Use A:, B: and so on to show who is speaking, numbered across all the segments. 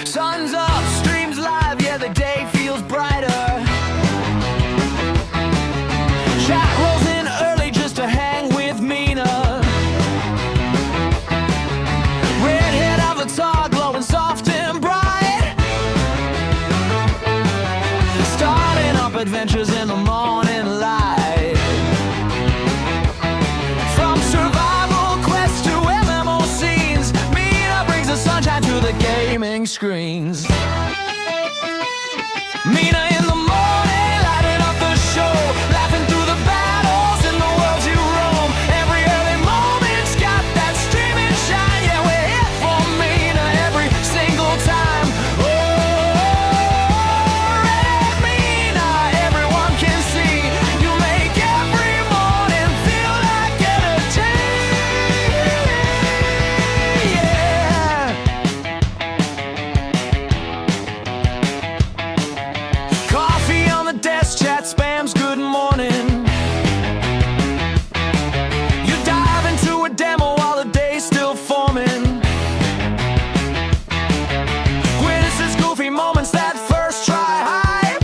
A: Sun's up, streams live, yeah, the day feels brighter. Chat rolls in early just to hang with Mina. Redhead avatar glowing soft and bright. Starting up adventures in the morning light. From survival quests to MMO scenes, Mina brings the sunshine to the gaming screens. Mina in the morning, lighting up the show, laughing through the battles in the world you roam. Every early moment's got that streaming shine. Yeah, we're here for Mina every single time. Oh, Red Mina, everyone can see. You make every morning feel like eternity. Yeah. Coffee on the desk, chat spams, good morning. You dive into a demo while the day's still forming. Witnesses goofy moments, that first try hype.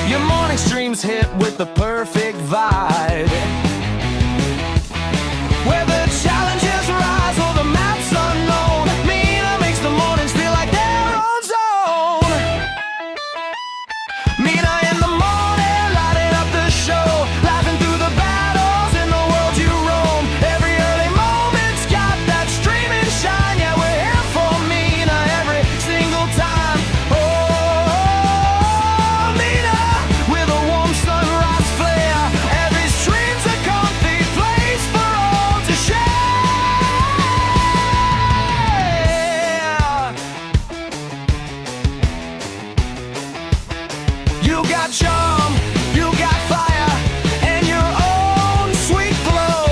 A: Your morning streams hit with the perfect vibe. Where the challenges rise or the map's unknown, Mina makes the mornings feel like their own zone. Mina in the morning, lighting up the show, laughing through the battles in the world you roam. Every early moment's got that streaming shine. Yeah, we're here for Mina every single time. Oh, Mina, with a warm sunrise flare. Every stream's a comfy place for all to share. You got charm, you got fire, and your own sweet glow.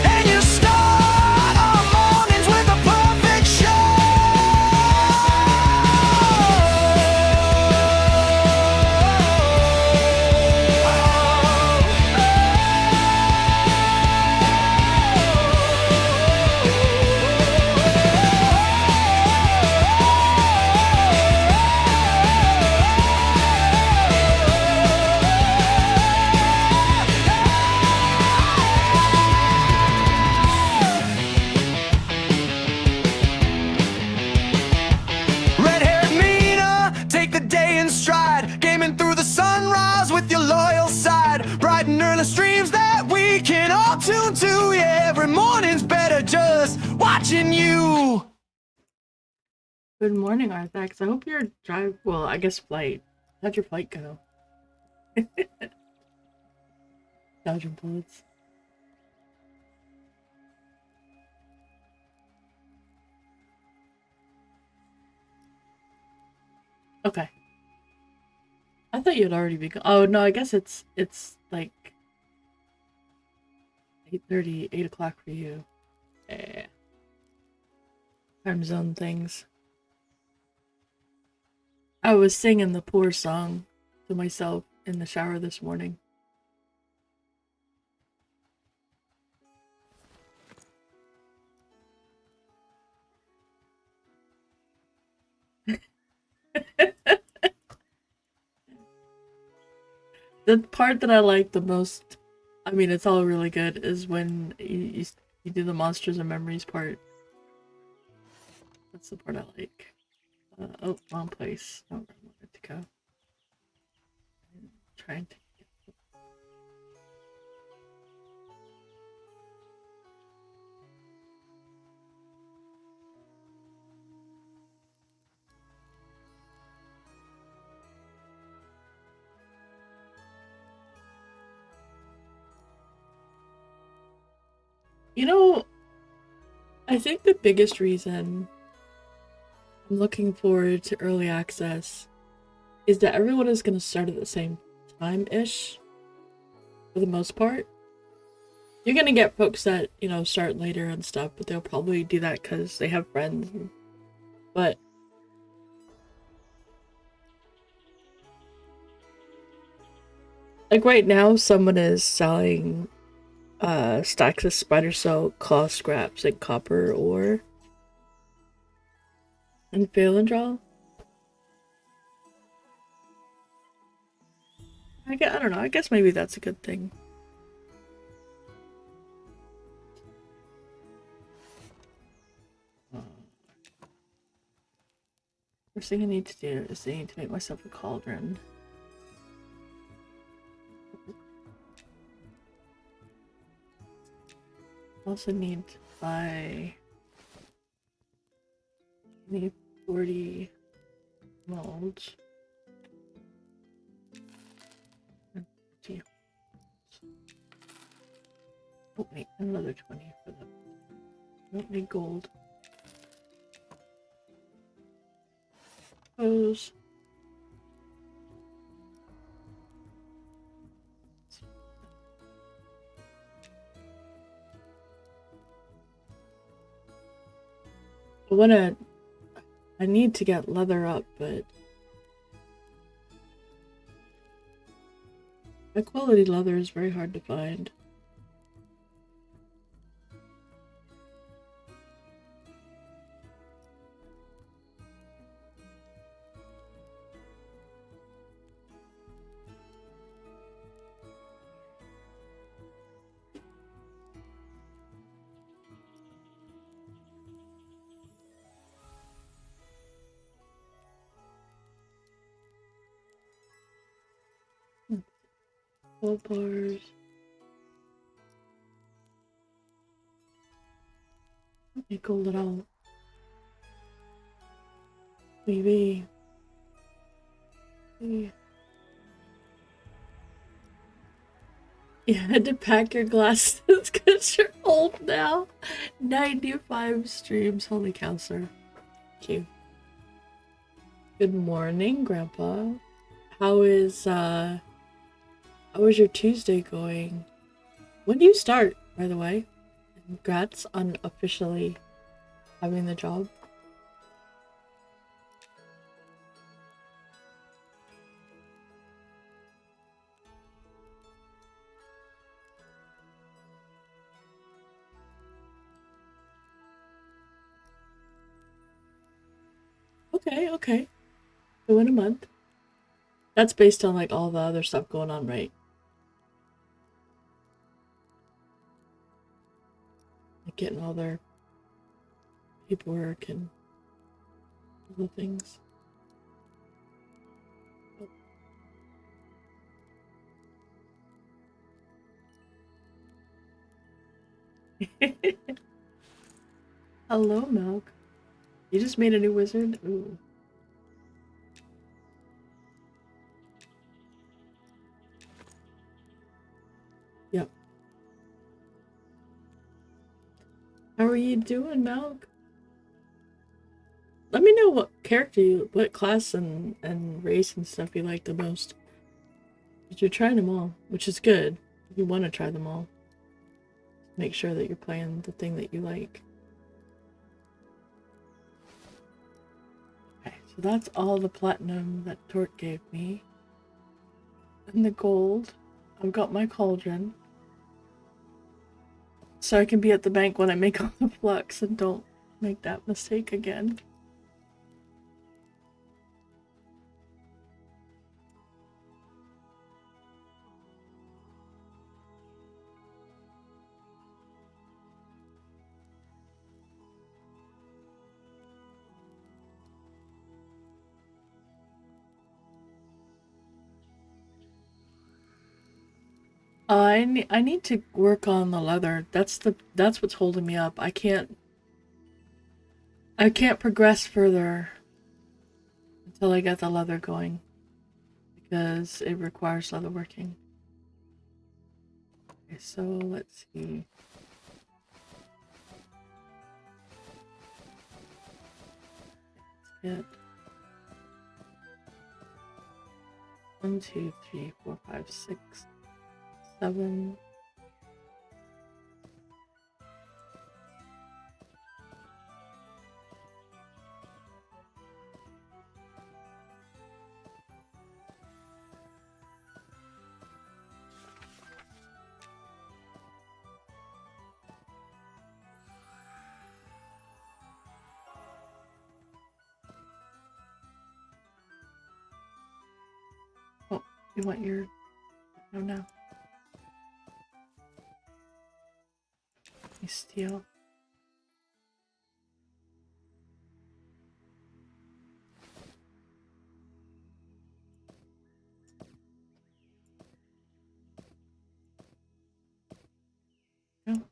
A: And you start our mornings with a perfect show. Red-haired Mina, take the day in stride, gaming through the sunrise with your loyal side. Bright and early streams that we can all tune to. Yeah, every morning's better just watching you.
B: Good morning, Arthax. I hope your drive, well, I guess flight. How'd your flight go? Belgian bullets. Okay. I thought you'd already be oh no, I guess it's like 8:30, 8 o'clock for you. Yeah. Time zone things. I was singing the poor song to myself in the shower this morning. The part that I like the most, I mean, it's all really good, is when you do the Monsters and Memories part. That's the part I like. Oh, wrong place. Not where I wanted to go. I'm trying to get... You know, I think the biggest reason I'm looking forward to early access is that everyone is going to start at the same time-ish, for the most part. You're going to get folks that, you know, start later and stuff, but they'll probably do that because they have friends. But like right now, someone is selling stacks of spider silk, claw scraps, and copper ore. And fail and draw? I don't know, I guess maybe that's a good thing. First thing I need to do is I need to make myself a cauldron. Also need to buy... need 40 molds. And 50. Oh wait, another 20 for them. I don't need gold. Hose. I need to get leather up, but high quality leather is very hard to find. Gold bars. Don't need gold at all. Maybe. You had to pack your glasses because you're old now. 95 streams, holy cow, sir. Thank you. Good morning, Grandpa. How is your Tuesday going? When do you start, by the way? Congrats on officially having the job. Okay. So in a month. That's based on like all the other stuff going on, right? Like getting all their paperwork and other things. Hello, Milk. You just made a new wizard? Ooh. Yep. How are you doing, Milk? Let me know what what class and race and stuff you like the most. But you're trying them all, which is good. You want to try them all. Make sure that you're playing the thing that you like. Okay, so that's all the platinum that Tort gave me. And the gold. I've got my cauldron. So I can be at the bank when I make all the flux and don't make that mistake again. I need to work on the leather. That's what's holding me up. I can't progress further until I get the leather going because it requires leather working. Okay, so let's see. Let's get 1, 2, 3, 4, 5, 6, 7. You want your... Oh no. You steal. No.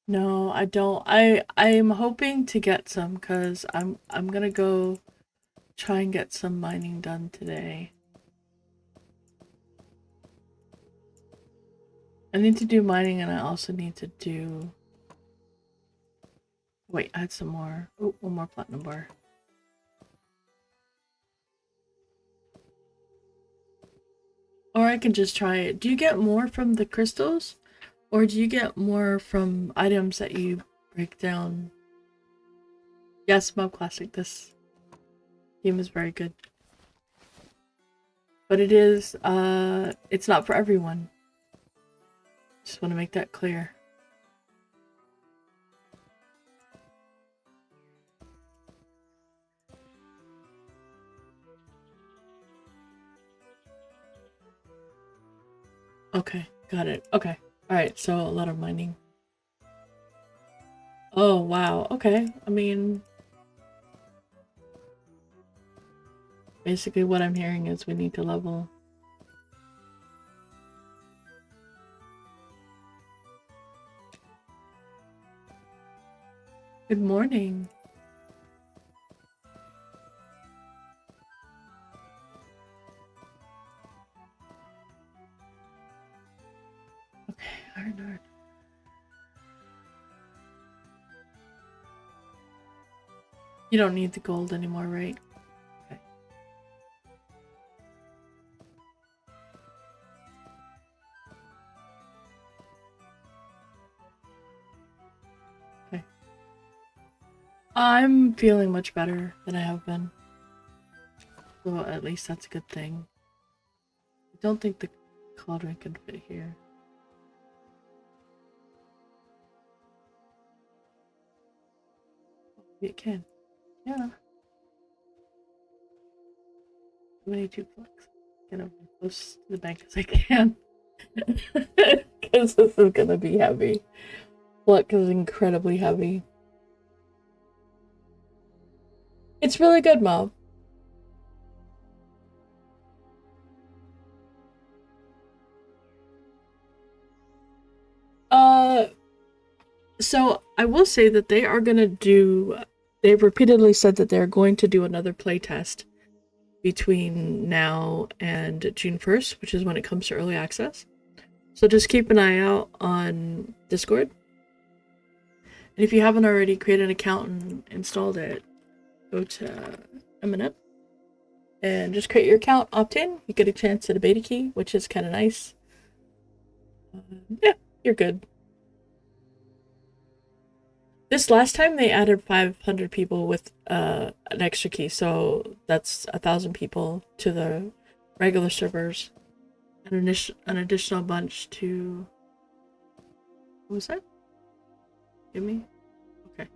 B: No, I don't. I'm hoping to get some because I'm gonna go try and get some mining done today. I need to do mining and I also need to do... Wait, I had some more. Oh, one more platinum bar. Or I can just try it. Do you get more from the crystals? Or do you get more from items that you break down? Yes, Mob Classic. This game is very good. But it is, it's not for everyone. Just want to make that clear. Okay, got it. Okay. Alright, so a lot of mining. Oh, wow. Okay. I mean... Basically what I'm hearing is we need to level. Good morning. Okay, iron. You don't need the gold anymore, right? Okay. Okay. I'm feeling much better than I have been. So at least that's a good thing. I don't think the cauldron can fit here. It can. Yeah. 22 flux. Get over as close to the bank as I can. Because this is gonna be heavy. Flux is incredibly heavy. It's really good, Mom. So I will say that they are gonna do. They've repeatedly said that they're going to do another playtest between now and June 1st, which is when it comes to early access. So just keep an eye out on Discord. And if you haven't already created an account and installed it, go to MnM and just create your account, opt in. You get a chance at a beta key, which is kind of nice. Yeah, you're good. This last time they added 500 people with an extra key, so that's 1,000 people to the regular servers. An additional bunch to... What was that? Give me? Okay.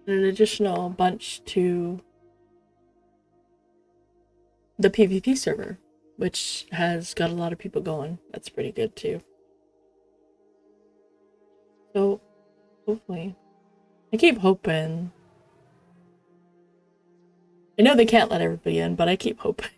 B: And an additional bunch to the PvP server, which has got a lot of people going. That's pretty good too. So, hopefully. I keep hoping. I know they can't let everybody in, but I keep hoping.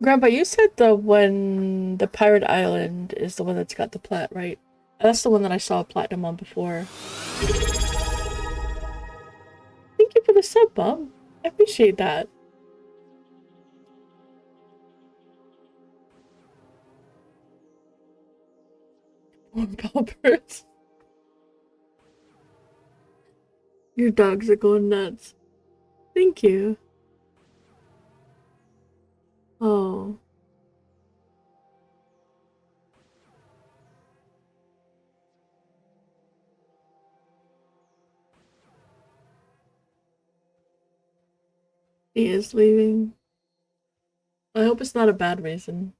B: Grandpa, you said the Pirate Island is the one that's got the plat, right? That's the one that I saw platinum on before. Thank you for the sub, Mom. I appreciate that. More poppers. Your dogs are going nuts. Thank you. Oh. He is leaving. I hope it's not a bad reason.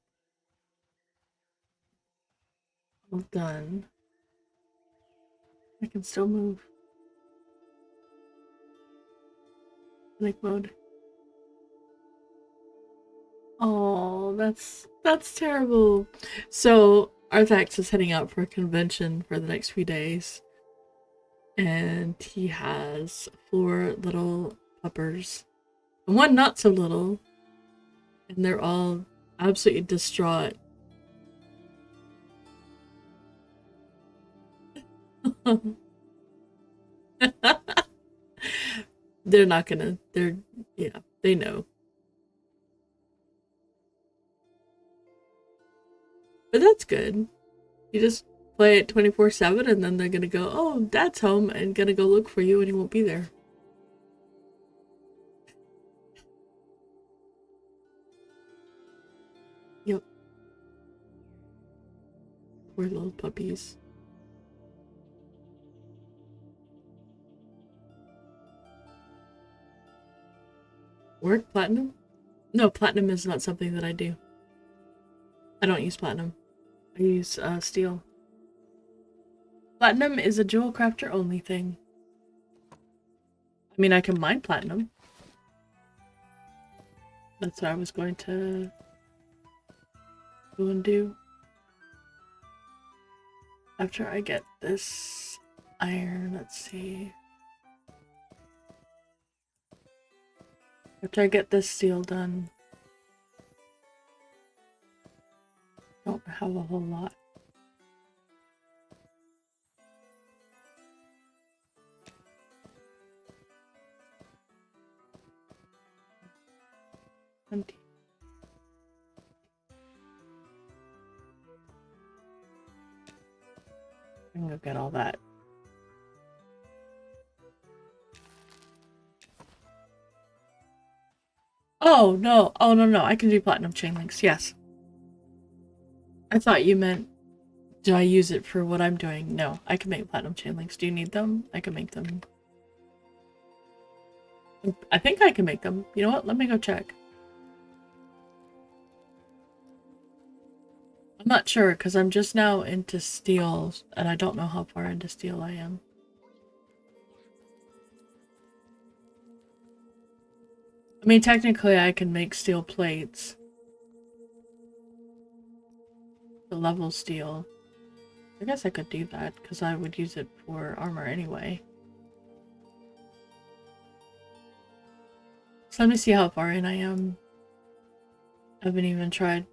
B: Well done. I can still move. Panic mode. Oh, that's terrible. So Arthax is heading out for a convention for the next few days. And he has 4 little puppers. And 1 not so little. And they're all absolutely distraught. They're not gonna, yeah, they know. But that's good. You just play it 24/7 and then they're gonna go, oh, dad's home, and gonna go look for you and he won't be there. Yep. Poor little puppies. Work platinum? No, platinum is not something that I do. I don't use platinum. I use steel. Platinum is a jewel crafter only thing. I mean, I can mine platinum. That's what I was going to go and do. After I get this iron, let's see. After I get this steel done. Don't have a whole lot. Empty. I'm gonna get all that. Oh no! Oh no! I can do platinum chain links. Yes. I thought you meant, do I use it for what I'm doing? No, I can make platinum chain links. Do you need them? I can make them. I think I can make them. You know what? Let me go check. I'm not sure because I'm just now into steel and I don't know how far into steel I am. I mean, technically I can make steel plates. The level steel. I guess I could do that because I would use it for armor anyway. So let me see how far in I am. I haven't even tried.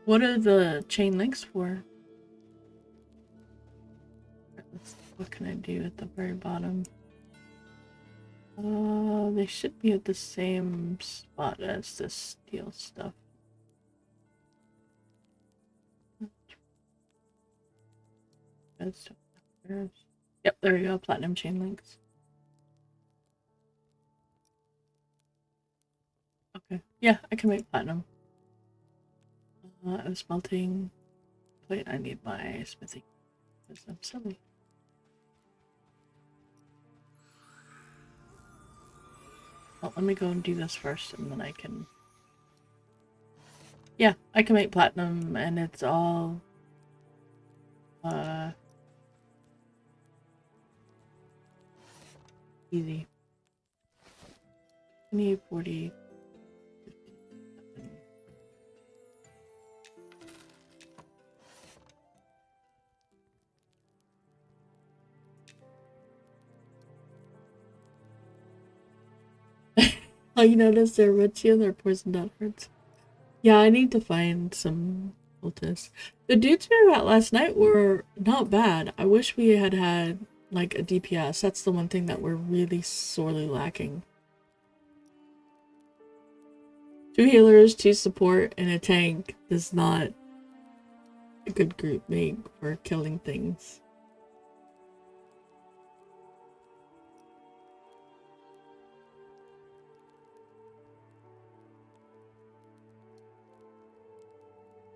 B: What are the chain links for? What can I do at the very bottom? They should be at the same spot as the steel stuff. Yep, there we go. Platinum chain links. Okay. Yeah, I can make platinum. I'm smelting. Wait, I need my smithing because I'm silly. Well, let me go and do this first and then I can... Yeah, I can make platinum and it's all... easy. 20, 40... 57. Oh, you notice they're richy and they're poisoned outwards. Yeah, I need to find some cultists. The dudes we were at last night were not bad. I wish we had had like a DPS. That's the one thing that we're really sorely lacking. 2 healers, 2 support, and a tank does not a good group make for killing things.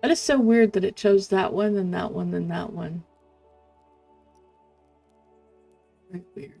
B: That is so weird that it chose that one, then that one, then that one. Very weird.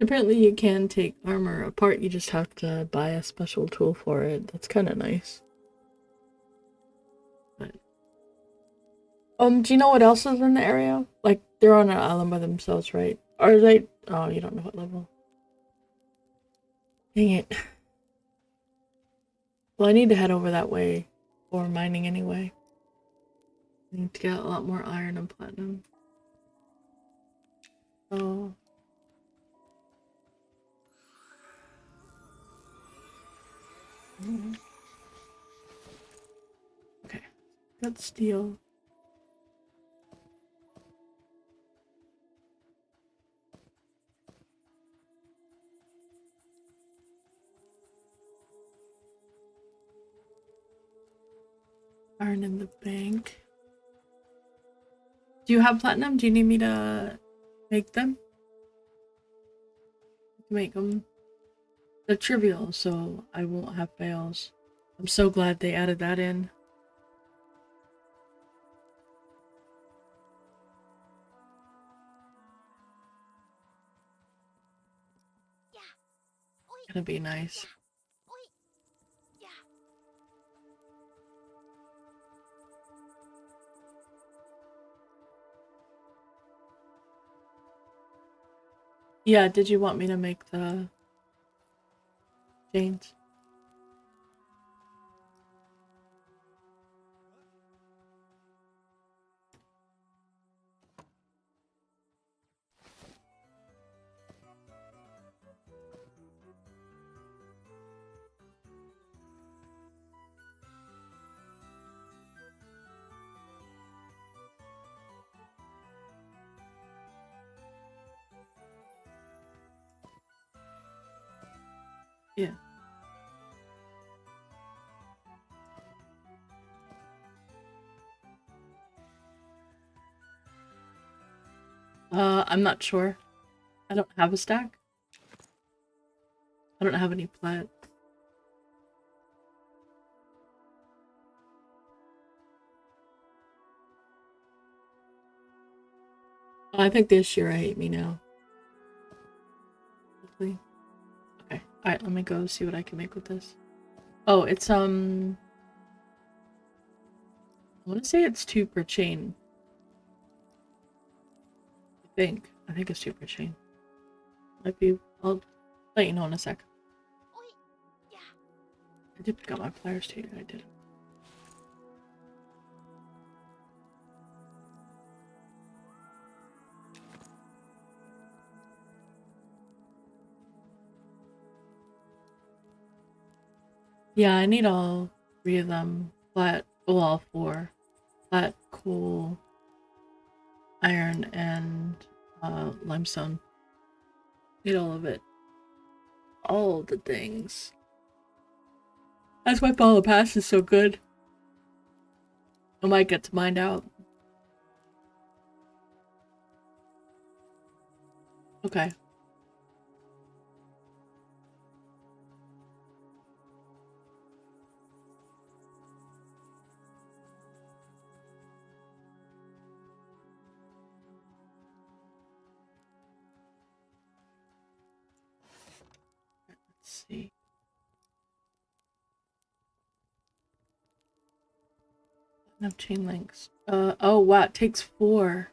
B: Apparently you can take armor apart, you just have to buy a special tool for it. That's kind of nice. But, do you know what else is in the area? Like, they're on an island by themselves, right? Are they? Oh, you don't know what level. Dang it. Well, I need to head over that way for mining anyway. I need to get a lot more iron and platinum. Oh. Okay. Got steel. Iron in the bank. Do you have platinum? Do you need me to make them? Make them. They're trivial, so I won't have fails. I'm so glad they added that in. Gonna be nice. Yeah, did you want me to make the chains? Yeah. I'm not sure. I don't have a stack. I don't have any plat. Oh, I think this year I hate me now. Hopefully. Okay. Alright, let me go see what I can make with this. Oh, it's I wanna say it's 2 per chain. I think it's 2 per chain. Might be. I'll let you know in a sec. I did pick up my pliers too. I did. Yeah, I need all 3 of them. Flat. Well, all 4. Flat, coal, iron, and limestone. Need all of it. All the things. That's why Follow Pass is so good. I might get to mine out. Okay. Let's see. Enough chain links. Oh wow, it takes 4.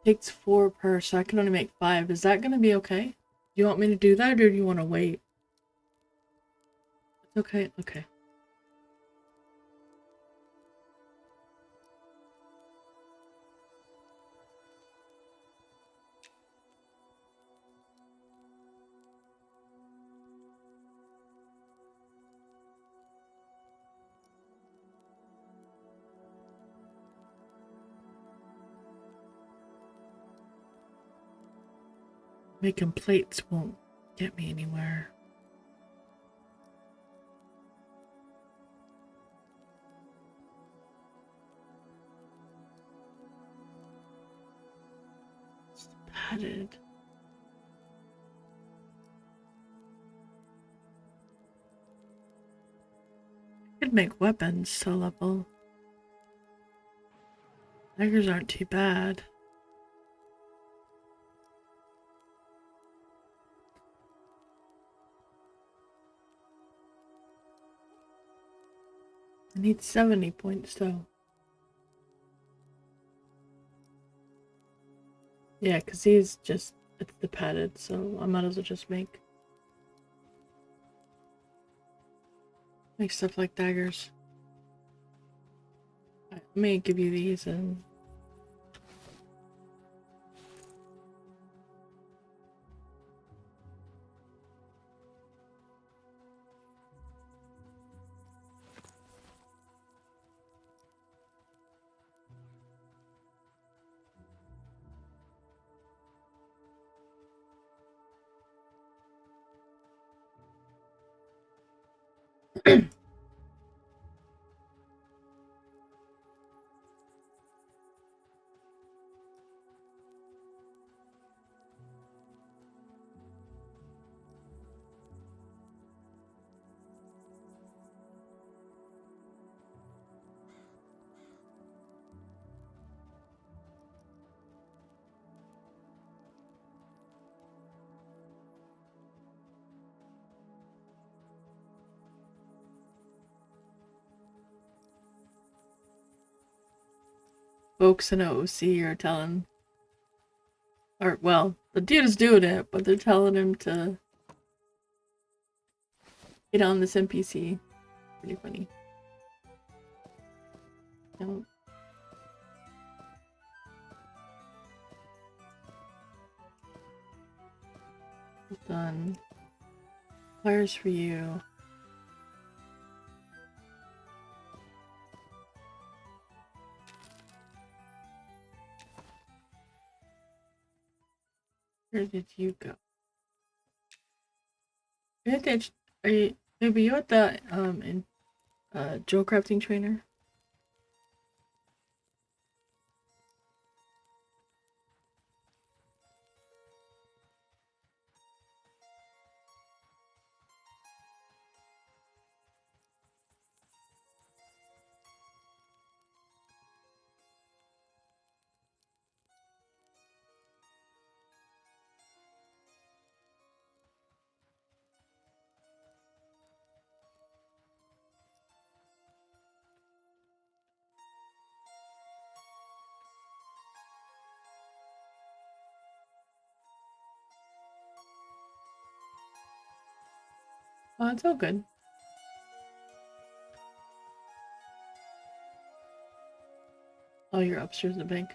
B: Takes 4 per, so I can only make 5. Is that gonna be okay? Do you want me to do that, or do you want to wait? It's okay. Okay. Making plates won't get me anywhere. It's padded. I could make weapons to level. Daggers aren't too bad. I need 70 points though. Yeah, because these just, it's the padded, so I might as well just make stuff like daggers. Alright, let me give you these and folks in OC are telling, or well, the dude is doing it, but they're telling him to get on this NPC. Pretty funny. No. Done. Flyers for you. Where did you go? Are you maybe you at the Joe crafting trainer? Oh, it's all good. Oh, you're upstairs in the bank.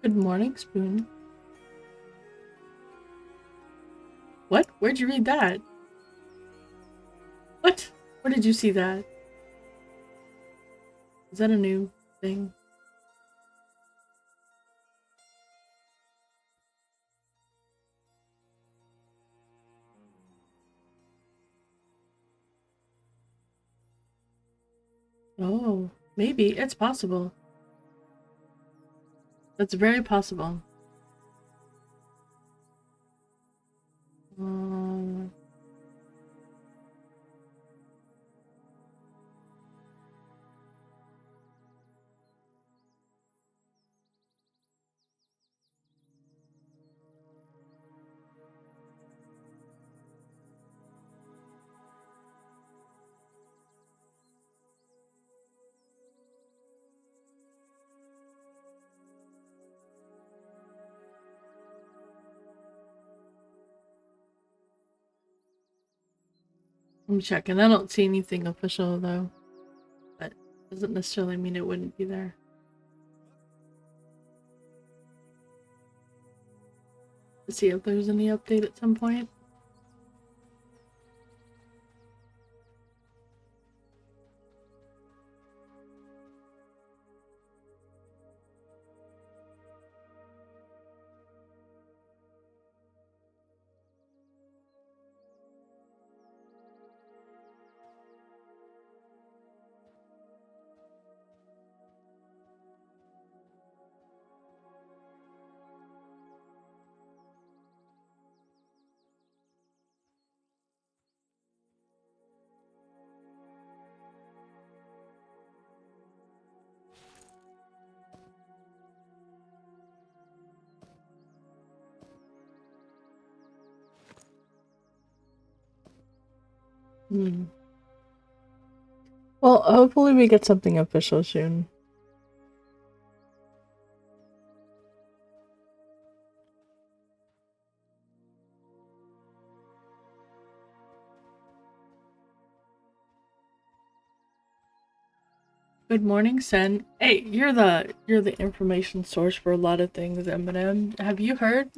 B: Good morning, Spoon. What? Where'd you read that? What? Where did you see that? Is that a new thing? Oh, maybe. It's possible. That's very possible. Um, I'm checking. I don't see anything official though, but doesn't necessarily mean it wouldn't be there. Let's see if there's any update at some point. Hmm. Well, hopefully we get something official soon. Good morning, Sen. Hey, you're the information source for a lot of things, MnM. Have you heard?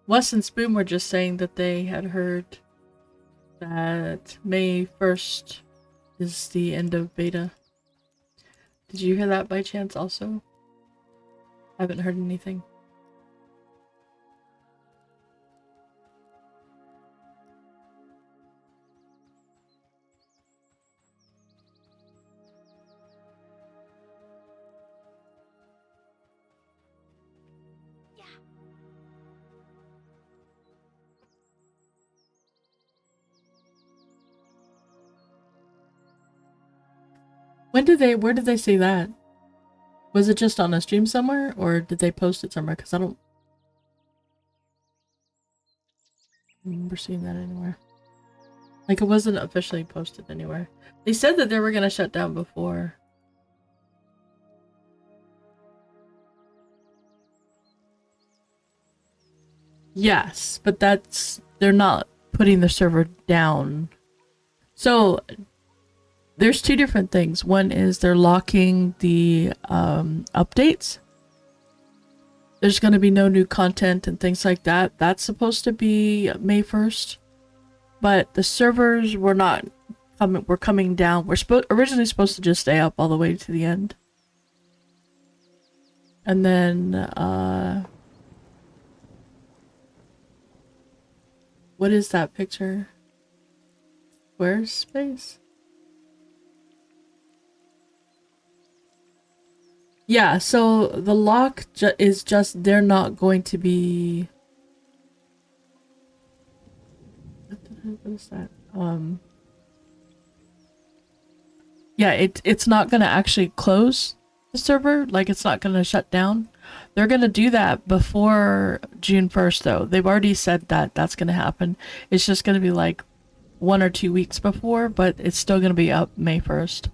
B: Wes and Spoon were just saying that they had heard that May 1st is the end of beta. Did you hear that by chance also? I haven't heard anything. Where did they say that? Was it just on a stream somewhere, or did they post it somewhere? Because I don't remember seeing that anywhere. Like, it wasn't officially posted anywhere. They said that they were gonna shut down before. Yes, but they're not putting the server down. So there's two different things. One is they're locking the updates. There's going to be no new content and things like that. That's supposed to be May 1st. But the servers were not coming. We're coming down. We're originally supposed to just stay up all the way to the end. And then what is that picture? Squarespace? Yeah, so the lock is just they're not going to be. What is that? Yeah, it's not gonna actually close the server. Like, it's not gonna shut down. They're gonna do that before June 1st, though. They've already said that that's gonna happen. It's just gonna be like 1 or 2 weeks before, but it's still gonna be up May 1st.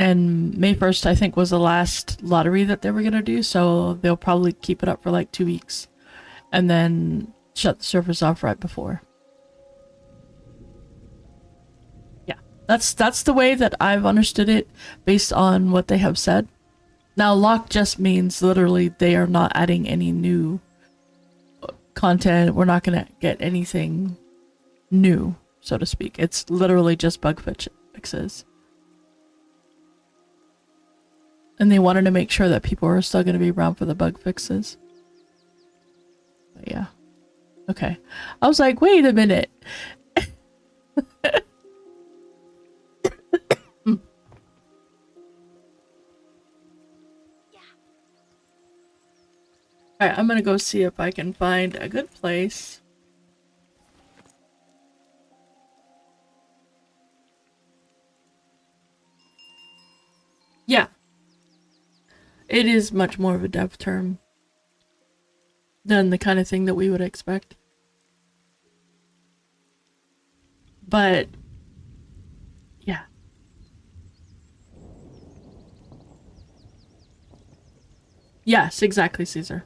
B: And May 1st, I think, was the last lottery that they were going to do, so they'll probably keep it up for like 2 weeks. And then shut the servers off right before. Yeah, that's the way that I've understood it, based on what they have said. Now, lock just means literally they are not adding any new content. We're not going to get anything new, so to speak. It's literally just bug fixes. And they wanted to make sure that people are still going to be around for the bug fixes. But yeah. Okay. I was like, wait a minute. Alright, I'm gonna go see if I can find a good place. Yeah. It is much more of a dev term than the kind of thing that we would expect. But yeah. Yes, exactly, Caesar.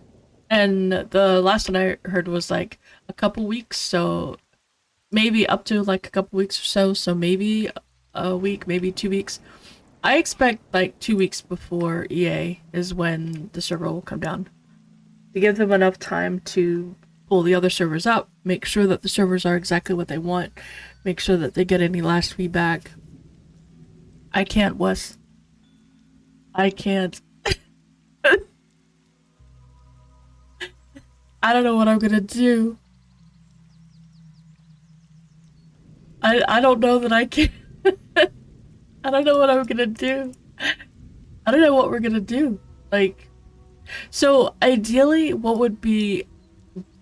B: And the last one I heard was like a couple weeks, so maybe up to like a couple weeks or so. So maybe a week, maybe 2 weeks. I expect like 2 weeks before EA is when the server will come down, to give them enough time to pull the other servers up, make sure that the servers are exactly what they want, make sure that they get any last feedback. I can't, Wes. I can't. I don't know what I'm gonna do. I don't know that I can. I don't know what I'm gonna do. I don't know what we're gonna do. Like, so ideally, what would be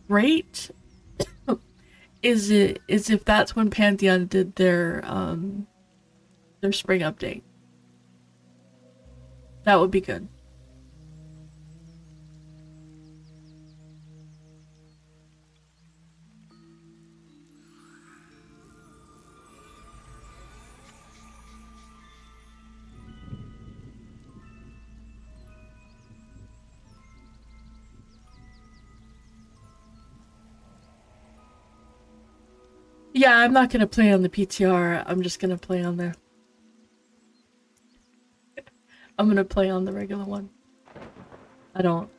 B: great is if that's when Pantheon did their spring update. That would be good. Yeah, I'm not gonna play on the PTR. I'm just gonna play on there. I'm gonna play on the regular one. I don't.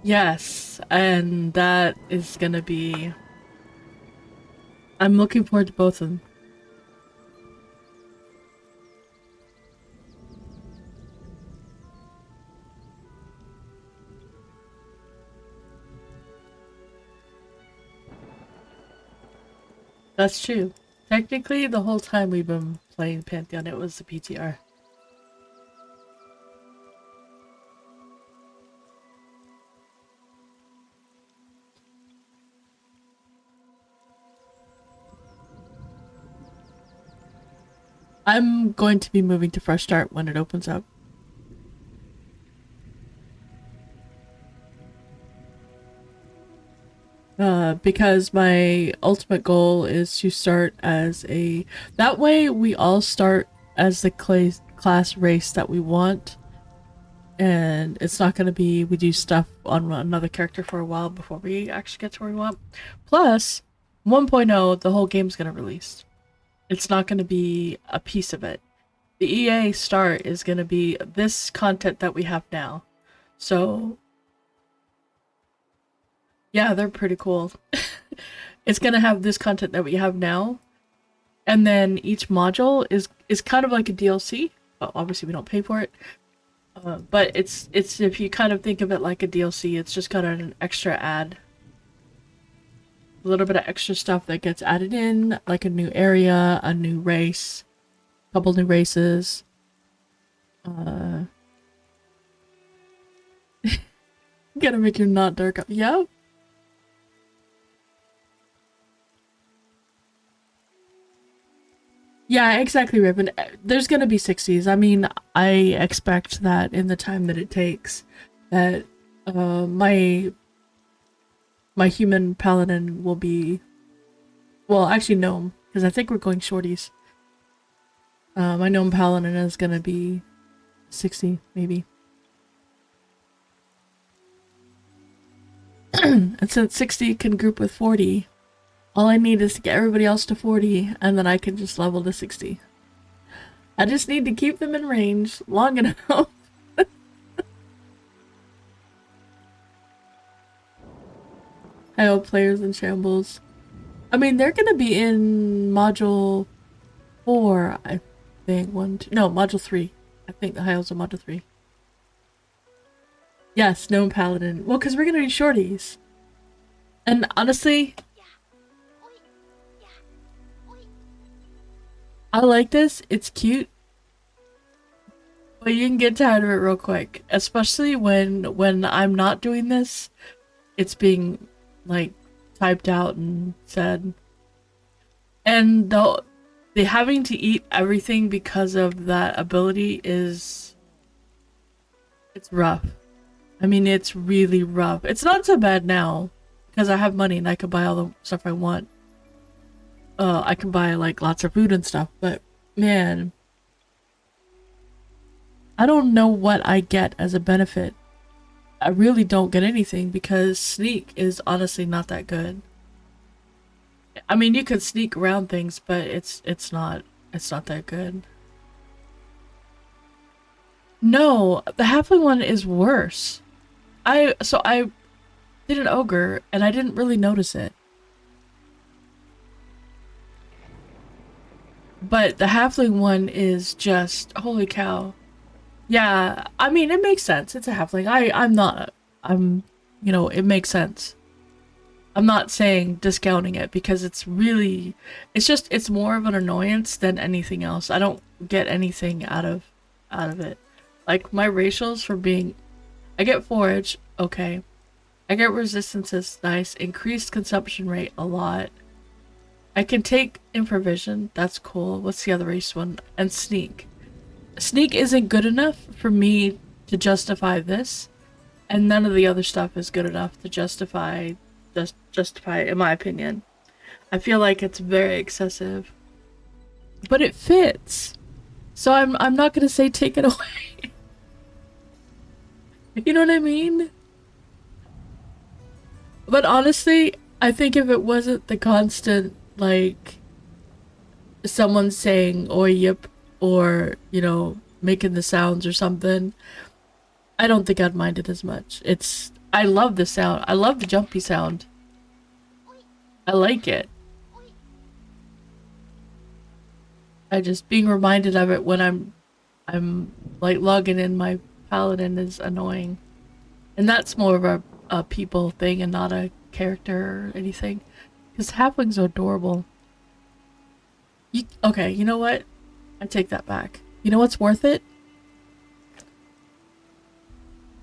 B: Yes, and that is gonna be. I'm looking forward to both of them. That's true. Technically, the whole time we've been playing Pantheon, it was the PTR. I'm going to be moving to Fresh Start when it opens up. Because my ultimate goal is to start as a... That way we all start as the class race that we want. And it's not going to be we do stuff on another character for a while before we actually get to where we want. Plus, 1.0, the whole game's going to release. It's not going to be a piece of it. The EA start is going to be this content that we have now. So... yeah, they're pretty cool. It's gonna have this content that we have now, and then each module is kind of like a DLC. Well, obviously we don't pay for it, but it's if you kind of think of it like a DLC, it's just got an extra ad, a little bit of extra stuff that gets added in, like a new area, a new race, a couple new races. Gotta make your not dark up. Yep. Yeah, exactly, Ribbon. There's gonna be 60s. I mean, I expect that in the time that it takes, that my human paladin will be, well, actually gnome, because I think we're going shorties. My gnome paladin is gonna be 60, maybe. And since 60 can group with 40, all I need is to get everybody else to 40, and then I can just level to 60. I just need to keep them in range long enough. I hope players in shambles. I mean, they're gonna be in module 4, I think. No, module 3. I think the Hiles are module 3. Yes, gnome paladin. Well, because we're gonna be shorties. And honestly, I like this. It's cute. But you can get tired of it real quick. Especially when I'm not doing this. It's being, like, typed out and said. And the having to eat everything because of that ability is... it's rough. I mean, it's really rough. It's not so bad now. Because I have money and I can buy all the stuff I want. I can buy like lots of food and stuff, but Man, I don't know what I get as a benefit. I really don't get anything because sneak is honestly not that good. I mean, you could sneak around things, but it's not that good. No, the halfling one is worse. I did an ogre and I didn't really notice it. But the halfling one is just holy cow. Yeah, I mean it makes sense. It's a halfling. I'm not I'm it makes sense. I'm not saying discounting it because it's more of an annoyance than anything else. I don't get anything out of it. Like my racials for being I get forage, okay. I get resistances, nice. Increased consumption rate a lot. I can take improvision, that's cool. What's the other race one? And sneak. Sneak isn't good enough for me to justify this, and none of the other stuff is good enough to justify in my opinion. I feel like it's very excessive. But it fits. So I'm not gonna say take it away. You know what I mean? But honestly, I think if it wasn't the constant, like, someone saying, oh, yep, or, making the sounds or something, I don't think I'd mind it as much. I love the sound. I love the jumpy sound. I like it. I just, being reminded of it when I'm, like, logging in my Paladin is annoying. And that's more of a people thing and not a character or anything. Because halflings are adorable. Okay, you know what? I take that back. You know what's worth it?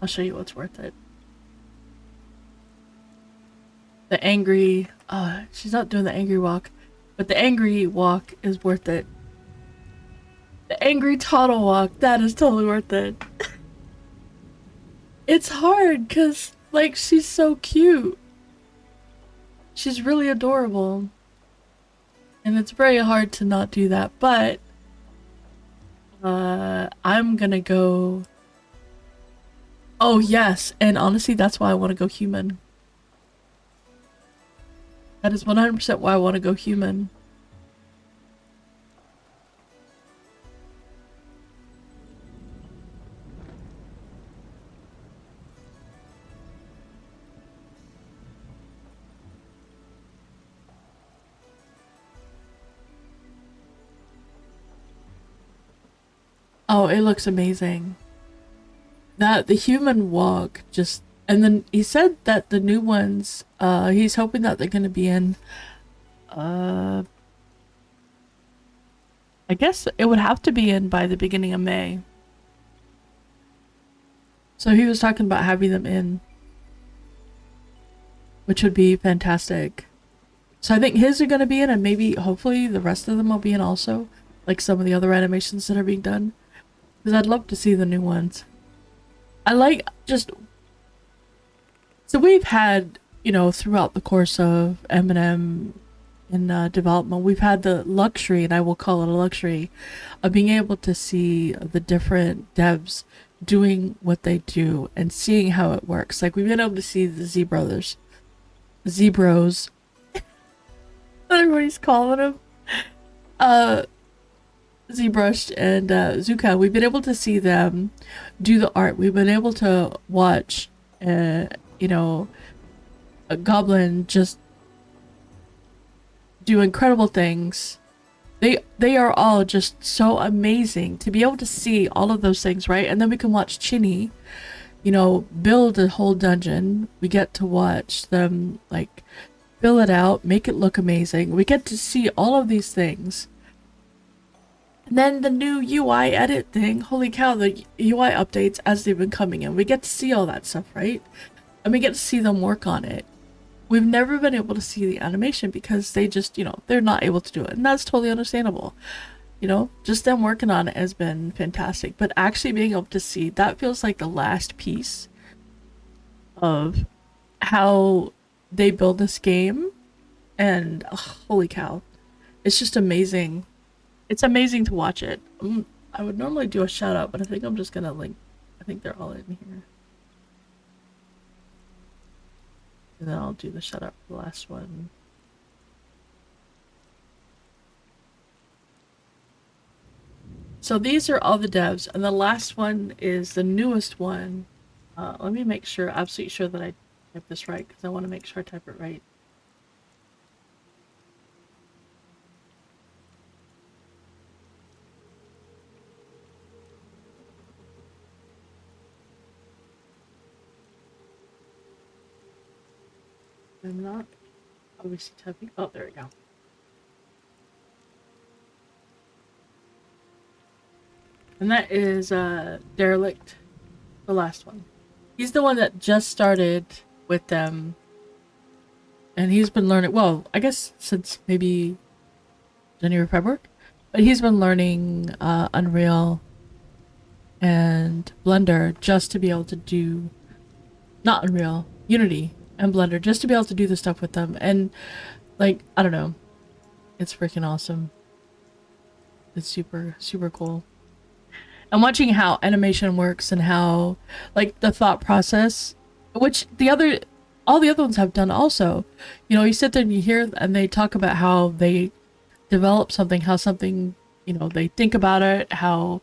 B: I'll show you what's worth it. The angry... she's not doing the angry walk. But the angry walk is worth it. The angry toddle walk, that is totally worth it. It's hard, because, like, she's so cute. She's really adorable. And it's very hard to not do that, but... I'm gonna go... Oh, yes, and honestly, that's why I want to go human. That is 100% why I want to go human. Oh, it looks amazing. The human walk just, and then he said that the new ones, he's hoping that they're gonna be in, I guess it would have to be in by the beginning of May. So he was talking about having them in, which would be fantastic. So I think his are gonna be in, and maybe, hopefully, the rest of them will be in also, like some of the other animations that are being done. Because I'd love to see the new ones. I like just... So we've had, throughout the course of MnM in development, we've had the luxury, and I will call it a luxury, of being able to see the different devs doing what they do and seeing how it works. Like, we've been able to see the Zebros, everybody's calling them, ZBrush and Zuka, we've been able to see them do the art. We've been able to watch, a Goblin just do incredible things. They are all just so amazing to be able to see all of those things, right? And then we can watch Chinny, build a whole dungeon. We get to watch them, like, fill it out, make it look amazing. We get to see all of these things. And then the new UI edit thing, holy cow, the UI updates as they've been coming in. We get to see all that stuff, right? And we get to see them work on it. We've never been able to see the animation because they just, they're not able to do it. And that's totally understandable. Just them working on it has been fantastic. But actually being able to see, that feels like the last piece of how they build this game. And holy cow, it's just amazing. It's amazing to watch it. I would normally do a shout out, but I think I'm just gonna link. I think they're all in here. And then I'll do the shout out for the last one. So these are all the devs, and the last one is the newest one. Let me make sure, absolutely sure that I type this right, because I want to make sure I type it right. I'm not obviously typing. Oh, there we go. And that is Derelict, the last one. He's the one that just started with them. And he's been learning, well, I guess since maybe January, February. But he's been learning Unreal and Blender just to be able to do, not Unreal, Unity and Blender, just to be able to do the stuff with them. And, like, I don't know. It's freaking awesome. It's super, super cool. And watching how animation works and how, like, the thought process, which all the other ones have done also. You know, you sit there and you hear, and they talk about how they develop something, how something, you know, they think about it, how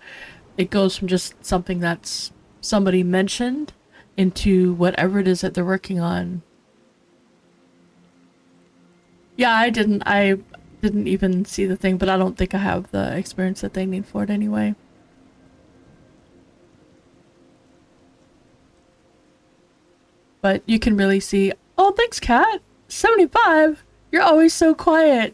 B: it goes from just something that's somebody mentioned into whatever it is that they're working on. Yeah, I didn't even see the thing, but I don't think I have the experience that they need for it anyway. But you can really see, oh, thanks, Kat. 75. You're always so quiet.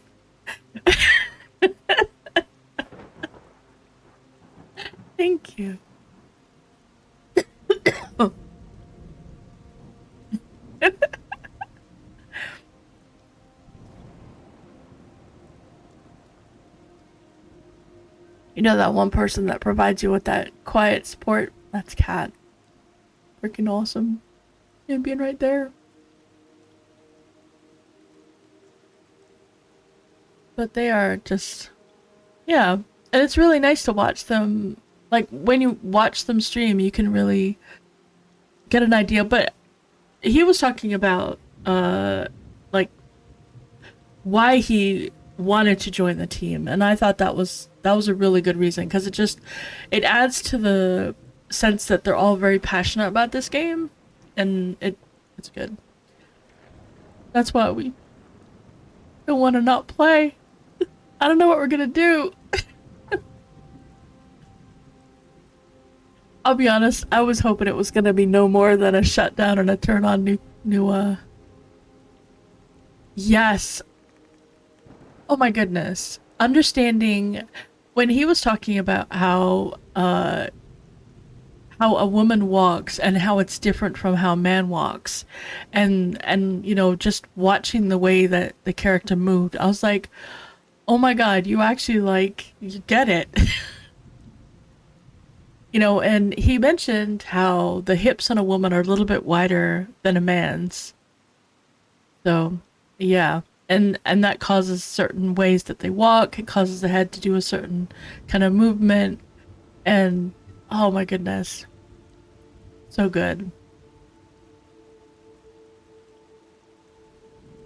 B: Thank you. You know that one person that provides you with that quiet support? That's Kat. Freaking awesome. And being right there. But they are just, yeah. And it's really nice to watch them. Like, when you watch them stream, you can really get an idea. But he was talking about, like, why he wanted to join the team. And I thought that was a really good reason. Because it adds to the sense that they're all very passionate about this game. And it's good. That's why we don't want to not play. I don't know what we're gonna do. I'll be honest, I was hoping it was gonna be no more than a shutdown and a turn on new Yes. Oh my goodness. Understanding when he was talking about how a woman walks and how it's different from how a man walks, and you know, just watching the way that the character moved, I was like, oh my god, you actually, like, you get it. You know, and he mentioned how the hips on a woman are a little bit wider than a man's. So, yeah. And that causes certain ways that they walk. It causes the head to do a certain kind of movement. And, oh my goodness. So good.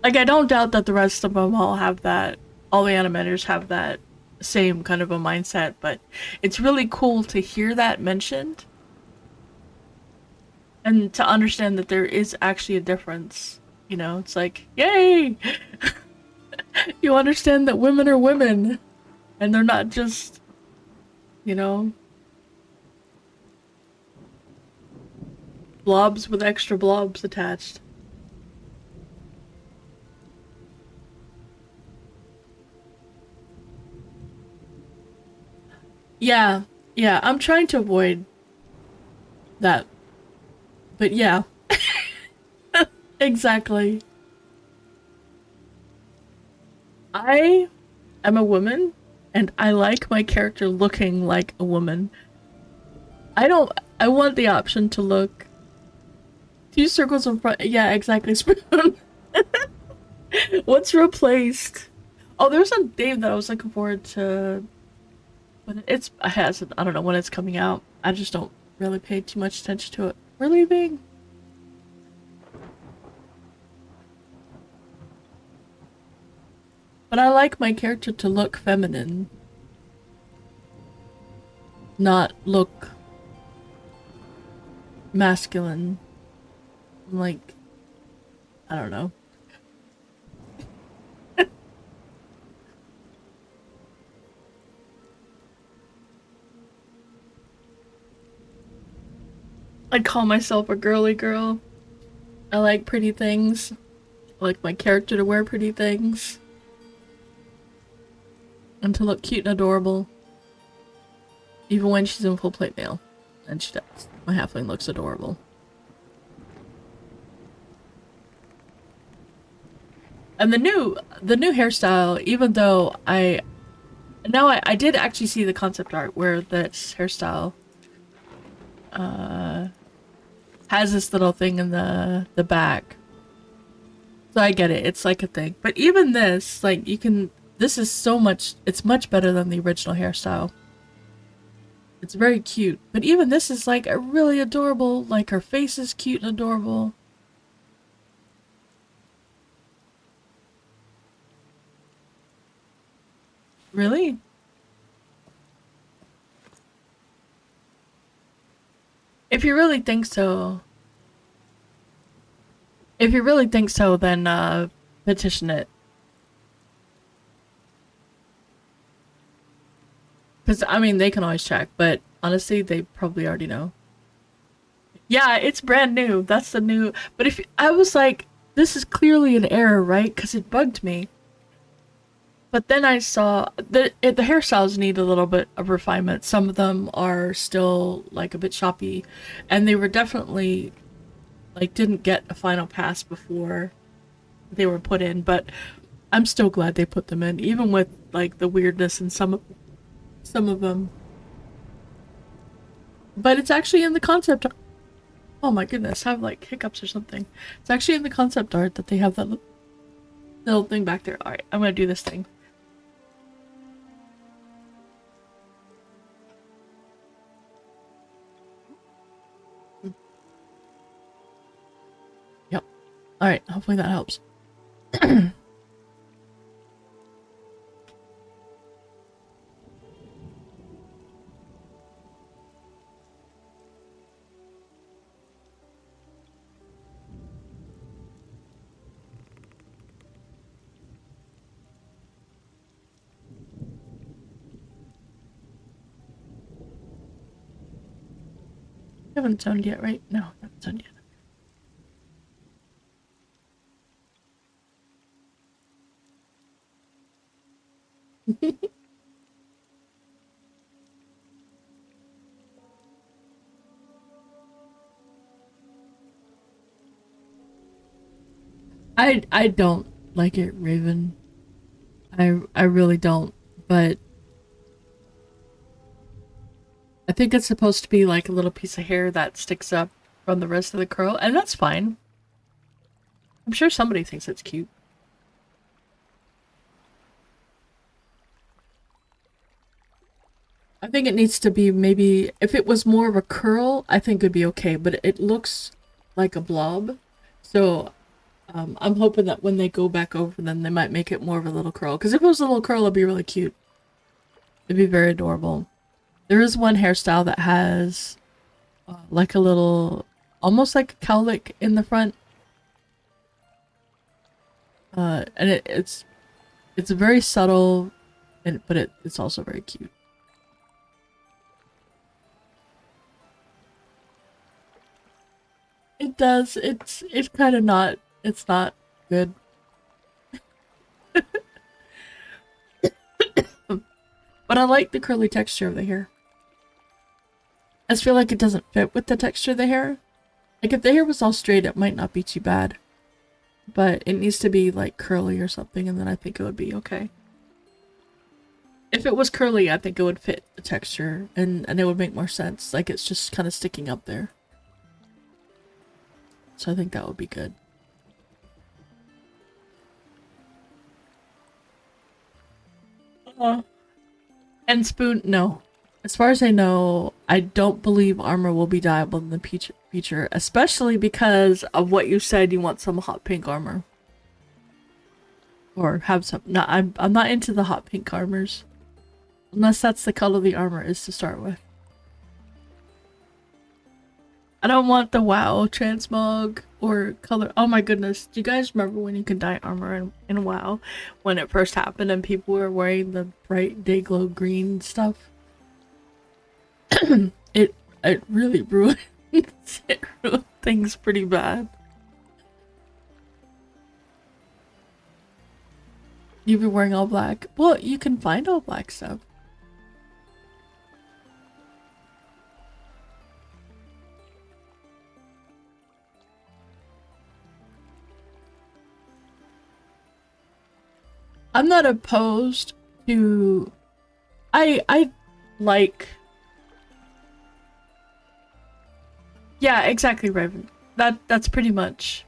B: Like, I don't doubt that the rest of them all have that. All the animators have that same kind of a mindset, but it's really cool to hear that mentioned. And to understand that there is actually a difference. You know, it's like, yay! You understand that women are women. And they're not just, you know, blobs with extra blobs attached. Yeah, yeah, I'm trying to avoid that. But yeah. Exactly. I am a woman, and I like my character looking like a woman. I want the option to look few circles in front. Yeah, exactly. Spoon. What's replaced? Oh, there's a name that I was looking forward to But it's, it hasn't, I don't know when it's coming out. I just don't really pay too much attention to it. We're leaving. But I like my character to look feminine. Not look masculine. Like, I don't know. I call myself a girly girl. I like pretty things. I like my character to wear pretty things. And to look cute and adorable. Even when she's in full plate mail. And she does. My halfling looks adorable. And the new hairstyle, even though I did actually see the concept art where this hairstyle has this little thing in the back. So I get it. It's like a thing. But even this, like, you can, this is so much, it's much better than the original hairstyle. It's very cute. But even this is like a really adorable, like her face is cute and adorable. Really? If you really think so, then petition it. Because, I mean, they can always check, but honestly, they probably already know. Yeah, it's brand new. That's the new. But if I was like, this is clearly an error, right? Because it bugged me. But then I saw the hairstyles need a little bit of refinement. Some of them are still like a bit choppy, and they were definitely like didn't get a final pass before they were put in. But I'm still glad they put them in, even with like the weirdness in some of them. But it's actually in the concept. Oh my goodness, I have like hiccups or something. It's actually in the concept art that they have that little thing back there. All right, I'm gonna do this thing. Yep. All right. Hopefully that helps. You haven't zoned yet, right? No, you haven't zoned yet. I don't like it, Raven. I really don't. But I think it's supposed to be like a little piece of hair that sticks up from the rest of the curl, and that's fine. I'm sure somebody thinks it's cute. I think it needs to be maybe if it was more of a curl, I think it'd be okay, but it looks like a blob. So I'm hoping that when they go back over them, they might make it more of a little curl. Because if it was a little curl, it'd be really cute. It'd be very adorable. There is one hairstyle that has like a little, almost like a cowlick in the front. And it's very subtle, but it's also very cute. It does. It's kind of not. It's not good. But I like the curly texture of the hair. I just feel like it doesn't fit with the texture of the hair. Like if the hair was all straight, it might not be too bad. But it needs to be like curly or something, and then I think it would be okay. If it was curly, I think it would fit the texture, and it would make more sense. Like it's just kind of sticking up there. So I think that would be good. And Spoon, no. As far as I know, I don't believe armor will be dyeable in the future, especially because of what you said. You want some hot pink armor, or have some. No, I'm not into the hot pink armors, unless that's the color the armor is to start with. I don't want the WoW transmog or color. Oh my goodness. Do you guys remember when you could dye armor in WoW when it first happened and people were wearing the bright day glow green stuff? it really ruined it ruined things pretty bad. You've been wearing all black. Well, you can find all black stuff. I'm not opposed to. I like. Yeah, exactly, Raven. That's pretty much.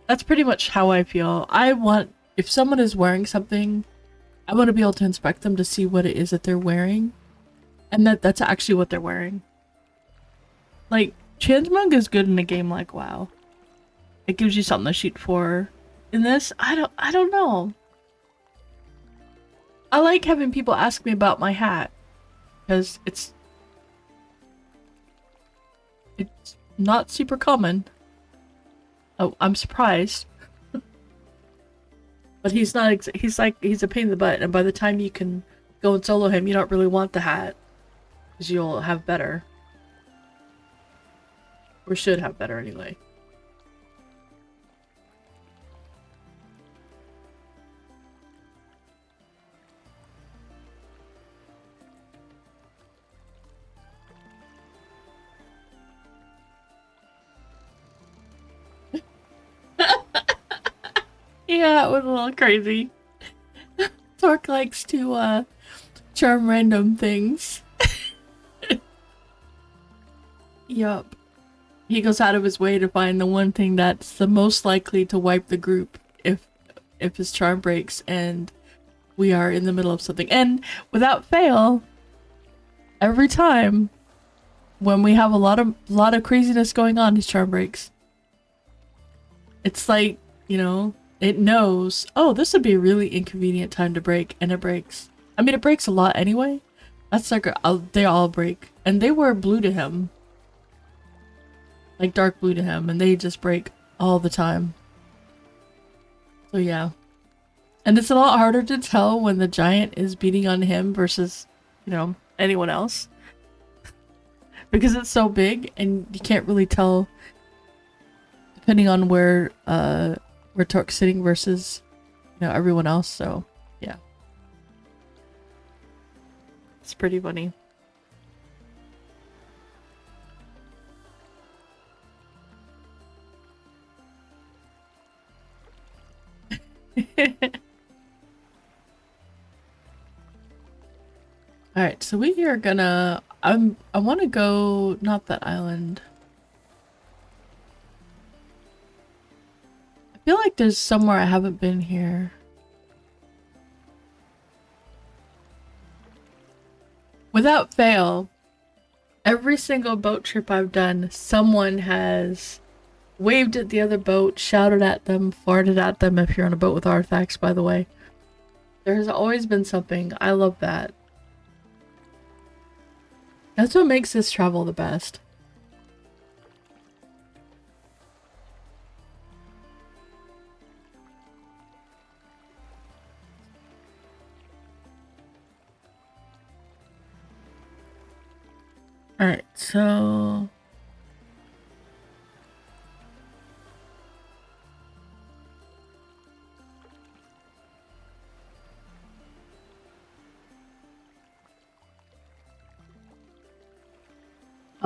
B: That's pretty much how I feel. I want, if someone is wearing something, I want to be able to inspect them to see what it is that they're wearing, and that's actually what they're wearing. Like, transmog is good in a game like WoW. It gives you something to shoot for. In this, I don't know. I like having people ask me about my hat, because it's not super common. Oh, I'm surprised. But he's not. He's a pain in the butt, and by the time you can go and solo him, you don't really want the hat, because you'll have better, or should have better anyway. Yeah, it was a little crazy. Torque likes to charm random things. Yup. He goes out of his way to find the one thing that's the most likely to wipe the group if his charm breaks and we are in the middle of something. And without fail, every time when we have a lot of craziness going on, his charm breaks. It's like, you know, it knows, oh, this would be a really inconvenient time to break, and it breaks. I mean, it breaks a lot anyway. That's like, they all break. And they were blue to him. Like dark blue to him, and they just break all the time. So yeah. And it's a lot harder to tell when the giant is beating on him versus, you know, anyone else. Because it's so big, and you can't really tell depending on where Torque's sitting versus, you know, everyone else, so yeah. It's pretty funny. Alright, so we are gonna I want to go, not that island. I feel like there's somewhere I haven't been here. Without fail, every single boat trip I've done, someone has waved at the other boat, shouted at them, farted at them if you're on a boat with artifacts, by the way. There's always been something. I love that. That's what makes this travel the best. Alright, so...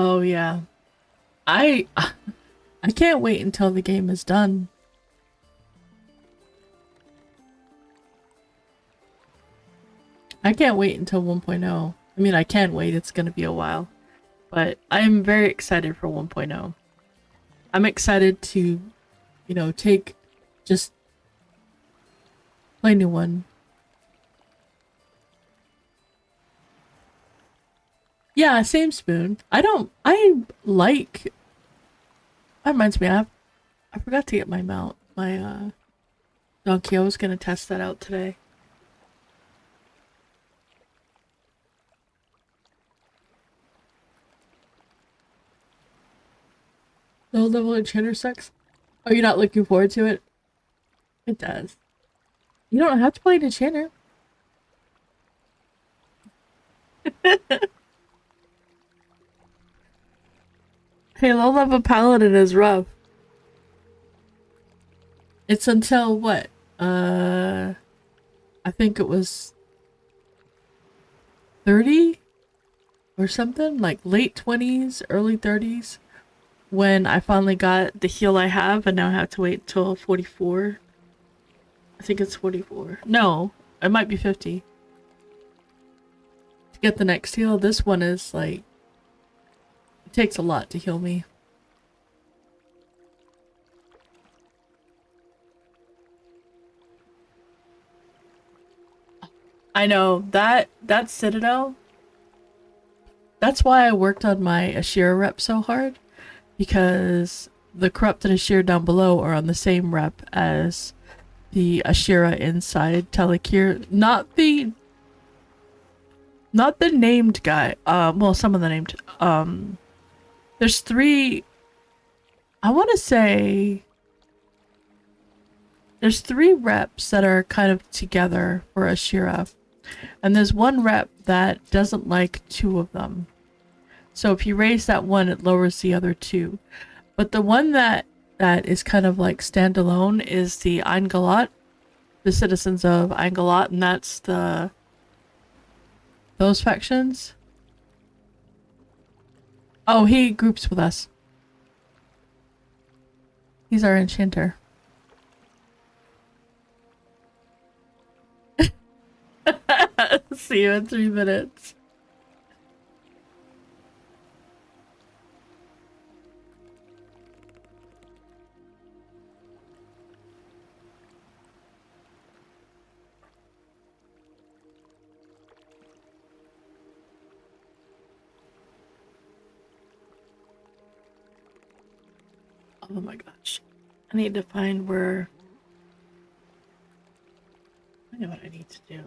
B: Oh yeah. I can't wait until the game is done. I can't wait until 1.0. I mean, I can wait, it's gonna be a while. But I'm very excited for 1.0. I'm excited to, you know, just play new one. Yeah, same spoon. I like, that reminds me, I forgot to get my mount, my, donkey. I was gonna test that out today. Low level enchanter sucks. Are you not looking forward to it? It does. You don't have to play an enchanter. Hey, low level paladin is rough. It's until what? I think it was 30 or something, like late 20s, early 30s, when I finally got the heal I have, and now I have to wait till 44. I think it's 44. No, it might be 50 to get the next heal. This one is like, it takes a lot to heal me. I know that citadel. That's why I worked on my Ashira rep so hard, because the corrupted Ashira down below are on the same rep as the Ashira inside Telekir. Not the named guy. Well, some of the named. There's three. I want to say there's three reps that are kind of together for Ashira, and there's one rep that doesn't like two of them. So if you raise that one, it lowers the other two. But the one that is kind of like standalone is the Eingalat, the citizens of Eingalat, and that's those factions. Oh, he groups with us. He's our enchanter. See you in 3 minutes. Oh my gosh. I need to find where... I know what I need to do.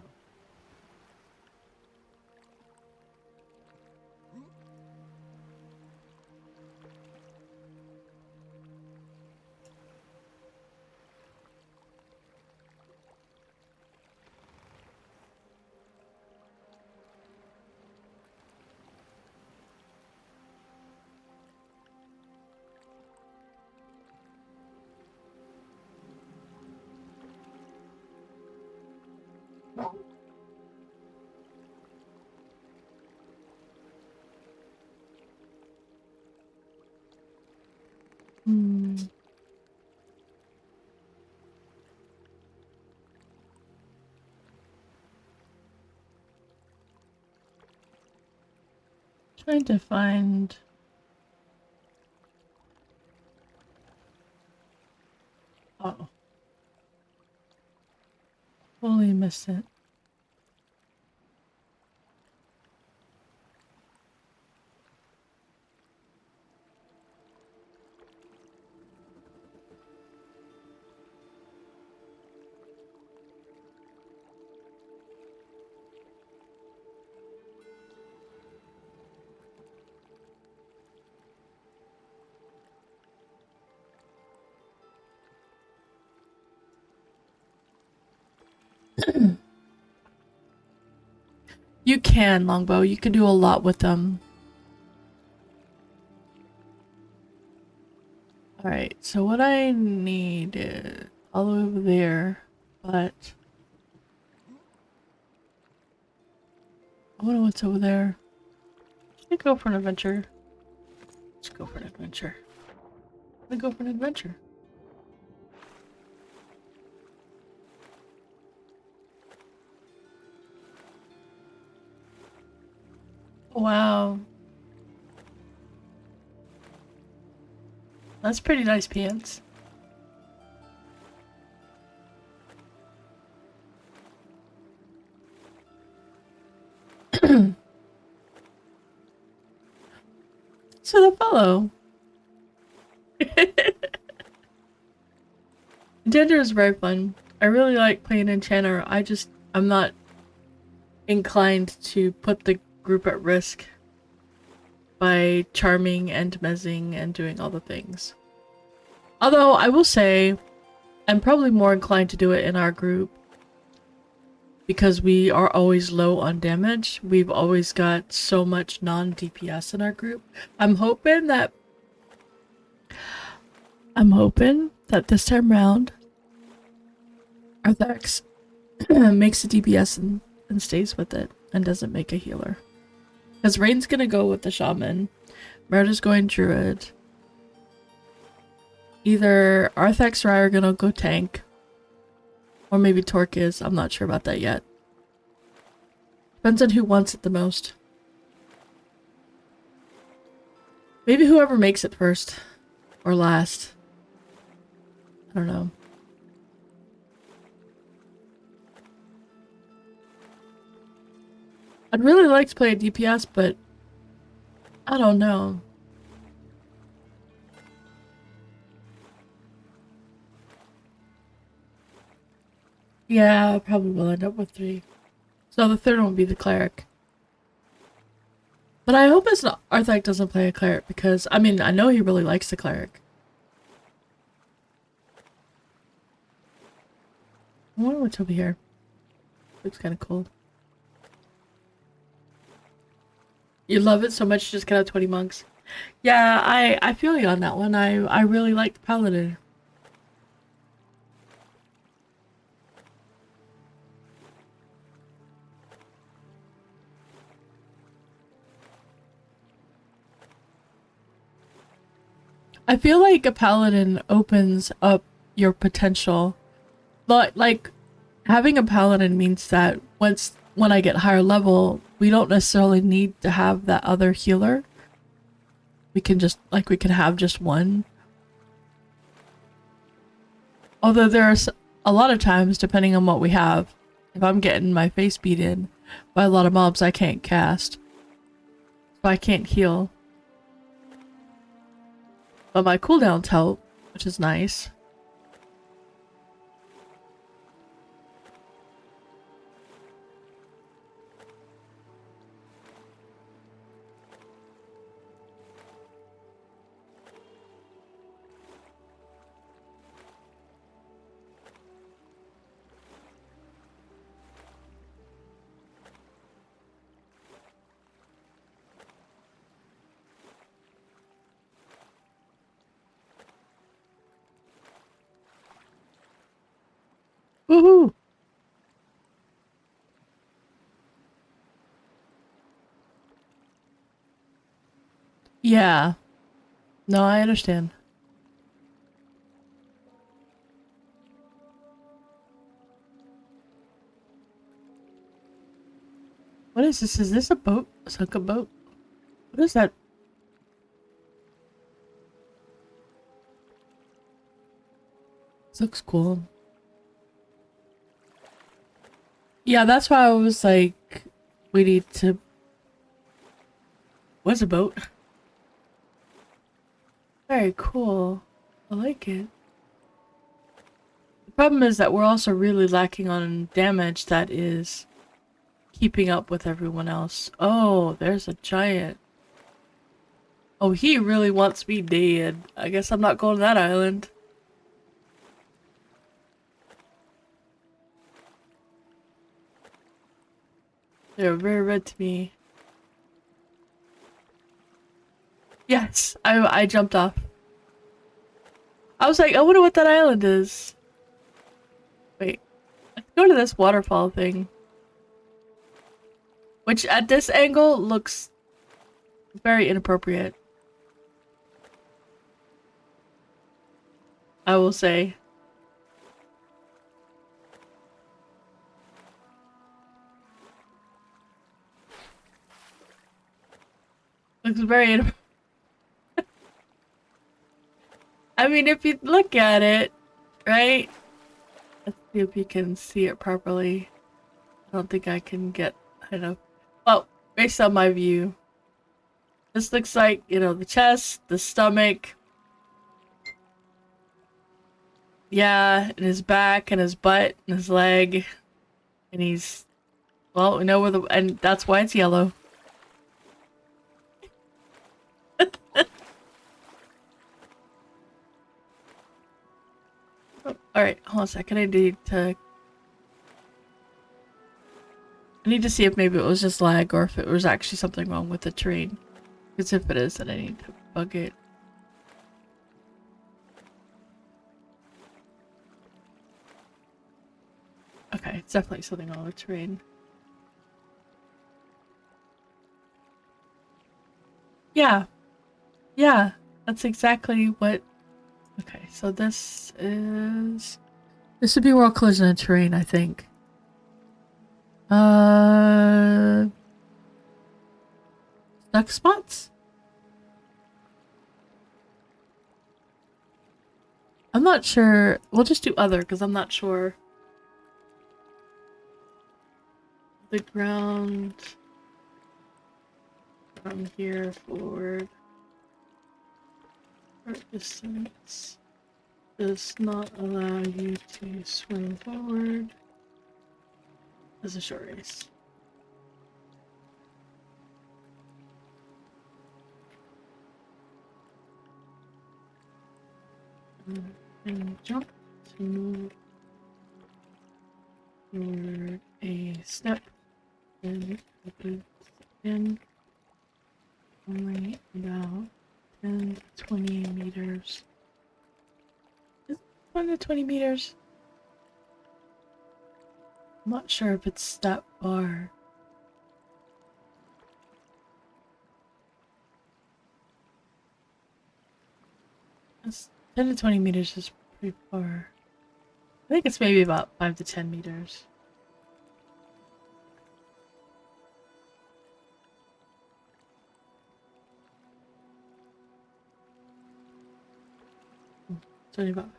B: Hmm. Trying to find... Oh. Totally missed it. You can, Longbow. You can do a lot with them. Alright, so what I need is all the way over there, but... I wonder what's over there. Should I go for an adventure? Let's go for an adventure. I'm gonna go for an adventure. Wow. That's pretty nice pants. for the follow. Enchanter is very fun. I really like playing Enchanter. I'm not inclined to put the group at risk by charming and mezzing and doing all the things. Although I will say, I'm probably more inclined to do it in our group because we are always low on damage. We've always got so much non-DPS in our group. I'm hoping that this time round, Arthax makes a DPS and stays with it and doesn't make a healer. Because Rain's gonna go with the Shaman, Murder's going Druid. Either Arthax or I are gonna go tank. Or maybe Torque is. I'm not sure about that yet. Depends on who wants it the most. Maybe whoever makes it first. Or last. I don't know. I'd really like to play a DPS, but I don't know. Yeah, I probably will end up with 3. So the third one will be the cleric. But I hope it's not Arthak doesn't play a cleric because, I mean, I know he really likes the cleric. I wonder what's over here. Looks kind of cool. You love it so much you just got out 20 monks. Yeah, I feel you on that one. I really liked Paladin. I feel like a paladin opens up your potential. But like having a paladin means that when I get higher level, we don't necessarily need to have that other healer. We can have just one. Although there's a lot of times, depending on what we have, if I'm getting my face beat in by a lot of mobs, I can't cast. So I can't heal. But my cooldowns help, which is nice. Woohoo! Yeah. No, I understand. What is this? Is this a boat? A sunken boat? What is that? This looks cool. Yeah, that's why I was like, we need to... What's a boat? Very cool. I like it. The problem is that we're also really lacking on damage that is keeping up with everyone else. Oh, there's a giant. Oh, he really wants me dead. I guess I'm not going to that island. They're very red to me. Yes, I jumped off. I was like, I wonder what that island is. Wait, let's go to this waterfall thing. Which at this angle looks very inappropriate. I will say. Looks very I mean, if you look at it, right? Let's see if you can see it properly. I don't think I can get, I don't know. Well, based on my view. This looks like, you know, the chest, the stomach. Yeah, and his back and his butt and his leg. And he's, well, we know where the, and that's why it's yellow. Oh, alright, hold on a second. I need to see if maybe it was just lag or if it was actually something wrong with the train. Because if it is, then I need to bug it. Okay, it's definitely something wrong with the train. Yeah. Yeah, that's exactly what... Okay, so this is... This would be world collision and terrain, I think. Stuck spots? I'm not sure. We'll just do other, because I'm not sure. The ground... From here forward. Short distance does not allow you to swim forward as a short race. And jump to move forward a step and in only about 10 to 20 meters. Is it 1 to 20 meters? I'm not sure if it's that far. It's 10 to 20 meters is pretty far. I think it's maybe about 5 to 10 meters. It's only about...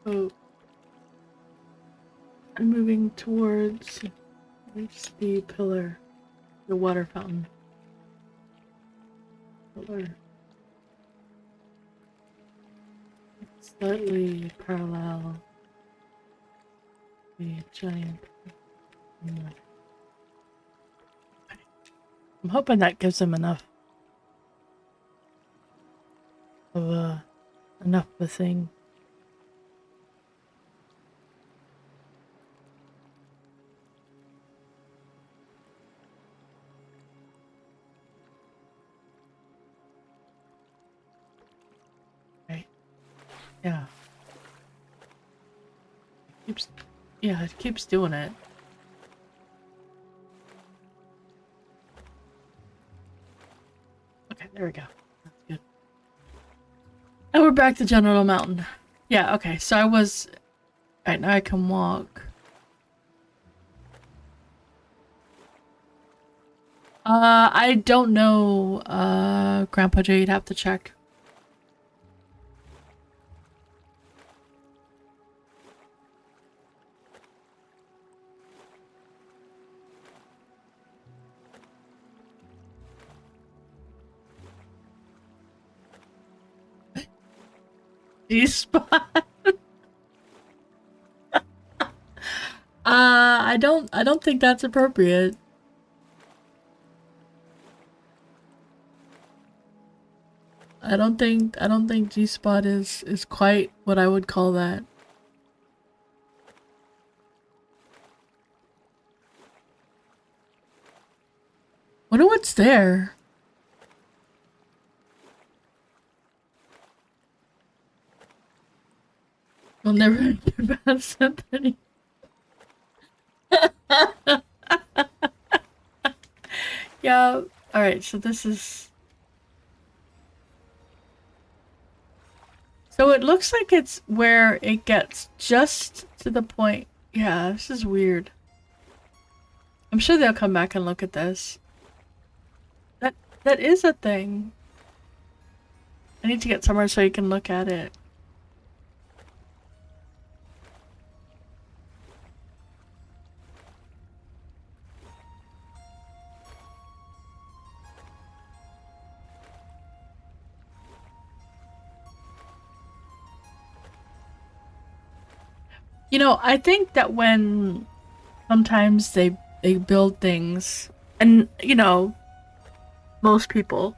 B: Oh. I'm moving towards the pillar. The water fountain. Pillar. Slightly parallel the giant. I'm hoping that gives him enough of a thing. Yeah. It keeps doing it. Okay, there we go. That's good. And we're back to General Mountain. Yeah, okay, so I was... Alright, now I can walk. I don't know, Grandpa J, you'd have to check. G-spot. I don't think that's appropriate. I don't think G-spot is quite what I would call that. Wonder what's there. We'll never hear about something. Yeah, alright, so this is... So it looks like it's where it gets just to the point. Yeah, this is weird. I'm sure they'll come back and look at this. That is a thing. I need to get somewhere so you can look at it. You know, I think that when sometimes they build things, and you know, most people,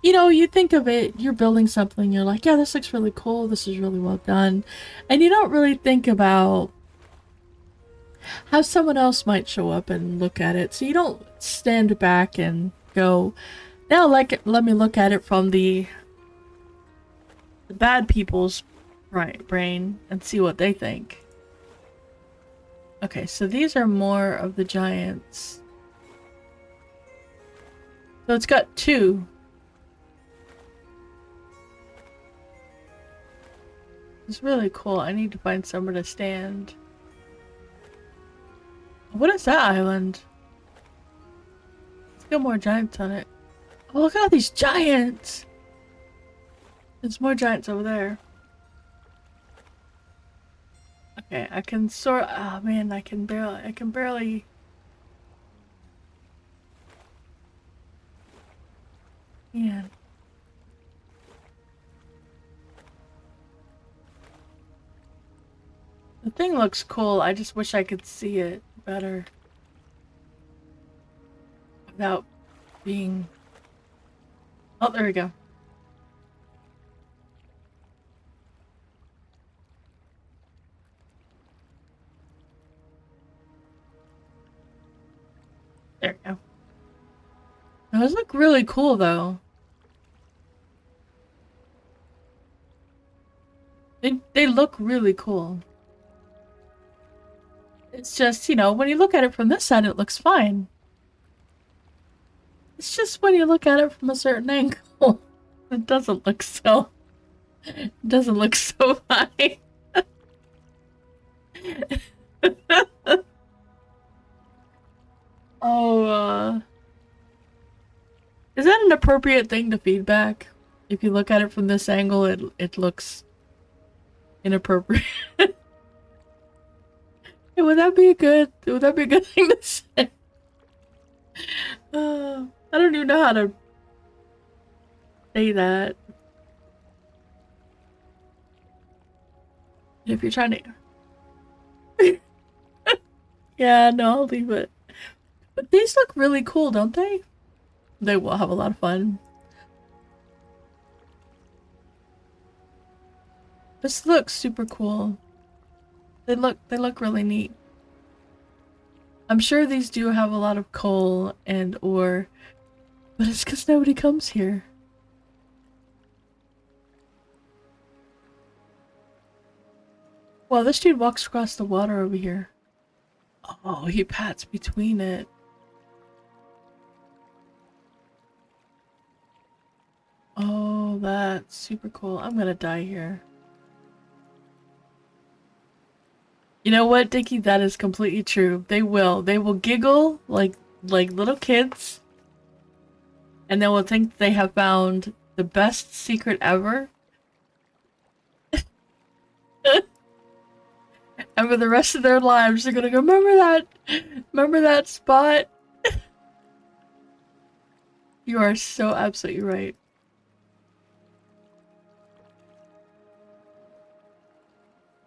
B: you know, you think of it, you're building something, you're like, yeah, this looks really cool, this is really well done, and you don't really think about how someone else might show up and look at it. So you don't stand back and go, now let me look at it from the bad people's brain and see what they think. Okay, so these are more of the giants. So it's got two. It's really cool. I need to find somewhere to stand. What is that island? It's got more giants on it. Oh, look at all these giants! There's more giants over there. Okay, I can sort. Oh man, I can barely. Man. The thing looks cool. I just wish I could see it better without being. Oh, there we go. There we go. Those look really cool, though. They look really cool. It's just, you know, when you look at it from this side, it looks fine. It's just when you look at it from a certain angle, it doesn't look so. It doesn't look so fine. Oh, is that an appropriate thing to feedback? If you look at it from this angle, it looks inappropriate. Would that be a good thing to say? I don't even know how to say that. If you're trying to yeah, no, I'll leave it. But these look really cool, don't they? They will have a lot of fun. This looks super cool. They look really neat. I'm sure these do have a lot of coal and ore, but it's because nobody comes here. Well, this dude walks across the water over here. Oh, he pats between it. Oh, that's super cool. I'm gonna die here. You know what, Dickie? That is completely true. They will. They will giggle like little kids. And they will think they have found the best secret ever. And for the rest of their lives, they're gonna go, remember that spot? You are so absolutely right.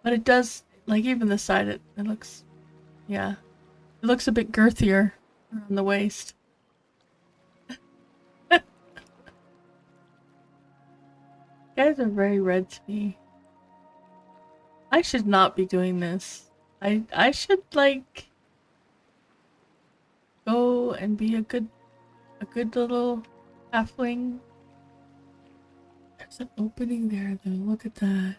B: But it does, like, even the side, it looks, yeah. It looks a bit girthier around the waist. You guys are very red to me. I should not be doing this. I should, like, go and be a good little halfling. There's an opening there though, look at that.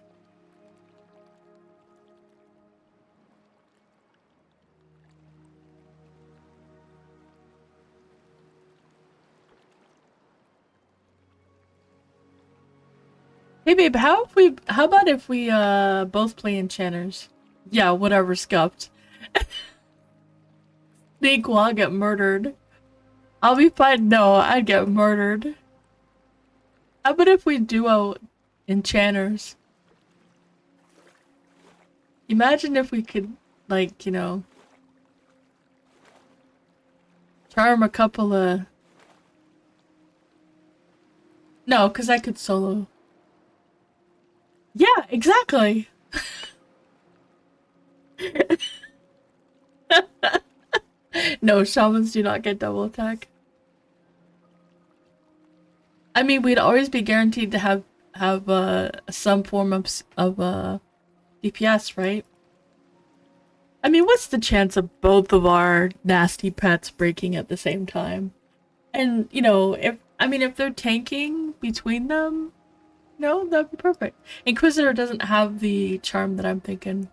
B: Hey babe, how about if we both play enchanters? Yeah, whatever, scuffed. Sneak while I get murdered. I'll be fine. No, I'd get murdered. How about if we duo enchanters? Imagine if we could, like, you know, charm a couple of... No, because I could solo. Yeah, exactly. No, shamans do not get double attack. I mean, we'd always be guaranteed to have some form of DPS, right? I mean, what's the chance of both of our nasty pets breaking at the same time? And you know, if they're tanking between them, no, that'd be perfect. Inquisitor doesn't have the charm that I'm thinking.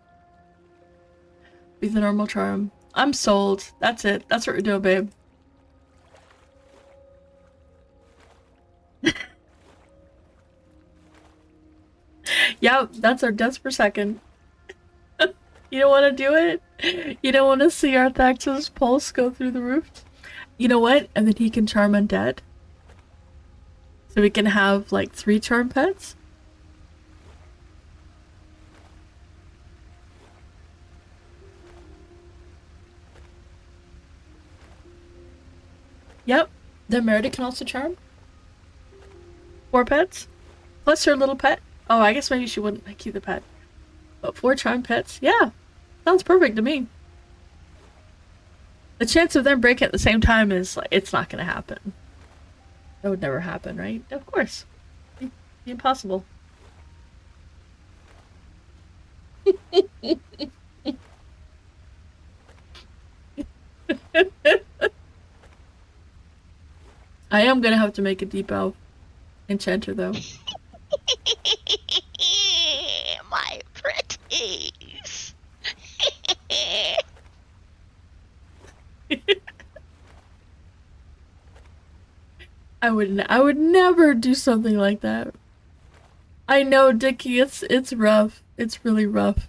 B: Be the normal charm. I'm sold. That's it. That's what we're doing, babe. Yep, that's our deaths per second. You don't want to do it? You don't want to see Arthax's pulse go through the roof? You know what? And then he can charm undead. So we can have like 3 charm pets? Yep. Then Meredith can also charm. 4 pets? Plus her little pet. Oh, I guess maybe she wouldn't keep the pet. But 4 charm pets? Yeah. Sounds perfect to me. The chance of them breaking at the same time is like, it's not gonna happen. That would never happen, right? Of course. It'd be impossible. I am gonna have to make a deep elf enchanter though.
C: My pretties.
B: I would never do something like that. I know, Dickie, it's rough. It's really rough.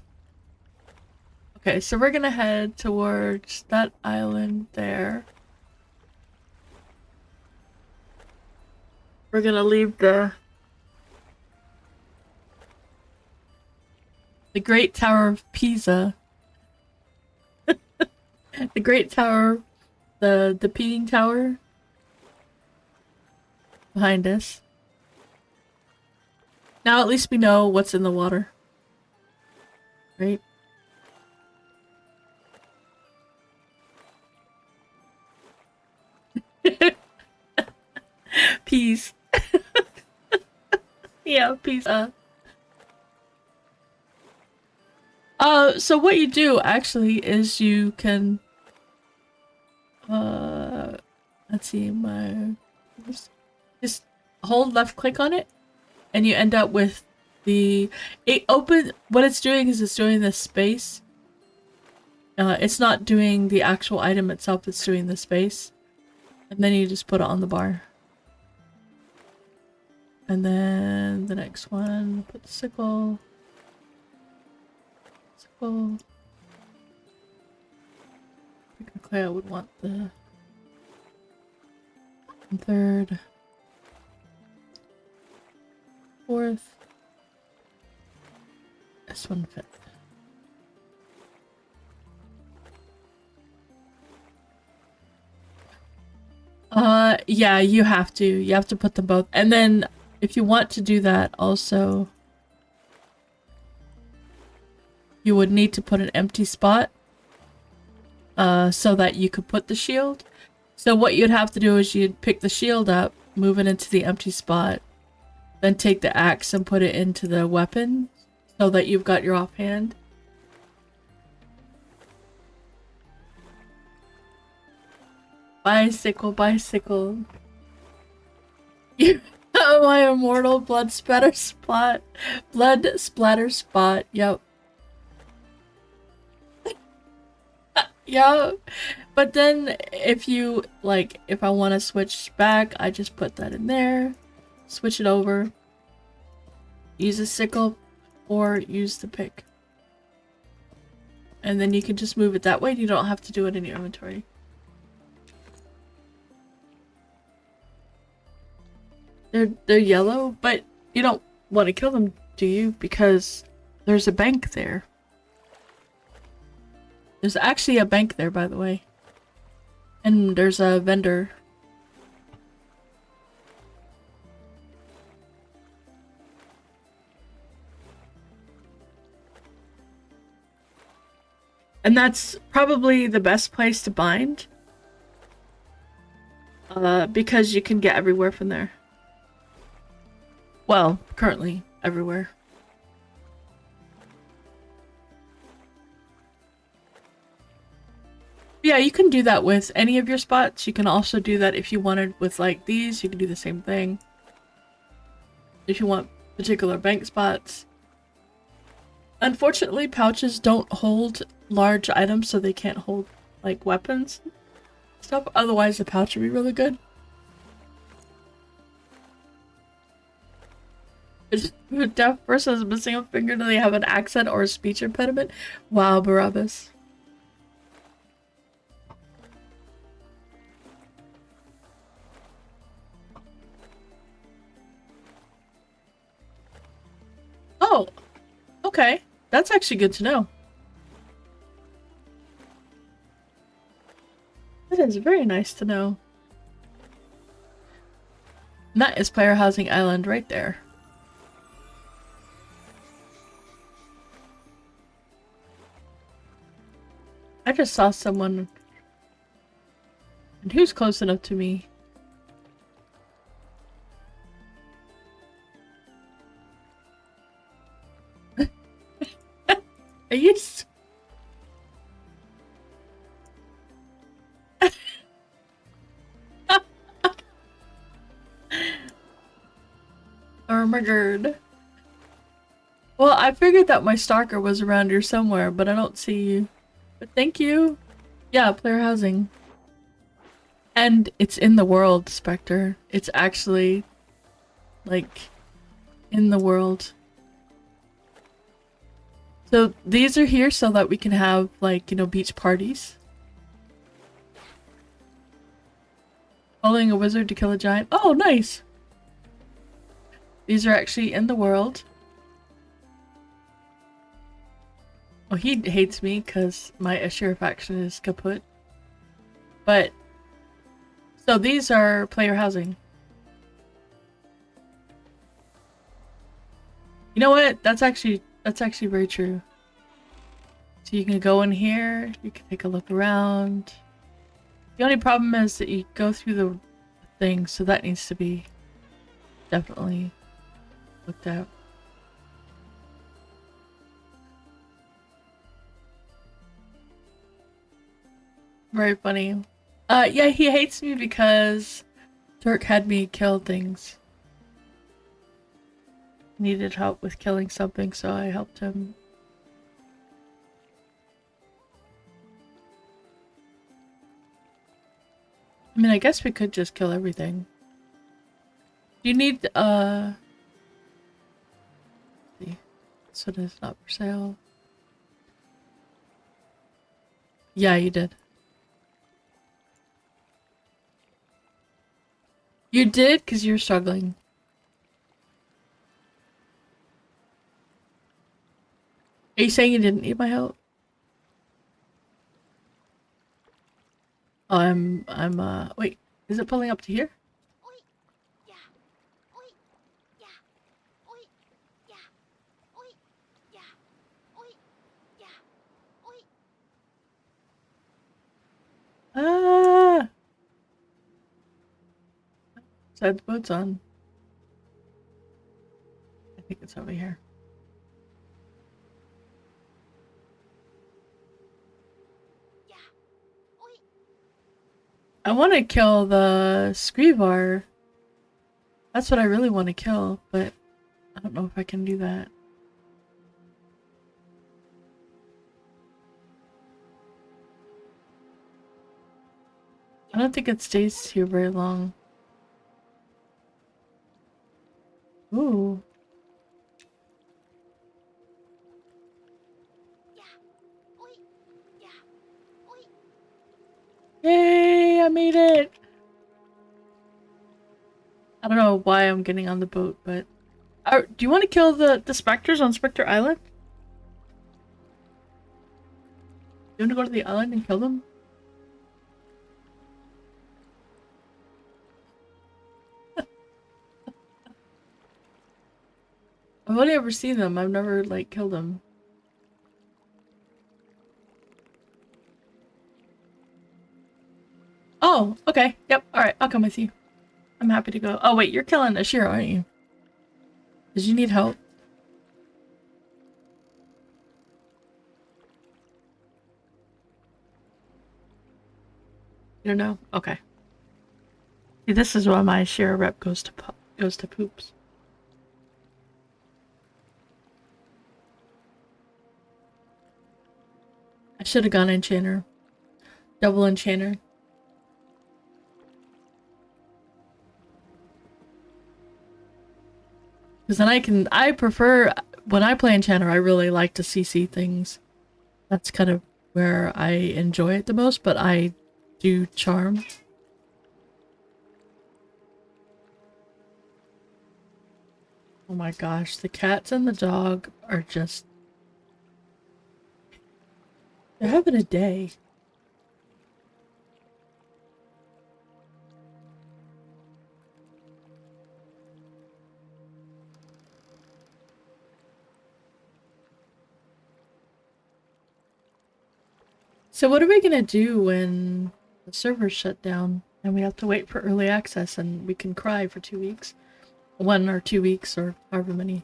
B: Okay, so we're gonna head towards that island there. We're gonna leave the Great Tower of Pisa. The Great Tower, the Peating Tower behind us. Now at least we know what's in the water. Right? Peace. Yeah, peace. So what you do actually is you can let's see, just hold left click on it and you end up with what it's doing is it's doing this space. It's not doing the actual item itself, it's doing the space. And then you just put it on the bar. And then the next one, put the sickle. Technically I would want the 3rd, 4th. This one 5th. Yeah, you have to put them both. And then if you want to do that also, you would need to put an empty spot so that you could put the shield. So what you'd have to do is you'd pick the shield up, move it into the empty spot, then take the axe and put it into the weapon so that you've got your offhand. Bicycle, bicycle. You oh, my immortal blood splatter spot. Blood splatter spot, yep. Yeah, but then if you like, if I want to switch back, I just put that in there, switch it over, use a sickle, or use the pick, and then you can just move it that way. You don't have to do it in your inventory. They're yellow, but you don't want to kill them, do you? Because there's a bank there. There's actually a bank there, by the way. And there's a vendor. And that's probably the best place to bind. Because you can get everywhere from there. Well, currently everywhere. Yeah, you can do that with any of your spots. You can also do that if you wanted with like these. You can do the same thing. If you want particular bank spots. Unfortunately, pouches don't hold large items, so they can't hold like weapons stuff. Otherwise, the pouch would be really good. If a deaf person is missing a finger, do they have an accent or a speech impediment? Wow, Barabbas. Oh, okay. That's actually good to know. That is very nice to know. And that is Player Housing Island right there. I just saw someone. And who's close enough to me? Are you just... Oh my god. Well, I figured that my stalker was around here somewhere, but I don't see you. But thank you. Yeah, player housing. And it's in the world, Spectre. It's actually, like, in the world. So these are here so that we can have, like, you know, beach parties. Following a wizard to kill a giant. Oh, nice! These are actually in the world. Oh, he hates me because my Ashira faction is kaput. But, so these are player housing. You know what? That's actually very true. So you can go in here, you can take a look around. The only problem is that you go through the thing, so that needs to be definitely looked at. Very funny. Yeah, he hates me because Turk had me kill things. Needed help with killing something, so I helped him. I mean, I guess we could just kill everything. Do you need, see. This one is not for sale. Yeah, you did. You did? Because you're struggling. Are you saying you didn't need my help? Oh, wait. Is it pulling up to here? Ah! So I had the boots on. I think it's over here. I want to kill the Screevar. That's what I really want to kill, but I don't know if I can do that. I don't think it stays here very long. Ooh. Yay, I made it! I don't know why I'm getting on the boat, but... do you want to kill the specters on Spectre Island? You want to go to the island and kill them? I've only ever seen them. I've never, like, killed them. Oh, okay. Yep. Alright, I'll come with you. I'm happy to go. Oh, wait, you're killing Ashira, aren't you? Did you need help? You don't know? Okay. See, this is why my Ashira rep goes to poops. I should have gone enchanter. Double enchanter. Because then I prefer, when I play enchanter, I really like to CC things. That's kind of where I enjoy it the most, but I do charm. Oh my gosh, the cats and the dog are just... they're having a day. So what are we gonna do when the servers shut down and we have to wait for early access and we can cry for 2 weeks? 1 or 2 weeks or however many.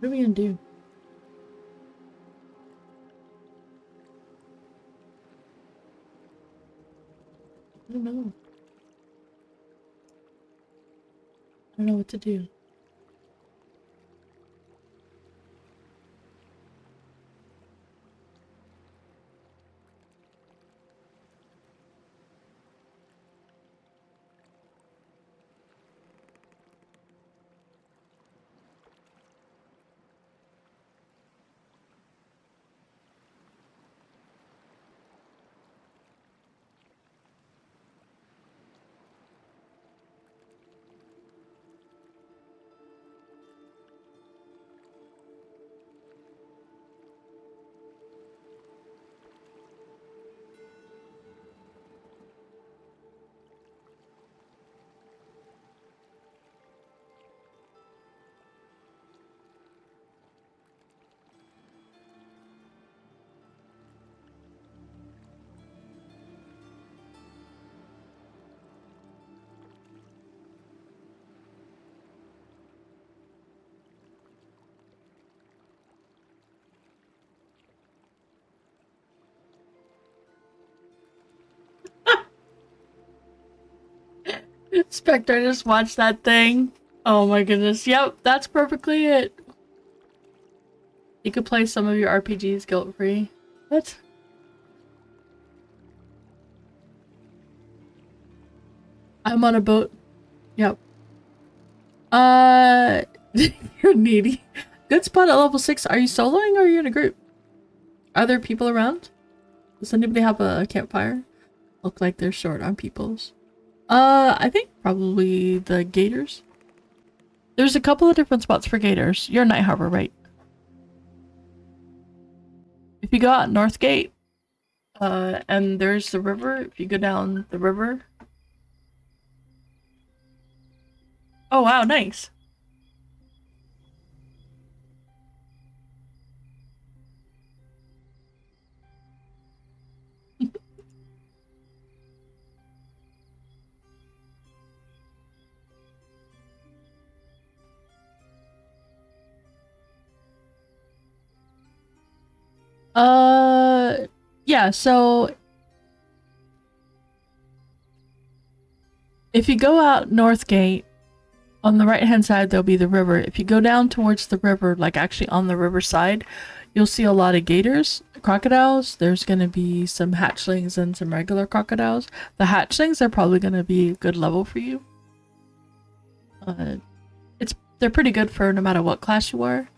B: What are we gonna do? I don't know. I don't know what to do. Spectre, just watch that thing. Oh my goodness. Yep, that's perfectly it. You could play some of your RPGs guilt-free. What? I'm on a boat. Yep. You're needy. Good spot at level 6. Are you soloing or are you in a group? Are there people around? Does anybody have a campfire? Look like they're short on peoples. I think probably the gators. There's a couple of different spots for gators. You're Night Harbor, right? If you go out North Gate, and there's the river, if you go down the river. Oh wow, nice. Yeah, so if you go out North Gate, on the right hand side there'll be the river. If you go down towards the river, like actually on the river side, you'll see a lot of gators, crocodiles. There's gonna be some hatchlings and some regular crocodiles. The hatchlings are probably gonna be a good level for you. They're pretty good for no matter what class you are.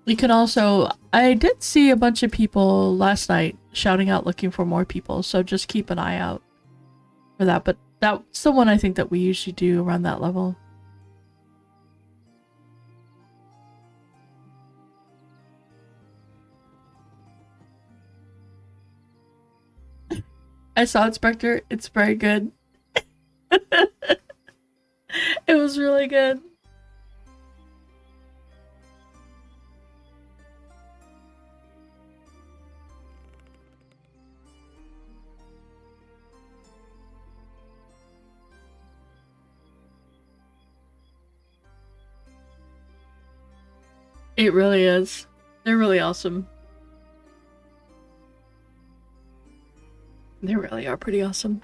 B: You can also, I did see a bunch of people last night shouting out looking for more people, so just keep an eye out for that. But That's the one I think that we usually do around that level. I saw it, Spectre. It's very good. It was really good. It really is. They're really awesome. They really are pretty awesome.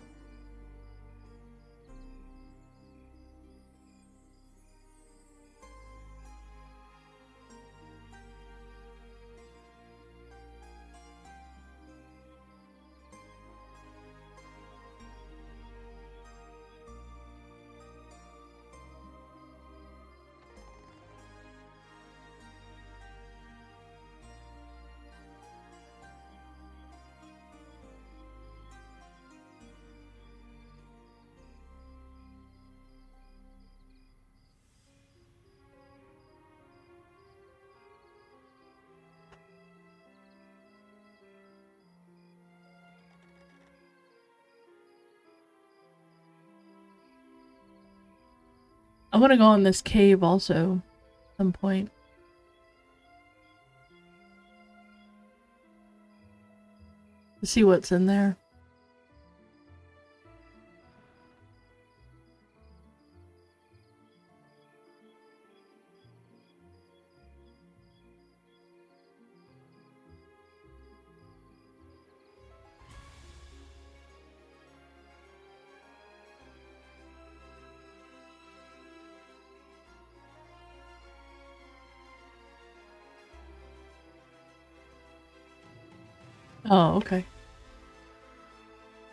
B: I want to go in this cave also at some point. To see what's in there. Oh, okay.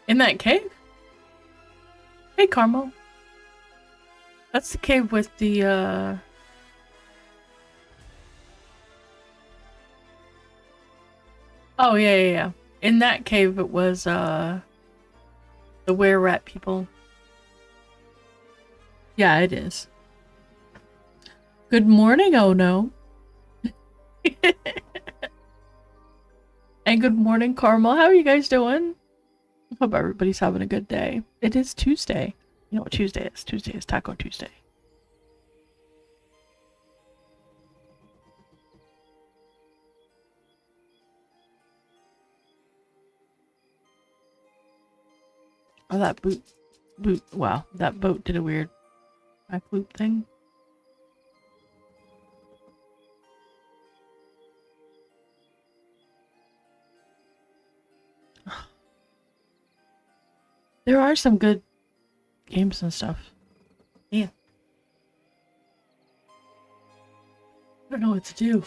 B: In that cave? Hey, Carmel. That's the cave with the, Oh, yeah. In that cave, it was, the were-rat people. Yeah, it is. Good morning, oh no. And good morning, Carmel. How are you guys doing? Hope everybody's having a good day. It is Tuesday. You know what Tuesday is? Tuesday is Taco Tuesday. Oh, that boot. Wow, that boat did a weird backloop thing. There are some good games and stuff. Yeah. I don't know what to do.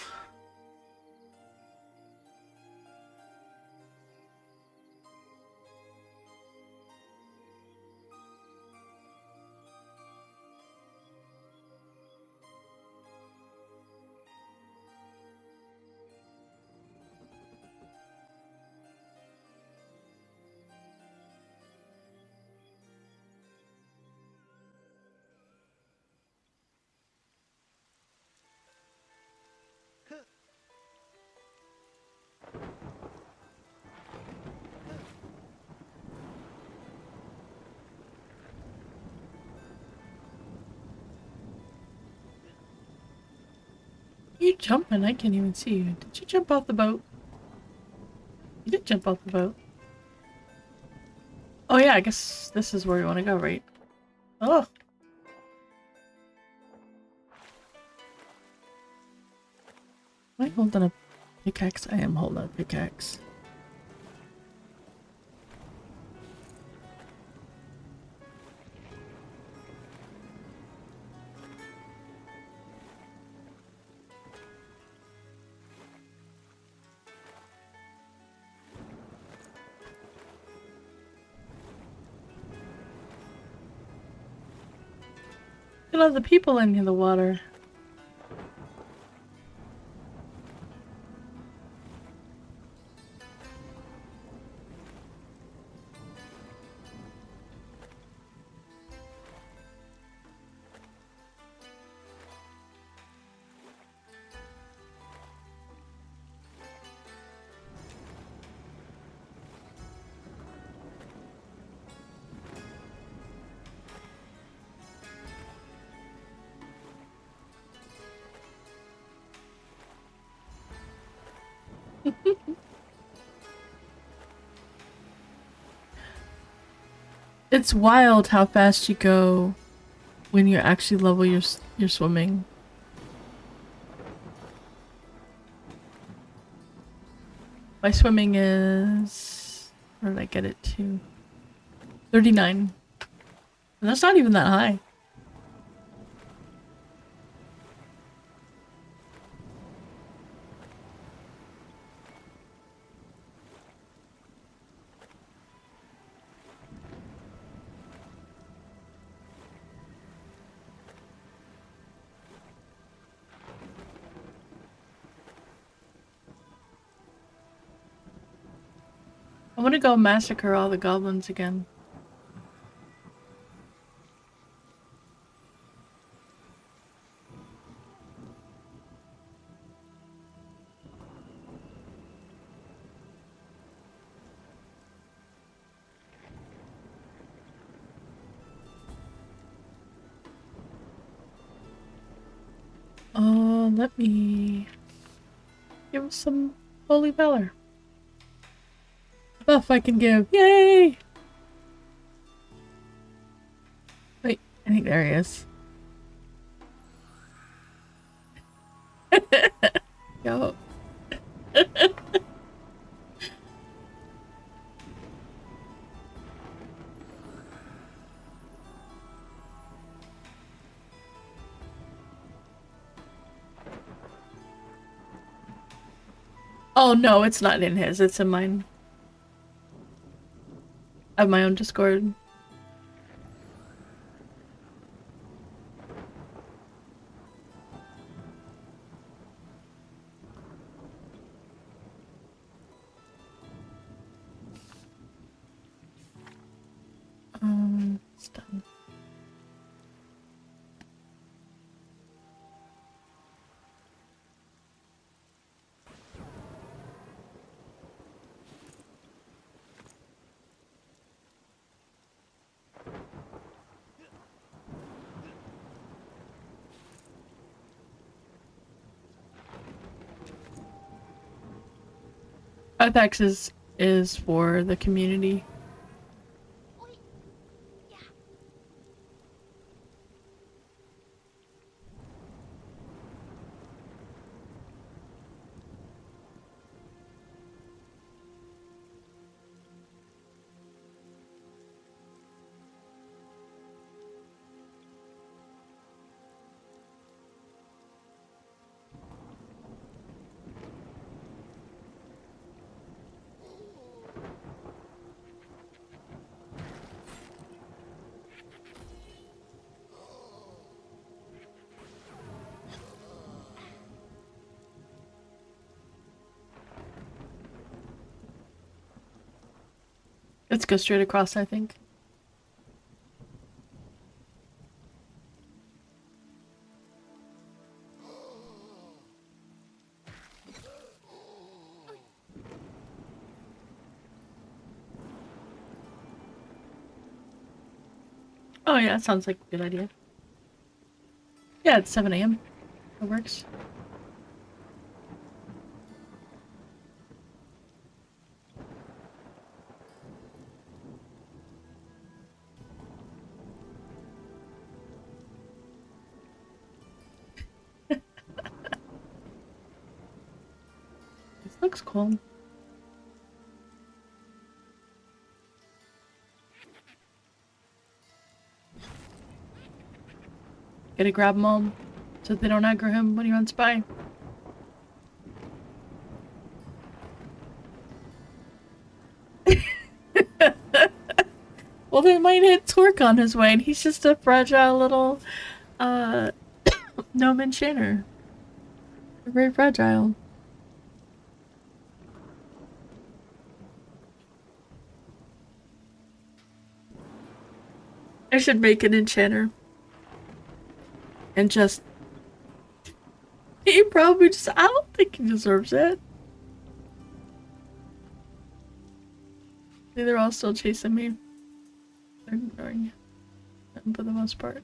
B: You jumping? I can't even see you. Did you jump off the boat? You did jump off the boat. Oh yeah, I guess this is where you want to go, right? Oh. Am I holding a pickaxe? I am holding a pickaxe. Look at all the people in the water. It's wild how fast you go when you actually level your swimming. My swimming is... Where did I get it to? 39. And that's not even that high. I want to go massacre all the goblins again. Let me give us some holy valor. Buff I can give. Yay! Wait, I think there he is. Yo. Oh no, it's not in his, it's in mine. I have my own Discord. It's done. Apex is for the community. Let's go straight across, I think. Oh yeah, that sounds like a good idea. Yeah, it's 7 AM. That works. This looks cool. Gotta grab them all so they don't aggro him when he runs by. Well, they might hit Torque on his way, and he's just a fragile little, gnome enchanter. They're very fragile. I should make an enchanter. And just... He probably just... I don't think he deserves it. They're all still chasing me. They're ignoring him for the most part.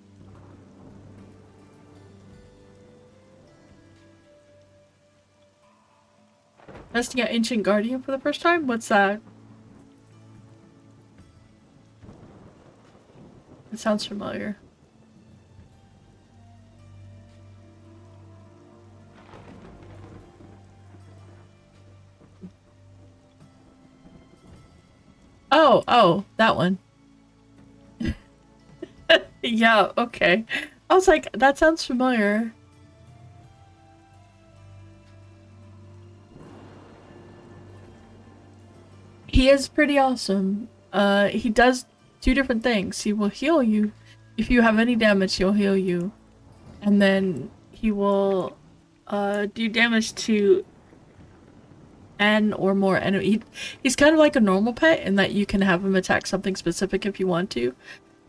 B: Testing out Ancient Guardian for the first time? What's that? It sounds familiar. Oh, that one. Yeah, okay. I was like, that sounds familiar. He is pretty awesome. He does two different things. He will heal you. If you have any damage, he'll heal you. And then he will do damage to N or more enemy. He's kind of like a normal pet in that you can have him attack something specific if you want to.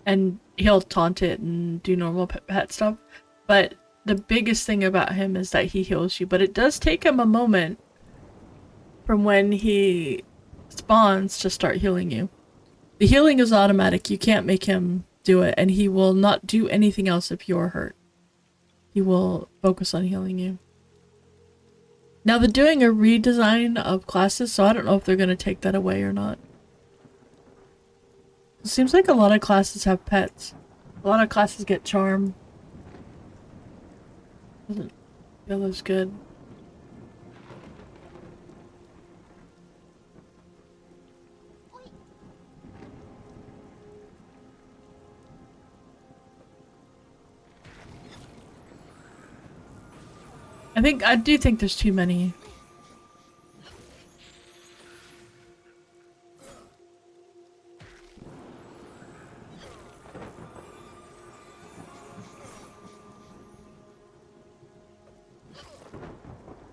B: And he'll taunt it and do normal pet stuff. But the biggest thing about him is that he heals you. But it does take him a moment from when he spawns to start healing you. The healing is automatic. You can't make him do it. And he will not do anything else if you're hurt. He will focus on healing you. Now they're doing a redesign of classes, so I don't know if they're going to take that away or not. It seems like a lot of classes have pets. A lot of classes get charm. Doesn't feel as good. I do think there's too many.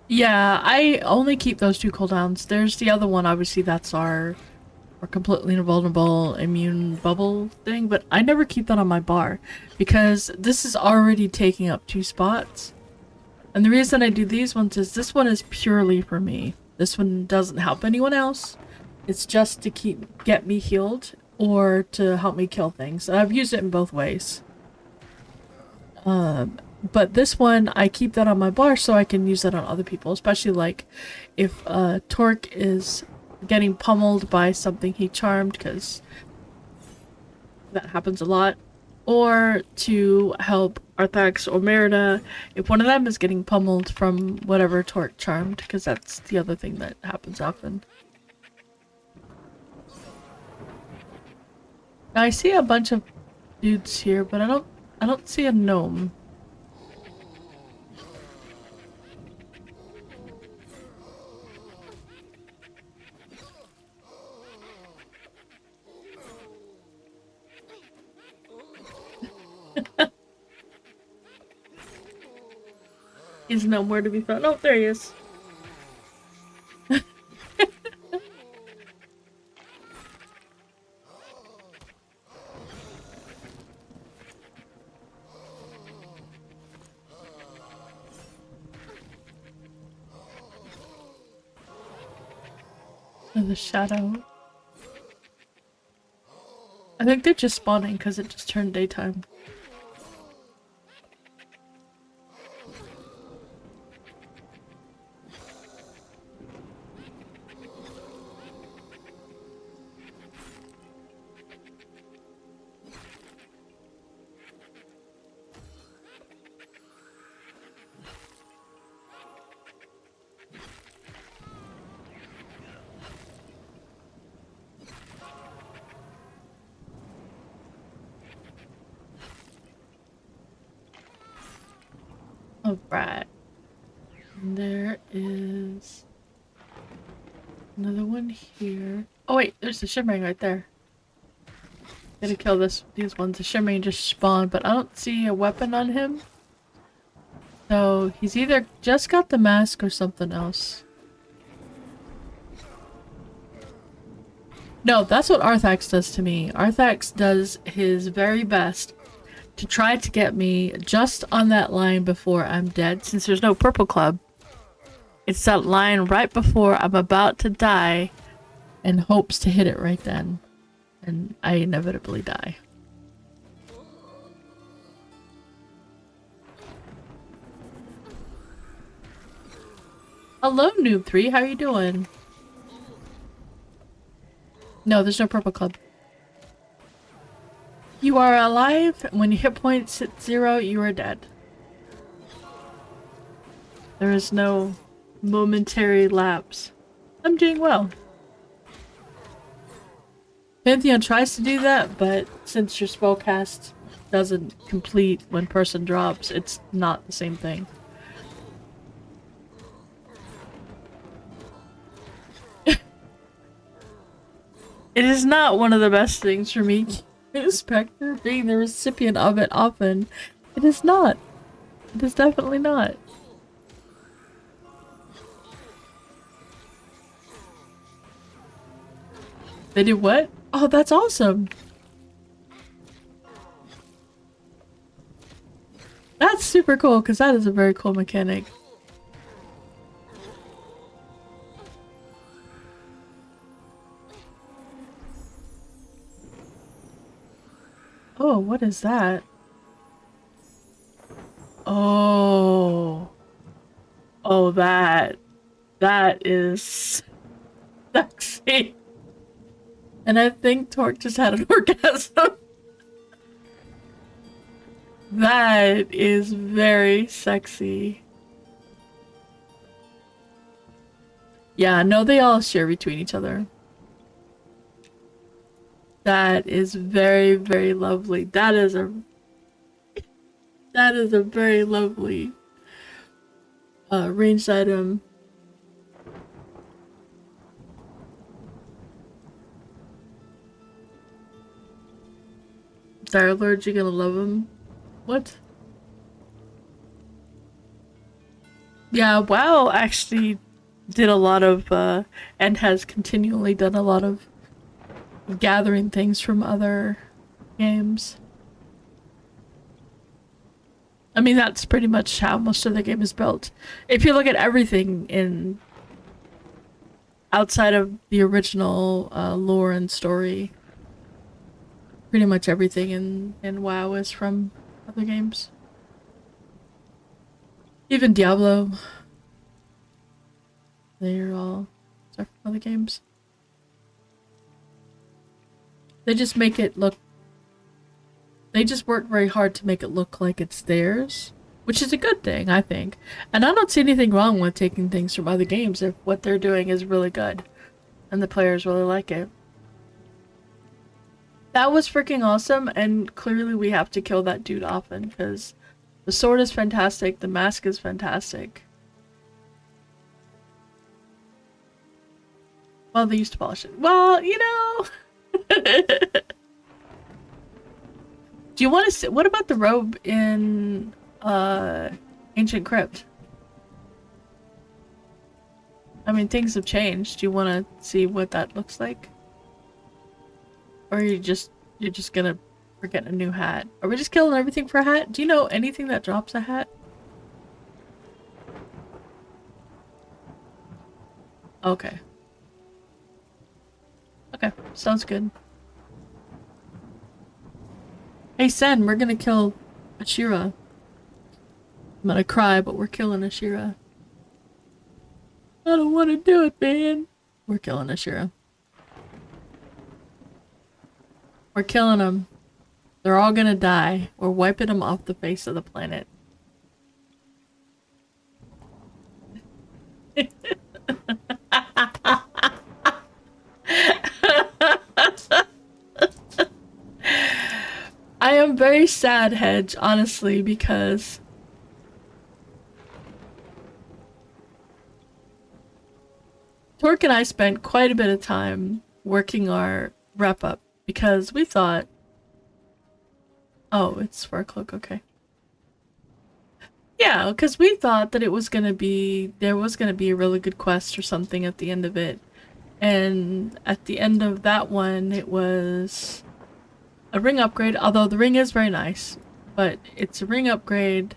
B: Yeah, I only keep those two cooldowns. There's the other one, obviously that's our completely invulnerable immune bubble thing, but I never keep that on my bar because this is already taking up 2 spots. And the reason I do these ones is this one is purely for me. This one doesn't help anyone else. It's just to get me healed or to help me kill things. And I've used it in both ways. But this one, I keep that on my bar so I can use that on other people, especially like if Torque is getting pummeled by something he charmed, because that happens a lot. Or to help Arthax or Merida if one of them is getting pummeled from whatever Torque charmed, because that's the other thing that happens often. Now I see a bunch of dudes here, but I don't see a gnome. He's nowhere to be found. Oh, there he is. Oh, the shadow. I think they're just spawning because it just turned daytime. Alright. And there is another one here. Oh wait, there's a shimmering right there. Gotta kill these ones. The shimmering just spawned, but I don't see a weapon on him. So he's either just got the mask or something else. No, that's what Arthax does to me. Arthax does his very best to try to get me just on that line before I'm dead, since there's no purple club. It's that line right before I'm about to die and hopes to hit it right then. And I inevitably die. Hello, Noob3. How you doing? No, there's no purple club. You are alive. When your hit points hit 0, you are dead. There is no momentary lapse. I'm doing well. Pantheon tries to do that, but since your spellcast doesn't complete when person drops, it's not the same thing. It is not one of the best things for me, Spectre, being the recipient of it often. It is not. It is definitely not. They did what? Oh, that's awesome. That's super cool, because that is a very cool mechanic. Oh, what is that? Oh. Oh, that is sexy. And I think Torque just had an orgasm. That is very sexy. Yeah, no, they all share between each other. That is very, very lovely. That is a very lovely ranged item. Dire Lord, you're gonna love him. What? Yeah, WoW actually did a lot of, and has continually done a lot of gathering things from other games. I mean, that's pretty much how most of the game is built. If you look at everything in outside of the original lore and story, pretty much everything in WoW is from other games. Even Diablo. They're all stuff from other games. They just make it look... They just work very hard to make it look like it's theirs. Which is a good thing, I think. And I don't see anything wrong with taking things from other games if what they're doing is really good. And the players really like it. That was freaking awesome, and clearly we have to kill that dude often, because the sword is fantastic, the mask is fantastic. Well, they used to polish it. Well, you know... Do you want to see... What about the robe in, Ancient Crypt? I mean, things have changed. Do you want to see what that looks like? Or you're just gonna forget a new hat? Are we just killing everything for a hat? Do you know anything that drops a hat? Okay. Okay, sounds good. Hey Sen, we're gonna kill Ashira. I'm gonna cry, but we're killing Ashira. I don't want to do it, man. We're killing Ashira. We're killing them. They're all gonna die. We're wiping them off the face of the planet. I am very sad, Hedge, honestly, because Torque and I spent quite a bit of time working our wrap up because we thought, oh, it's for a cloak, okay. Yeah, because we thought that there was gonna be a really good quest or something at the end of it. And at the end of that one, it was a ring upgrade, although the ring is very nice, but it's a ring upgrade.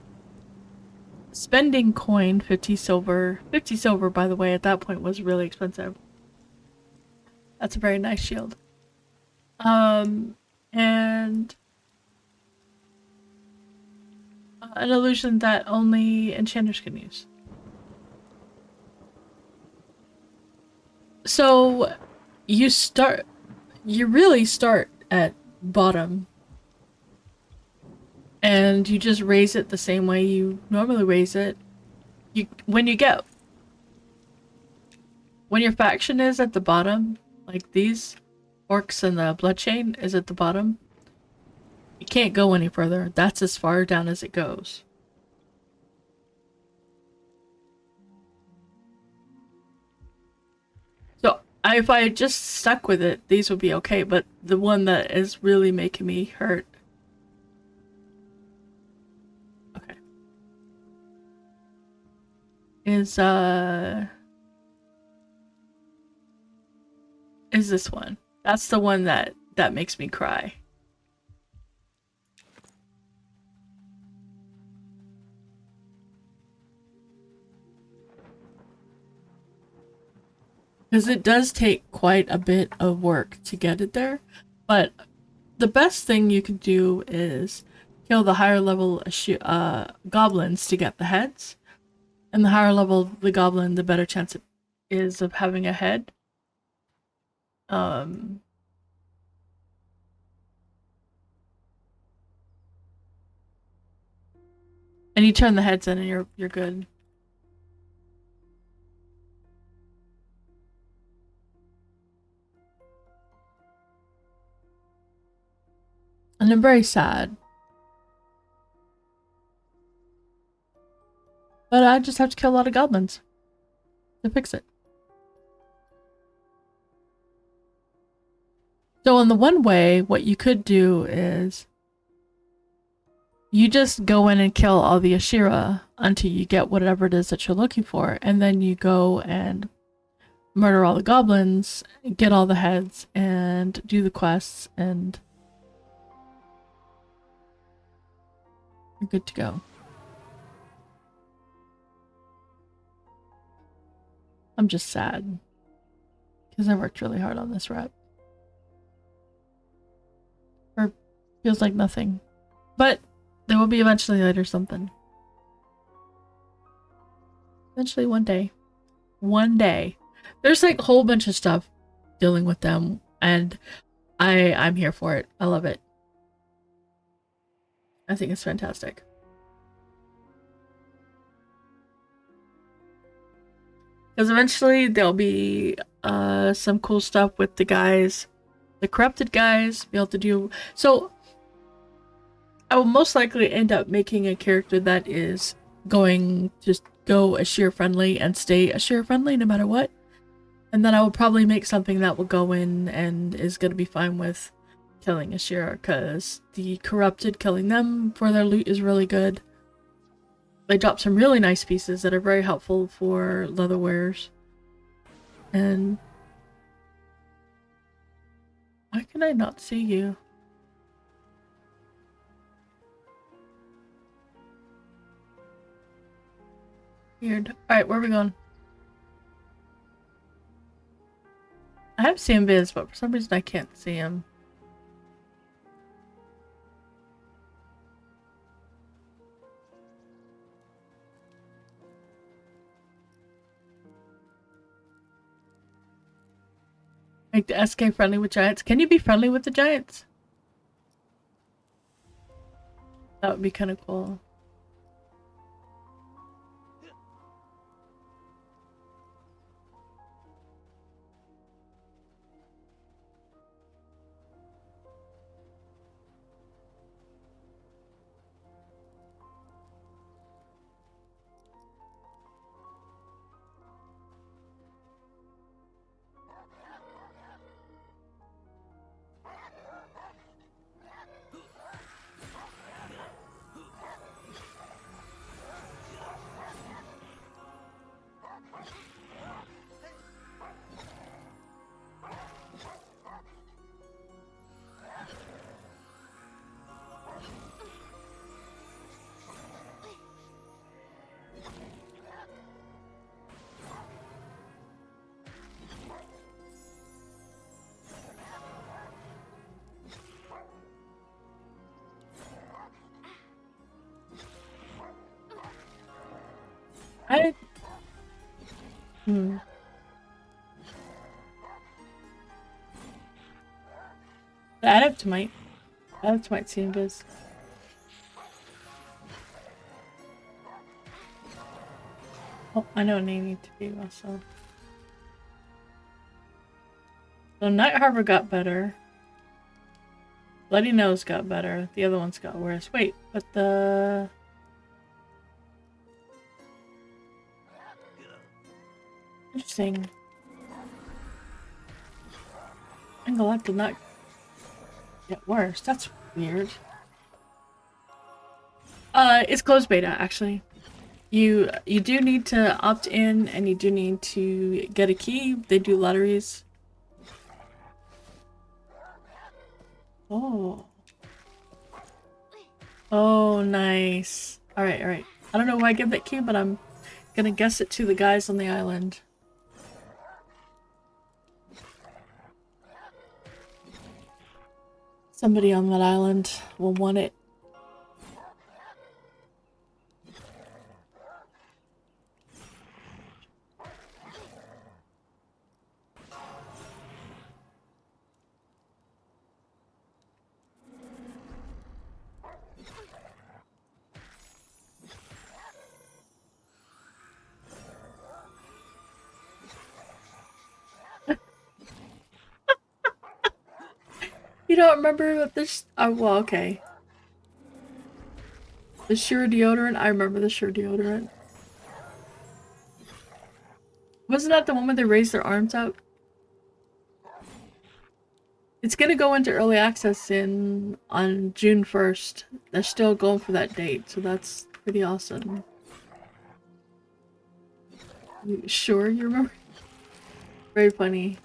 B: Spending coin, 50 silver. 50 silver, by the way, at that point was really expensive. That's a very nice shield. And an illusion that only enchanters can use. So you really start at bottom, and you just raise it the same way you normally raise it. When your faction is at the bottom, like these orcs and the blood chain is at the bottom, you can't go any further. That's as far down as it goes. So if I just stuck with it, these would be okay, but the one that is really making me hurt. Okay. Is this one. That's the one that makes me cry. Because it does take quite a bit of work to get it there, but the best thing you can do is kill the higher level goblins to get the heads, and the higher level the goblin, the better chance it is of having a head. And you turn the heads in, and you're good. And I'm very sad. But I just have to kill a lot of goblins to fix it. So in the one way, what you could do is you just go in and kill all the Ashira until you get whatever it is that you're looking for, and then you go and murder all the goblins, get all the heads, and do the quests, and you're good to go. I'm just sad because I worked really hard on this rep. Or feels like nothing. But there will be eventually later something. Eventually one day. One day. There's like a whole bunch of stuff dealing with them, and I'm here for it. I love it. I think it's fantastic. Because eventually there'll be some cool stuff with the guys, the corrupted guys, be able to do. So I will most likely end up making a character that is going to go Ashir friendly and stay Ashir friendly no matter what. And then I will probably make something that will go in and is going to be fine with killing Ashir, because the corrupted, killing them for their loot is really good. They drop some really nice pieces that are very helpful for leatherwares. And why can I not see you? Weird. Alright, where are we going? I have seen Biz, but for some reason I can't see him. Make the SK friendly with giants. Can you be friendly with the giants? That would be kind of cool. I... Adaptomite see invis. Oh, I know what I need to do also. So Night Harbor got better. Bloody Nose got better. The other ones got worse. Wait, but the... Interesting. Angalak did not get worse. That's weird. It's closed beta, actually. You do need to opt in, and you do need to get a key. They do lotteries. Oh. Oh, nice. Alright, alright. I don't know why I give that key, but I'm gonna guess it to the guys on the island. Somebody on that island will want it. You don't remember what this? Oh, well, okay. The Sure deodorant? I remember the Sure deodorant. Wasn't that the one where they raised their arms up? It's gonna go into early access on June 1st. They're still going for that date, so that's pretty awesome. You sure you remember? Very funny.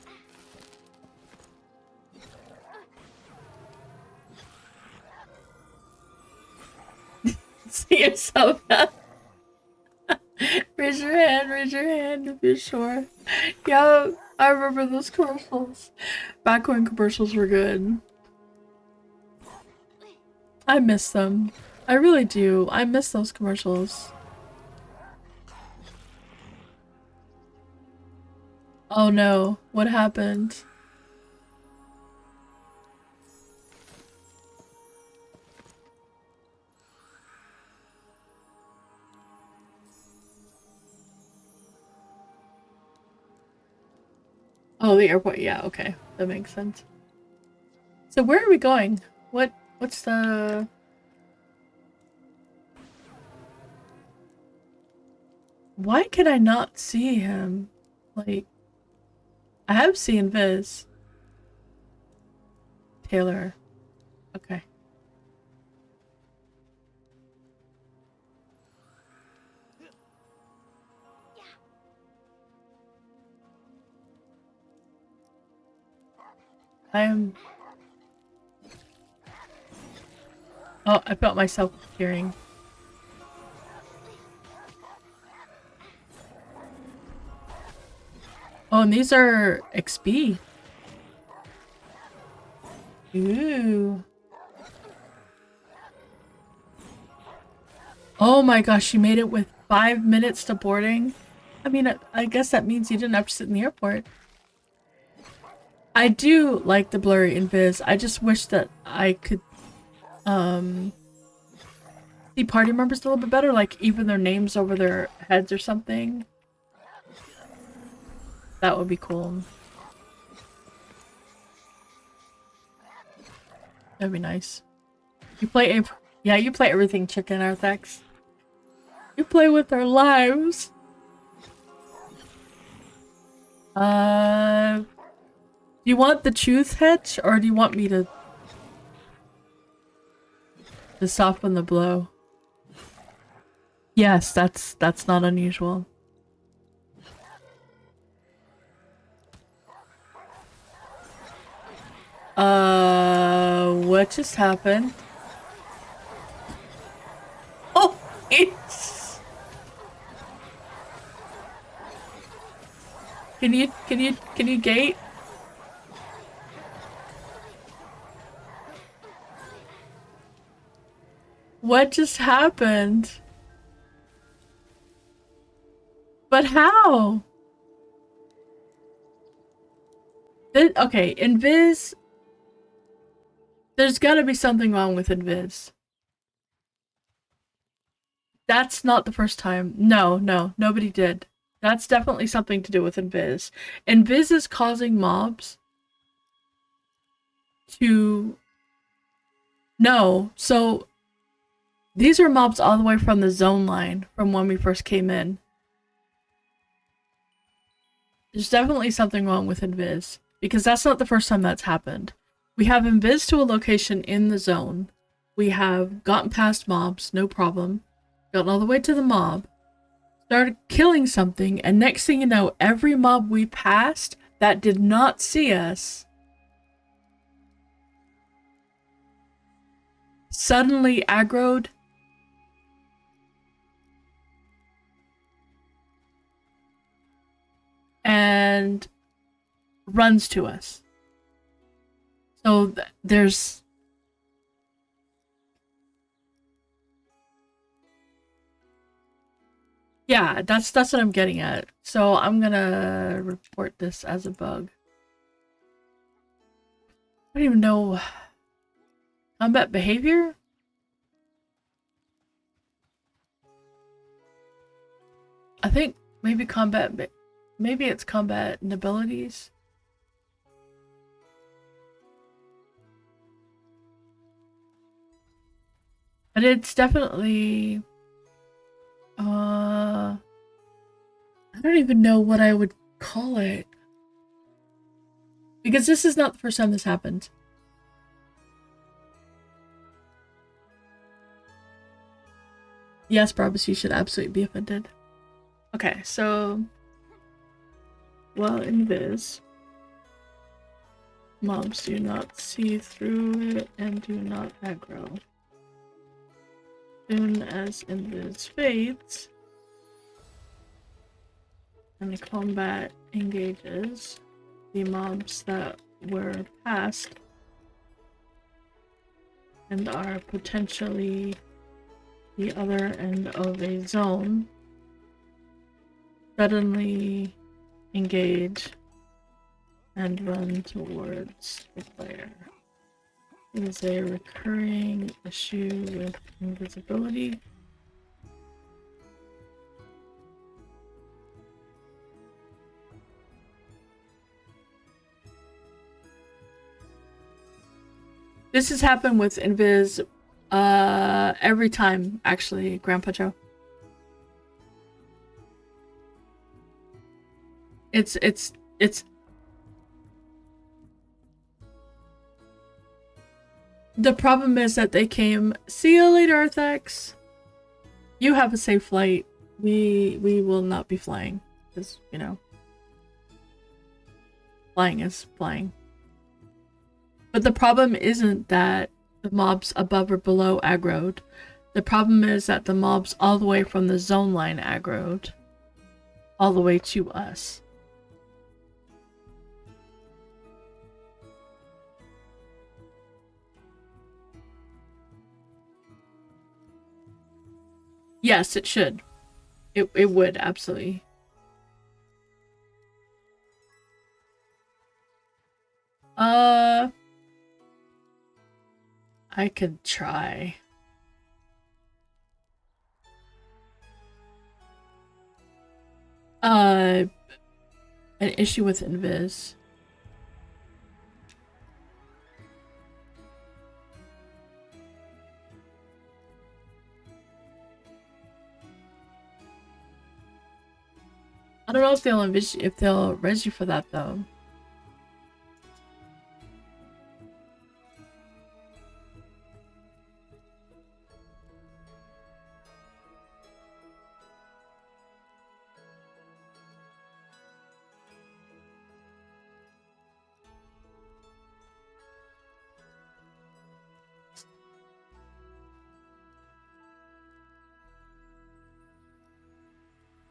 B: See yourself now. Raise your hand if you're sure. Yeah, I remember those commercials. Back when commercials were good. I miss them. I really do. I miss those commercials. Oh no, what happened? Oh, the airport. Yeah, okay. That makes sense. So where are we going? What's the... Why can I not see him? Like, I have seen Viz. Taylor. Okay. I'm... Oh, I felt myself appearing. Oh, and these are XP. Ooh. Oh my gosh, you made it with 5 minutes to boarding? I mean, I guess that means you didn't have to sit in the airport. I do like the blurry invis. I just wish that I could see party members a little bit better, like even their names over their heads or something. That would be cool. That'd be nice. You play yeah, you play everything chicken, Arthax. You play with our lives. Do you want the truth hedge, or do you want me to soften the blow? Yes, that's not unusual. What just happened? Oh, it's... Can you gate? What just happened? But how? Okay, Invis... There's gotta be something wrong with Invis. That's not the first time. No, nobody did. That's definitely something to do with Invis. Invis is causing mobs to... No, so these are mobs all the way from the zone line from when we first came in. There's definitely something wrong with Invis, because that's not the first time that's happened. We have Invis to a location in the zone. We have gotten past mobs, no problem. Gotten all the way to the mob. Started killing something, and next thing you know, every mob we passed that did not see us suddenly aggroed and runs to us. So there's... Yeah, that's what I'm getting at. So I'm gonna report this as a bug. I don't even know. Combat behavior? I think maybe maybe it's combat and abilities. But it's definitely... I don't even know what I would call it. Because this is not the first time this happened. Yes, Barbas, you should absolutely be offended. Okay, so... Well, Invis. Mobs do not see through it and do not aggro. Soon as Invis fades and the combat engages, the mobs that were passed and are potentially the other end of a zone suddenly engage and run towards the player. It is a recurring issue with invisibility. This has happened with Invis every time, actually, Grandpa Joe. It's the problem is that they came, see you later, Arthex. You have a safe flight. We will not be flying. Because, you know, flying is flying. But the problem isn't that the mobs above or below aggroed. The problem is that the mobs all the way from the zone line aggroed. All the way to us. Yes, it should. It would, absolutely. I could try. An issue with Invis. I don't know if they'll res you for that though.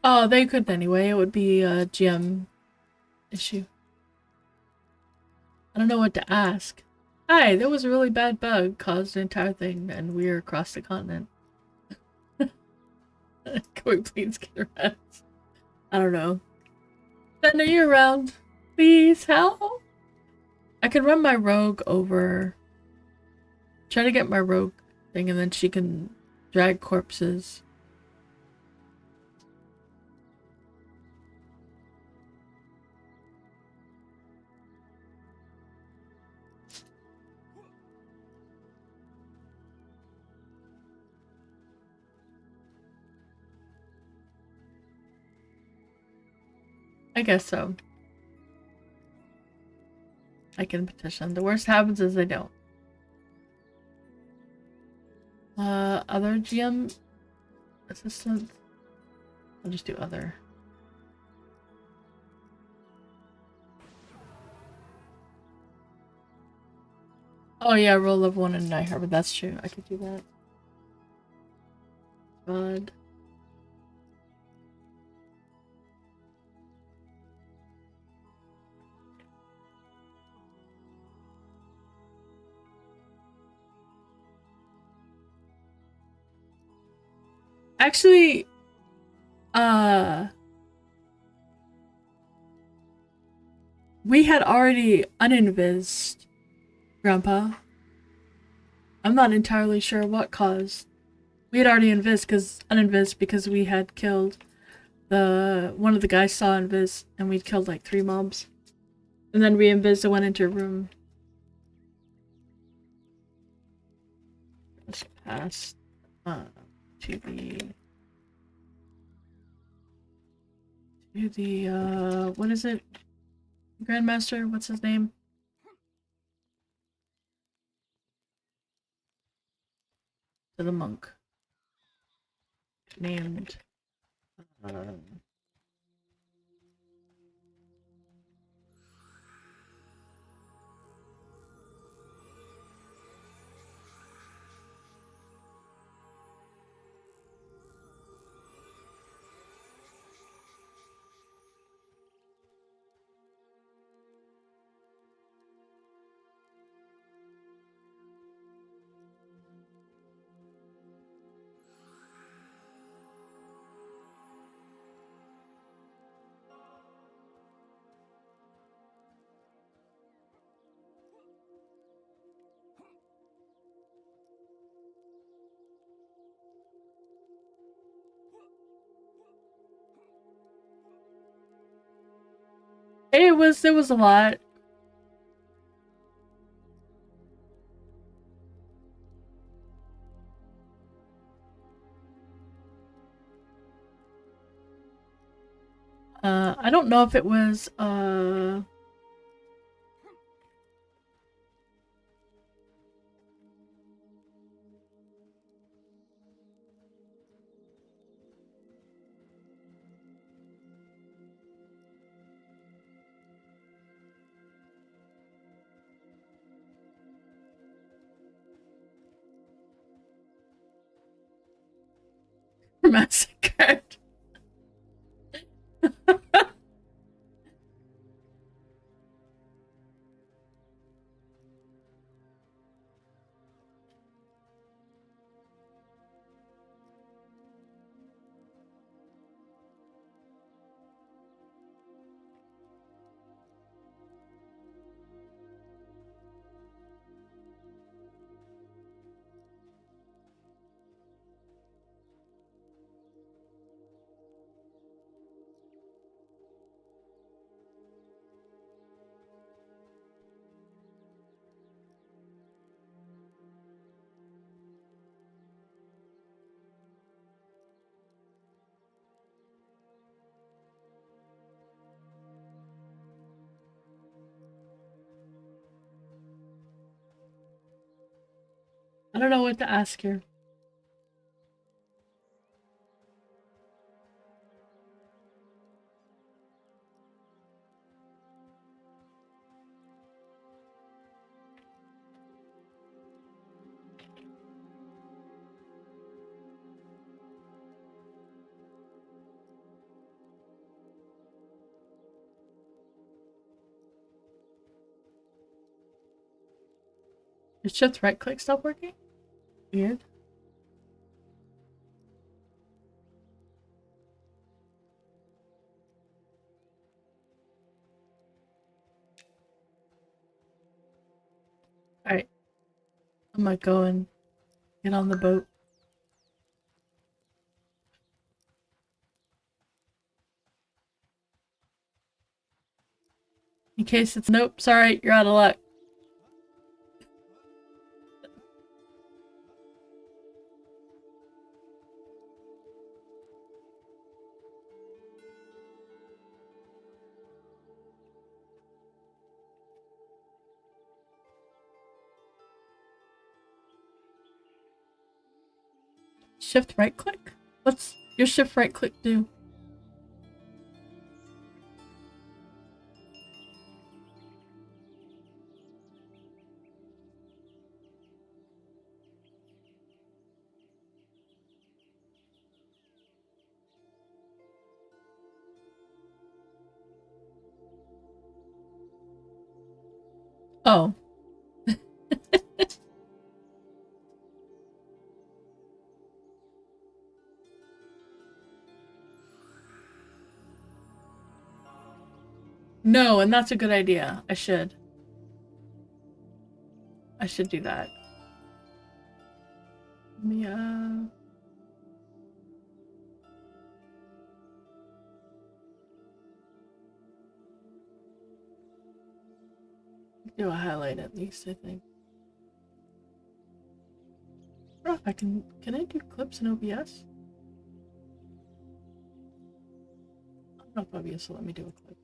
B: Oh, they couldn't anyway. It would be a GM issue. I don't know what to ask. Hi, there was a really bad bug, caused the entire thing, and we're across the continent. Can we please get a rest? I don't know. Ben, are you around? Please help? I could run my rogue over Try to get my rogue thing and then she can drag corpses. I guess so. I can petition. The worst happens is I don't. Other GM assistant? I'll just do other. Oh yeah, roll level 1 in Night Harbor. That's true. I could do that. God. Actually, we had already uninvised Grandpa. I'm not entirely sure what caused. We had already uninvised because we had killed one of the guys saw invis and we'd killed like 3 mobs. And then we invised and went into a room. Let's pass to the what is it? Grandmaster, what's his name? To the monk. Named it was a lot. I don't know if it was massacred. I don't know what to ask her. Is shift right click stop working? Weird. Alright. I might go and get on the boat. In case it's nope, sorry, you're out of luck. Shift right click? What's your shift right click do? Oh. No, and that's a good idea. I should do that. Yeah. Do a highlight at least, I think. I don't know if I can I do clips in OBS? I don't know if OBS will let me do a clip.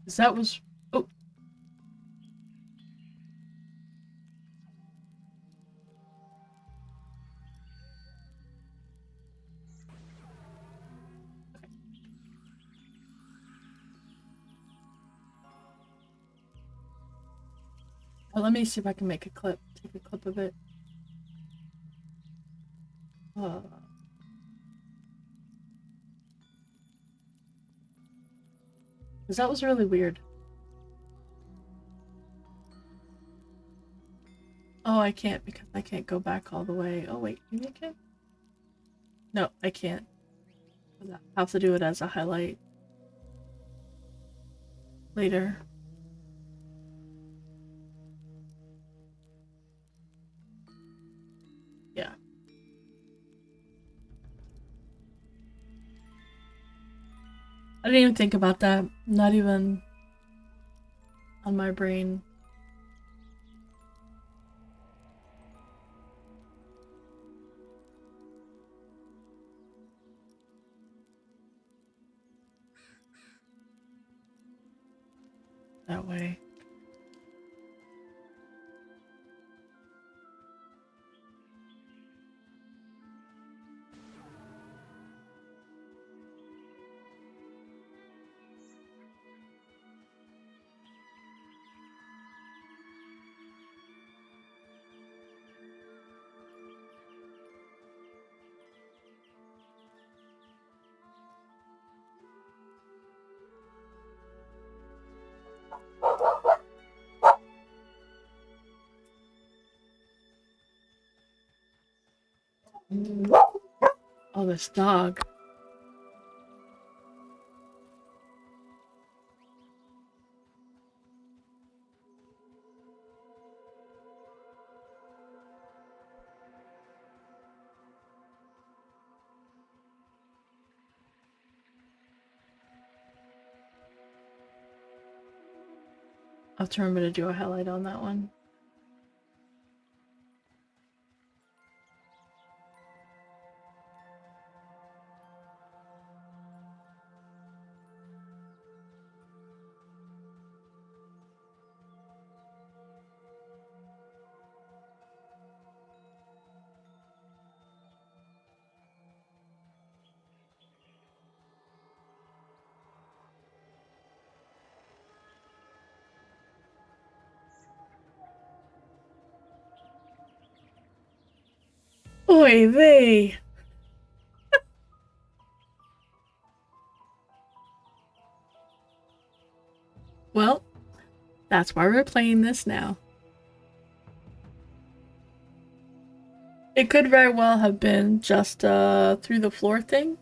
B: Cause that was oh. Well, let me see if I can make a clip. Take a clip of it. Cause that was really weird. Oh, I can't because I can't go back all the way. Oh wait, maybe I can? No, I can't. I have to do it as a highlight later. Yeah. I didn't even think about that. Not even on my brain. That way. Oh, this dog. I'll have to remember to do a highlight on that one. Oy vey! Well, that's why we're playing this now. It could very well have been just through the floor thing.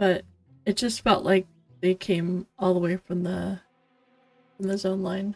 B: but it just felt like they came all the way from the zone line.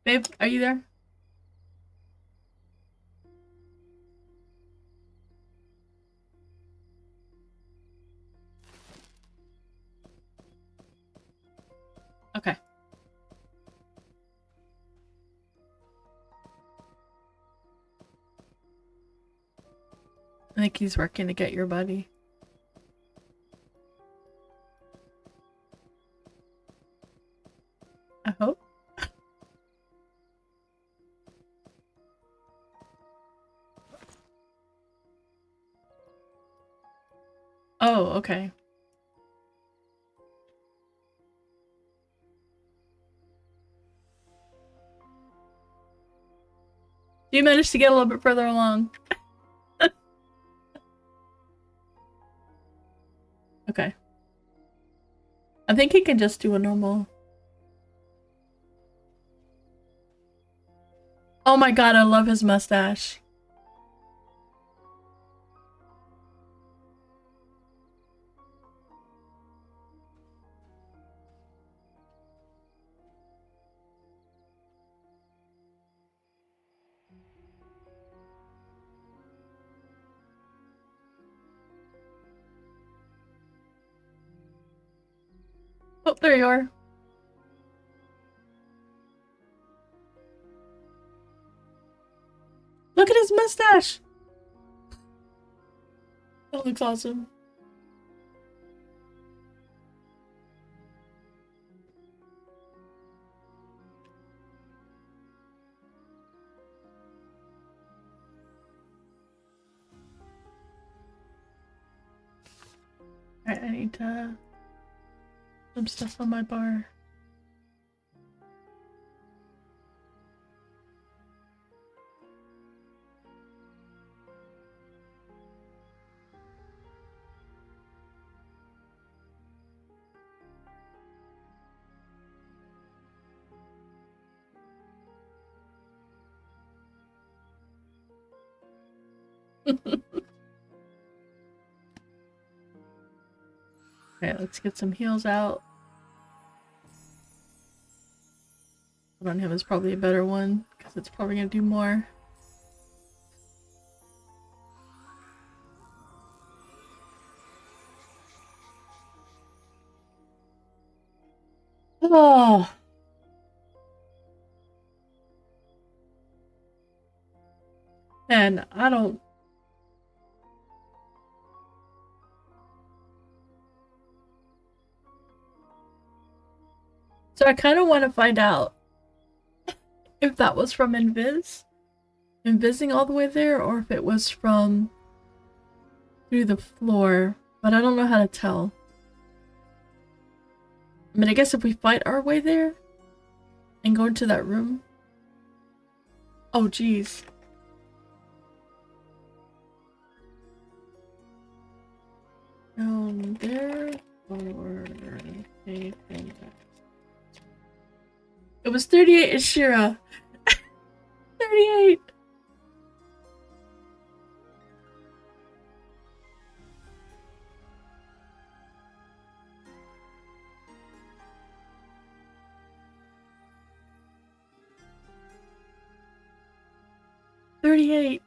B: Babe, are you there? Okay. I think he's working to get your buddy. I hope. Oh, okay. You managed to get a little bit further along. Okay. I think he can just do a normal. Oh my god, I love his mustache. Oh, there you are. Look at his mustache. That looks awesome. Alright, I need to some stuff on my bar. Okay, let's get some heals out. Put on him is probably a better one, because it's probably gonna do more. Oh. And I don't. So I kind of want to find out if that was from invising all the way there, or if it was from through the floor, but I don't know how to tell. I mean, I guess if we fight our way there and go into that room. Oh, geez. There or it was 38 is Shira. 38.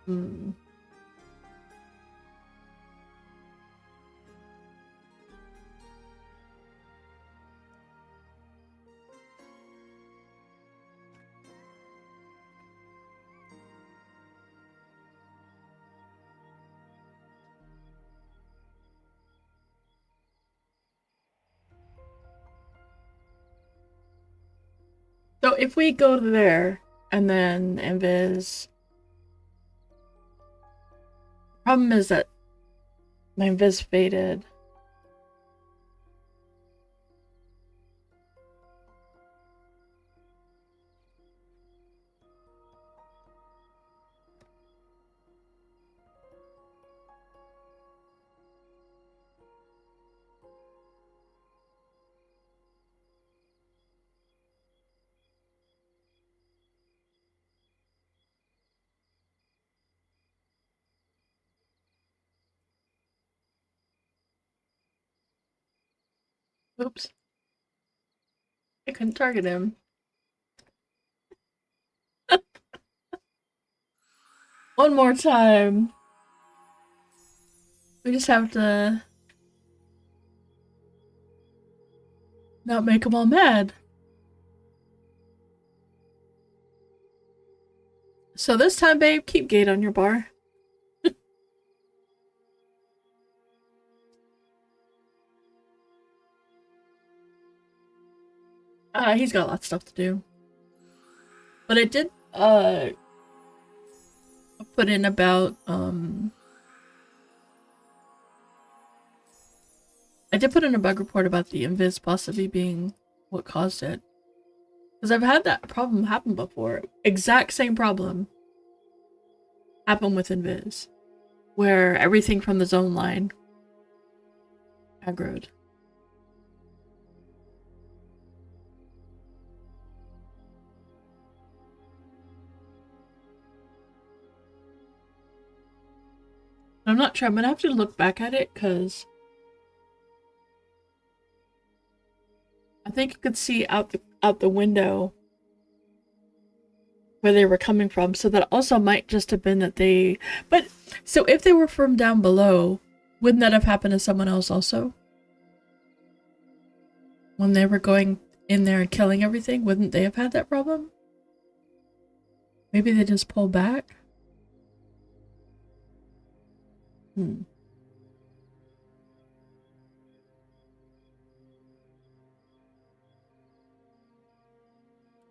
B: Hmm. So if we go there and then invis, problem is that my invis faded. Oops. I couldn't target him. One more time. We just have to not make them all mad. So this time, babe, keep Gate on your bar. He's got lots of stuff to do. But I did, put in about, I did put in a bug report about the invis possibly being what caused it. Because I've had that problem happen before. Exact same problem happened with invis. Where everything from the zone line aggroed. I'm not sure. I'm gonna have to look back at it because I think you could see out the window where they were coming from. So that also might just have been that they. But so if they were from down below, wouldn't that have happened to someone else also? When they were going in there and killing everything, wouldn't they have had that problem? Maybe they just pull back.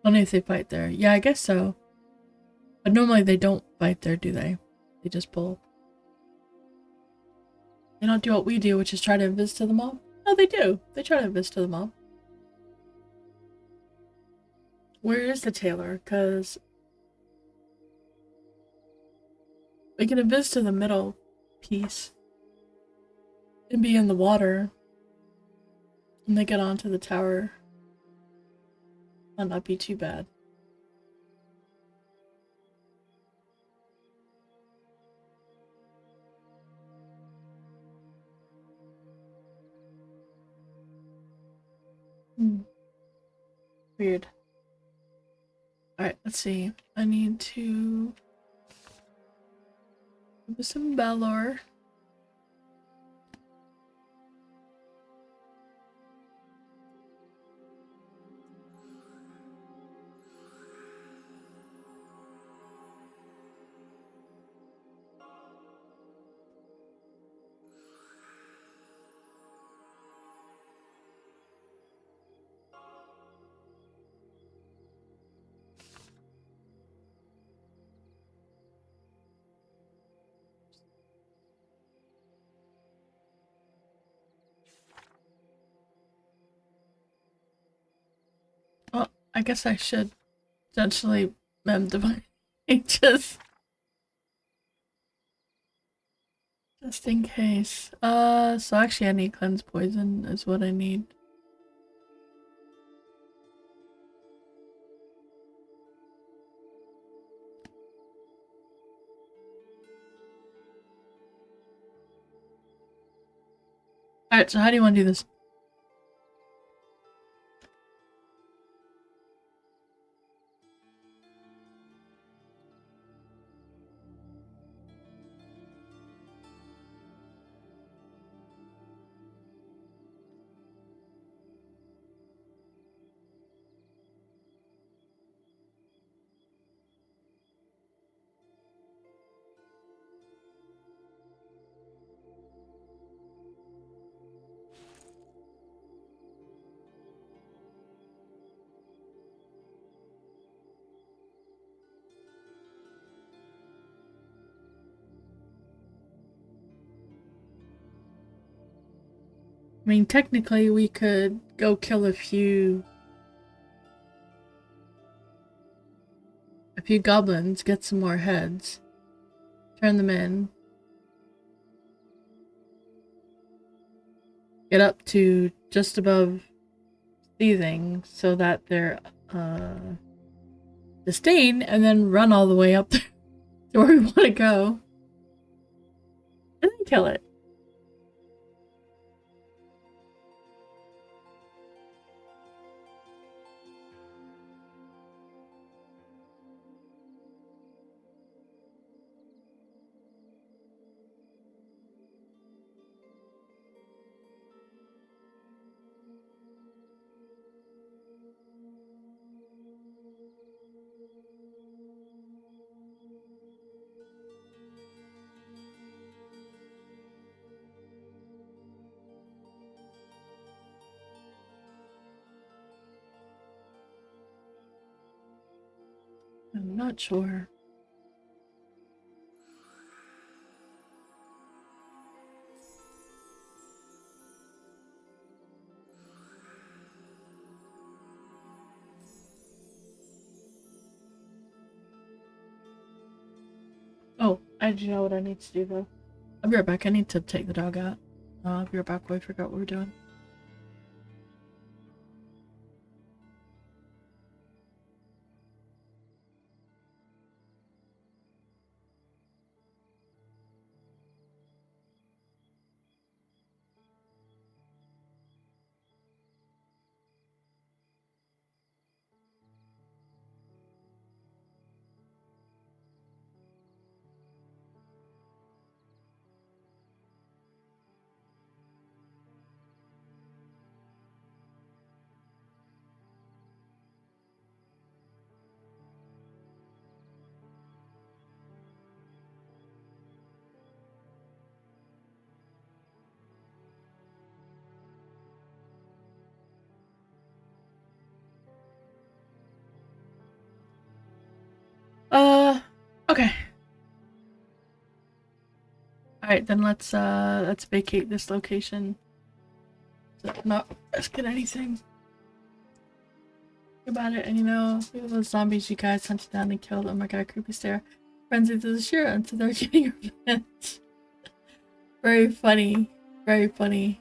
B: Only if they fight there. Yeah, I guess so. But normally they don't fight there, do they? They just pull. They don't do what we do, which is try to invis to the mob. No, they do. They try to invis to the mob. Where is the tailor? Because we can invis to the middle piece and be in the water. And they get onto the tower. That'll not be too bad. Weird. Alright, let's see. I need to do some Balor. Well, I guess I should potentially mem divine just in case. So actually I need cleanse poison is what I need. Alright, so how do you want to do this? I mean, technically, we could go kill a few goblins, get some more heads, turn them in, get up to just above seething so that they're disdain, and then run all the way up there to where we want to go, and then kill it. I'm not sure. Oh, I do know what I need to do though. I'll be right back. I need to take the dog out. I'll be right back while I figure out what we're doing. Okay. Alright, then let's vacate this location. So not risking anything about it. And you know, look at those zombies you guys hunted down and killed. Oh my god, creepy stare. Frenzy to the sheer until they're getting revenge. Very funny. Very funny.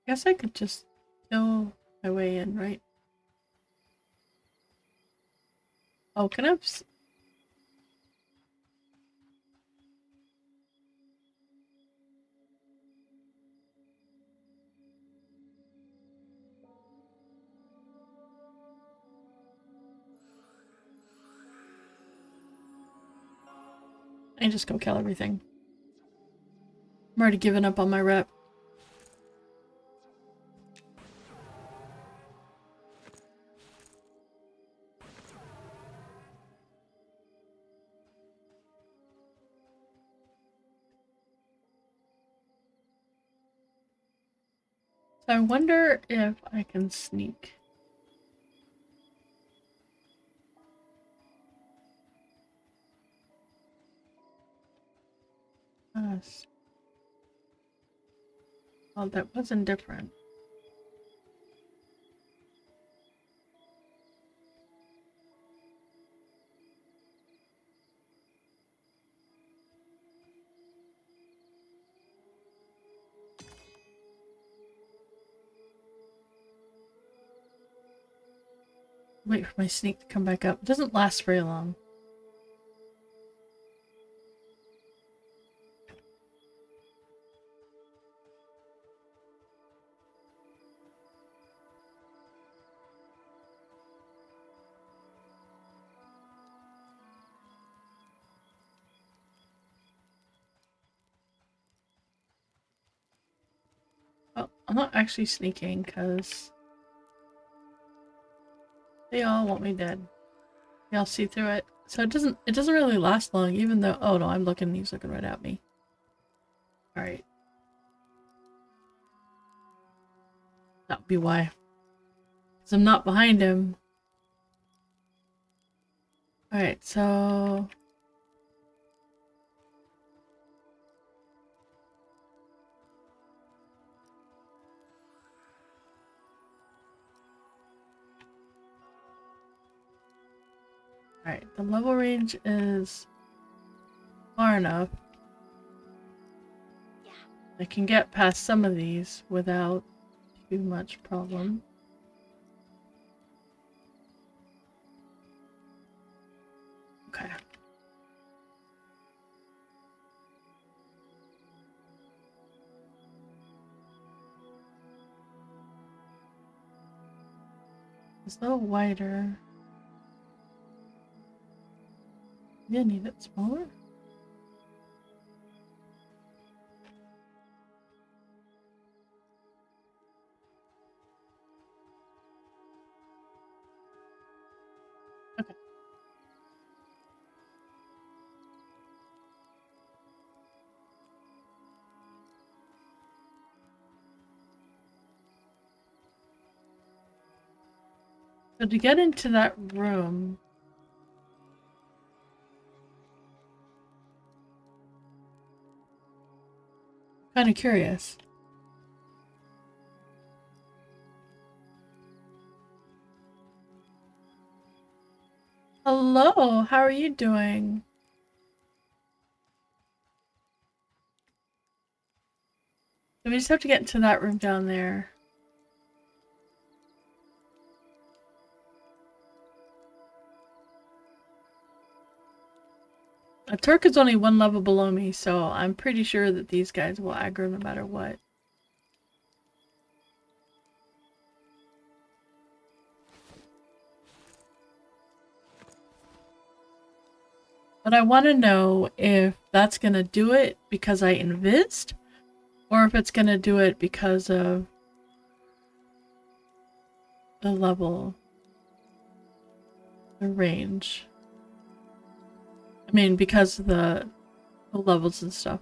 B: Guess I could just kill my way in, right? Oh, can I? I just go kill everything. I'm already giving up on my rep. So I wonder if I can sneak. Oh, that wasn't different. Wait for my sneak to come back up. It doesn't last very long. I'm not actually sneaking because they all want me dead. They all see through it. So it doesn't really last long, even though, oh no, he's looking right at me. Alright. That would be why. Because I'm not behind him. Alright, so... Alright, the level range is far enough. I can get past some of these without too much problem. Okay. It's a little wider. Maybe I need it smaller? Okay. So to get into that room, I'm kind of curious. Hello, how are you doing? So we just have to get into that room down there. A Turk is only one level below me, so I'm pretty sure that these guys will aggro no matter what. But I want to know if that's going to do it because I invised, or if it's going to do it because of the level, the range. I mean, because of the levels and stuff.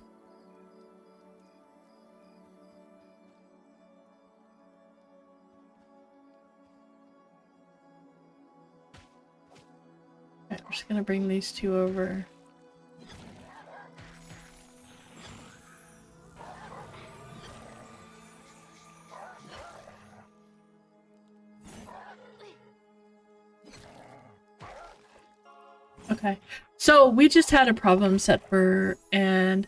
B: Okay, we're just going to bring these two over. Okay, so we just had a problem set for, and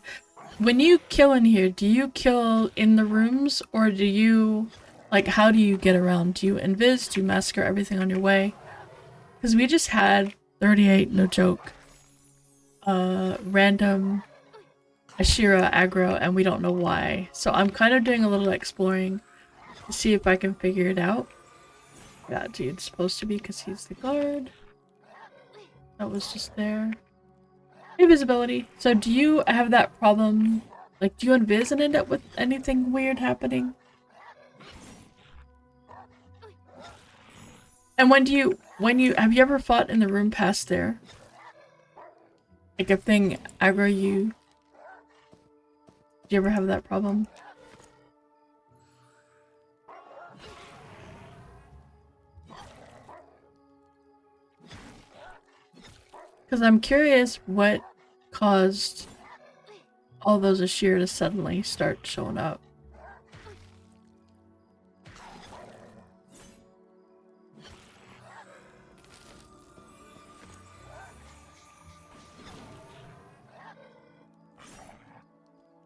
B: when you kill in here, do you kill in the rooms, or do you, like, how do you get around? Do you invis? Do you massacre everything on your way? Because we just had 38, no joke, random Ashira aggro, and we don't know why. So I'm kind of doing a little exploring to see if I can figure it out. Yeah, dude's supposed to be because he's the guard. That was just there. Invisibility. So do you have that problem? Like, do you invis and end up with anything weird happening? And have you ever fought in the room past there? Like, if thing aggro you, do you ever have that problem? Because I'm curious what caused all those Ashir to suddenly start showing up.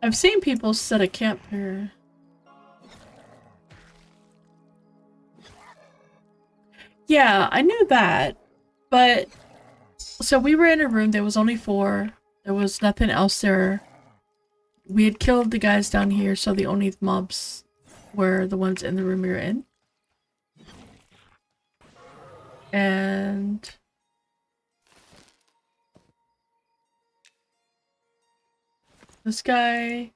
B: I've seen people set a camp here. Yeah, I knew that, but so we were in a room, there was only 4. There was nothing else there. We had killed the guys down here, so the only mobs were the ones in the room we were in. And this guy,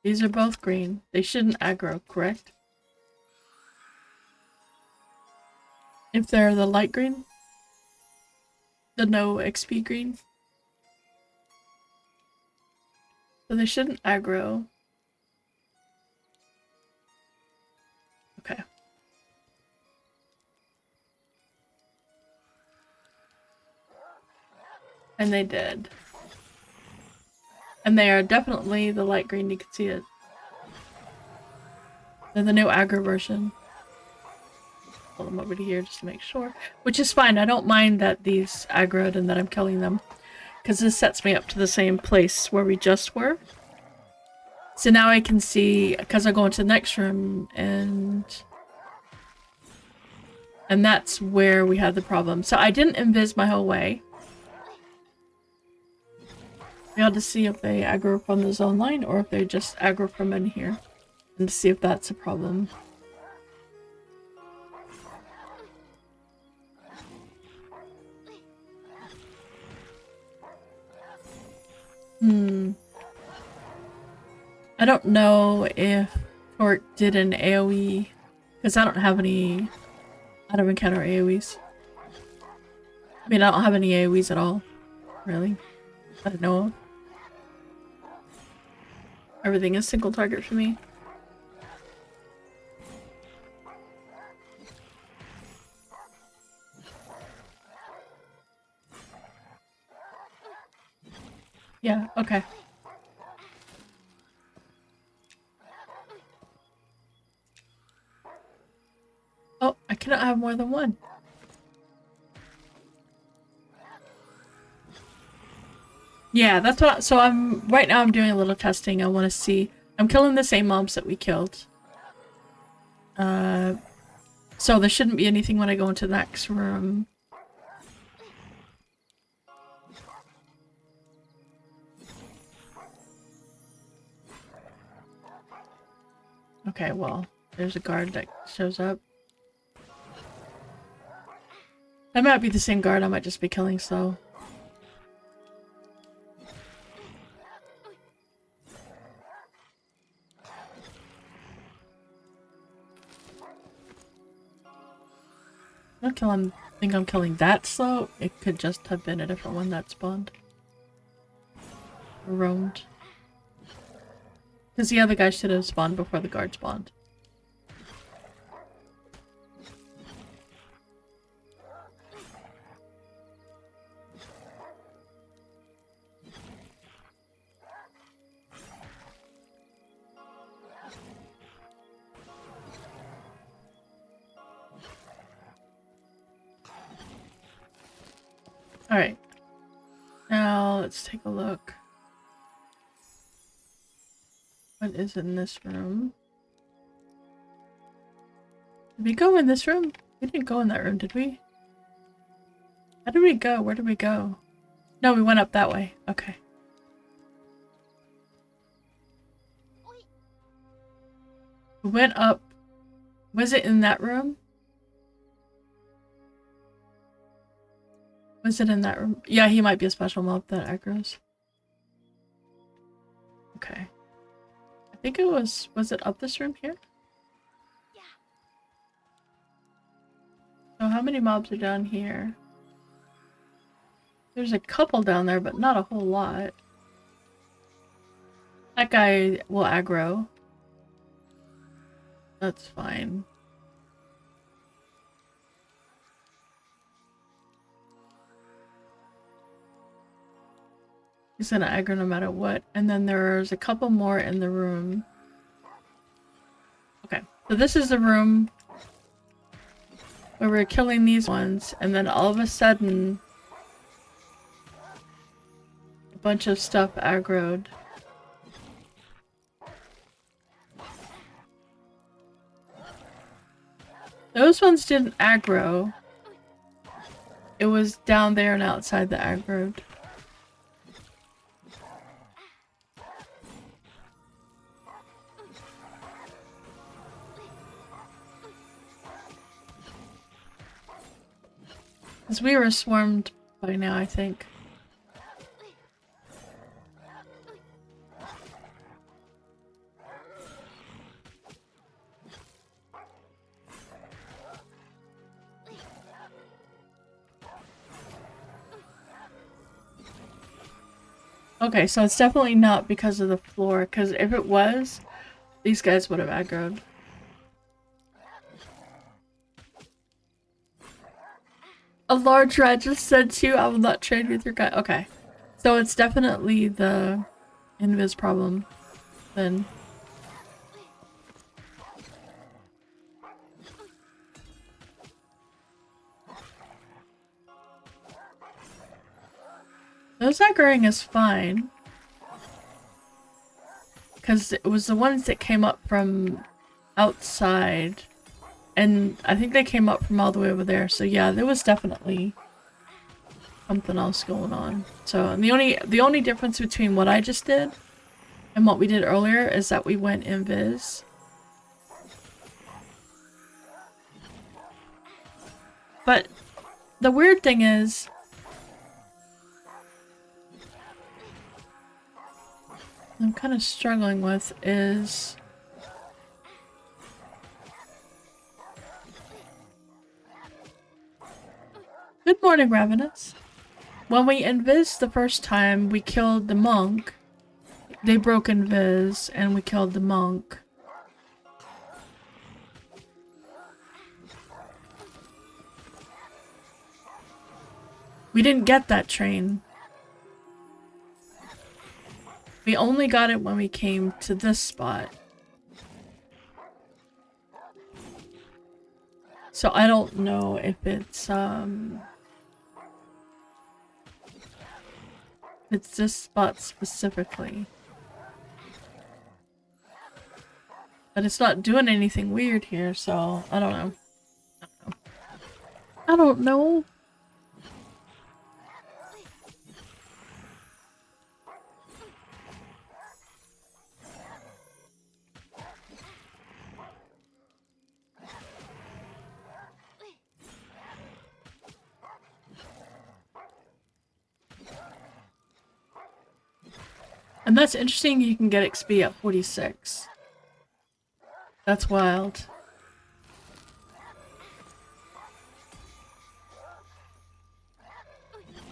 B: these are both green. They shouldn't aggro, correct? If they're the light green, the no XP green. So they shouldn't aggro. Okay. And they did. And they are definitely the light green, you can see it. They're the new aggro version. Pull them over to here just to make sure. Which is fine, I don't mind that these aggroed and that I'm killing them. Because this sets me up to the same place where we just were. So now I can see, because I go into the next room, and that's where we had the problem. So I didn't invis my whole way. Be able to see if they aggro from the zone line or if they just aggro from in here. And to see if that's a problem. I don't know if Torque did an AoE, because I don't have any. I don't encounter AoEs. I mean, I don't have any AoEs at all, really. I don't know. Everything is single target for me. Yeah, okay. Oh, I cannot have more than one. Yeah, that's what so right now I'm doing a little testing. I want to see. I'm killing the same mobs that we killed. So there shouldn't be anything when I go into the next room. Okay, well, there's a guard that shows up. That might be the same guard, I might just be killing slow. I don't think I'm killing that slow. It could just have been a different one that spawned. Or roamed. Because the other guy should have spawned before the guard spawned. Alright. Now, let's take a look. What is in this room? Did we go in this room? We didn't go in that room, did we? How did we go? Where did we go? No, we went up that way. Okay. We went up. Was it in that room? Was it in that room? Yeah, he might be a special mob that aggroes. Okay. I think it was it up this room here?
C: Yeah.
B: So how many mobs are down here? There's a couple down there, but not a whole lot. That guy will aggro. That's fine. He's gonna aggro no matter what. And then there's a couple more in the room. Okay, so this is the room where we're killing these ones, and then all of a sudden a bunch of stuff aggroed. Those ones didn't aggro. It was down there and outside the aggroed. Because we were swarmed by now, I think. Okay, so it's definitely not because of the floor, because if it was, these guys would have aggroed. A large rat just said to you, I will not trade with your guy. Okay. So it's definitely the invis problem then. Those aggroing is fine. Because it was the ones that came up from outside. And I think they came up from all the way over there. So yeah, there was definitely something else going on. So and the only difference between what I just did and what we did earlier is that we went invis. But the weird thing is I'm kind of struggling with is good morning, Ravenous. When we invis the first time, we killed the monk. They broke invis, and we killed the monk. We didn't get that train. We only got it when we came to this spot. So I don't know if it's this spot specifically. But it's not doing anything weird here, so I don't know. I don't know. And that's interesting, you can get XP at 46. That's wild.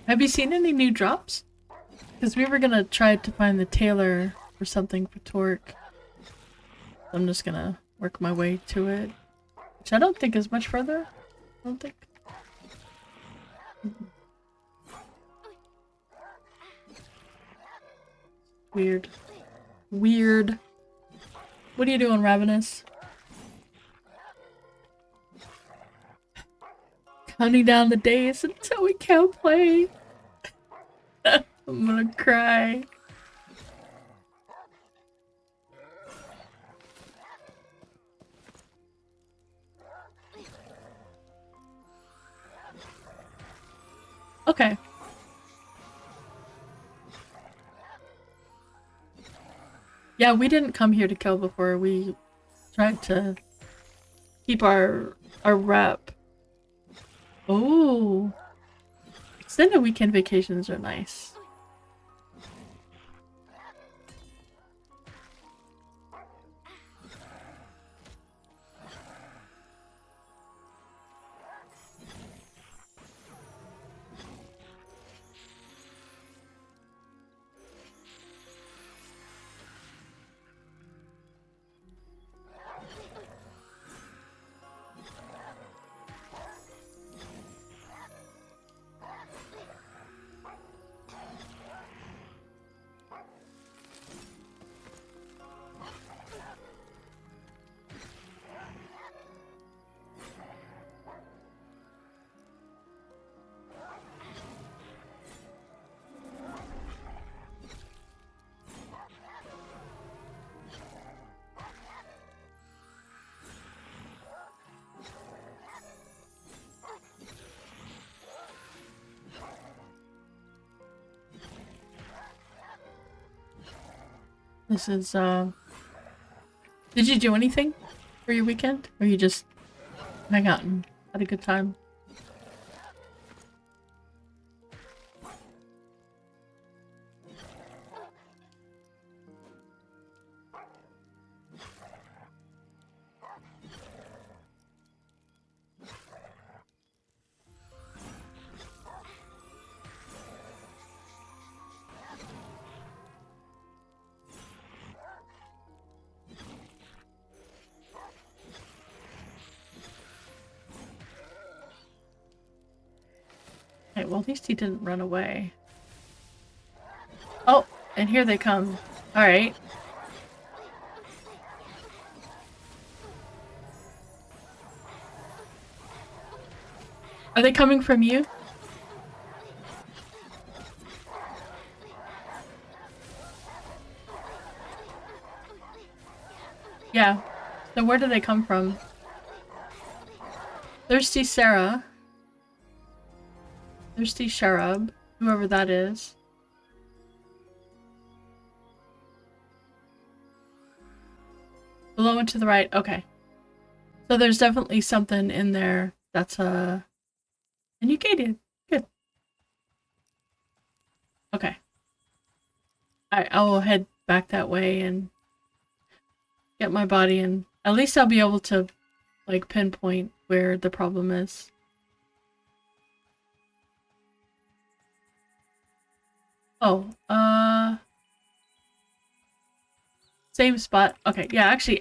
B: Have you seen any new drops? Because we were gonna try to find the tailor or something for Torque. I'm just gonna work my way to it. Which I don't think is much further. I don't think. Weird. Weird. What are you doing, Ravenous? Counting down the days until we can't play. I'm gonna cry. Okay. Yeah, we didn't come here to kill before. We tried to keep our rep. Oh. Extended weekend vacations are nice. This is, Did you do anything for your weekend? Or you just hang out and had a good time? Okay, well, at least he didn't run away. Oh, and here they come. Alright. Are they coming from you? Yeah. So where do they come from? Thirsty Sarah. Thirsty Sharab. Whoever that is. Below and to the right. Okay. So there's definitely something in there that's and you gated. Good. Okay. I will head back that way and get my body, and at least I'll be able to like pinpoint where the problem is. Oh, same spot. Okay, yeah, actually,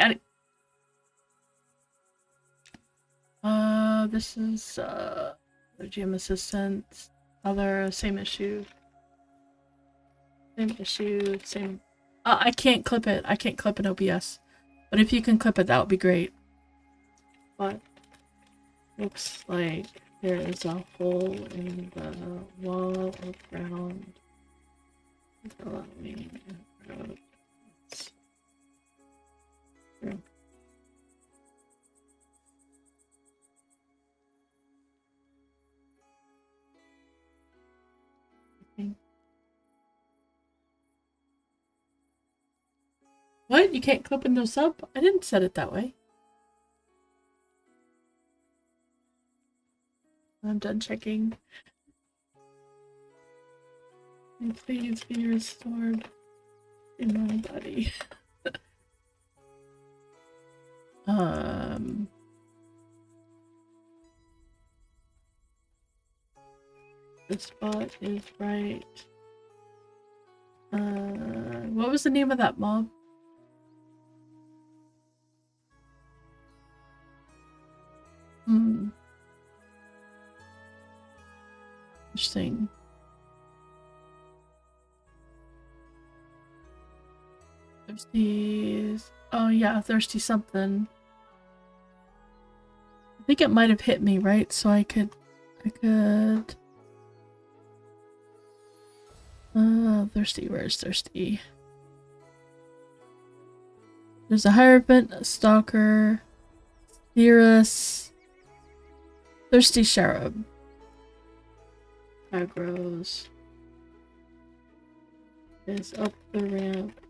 B: this is, the GM assistant. Other, same issue. Same issue, same... I can't clip it. I can't clip an OBS. But if you can clip it, that would be great. But, looks like there is a hole in the wall of ground. What? You can't clip in no sub? I didn't set it that way. I'm done checking. And please be restored in my body. The spot is right. What was the name of that mob? Interesting. Thirsties. Oh yeah, thirsty something. I think it might have hit me, right? So I could... thirsty, where's thirsty? There's a Hierophant, a Stalker, Theorus, Thirsty Cherub, Agros is up the ramp,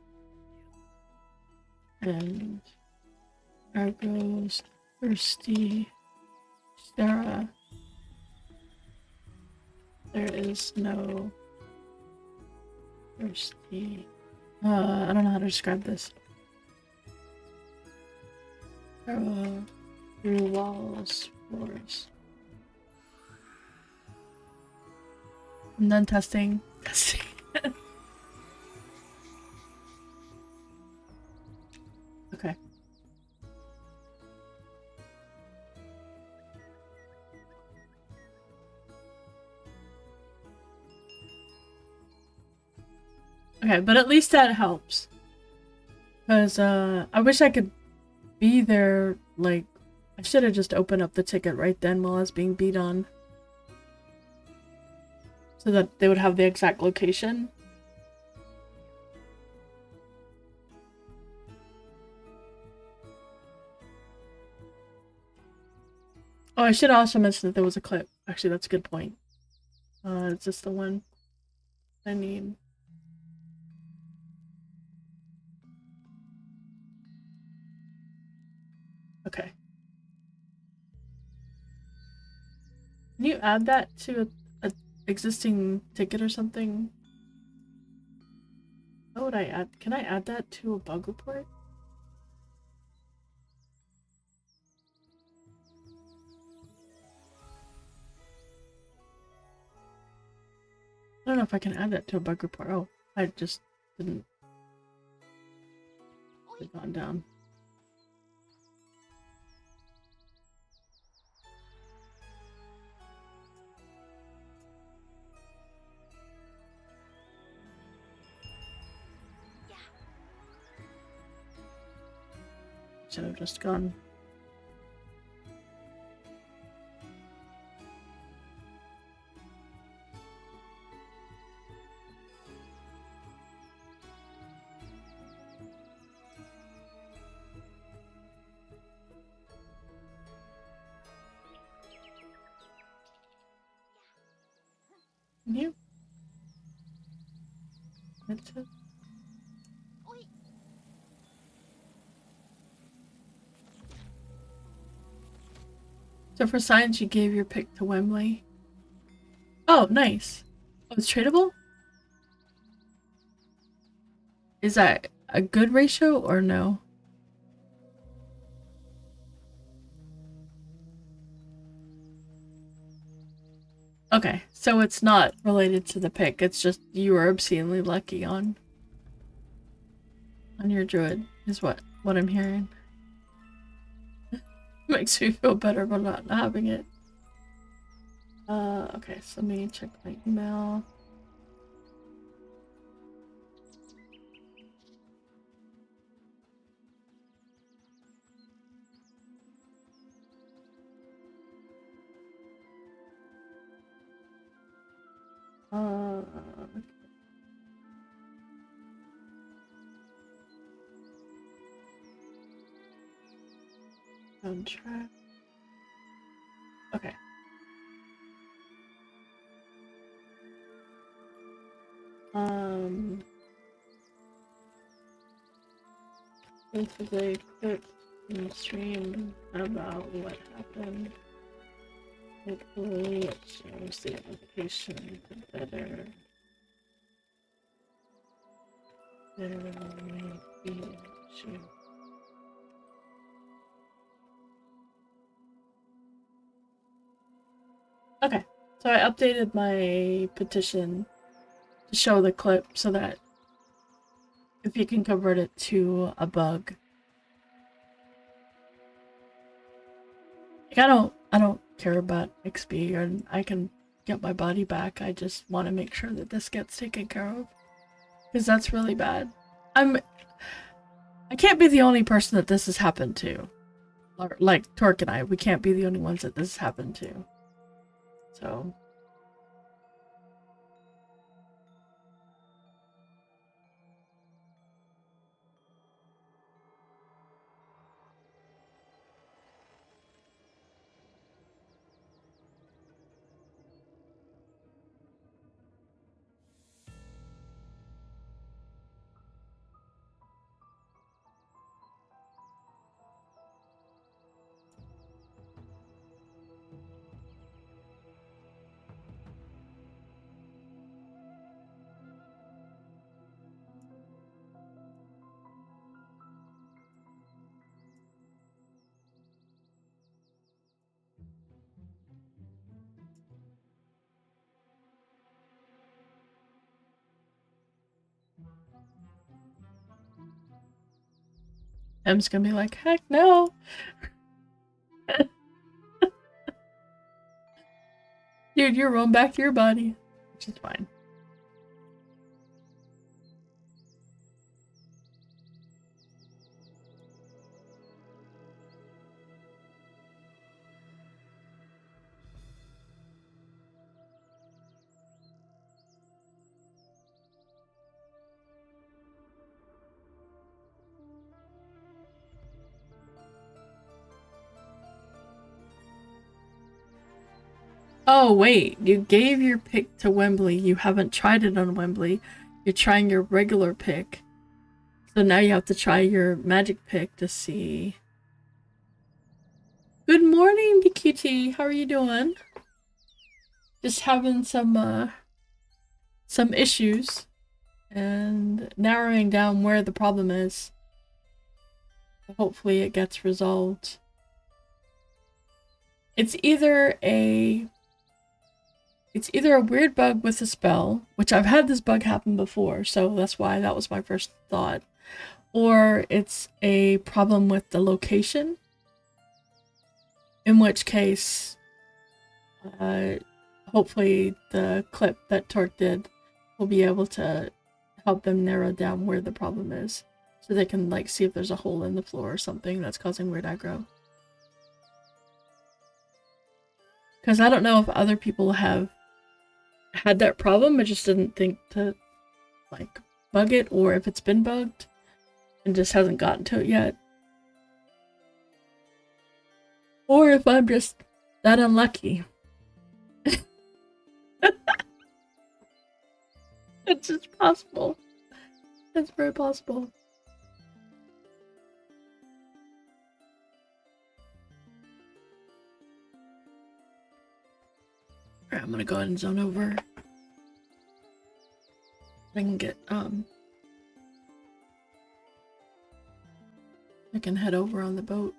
B: and Agros, Thirsty, Sarah. There is no thirsty. I don't know how to describe this. Through walls, floors. I'm done testing. Okay. Okay, but at least that helps. Because, I wish I could be there, like, I should have just opened up the ticket right then while I was being beat on. So that they would have the exact location. Oh, I should also mention that there was a clip. Actually, that's a good point. Is this the one I need? Okay. Can you add that to a existing ticket or something? How would I add? Can I add that to a bug report? I don't know if I can add that to a bug report. Oh, I just didn't. It's gone down. should have just gone. You? That's it. So for science, you gave your pick to Wembley. Oh, nice. Oh, it's tradable? Is that a good ratio or no? Okay, so it's not related to the pick. It's just you were obscenely lucky on your druid, is what I'm hearing. Makes me feel better about not having it. Okay, so let me check my email. Contract. Okay. This is a quick stream about what happened. Hopefully it shows the application better. There may be an issue. Okay, so I updated my petition to show the clip so that if you can convert it to a bug. Like, I don't care about XP, or I can get my body back. I just want to make sure that this gets taken care of, because that's really bad. I can't be the only person that this has happened to. Or, like Torque and I, we can't be the only ones that this has happened to. So M's gonna be like, heck no. Dude, you're rolling back to your body, which is fine. Oh, wait, you gave your pick to Wembley. You haven't tried it on Wembley. You're trying your regular pick. So now you have to try your magic pick to see. Good morning, DQT. How are you doing? Just having some issues and narrowing down where the problem is. Hopefully it gets resolved. It's either a weird bug with a spell, which I've had this bug happen before, so that's why that was my first thought. Or it's a problem with the location, in which case, hopefully the clip that Torque did will be able to help them narrow down where the problem is. So they can like see if there's a hole in the floor or something that's causing weird aggro. Because I don't know if other people have had that problem, I just didn't think to like bug it, or if it's been bugged and just hasn't gotten to it yet. Or if I'm just that unlucky. It's just possible. It's very possible. Alright, I'm gonna go ahead and zone over. I can get, I can head over on the boat.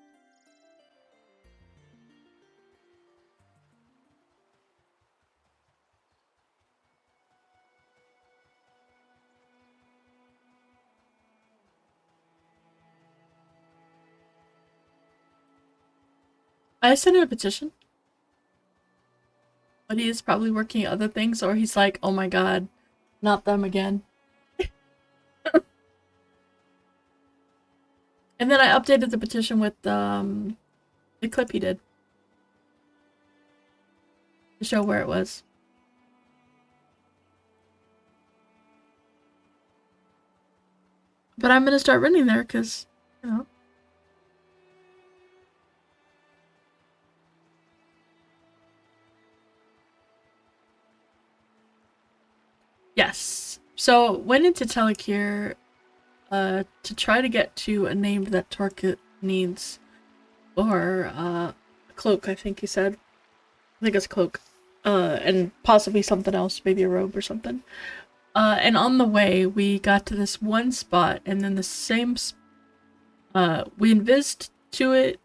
B: I sent in a petition. But he is probably working other things, or he's like, oh my god, not them again. And then I updated the petition with the clip he did. To show where it was. But I'm gonna start running there, because, you know. Yes. So, went into Telekir to try to get to a name that Torkit needs. Or, cloak, I think he said. I think it's cloak. And possibly something else, maybe a robe or something. And on the way, we got to this one spot, and then the same, we invised to it,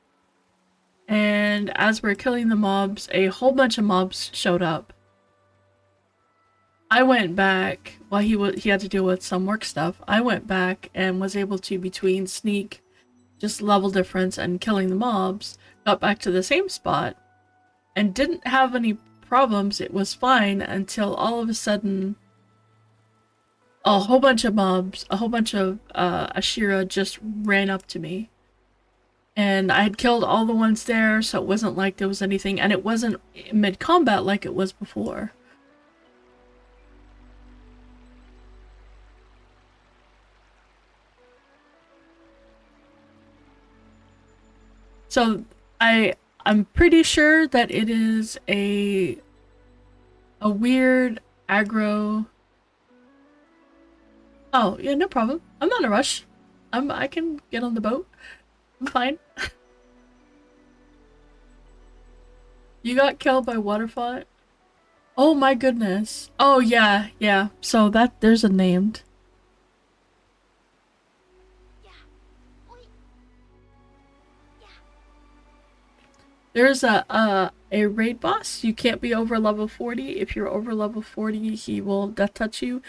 B: and as we're killing the mobs, a whole bunch of mobs showed up. I went back, while he had to deal with some work stuff, I went back and was able to, between sneak, just level difference, and killing the mobs, got back to the same spot, and didn't have any problems. It was fine until all of a sudden a whole bunch of mobs, a whole bunch of Ashira just ran up to me. And I had killed all the ones there, so it wasn't like there was anything, and it wasn't mid-combat like it was before. So I'm pretty sure that it is a weird aggro. Oh, yeah, no problem. I'm not in a rush. I can get on the boat. I'm fine. You got killed by waterfall? Oh my goodness. Oh yeah, yeah. So there's a named. There's a raid boss. You can't be over level 40. If you're over level 40, he will death touch you.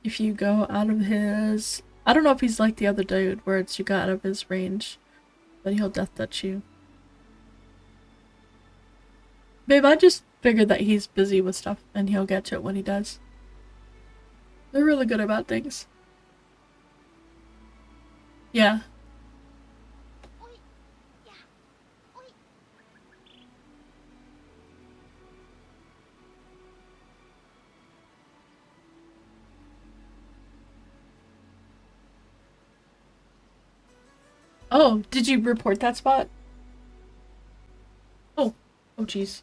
B: If you go out of his... I don't know if he's like the other dude where it's you got out of his range, but he'll death touch you. Babe, I just figured that he's busy with stuff and he'll get to it when he does. They're really good about things. Yeah. Oh, did you report that spot? Oh. Oh, jeez.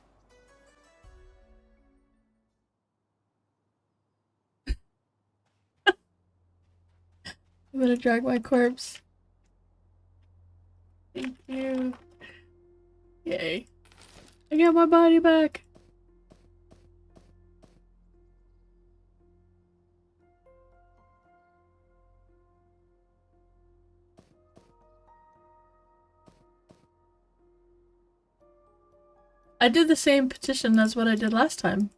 B: I'm gonna drag my corpse. Thank you. Yay. I got my body back. I did the same petition as what I did last time.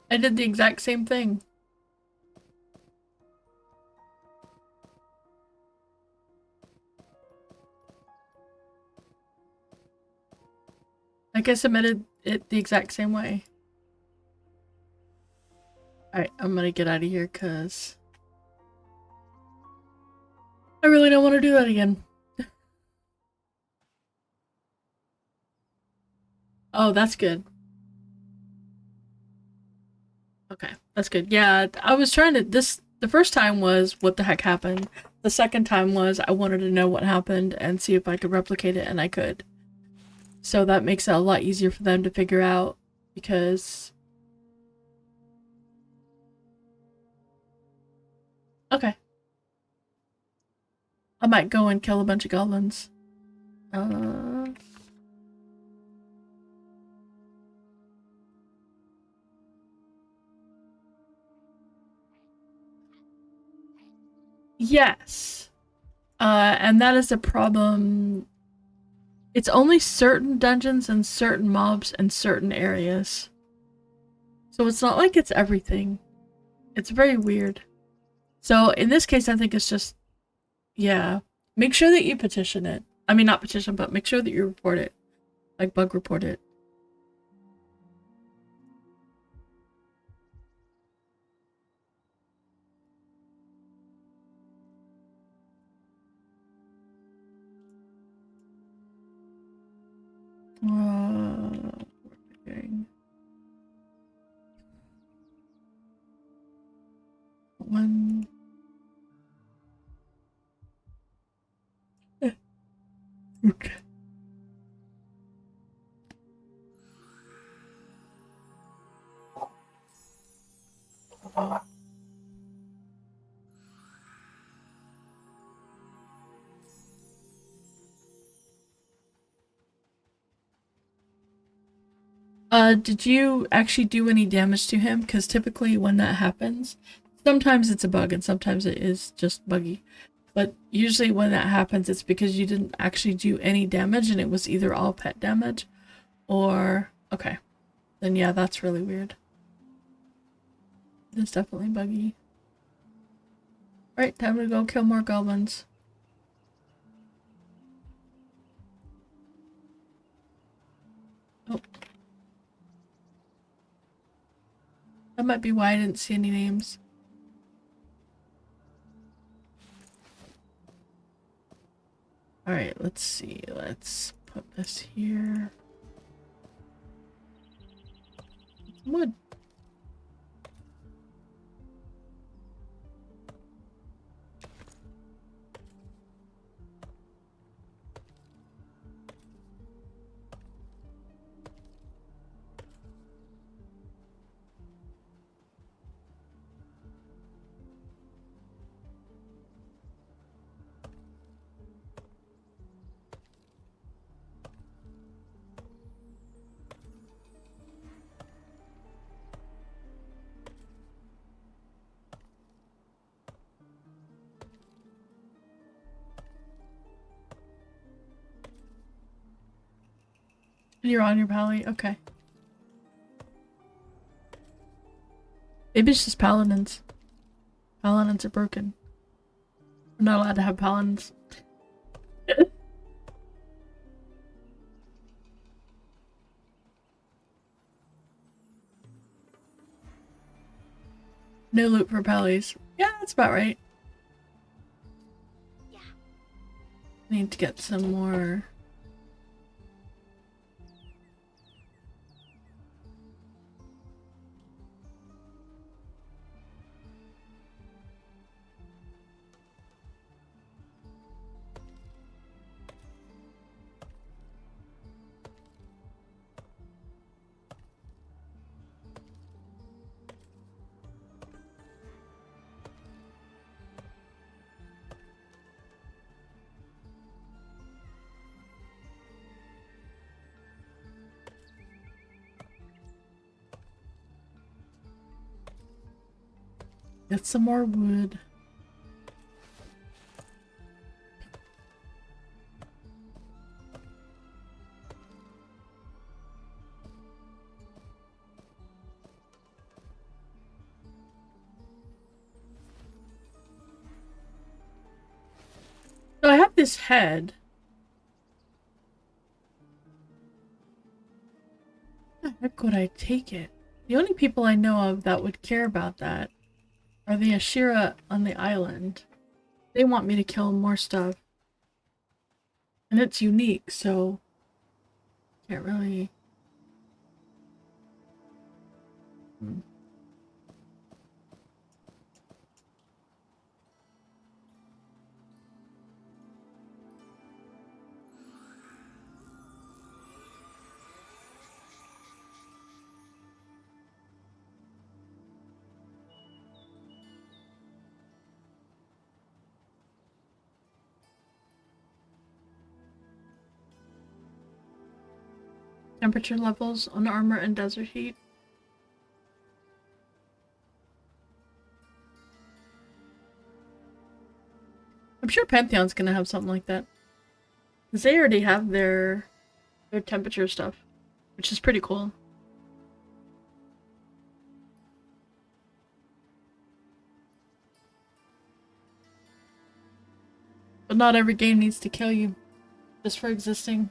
B: I did the exact same thing. Like I submitted it the exact same way. Alright, I'm gonna get out of here because I really don't want to do that again. Oh, that's good. Okay, that's good. Yeah, I was trying to the first time was what the heck happened. The second time was I wanted to know what happened and see if I could replicate it, and I could. So that makes it a lot easier for them to figure out because okay. I might go and kill a bunch of goblins. Yes. And that is a problem. It's only certain dungeons and certain mobs and certain areas. So it's not like it's everything. It's very weird. So in this case, I think it's just, yeah. Make sure that you petition it. I mean, not petition, but make sure that you report it. Like, bug report it. What am I doing? One. Okay. Did you actually do any damage to him? Because typically when that happens, sometimes it's a bug and sometimes it is just buggy. But usually when that happens, it's because you didn't actually do any damage and it was either all pet damage or... Okay. Then yeah, that's really weird. It's definitely buggy. Alright, time to go kill more goblins. Oh. That might be why I didn't see any names. Alright, let's see. Let's put this here. Wood. You're on your pally? Okay. Maybe it's just paladins. Paladins are broken. We're not allowed to have paladins. No loot for pallies. Yeah, that's about right.
C: Yeah.
B: Need to get some more. Get some more wood. So I have this head. How the heck would I take it? The only people I know of that would care about that are the Ashira on the island. They want me to kill more stuff. And it's unique, so can't really... Temperature levels on armor and desert heat. I'm sure Pantheon's gonna have something like that. Because they already have their temperature stuff, which is pretty cool. But not every game needs to kill you just for existing.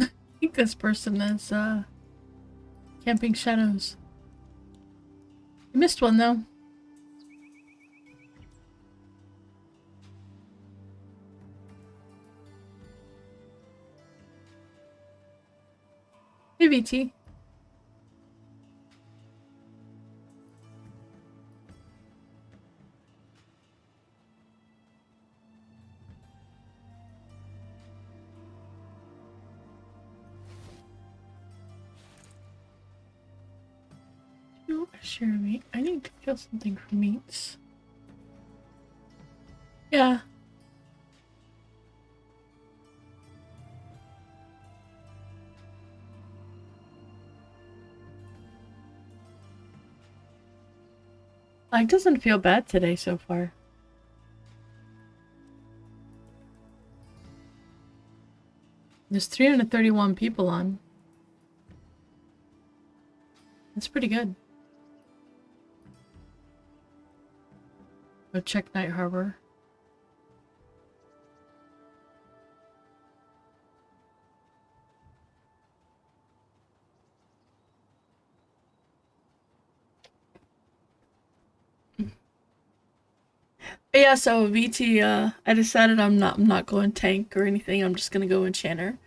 B: I think this person is camping shadows. I missed one though. Hey VT. No, share meat. I need to kill something for meats. Yeah. Like, doesn't feel bad today so far. There's 331 people on. That's pretty good. Go check Night Harbor. But yeah, so VT, I decided I'm not going tank or anything. I'm just gonna go enchanter,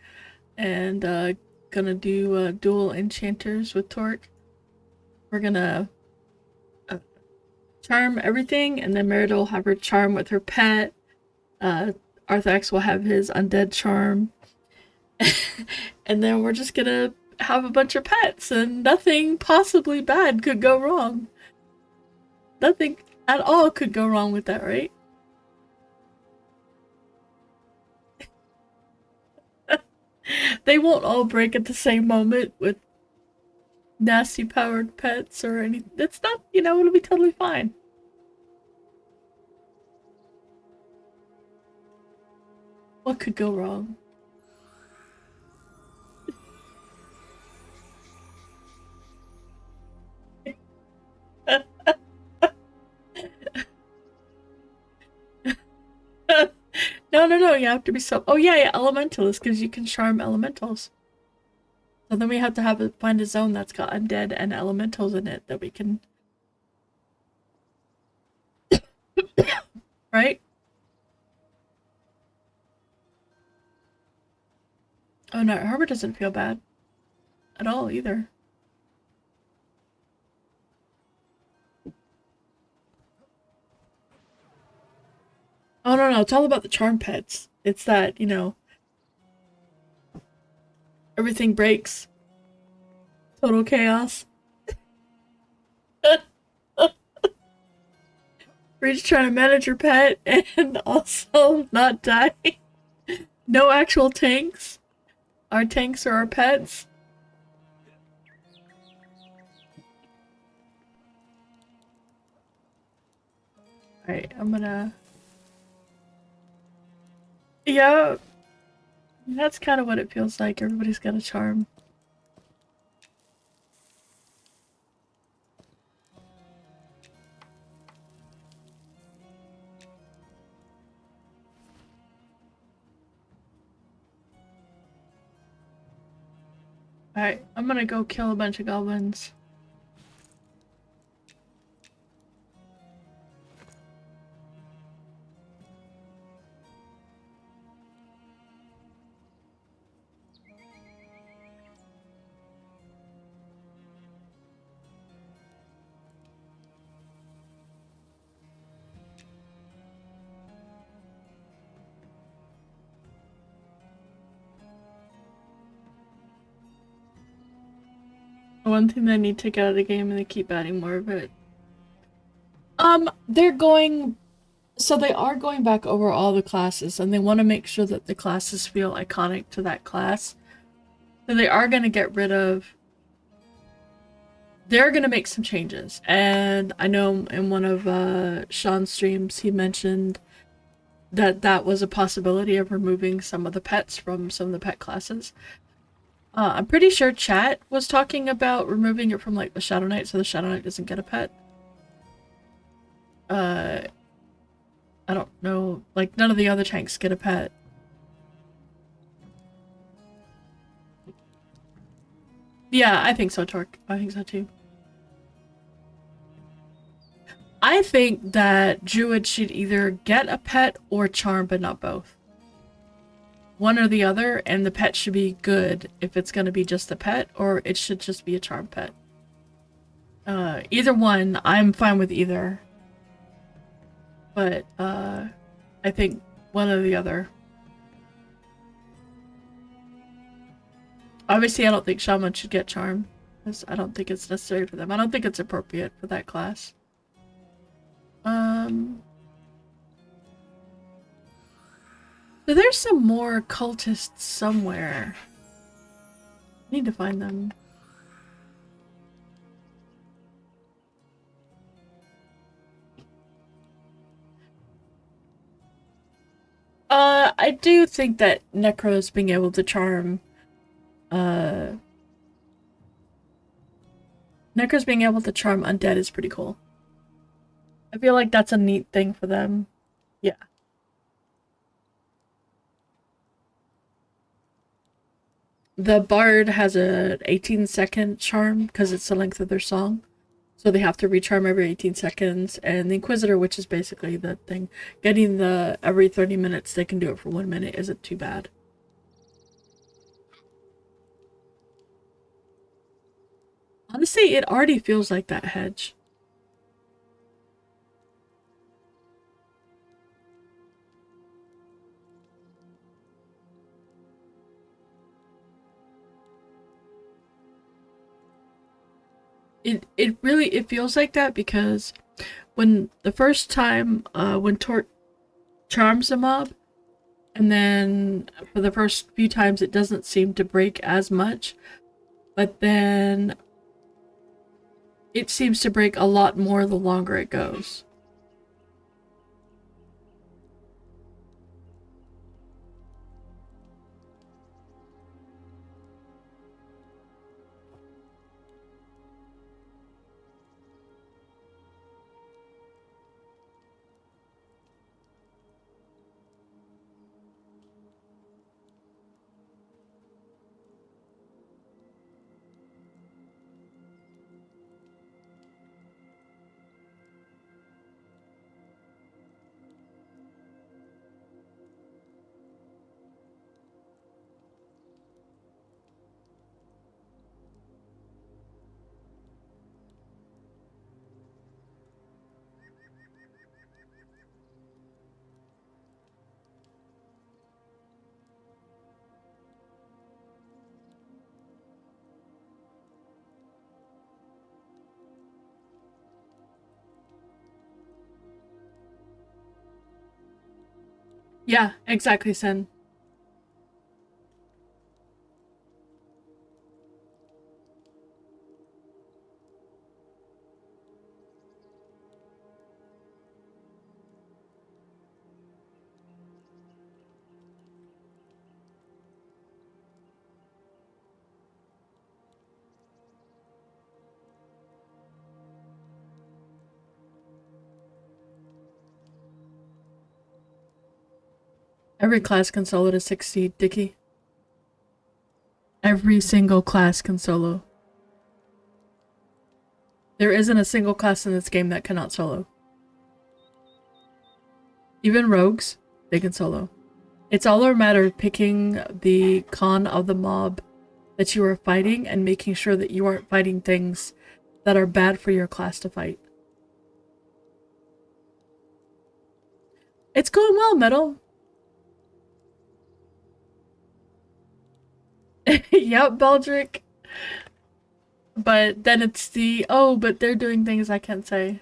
B: and gonna do dual enchanters with Torque. We're gonna charm everything, and then Merida will have her charm with her pet. Arthax will have his undead charm, and then we're just gonna have a bunch of pets, and nothing possibly bad could go wrong. Nothing at all could go wrong with that, right? They won't all break at the same moment with nasty powered pets or anything. That's not, it'll be totally fine. What could go wrong? No, you have to be so... Oh yeah, elementalist, because you can charm elementals. So then we have to find a zone that's got undead and elementals in it that we can... Right? Oh no, Harbor doesn't feel bad. At all, either. Oh no, it's all about the charm pets. It's that, everything breaks. Total chaos. We're just trying to manage your pet and also not die. No actual tanks. Our tanks are our pets. Alright, I'm gonna... Yeah. That's kind of what it feels like. Everybody's got a charm. Alright, I'm gonna go kill a bunch of goblins. One thing that I need to take out of the game, and they keep adding more of it. They're going... So they are going back over all the classes, and they want to make sure that the classes feel iconic to that class. So they are going to get rid of... They're going to make some changes. And I know in one of Sean's streams, he mentioned that that was a possibility of removing some of the pets from some of the pet classes. I'm pretty sure chat was talking about removing it from like the Shadow Knight so the Shadow Knight doesn't get a pet. I don't know, like none of the other tanks get a pet. Yeah, I think so, Torque. I think so too. I think that Druid should either get a pet or charm, but not both. One or the other, and the pet should be good if it's going to be just a pet, or it should just be a charm pet. Either one, I'm fine with either. But, I think one or the other. Obviously, I don't think Shaman should get charm, because I don't think it's necessary for them. I don't think it's appropriate for that class. So there's some more cultists somewhere. I need to find them. I do think that Necros being able to charm, Necros being able to charm undead is pretty cool. I feel like that's a neat thing for them. Yeah. The Bard has a 18-second charm because it's the length of their song. So they have to recharm every 18 seconds. And the Inquisitor, which is basically the thing, getting the every 30 minutes, they can do it for 1 minute isn't too bad. Honestly, it already feels like that hedge. It really it feels like that because when the first time when Tort charms a mob, and then for the first few times it doesn't seem to break as much, but then it seems to break a lot more the longer it goes. Yeah, exactly, Sen. Every class can solo to 60, Dicky. Every single class can solo. There isn't a single class in this game that cannot solo. Even rogues, they can solo. It's all a matter of picking the con of the mob that you are fighting and making sure that you aren't fighting things that are bad for your class to fight. It's going well, Metal. Yep, Baldric. But then it's the, oh, but they're doing things I can't say.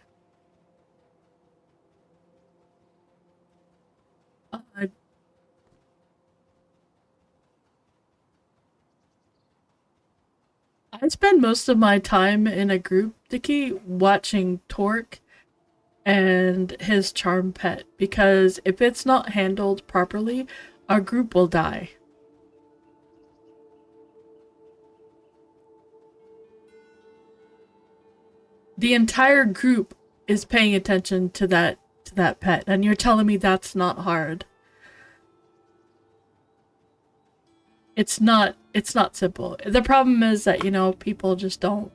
B: I spend most of my time in a group, Dicky, watching Torque and his charm pet, because if it's not handled properly, our group will die. The entire group is paying attention to that pet, and you're telling me that's not hard. It's not simple. The problem is that, you know, people just don't.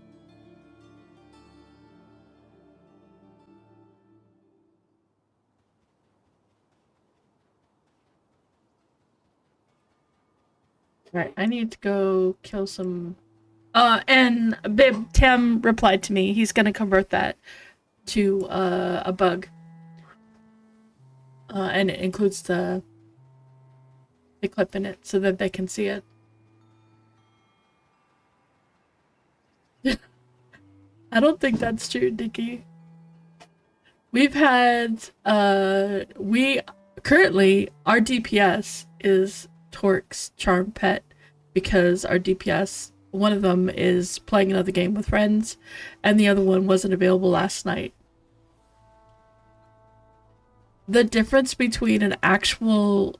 B: Right, I need to go kill some. And Bib Tam replied to me. He's gonna convert that to a bug. And it includes the clip in it so that they can see it. I don't think that's true, Dicky. We've had currently our DPS is Torque's charm pet, because our DPS, one of them is playing another game with friends and the other one wasn't available last night. The difference between an actual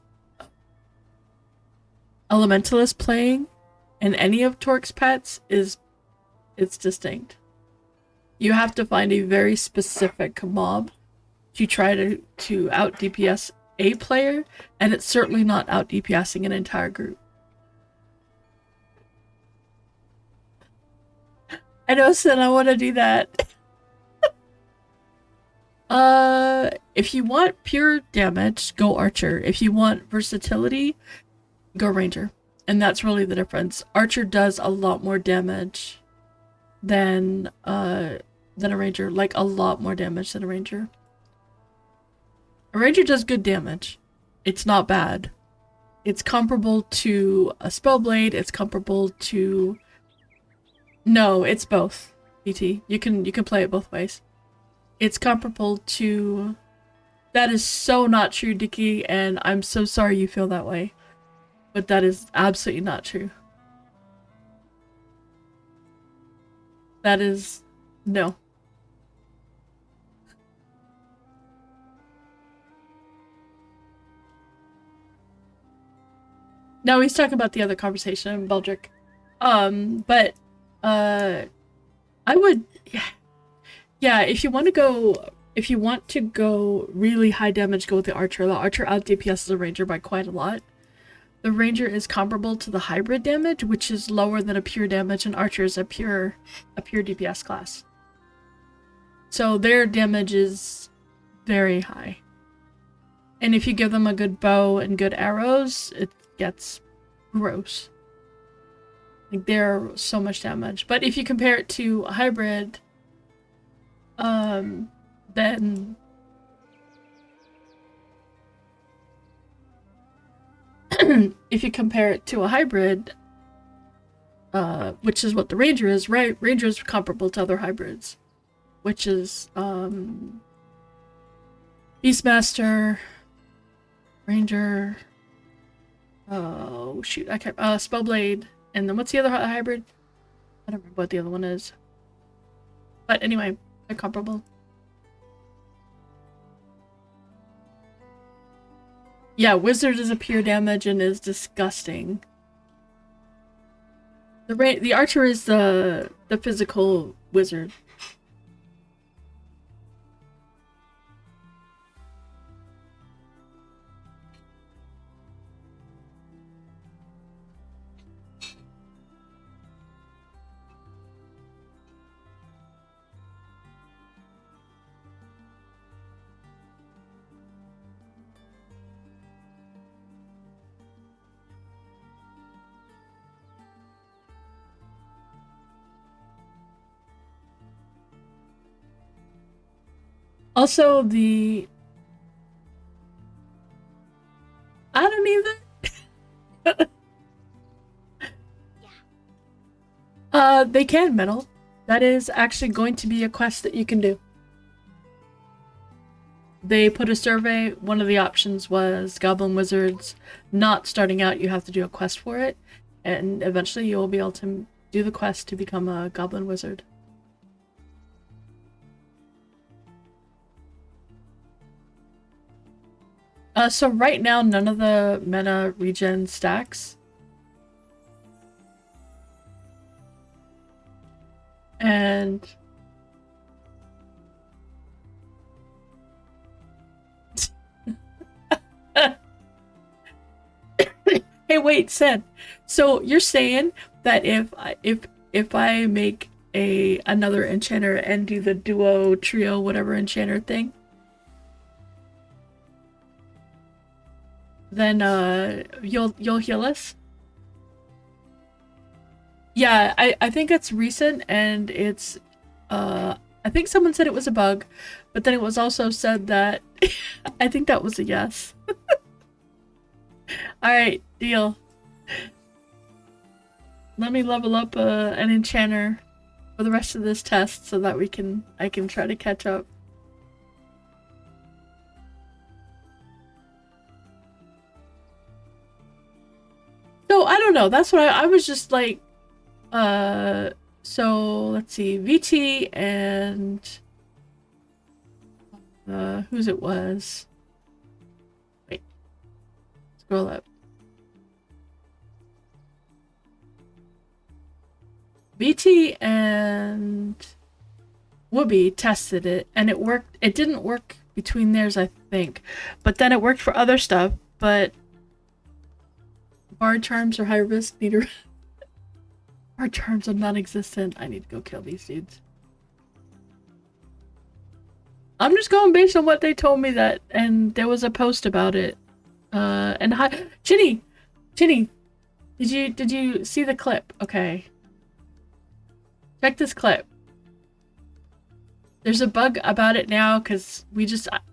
B: elementalist playing and any of Torque's pets is, it's distinct. You have to find a very specific mob to try to out DPS a player, and it's certainly not out DPSing an entire group. I know, Sin, I want to do that. If you want pure damage, go Archer. If you want versatility, go Ranger. And that's really the difference. Archer does a lot more damage than a Ranger. Like, a lot more damage than a Ranger. A Ranger does good damage. It's not bad. It's comparable to a Spellblade. It's comparable to... No, it's both, BT. You can play it both ways. It's comparable to... That is so not true, Dicky, and I'm so sorry you feel that way. But that is absolutely not true. That is... No. No, he's talking about the other conversation, Baldric. But I would, yeah, if you want to go really high damage, go with the Archer. The Archer out DPSs the Ranger by quite a lot. The Ranger is comparable to the hybrid damage, which is lower than a pure damage, and Archer is a pure DPS class. So their damage is very high. And if you give them a good bow and good arrows, it gets gross. Like, they're so much damage. But if you compare it to a hybrid, then if you compare it to a hybrid, which is what the Ranger is, right? Ranger is comparable to other hybrids, which is Beastmaster, Ranger, oh shoot, I can't, Spellblade, and then what's the other hybrid? I don't remember what the other one is. But anyway, they're comparable. Yeah, Wizard is a pure damage and is disgusting. The Archer is the physical wizard. Also, I don't either. They can meddle. That is actually going to be a quest that you can do. They put a survey. One of the options was Goblin Wizards. Not starting out, you have to do a quest for it. And eventually you'll be able to do the quest to become a Goblin Wizard. So right now, none of the mana regen stacks. And... Hey, wait, Sen. So you're saying that if I make another enchanter and do the duo, trio, whatever enchanter thing, then you'll heal us? Yeah, I think it's recent and it's I think someone said it was a bug, but then it was also said that I think that was a yes. Alright, deal. Let me level up an enchanter for the rest of this test so that I can try to catch up. So I don't know. That's what I was just like. So let's see, VT and whose it was. Wait, scroll up. VT and Whoopi tested it and it worked. It didn't work between theirs, I think, but then it worked for other stuff. But bar charms are high risk. Bar charms are non-existent. I need to go kill these dudes. I'm just going based on what they told me that, and there was a post about it. And hi, Chinny, did you see the clip? Okay. Check this clip. There's a bug about it now because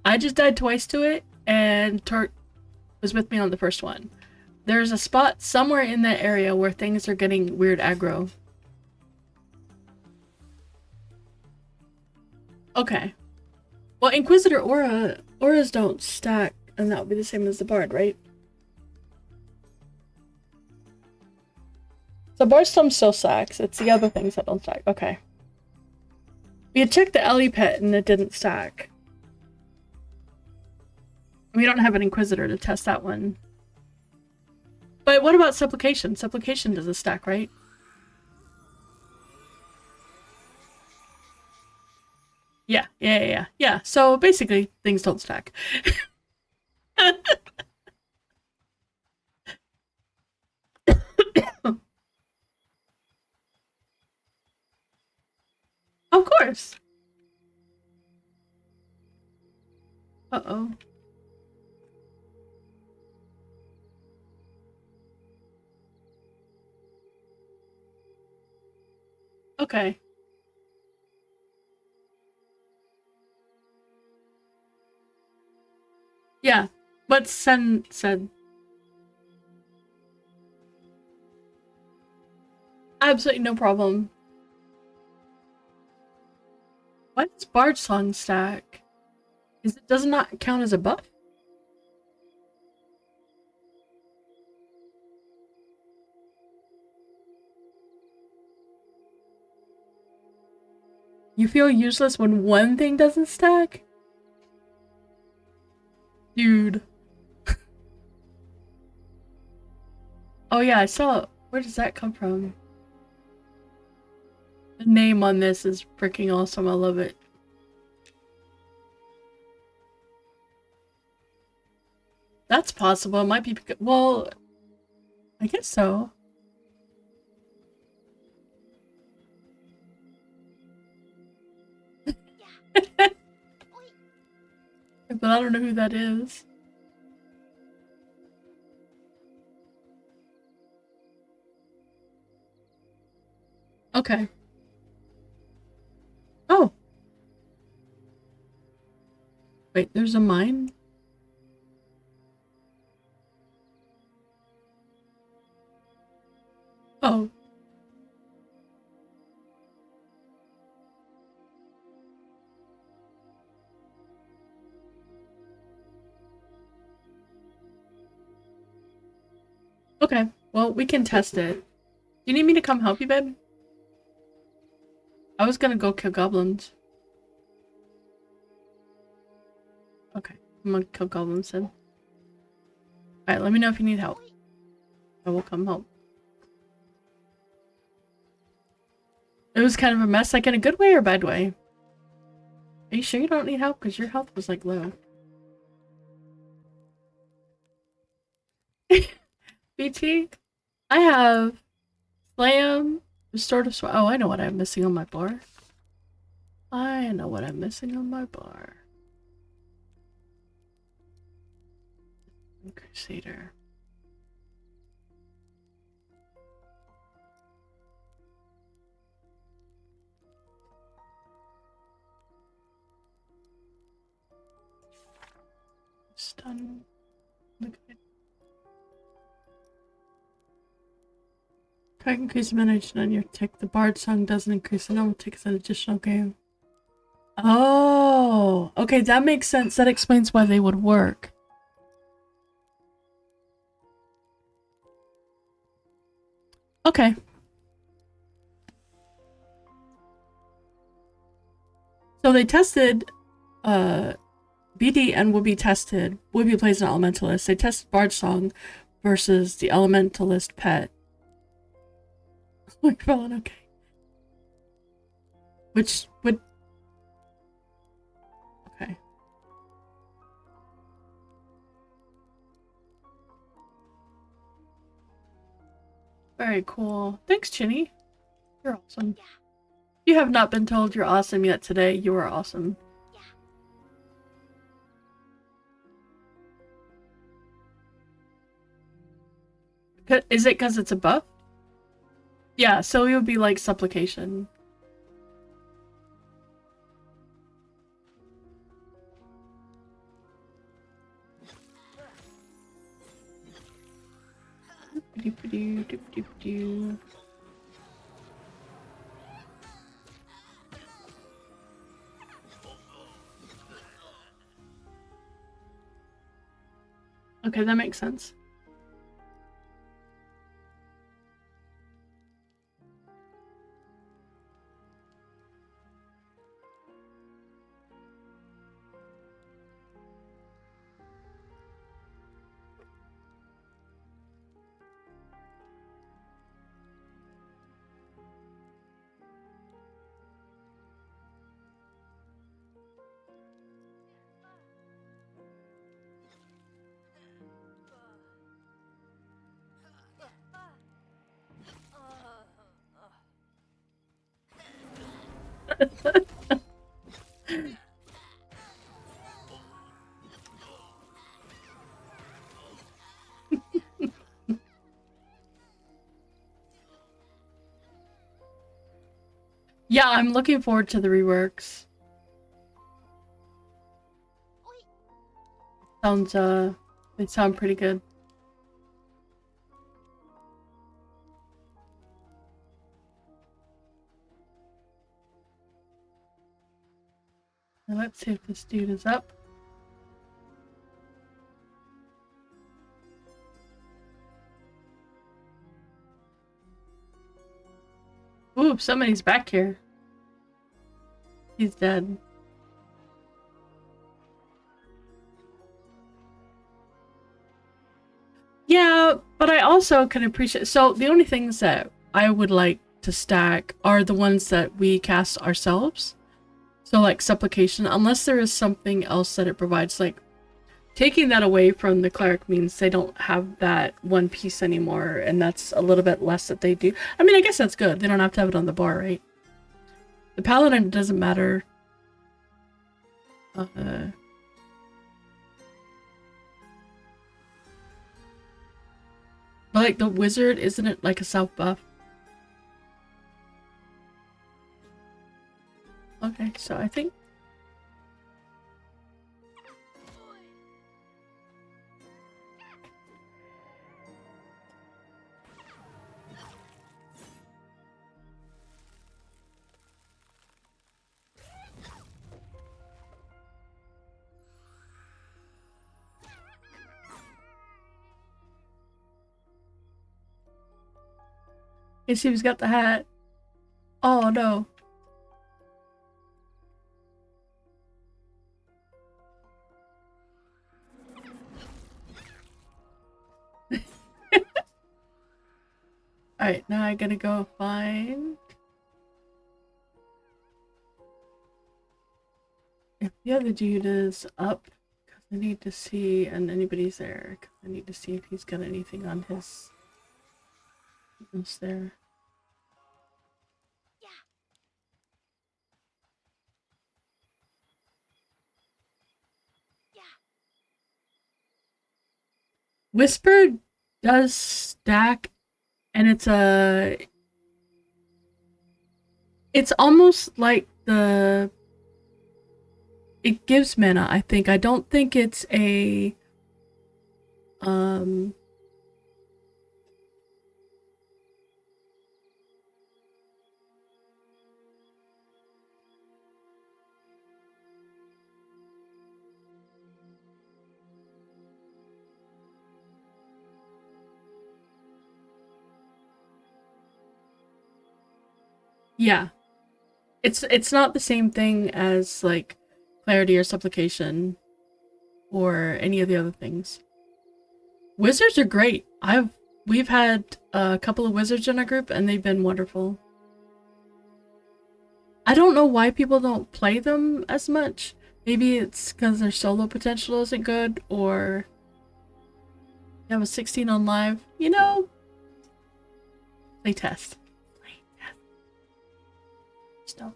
B: I just died twice to it, and Tart was with me on the first one. There's a spot somewhere in that area where things are getting weird aggro. Okay. Well, Inquisitor auras don't stack, and that would be the same as the Bard, right? So Bardstorm still stacks. It's the other things that don't stack. Okay. We had checked the Ellie pet and it didn't stack. We don't have an Inquisitor to test that one. But what about Supplication? Supplication doesn't stack, right? Yeah. So basically, things don't stack. Of course. Uh-oh. Okay. Yeah. What Sen said. Absolutely no problem. What's Bard Song stack? Does it not count as a buff? You feel useless when one thing doesn't stack? Dude. Oh yeah, I saw. Where does that come from? The name on this is freaking awesome. I love it. That's possible. It might be because, well, I guess so. But I don't know who that is. Okay. Oh. Wait, there's a mine? Oh. Okay, well, we can test it. Do you need me to come help you, babe? I was gonna go kill goblins. Okay, I'm gonna kill goblins then. Alright, let me know if you need help. I will come help. It was kind of a mess, like in a good way or a bad way? Are you sure you don't need help? Because your health was like low. BT? I have Slam, Restorative Sword. Oh, I know what I'm missing on my bar. I know what I'm missing on my bar. Crusader. Stun. Okay. Try to increase ammunition on your tick. The Bard song doesn't increase the normal tick as an additional game. Oh, okay, that makes sense. That explains why they would work. Okay. So they tested BD and Wooby tested. Wooby plays an elementalist. They tested Bard Song versus the elementalist pet. Like Felon, okay. Which would okay. Very cool. Thanks, Chinny. You're awesome.
C: Yeah.
B: You have not been told you're awesome yet today. You are awesome. Is it because it's a buff? Yeah, so it would be like supplication. Okay, that makes sense. Yeah, I'm looking forward to the reworks. Sounds, they sound pretty good. Now let's see if this dude is up. Ooh, somebody's back here. He's dead. Yeah, but I also can appreciate... So, the only things that I would like to stack are the ones that we cast ourselves. So, like, supplication, unless there is something else that it provides. Like, taking that away from the cleric means they don't have that one piece anymore, and that's a little bit less that they do. I mean, I guess that's good. They don't have to have it on the bar, right? The paladin, it doesn't matter. But like the wizard, isn't it like a self buff? Okay, so I think Hey, see who's got the hat. Oh no. Alright, now I gotta go find... if the other dude is up, because I need to see, and anybody's there, because I need to see if he's got anything on his... who's there. Whisper does stack, and it's almost like the... it gives mana, I think. I don't think it's a... yeah. It's not the same thing as, like, Clarity or Supplication or any of the other things. Wizards are great. We've had a couple of wizards in our group and they've been wonderful. I don't know why people don't play them as much. Maybe it's because their solo potential isn't good, or you have a 16 on live. You know, play test. Play test. Just don't.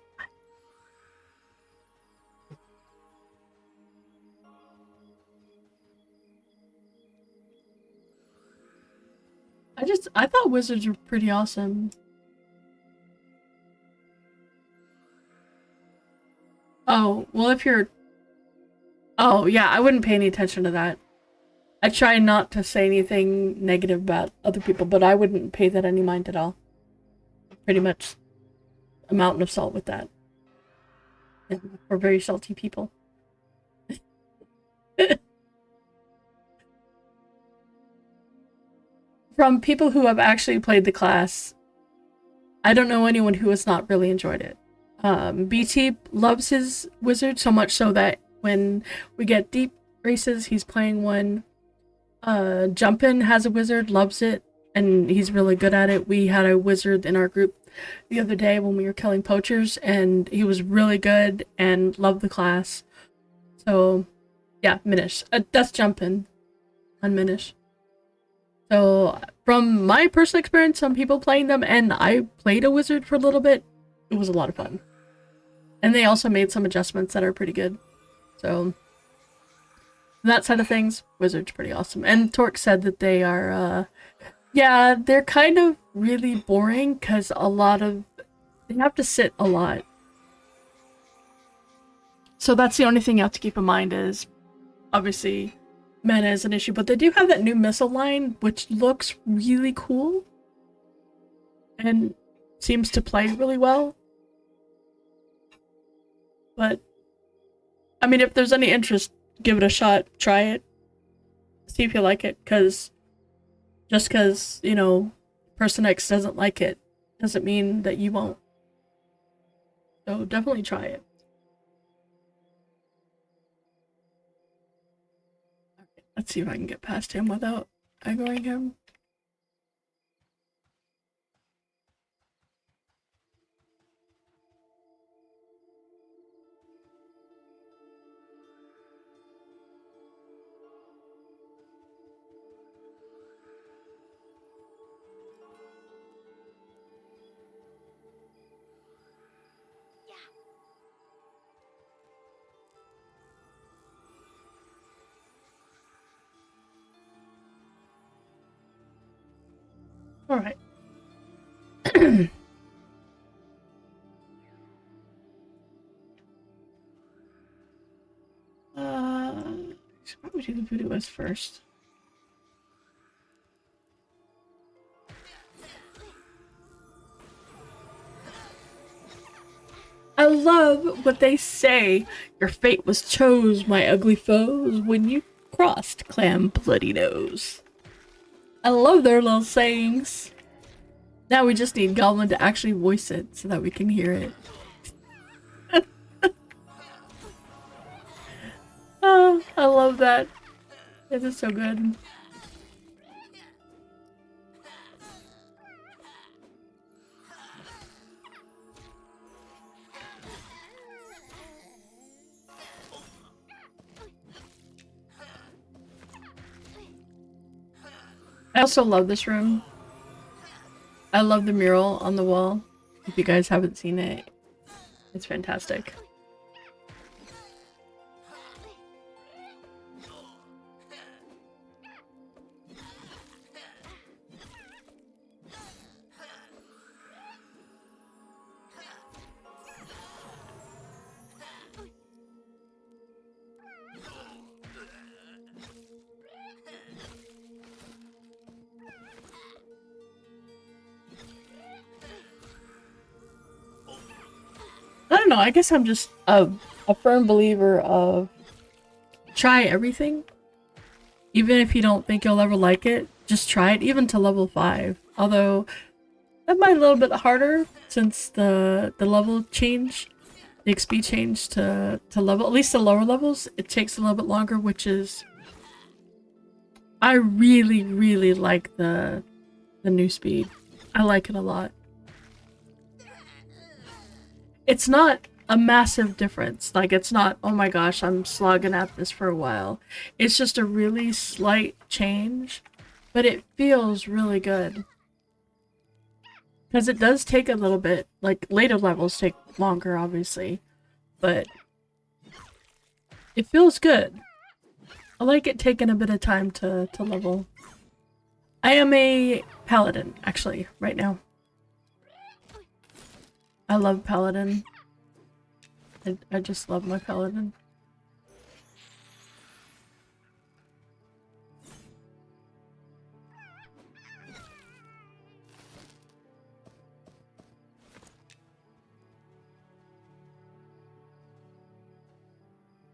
B: I thought wizards were pretty awesome. Oh, well, if you're... oh, yeah, I wouldn't pay any attention to that. I try not to say anything negative about other people, but I wouldn't pay that any mind at all. Pretty much a mountain of salt with that. And we're very salty people. From people who have actually played the class, I don't know anyone who has not really enjoyed it. BT loves his wizard so much so that when we get deep races, he's playing one. Jumpin has a wizard, loves it, and he's really good at it. We had a wizard in our group the other day when we were killing poachers, and he was really good and loved the class. So, yeah, Minish. That's Jumpin on Minish. So, from my personal experience, some people playing them, and I played a wizard for a little bit, it was a lot of fun. And they also made some adjustments that are pretty good. So, that side of things, wizard's pretty awesome. And Torque said that they are, yeah, they're kind of really boring, because they have to sit a lot. So that's the only thing you have to keep in mind is, obviously, mana is an issue, but they do have that new missile line, which looks really cool and seems to play really well. But, I mean, if there's any interest, give it a shot, try it, see if you like it, because just because, you know, person X doesn't like it doesn't mean that you won't. So definitely try it. Let's see if I can get past him without aggroing him. All right. Should probably do the voodoo west first. I love what they say. Your fate was chose, my ugly foes, when you crossed Clam Bloody Nose. I love their little sayings. Now we just need Goblin to actually voice it so that we can hear it. Oh, I love that. It is so good. I also love this room. I love the mural on the wall. If you guys haven't seen it, it's fantastic. I don't know, I guess I'm just a firm believer of try everything. Even if you don't think you'll ever like it, just try it, even to level 5. Although, that might be a little bit harder since the level change, the XP change to level, at least the lower levels, it takes a little bit longer, which is... I really, really like the new speed. I like it a lot. It's not a massive difference. Like, it's not, oh my gosh, I'm slogging at this for a while. It's just a really slight change, but it feels really good. Because it does take a little bit, like, later levels take longer, obviously, but it feels good. I like it taking a bit of time to level. I am a Paladin, actually, right now. I love Paladin. I just love my Paladin.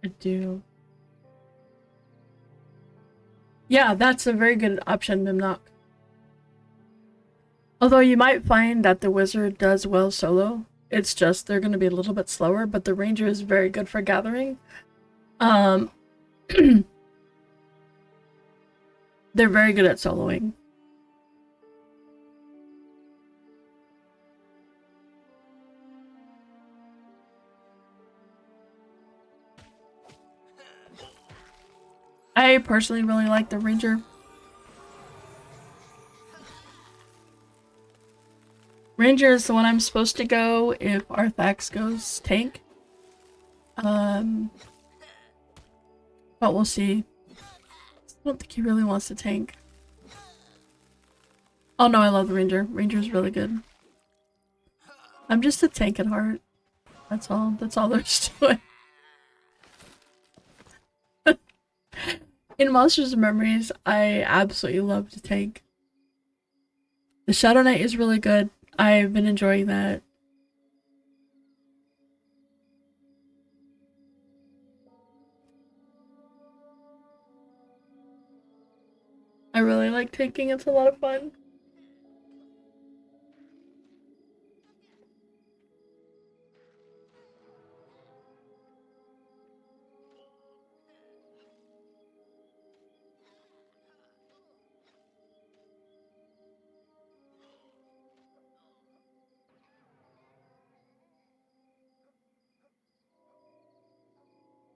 B: I do. Yeah, that's a very good option, Mimnock. Although you might find that the wizard does well solo. It's just they're going to be a little bit slower, but the ranger is very good for gathering. They're very good at soloing. I personally really like the ranger. Ranger is the one I'm supposed to go if Arthax goes tank. But we'll see. I don't think he really wants to tank. Oh no, I love the ranger. Ranger's really good. I'm just a tank at heart. That's all. That's all there's to it. In Monsters and Memories, I absolutely love to tank. The Shadow Knight is really good. I've been enjoying that. I really like tanking. It's a lot of fun.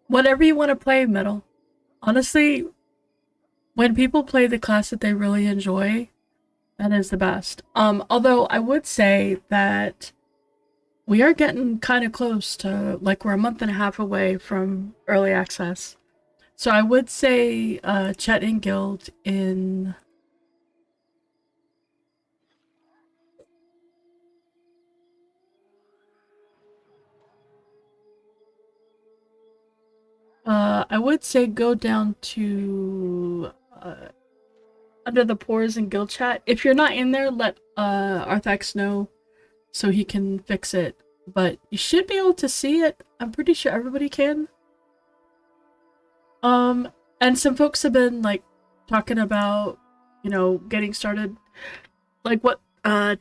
B: Whatever you want to play, Metal. Honestly, when people play the class that they really enjoy, that is the best. Although I would say that we are getting kind of close to, like, we're a month and a half away from early access. So I would say Chet and Guild in... I would say go down to Under the Pores in Guild Chat. If you're not in there, let Arthax know so he can fix it. But you should be able to see it. I'm pretty sure everybody can. And some folks have been, like, talking about, you know, getting started. Like, what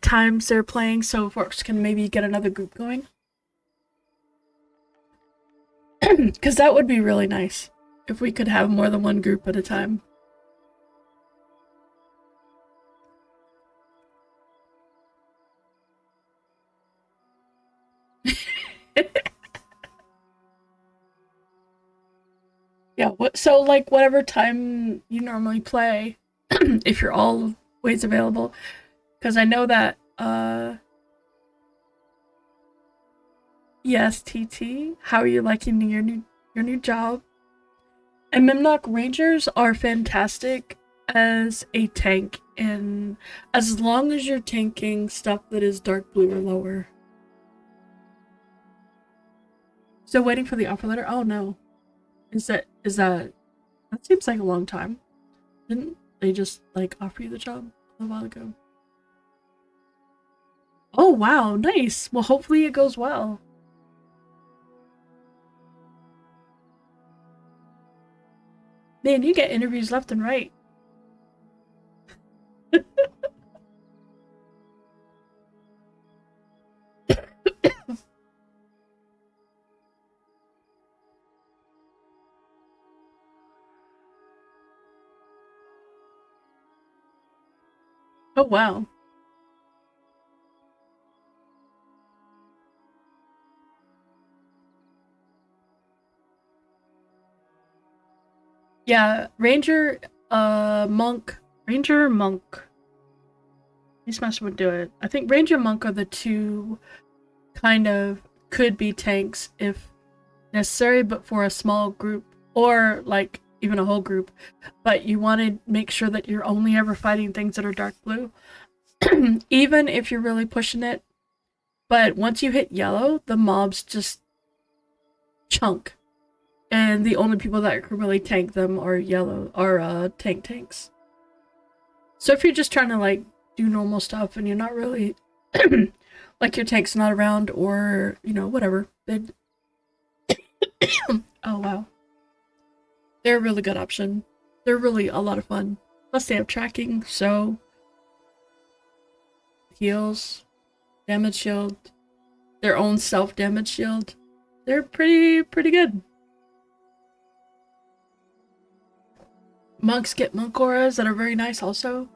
B: times they're playing so folks can maybe get another group going. Because that would be really nice if we could have more than one group at a time. Yeah, so like whatever time you normally play, if you're always available, because I know that yes, TT, how are you liking your new job? And MnM Rangers are fantastic as a tank, and as long as you're tanking stuff that is dark blue or lower. So waiting for the offer letter? Oh no. Is that that seems like a long time. Didn't they just like offer you the job a while ago? Oh wow, nice. Well, hopefully it goes well. Man, you get interviews left and right. Oh wow. Yeah, Ranger, Monk, Ranger, Monk. These must would do it. I think Ranger Monk are the two kind of could be tanks if necessary, but for a small group or like even a whole group. But you want to make sure that you're only ever fighting things that are dark blue, even if you're really pushing it. But once you hit yellow, the mobs just chunk, and the only people that can really tank them are yellow, are tanks. So if you're just trying to like do normal stuff and you're not really like your tank's not around or you know whatever, then oh wow, they're a really good option. They're really a lot of fun. Plus they have tracking, so heals, damage shield, their own self damage shield. They're pretty good. Monks get monk auras that are very nice also.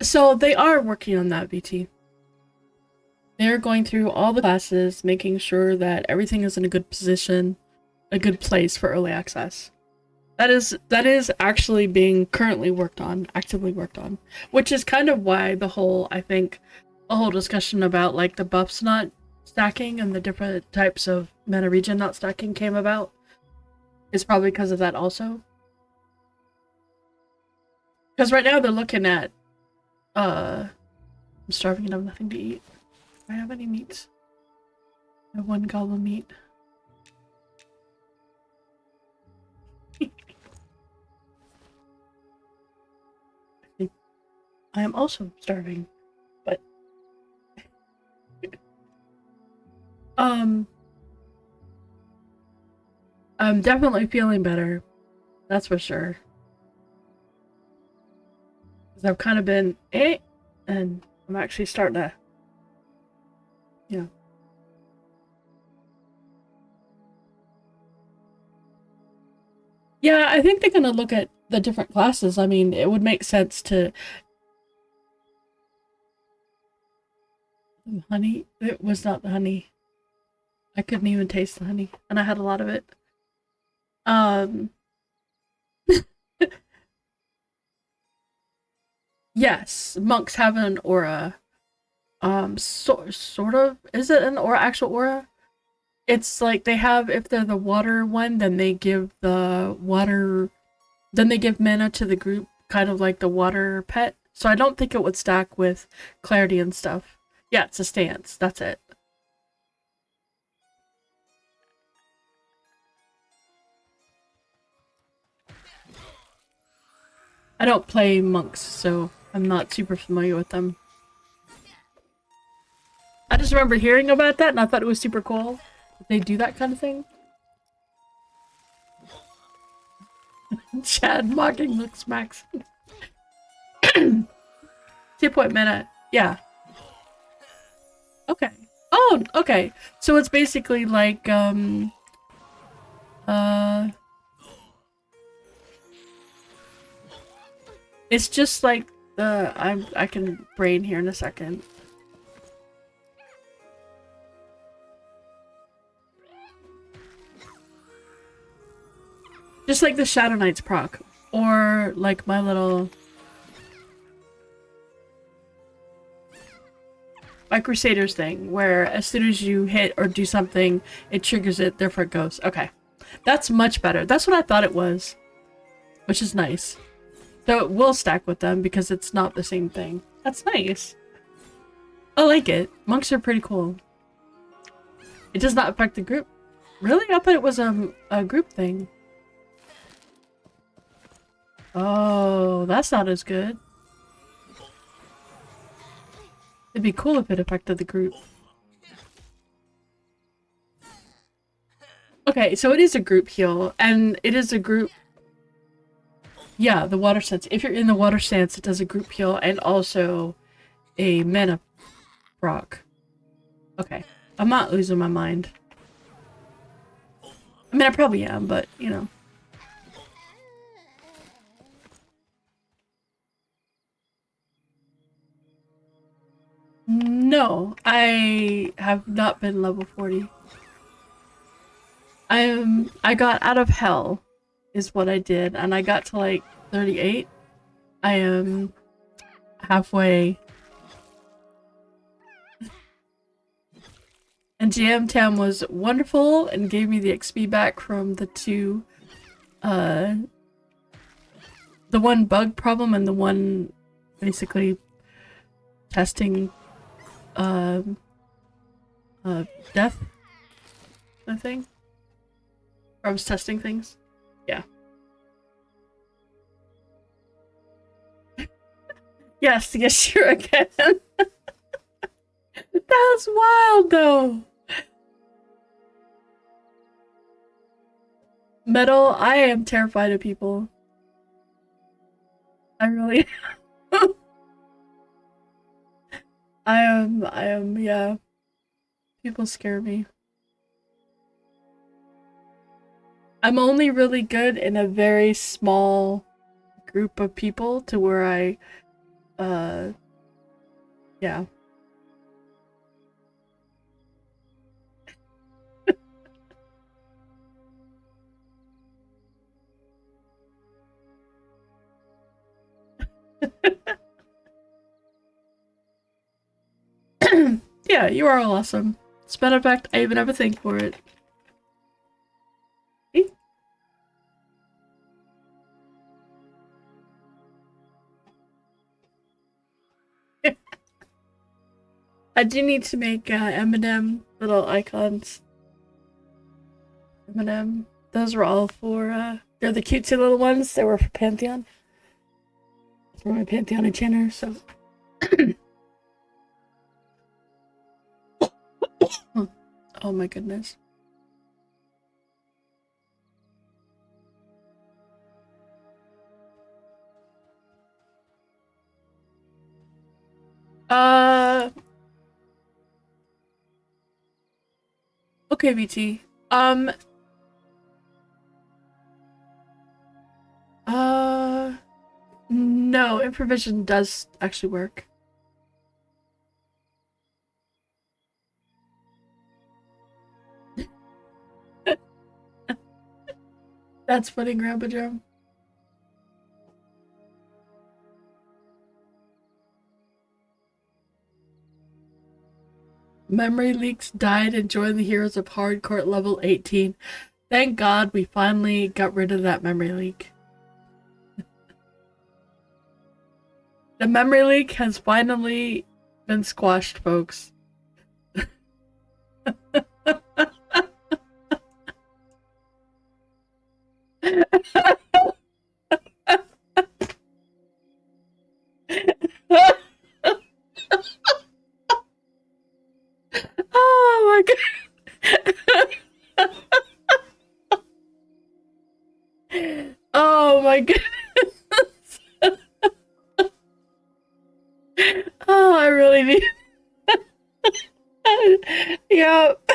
B: So they are working on that, VT. They're going through all the classes, making sure that everything is in a good position, a good place for early access. That is actually being currently worked on, actively worked on, which is kind of why the whole, I think, a whole discussion about like the buffs not stacking and the different types of meta region not stacking came about. Is probably because of that also. Because right now they're looking at, I'm starving and have nothing to eat. Do I have any meats? I have one goblin meat. I am also starving, but I'm definitely feeling better. That's for sure. Because I've kind of been and I'm actually starting to, you know. Yeah, I think they're gonna look at the different classes. I mean, it would make sense to honey. It was not the honey. I couldn't even taste the honey, and I had a lot of it. Um, yes, monks have an aura. Sort of. Is it an aura, actual aura? It's like they have, if they're the water one, then they give the water, then they give mana to the group, kind of like the water pet. So I don't think it would stack with clarity and stuff. Yeah, it's a stance. That's it. I don't play monks, so I'm not super familiar with them. I just remember hearing about that and I thought it was super cool that they do that kind of thing. Chad mocking looks max. 2-point mana. Yeah. Okay. Oh, okay. So it's basically like, it's just like the, I can brain here in a second. Just like the Shadow Knights proc. Or like my little... my Crusaders thing, where as soon as you hit or do something, it triggers it, therefore it goes. Okay. That's much better. That's what I thought it was. Which is nice. So it will stack with them because it's not the same thing. That's nice. I like it. Monks are pretty cool. It does not affect the group. Really? I thought it was a group thing. Oh, that's not as good. It'd be cool if it affected the group. Okay, so it is a group heal, and it is a group... yeah, the water stance. If you're in the water stance, it does a group heal and also a mana proc. Okay, I'm not losing my mind. I mean, I probably am, but, you know. No, I have not been level 40. I got out of hell, is what I did, and I got to like 38. I am halfway. And GM Tam was wonderful and gave me the XP back from the two, the one bug problem and the one basically testing, death, I think. Or I was testing things. Yeah. Yes, sure again. That's wild though. Metal, I am terrified of people. I really I am, yeah. People scare me. I'm only really good in a very small group of people to where I, yeah. Yeah, you are all awesome. As a matter of fact, I even have a thing for it. See? I do need to make MnM little icons. MnM. Those were all for, they're the cutesy little ones. They were for Pantheon. For my Pantheon enchanter, so. Oh my goodness. Okay, VT. No, improvision does actually work. That's funny, Grandpa Joe. Memory leaks died and joined the heroes of hardcore level 18. Thank God we finally got rid of that memory leak. The memory leak has finally been squashed, folks. Oh my god. Oh my goodness. Oh, I really need. Yep.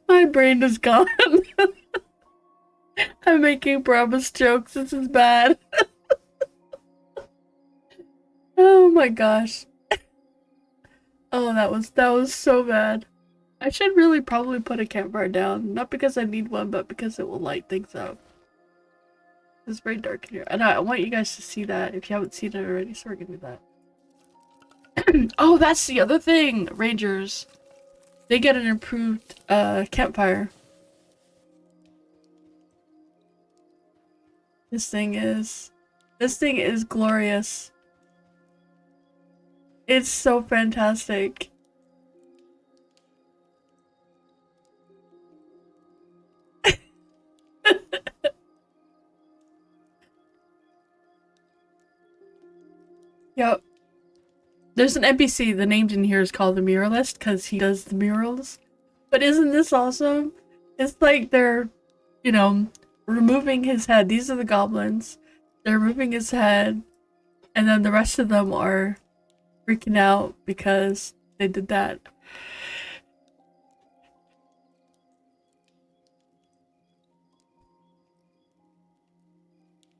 B: My brain is gone. I'm making promise jokes. This is bad. Oh my gosh. Oh, that was so bad. I should really probably put a campfire down. Not because I need one, but because it will light things up. It's very dark in here. And I want you guys to see that if you haven't seen it already, so we're gonna do that. Oh, that's the other thing, Rangers. They get an improved campfire. This thing is glorious. It's so fantastic. Yep. There's an NPC, the name in here is called the Muralist because he does the murals. But isn't this awesome? It's like they're, you know, removing his head. These are the goblins. They're removing his head. And then the rest of them are freaking out because they did that.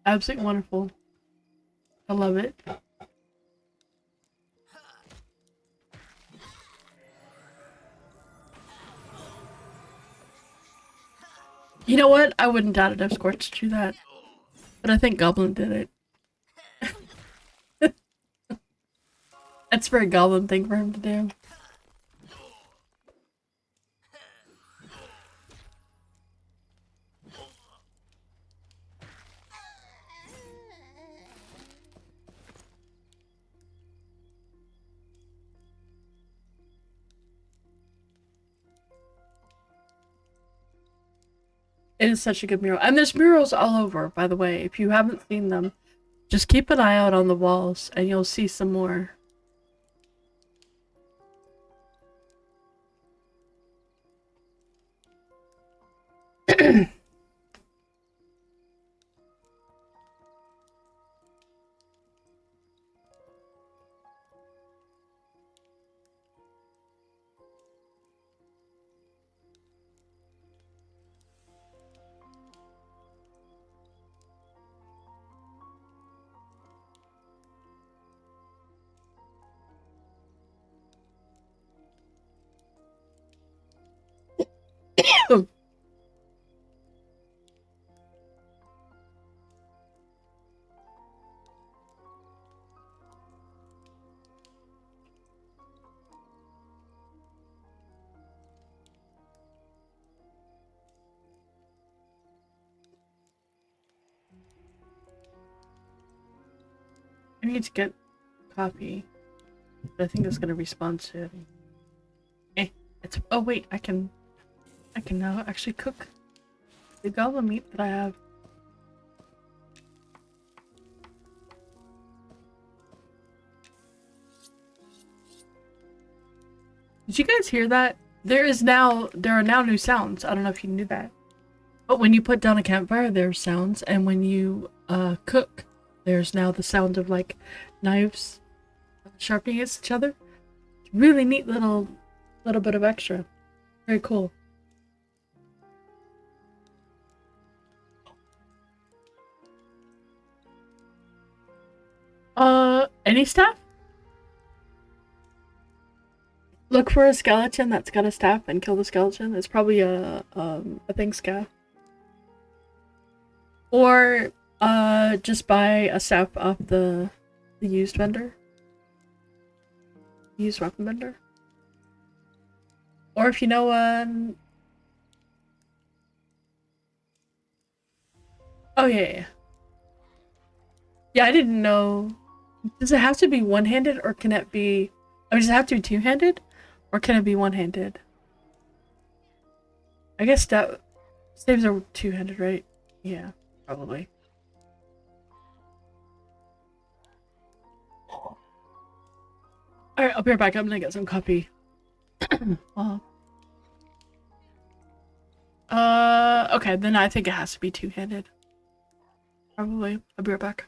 B: Absolutely wonderful. I love it. You know what? I wouldn't doubt it if Scorch do that. But I think Goblin did it. That's a very Goblin thing for him to do. It is such a good mural. And there's murals all over, by the way. If you haven't seen them, just keep an eye out on the walls and you'll see some more. I need to get coffee. But I think it's gonna respond soon. It's oh wait, I can now actually cook the goblin meat that I have. Did you guys hear that? There are now new sounds. I don't know if you knew that. But when you put down a campfire, there's sounds, and when you cook, there's now the sound of like knives sharpening against each other. Really neat little bit of extra. Very cool. Any staff? Look for a skeleton that's got a staff and kill the skeleton. It's probably a thing scav. Or just buy a staff off the used vendor. use weapon bender. Or if you know oh yeah. Yeah, I didn't know. Does it have to be one-handed or can it be does it have to be two-handed? Or can it be one-handed? I guess that saves are two-handed, right? Yeah, probably. Alright, I'll be right back. I'm gonna get some coffee. Okay, then I think it has to be two-handed. Probably. I'll be right back.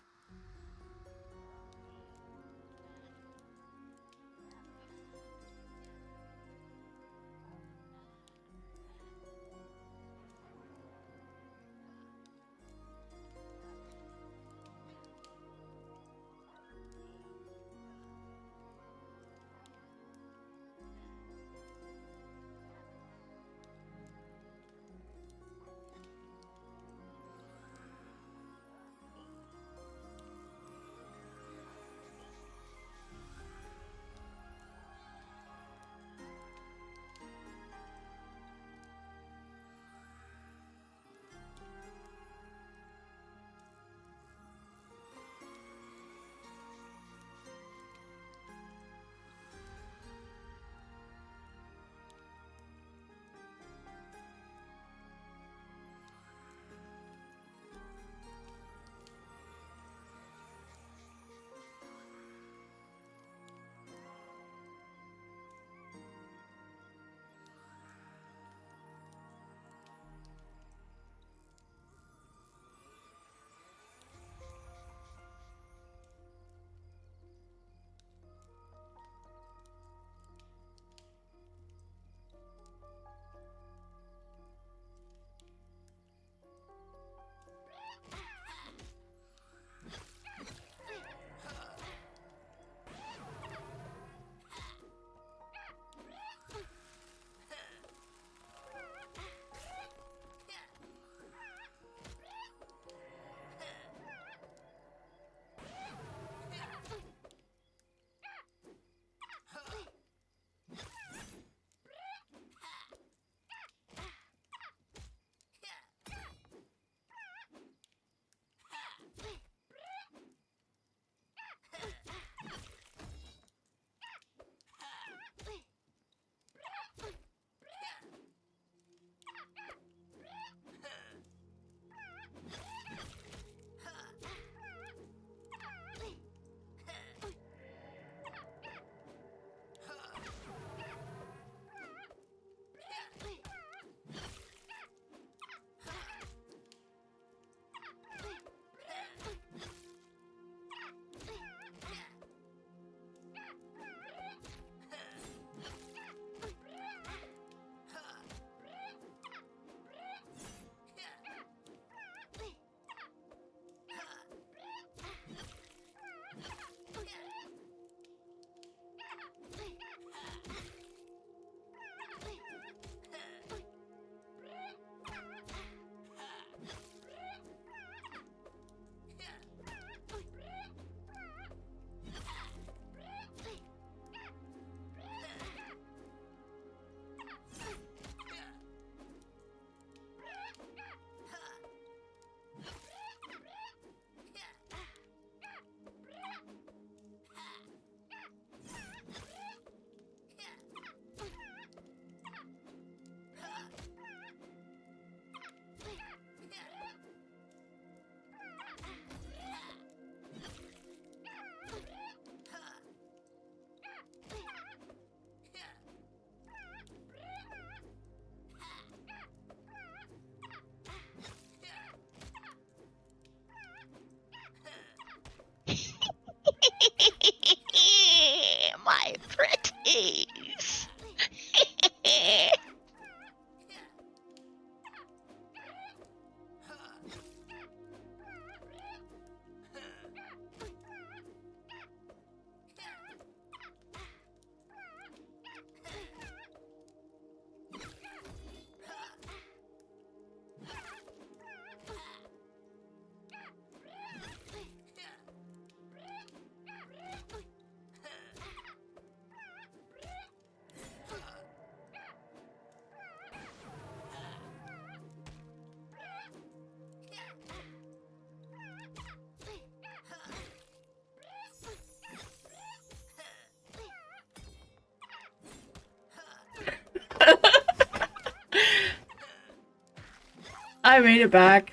B: I made it back.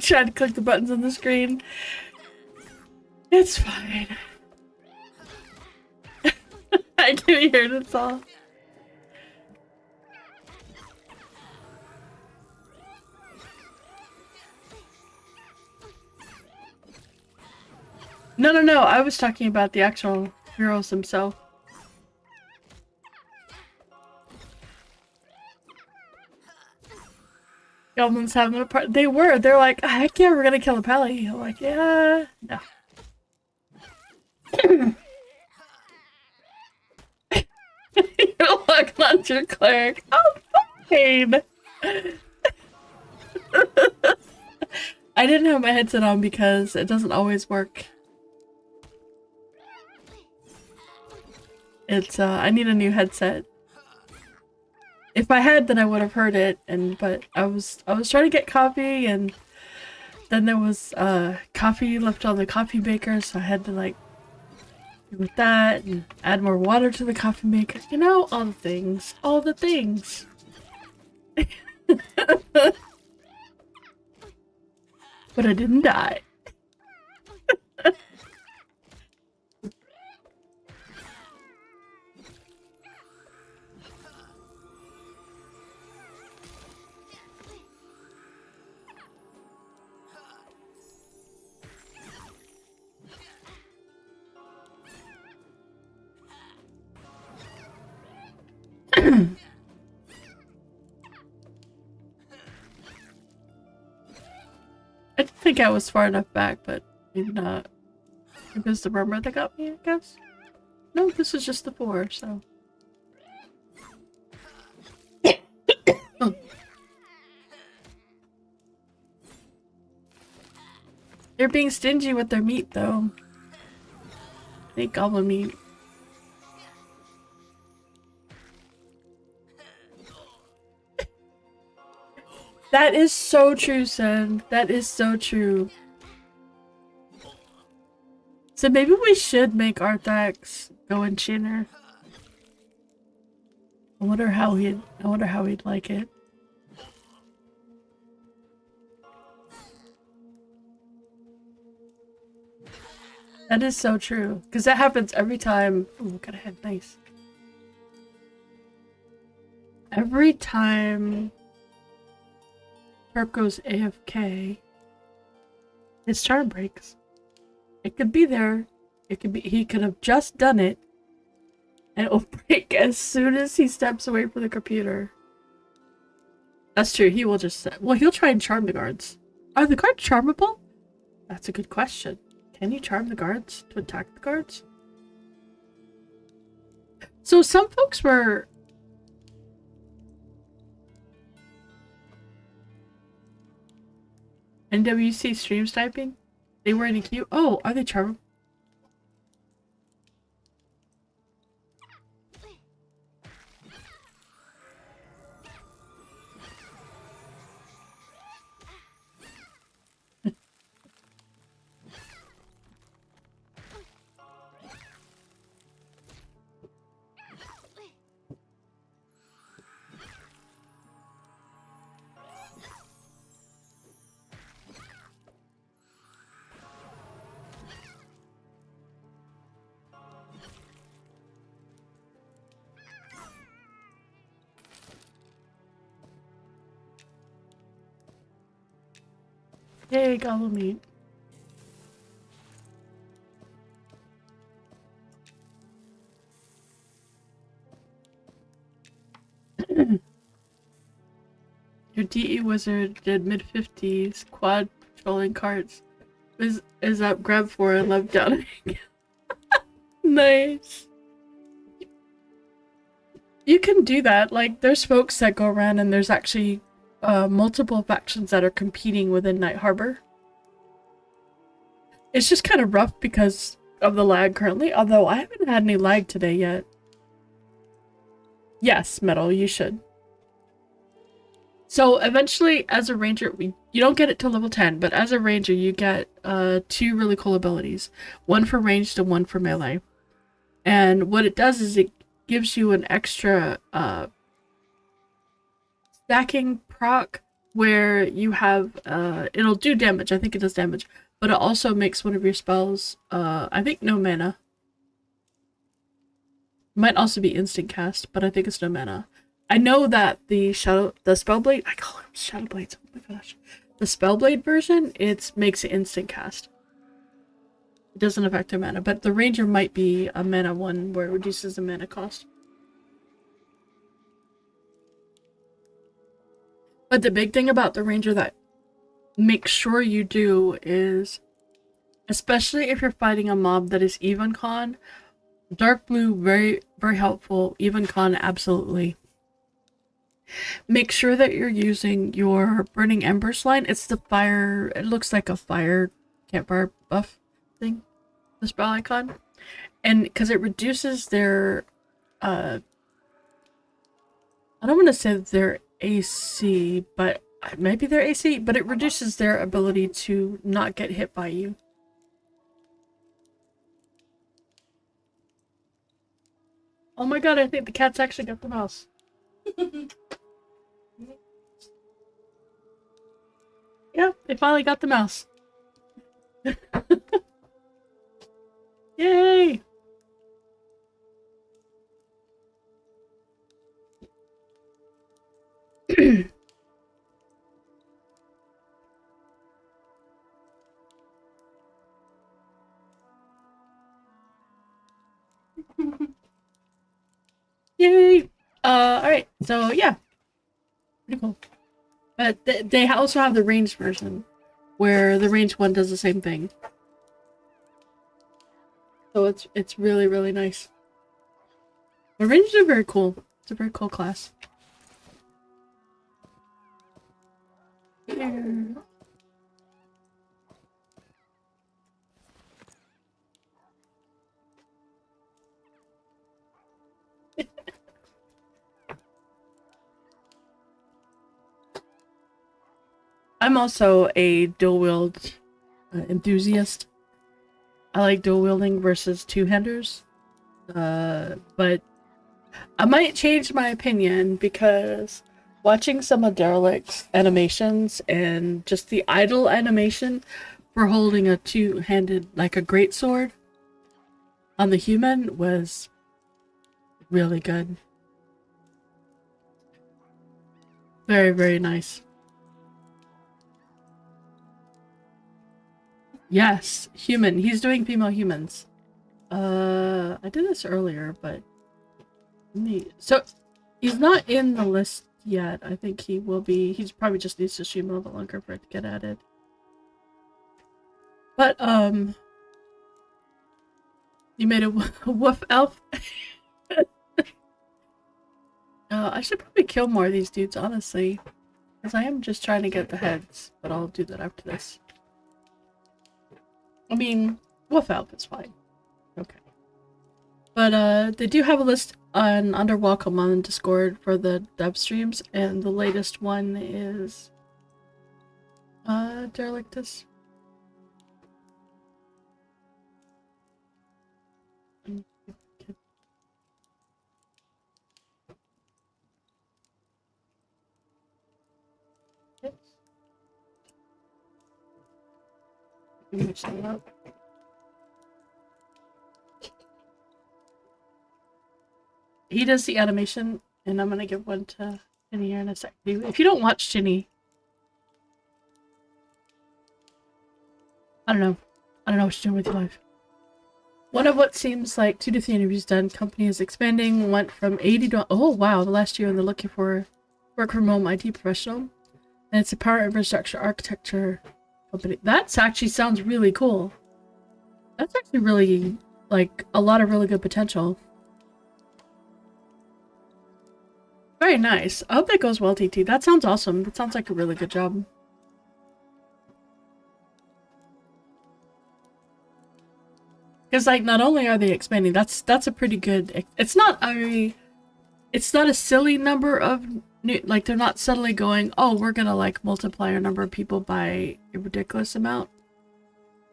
B: Tried to click the buttons on the screen. It's fine. I can hear it all. No, I was talking about the actual heroes themselves. Goblins having a part. They're like, heck yeah, we're gonna kill a Pally. I'm like, yeah, no. You're like, not your cleric. Oh, fine. I didn't have my headset on because it doesn't always work. It's I need a new headset. If I had, then I would have heard it, but I was trying to get coffee, and then there was coffee left on the coffee maker, so I had to like do with that and add more water to the coffee maker. You know, all the things. All the things. But I didn't die. I didn't think I was far enough back, but maybe not. It was the rumor that got me, I guess. No, this is just the 4, so. Oh. They're being stingy with their meat, though. They eat goblin meat. That is so true, son. That is so true. So maybe we should make Arthax go in Chinner. I wonder how he'd like it. That is so true. Because that happens every time. Oh, look at a head. Nice. Every time Herb goes AFK, his charm breaks. It could be there. It could be he could have just done it, and it will break as soon as he steps away from the computer. That's true. He will just well, he'll try and charm the guards. Are the guards charmable? That's a good question. Can you charm the guards to attack the guards? So some folks were NWC stream sniping. They were in a queue. Oh, are they charmable? Hey, gobble meat. Your DE wizard did mid-50s quad trolling carts. Is up grab 4 and left down. Nice. You can do that. Like, there's folks that go around and there's actually multiple factions that are competing within Night Harbor. It's just kind of rough because of the lag currently, although I haven't had any lag today yet. Yes, Metal, you should. So eventually, as a ranger, you don't get it till level 10, but as a ranger, you get 2 really cool abilities. One for ranged and one for melee. And what it does is it gives you an extra stacking proc where you have it'll do damage. I think it does damage, but it also makes one of your spells I think no mana. Might also be instant cast, but I think it's no mana. I know that the Spellblade, I call them Shadow Blades. Oh my gosh. The Spellblade version, it makes it instant cast. It doesn't affect their mana, but the Ranger might be a mana one where it reduces the mana cost. But the big thing about the Ranger that make sure you do is, especially if you're fighting a mob that is even con, dark blue very very helpful, even con absolutely. Make sure that you're using your Burning Embers line. It's the fire, it looks like a fire campfire buff thing, the spell icon, and because it reduces their I don't want to say their AC, but maybe their AC, but it reduces their ability to not get hit by you. Oh my god, I think the cat's actually got the mouse. Yeah, they finally got the mouse. Yay! Yay! Alright, so yeah. Pretty cool. But they also have the ranged version, where the ranged one does the same thing. So it's really, really nice. The ranged are very cool. It's a very cool class. Here. I'm also a dual wield enthusiast. I like dual wielding versus two-handers. But I might change my opinion because watching some of Derelict's animations and just the idle animation for holding a two-handed, like a greatsword on the human was really good. Very, very nice. Yes, human. He's doing female humans. I did this earlier, but so he's not in the list yet. I think he will be. He's probably just needs to stream a little bit longer for it to get added. But you made a woof elf. I should probably kill more of these dudes, honestly, because I am just trying to get the heads. But I'll do that after this. I mean, woof elf is fine. Okay. But they do have a list on under Welcome on Discord for the dev streams, and the latest one is Derelictus. Mix that up. He does the animation, and I'm gonna give one to Ginny here in a sec. If you don't watch Ginny, I don't know. I don't know what you're doing with your life. One of what seems like 2 to 3 interviews done, company is expanding, went from 80 to, oh wow, the last year, and they're looking for work from home IT professional. And it's a power infrastructure architecture company. That's actually sounds really cool. That's actually really, like, a lot of really good potential. Very nice. I hope that goes well, TT. That sounds awesome. That sounds like a really good job. Because, like, not only are they expanding, that's a pretty good. It's not a silly number of new, like, they're not suddenly going, oh, we're gonna like multiply our number of people by a ridiculous amount.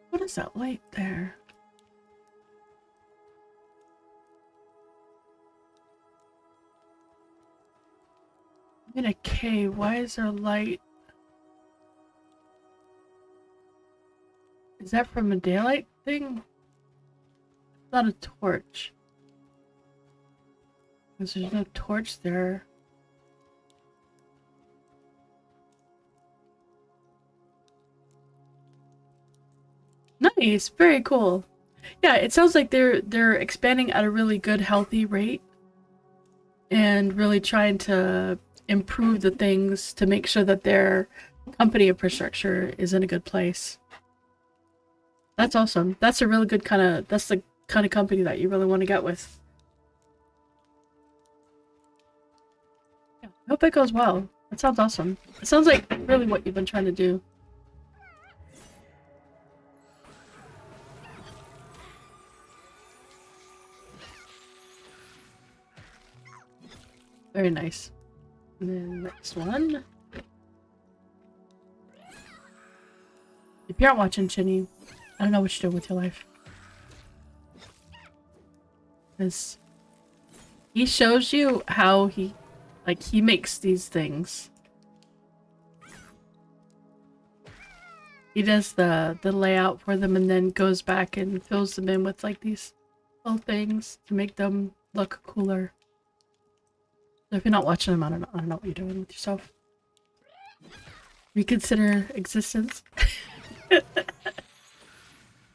B: What is that light there? I'm in a cave. Why is there light? Is that from a daylight thing? It's not a torch. Because there's no torch there. Nice, very cool. Yeah, it sounds like they're expanding at a really good, healthy rate, and really trying to improve the things to make sure that their company infrastructure is in a good place. That's awesome. That's a really good that's the kind of company that you really want to get with. Yeah, I hope it goes well. That sounds awesome. It sounds like really what you've been trying to do. Very nice. And then next one. If you aren't watching Chinny, I don't know what you're doing with your life. Because he shows you how he makes these things. He does the layout for them and then goes back and fills them in with like these little things to make them look cooler. So if you're not watching them, I don't know what you're doing with yourself. Reconsider existence.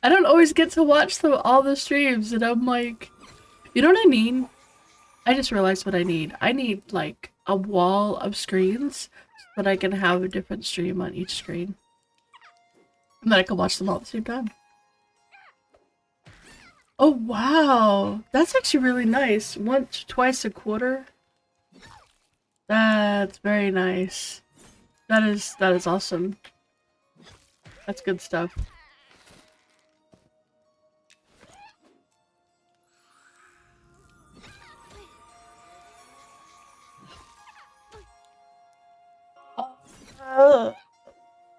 B: I don't always get to watch all the streams, and I'm like, you know what I mean? I just realized what I need. I need like a wall of screens so that I can have a different stream on each screen. And then I can watch them all at the same time. Oh wow, that's actually really nice. Once, twice a quarter. That's very nice. That is awesome. That's good stuff.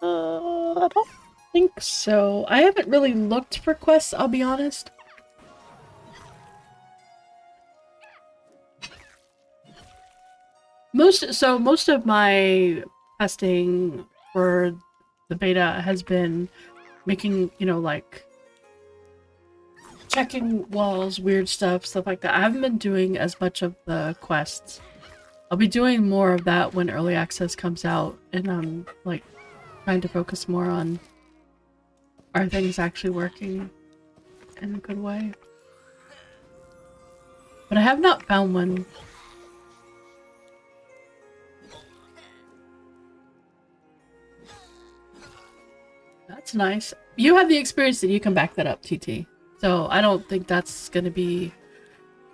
B: I don't think so. I haven't really looked for quests, I'll be honest. Most of my testing for the beta has been making, you know, like checking walls, weird stuff like that. I haven't been doing as much of the quests. I'll be doing more of that when early access comes out, and I'm like trying to focus more on are things actually working in a good way. But I have not found one. That's nice. You have the experience that you can back that up, TT. So I don't think that's gonna be...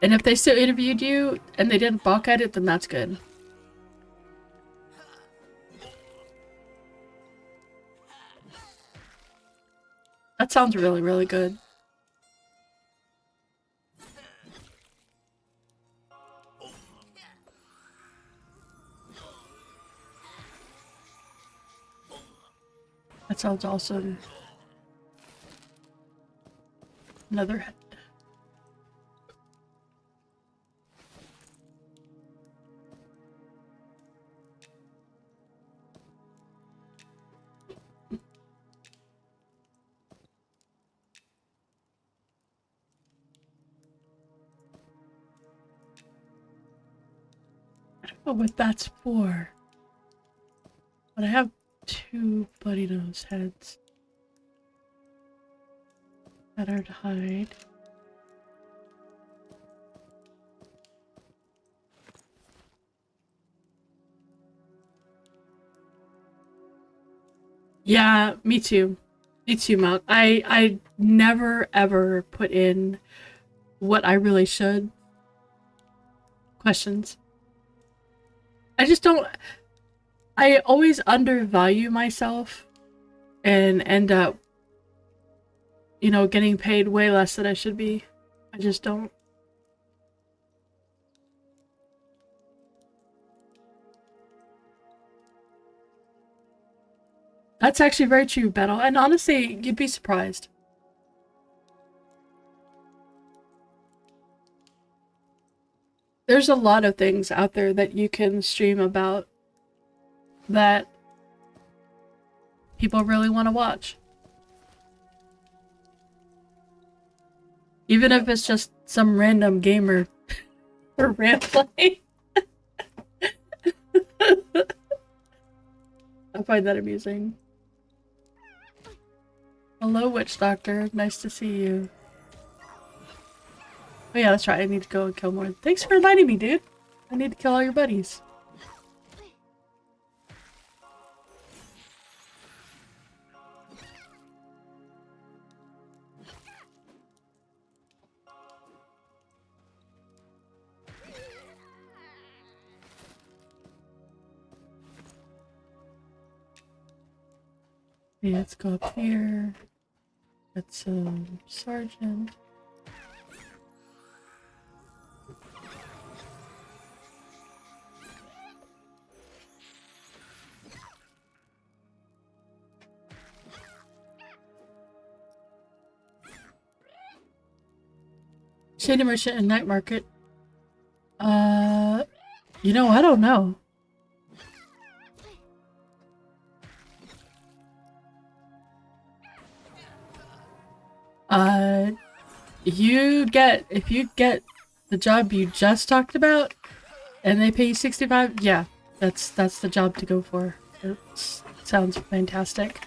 B: And if they still interviewed you and they didn't balk at it, then that's good. That sounds really, really good. That sounds awesome. Another head. I don't know what that's for. But I have 2 bloody nose heads that are to hide. Yeah, me too. Me too, Mount. I never ever put in what I really should. Questions. I just don't... I always undervalue myself and end up, you know, getting paid way less than I should be. I just don't. That's actually very true, Battle. And honestly, you'd be surprised. There's a lot of things out there that you can stream about that people really want to watch. Even if it's just some random gamer or role-play. I find that amusing. Hello, Witch Doctor. Nice to see you. Oh yeah, that's right. I need to go and kill more. Thanks for reminding me, dude. I need to kill all your buddies. Okay, let's go up here. That's sergeant. Shady Merchant and Night Market. You know, I don't know. If you get the job you just talked about, and they pay you 65, yeah, that's the job to go for. It sounds fantastic.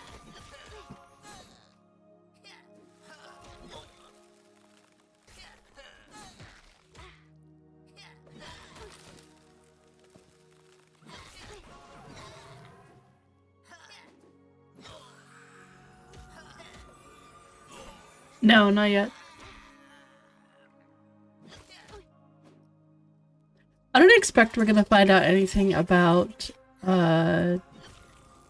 B: No, not yet. I don't expect we're gonna find out anything about the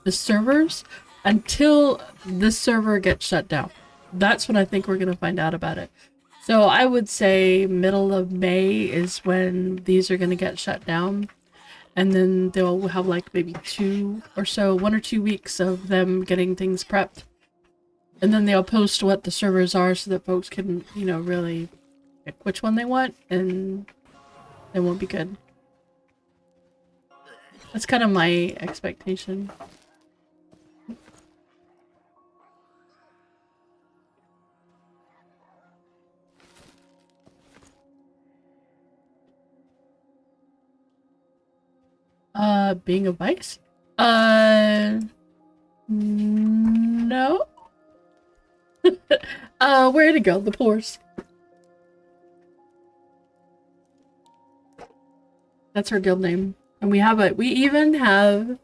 B: servers until this server gets shut down. That's when I think we're gonna find out about it. So I would say middle of May is when these are gonna get shut down. And then they'll have like maybe 1 or 2 weeks of them getting things prepped. And then they'll post what the servers are so that folks can, you know, really pick which one they want, and it won't be good. That's kind of my expectation. Being a vice? No. Where'd it go? The pores. That's her guild name. And we even have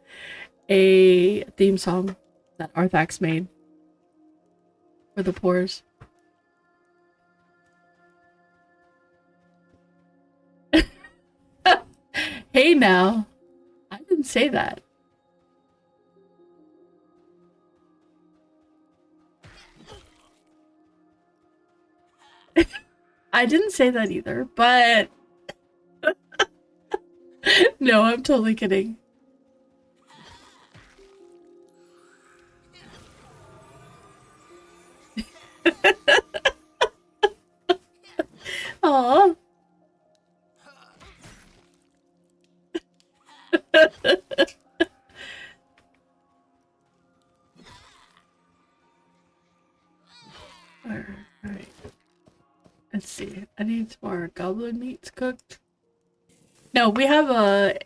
B: a theme song that Arthax made for the pores. Hey now. I didn't say that. I didn't say that either, but no, I'm totally kidding. Aww. Alright. Let's see. I need some more goblin meats cooked. No, we have a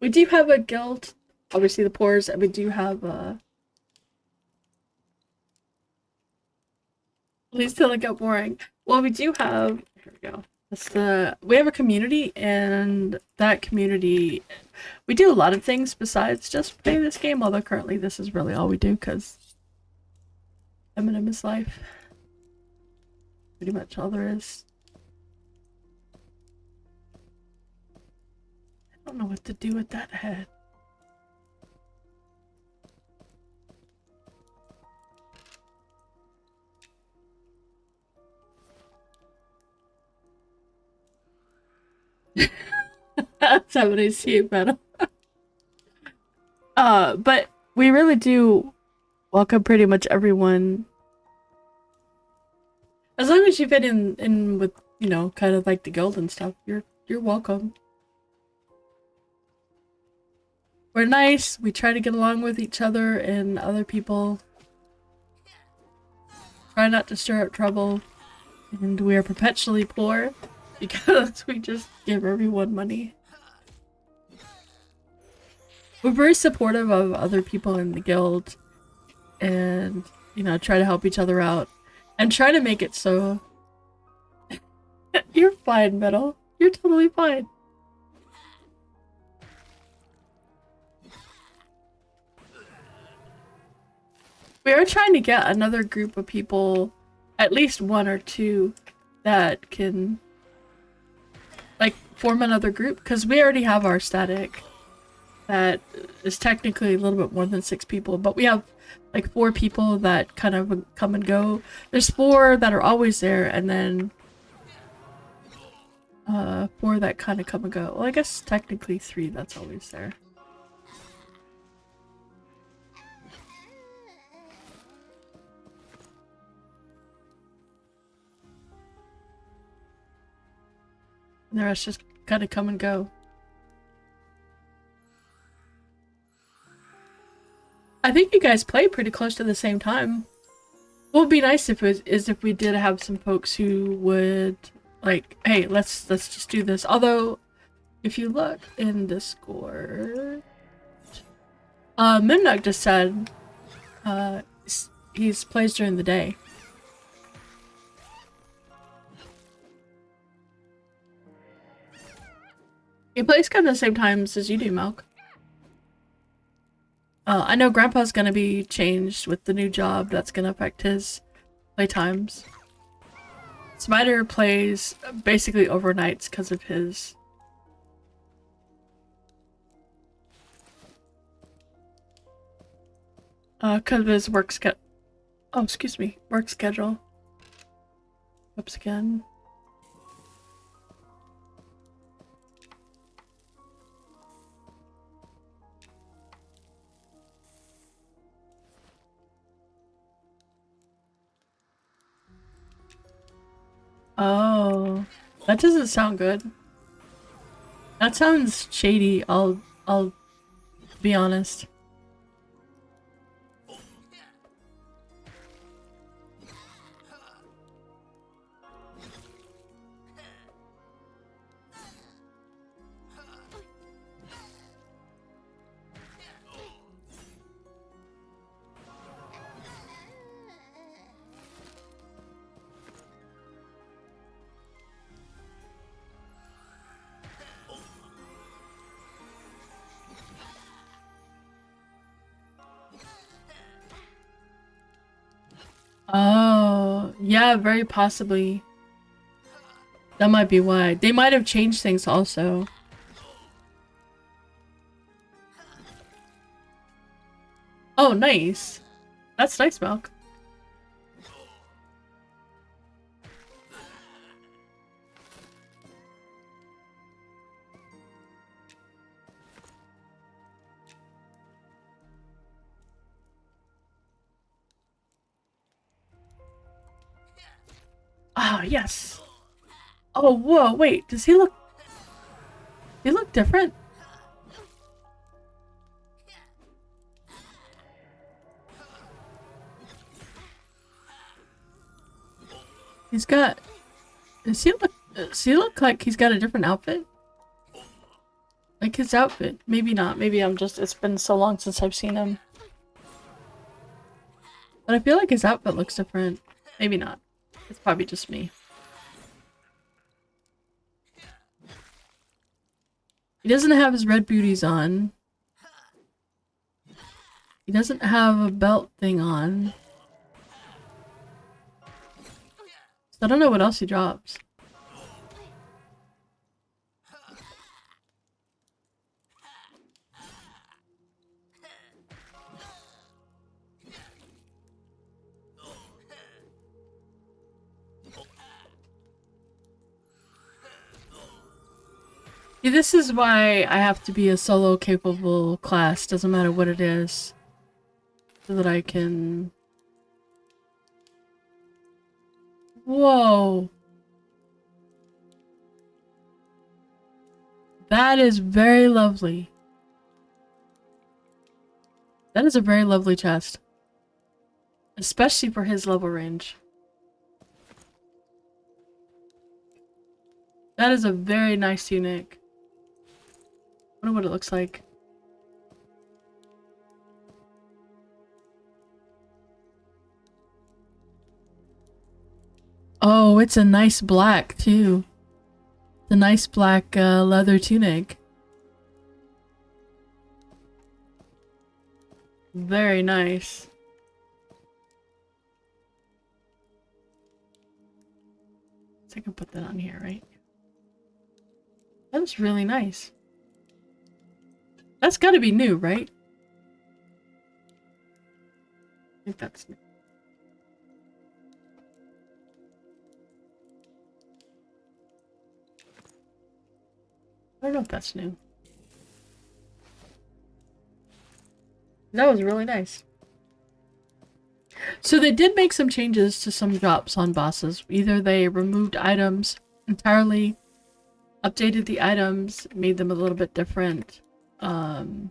B: we do have a guild. Obviously the pores, and we do have please till it got boring. Well, we do have here we go. We have a community, and that community, we do a lot of things besides just play this game, although currently this is really all we do because MnM is life. Pretty much all there is. I don't know what to do with that head. That's how I see it better. But we really do welcome pretty much everyone. As long as you fit in with, you know, kind of like the guild and stuff, you're welcome. We're nice, we try to get along with each other and other people. Try not to stir up trouble. And we are perpetually poor because we just give everyone money. We're very supportive of other people in the guild and, you know, try to help each other out and try to make it so you're fine, Metal. You're totally fine. We are trying to get another group of people, at least one or two, that can, like, form another group, because we already have our static that is technically a little bit more than 6 people, but we have, like, 4 people that kind of come and go. There's 4 that are always there, and then 4 that kind of come and go. Well, I guess technically 3 that's always there. And the rest just kind of come and go. I think you guys play pretty close to the same time. What would be nice if if we did have some folks who would like, hey, let's just do this. Although, if you look in Discord, MnM just said he plays during the day. He plays kind of the same times as you do, Milk. I know Grandpa's gonna be changed with the new job. That's gonna affect his playtimes. Spider plays basically overnights because of his... because of his work schedule. Oh, excuse me. Work schedule. Oops again. Oh, that doesn't sound good. That sounds shady, I'll be honest. Oh, yeah, very possibly. That might be why. They might have changed things also. Oh, nice. That's nice, Milk. Oh, yes. Oh, whoa, wait, does he look... He look different? He's got... Does he look like he's got a different outfit? Like his outfit. Maybe not. Maybe I'm just... It's been so long since I've seen him. But I feel like his outfit looks different. Maybe not. It's probably just me. He doesn't have his red booties on. He doesn't have a belt thing on. So I don't know what else he drops. See, this is why I have to be a solo capable class, doesn't matter what it is. So that I can... Whoa! That is very lovely. That is a very lovely chest. Especially for his level range. That is a very nice tunic. I wonder what it looks like. Oh, it's a nice black too. The nice black leather tunic. Very nice. So I can put that on here, right? That was really nice. That's gotta be new, right? I think that's new. I don't know if that's new. That was really nice. So they did make some changes to some drops on bosses. Either they removed items entirely, updated the items, made them a little bit different, or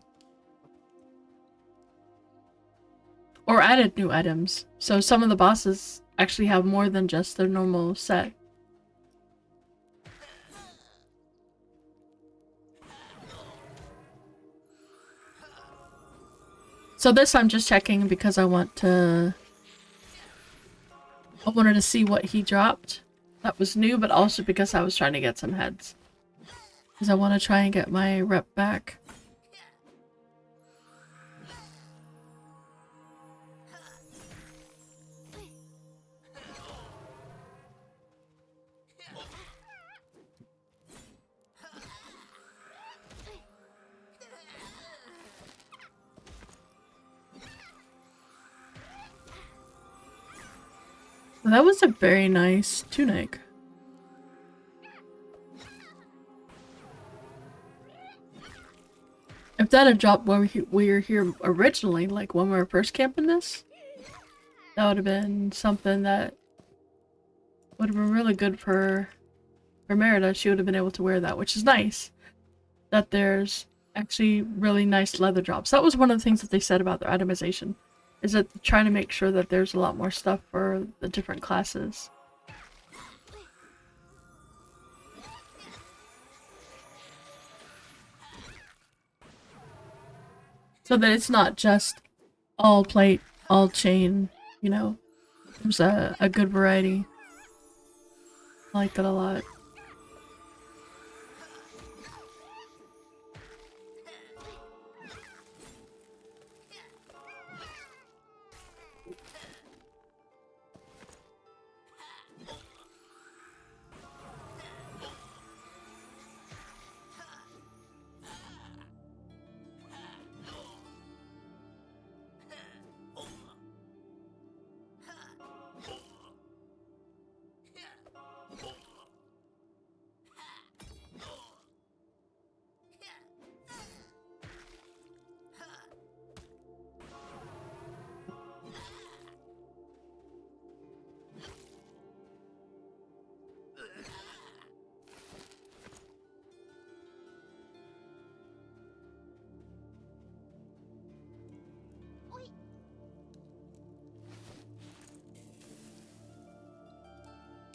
B: added new items. So some of the bosses actually have more than just their normal set. So this I'm just checking because I wanted to see what he dropped. That was new, but also because I was trying to get some heads. Because I want to try and get my rep back. That was a very nice tunic. If that had dropped when we were here originally, like when we were first camping this, that would have been something that would have been really good for Merida. She would have been able to wear that, which is nice. That there's actually really nice leather drops. That was one of the things that they said about their itemization. Is that they're trying to make sure that there's a lot more stuff for the different classes. So that it's not just all plate, all chain, you know. There's a good variety. I like that a lot.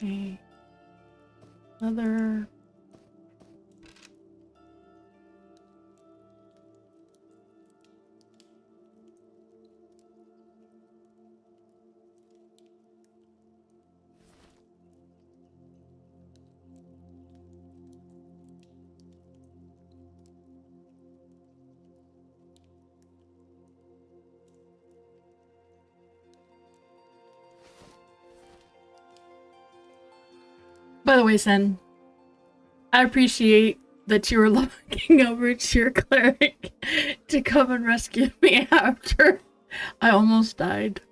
B: Okay. Another. By the way, Sen, I appreciate that you were looking over to your cleric to come and rescue me after I almost died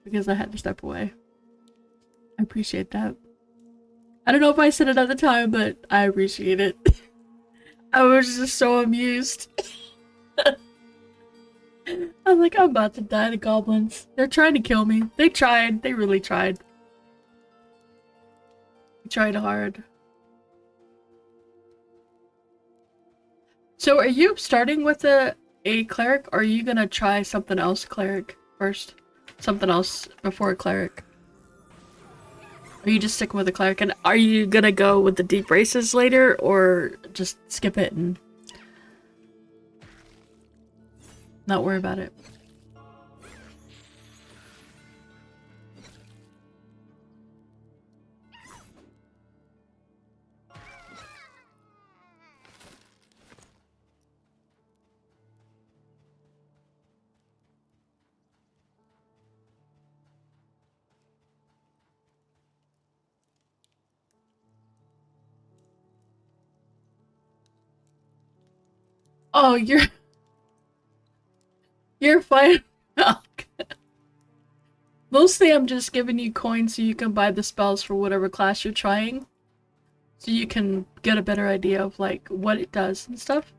B: because I had to step away. I appreciate that. I don't know if I said it at the time, but I appreciate it. I was just so amused. I'm like, I'm about to die to goblins. They're trying to kill me. They tried. They really tried. They tried hard. So are you starting with a a cleric, or are you gonna try something else cleric first? Something else before cleric? Are you just sticking with the cleric? And are you gonna go with the deep races later, or just skip it and not worry about it? Oh, you're fine. Mostly I'm just giving you coins so you can buy the spells for whatever class you're trying. So you can get a better idea of like what it does and stuff.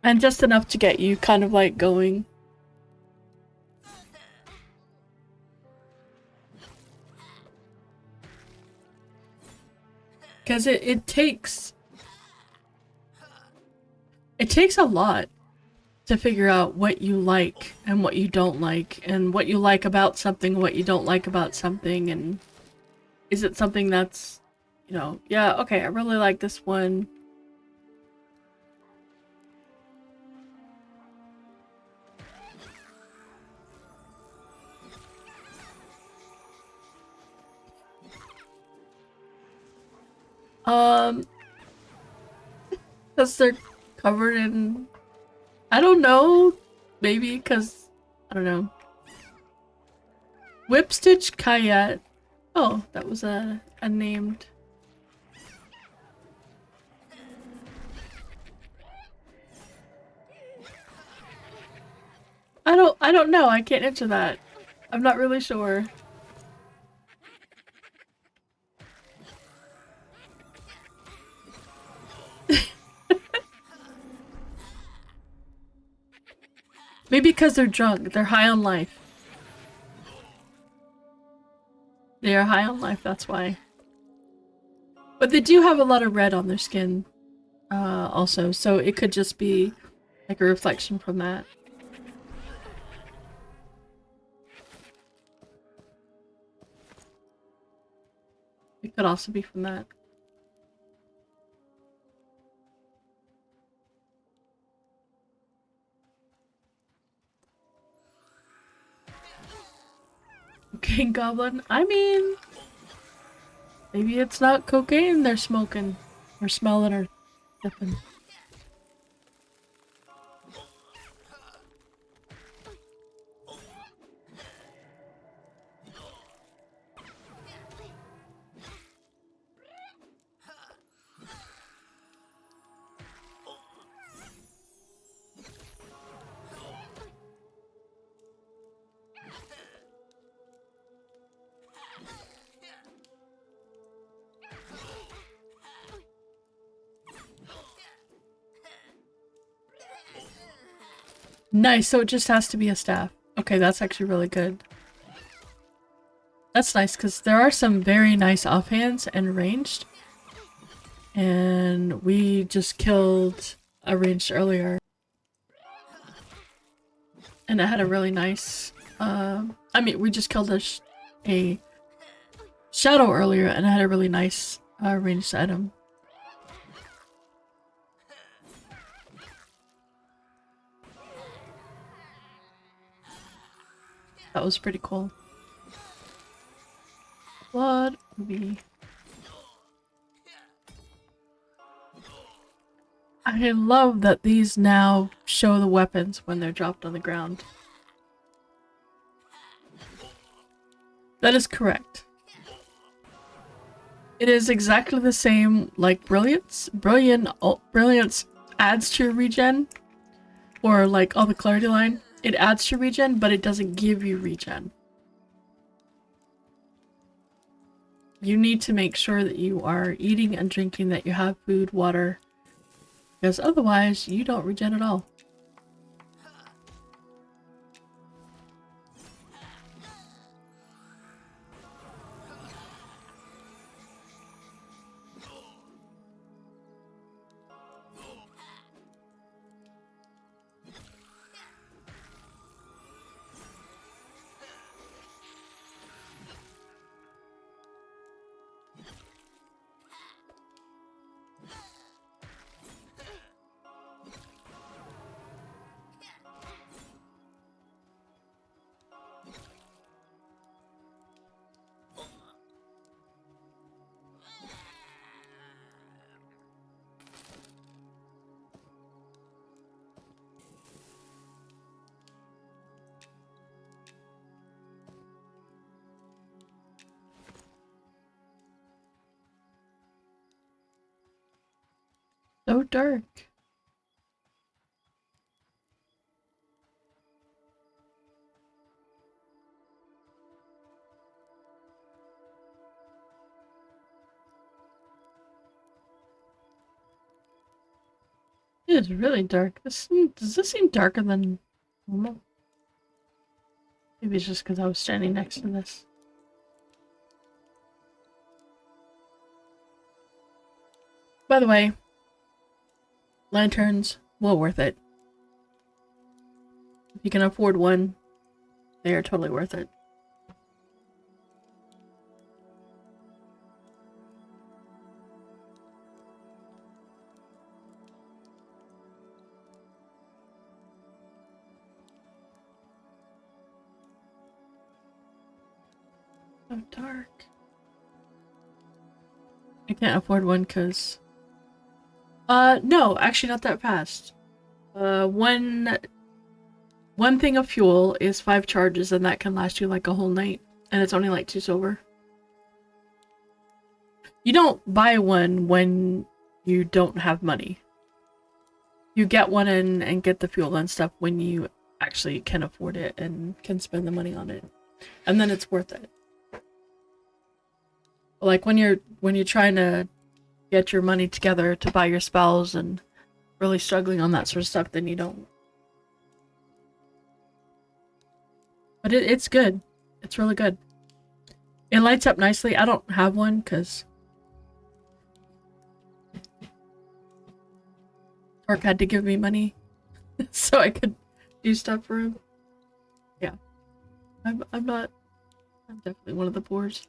B: And just enough to get you kind of like going. Because it takes a lot to figure out what you like and what you don't like, and what you like about something, what you don't like about something, and is it something that's, you know, yeah, okay, I really like this one. Because they're covered in, I don't know, maybe because, I don't know. Whipstitch Kayet. Oh, that was a named. I don't know, I can't answer that. I'm not really sure. Maybe because they're drunk, they're high on life. They are high on life, that's why. But they do have a lot of red on their skin, also, so it could just be like a reflection from that. It could also be from that. Cocaine Goblin? I mean, maybe it's not cocaine they're smoking, or smelling, or sipping. Nice, so it just has to be a staff. Okay, that's actually really good. That's nice, because there are some very nice offhands and ranged. And we just killed a ranged earlier. And it had a really nice, I mean, we just killed a shadow earlier, and it had a really nice ranged item. That was pretty cool. Blood Ruby. I love that these now show the weapons when they're dropped on the ground. That is correct. It is exactly the same like Brilliance. Brilliance adds to your regen, or like all the Clarity line. It adds to regen, but it doesn't give you regen. You need to make sure that you are eating and drinking, that you have food, water, because otherwise you don't regen at all. so dark. It is really dark. Does this seem darker than normal? Maybe it's just because I was standing next to this. By the way, lanterns, well worth it. If you can afford one, they are totally worth it. So dark. I can't afford one because... no, actually not that fast. One thing of fuel is 5 charges, and that can last you like a whole night. And it's only like 2 silver. You don't buy one when you don't have money. You get one and get the fuel and stuff when you actually can afford it and can spend the money on it. And then it's worth it. Like when you're trying to get your money together to buy your spells and really struggling on that sort of stuff, then you don't. But it's good. It's really good. It lights up nicely. I don't have one because Torque had to give me money so I could do stuff for him. Yeah. I'm definitely one of the poors.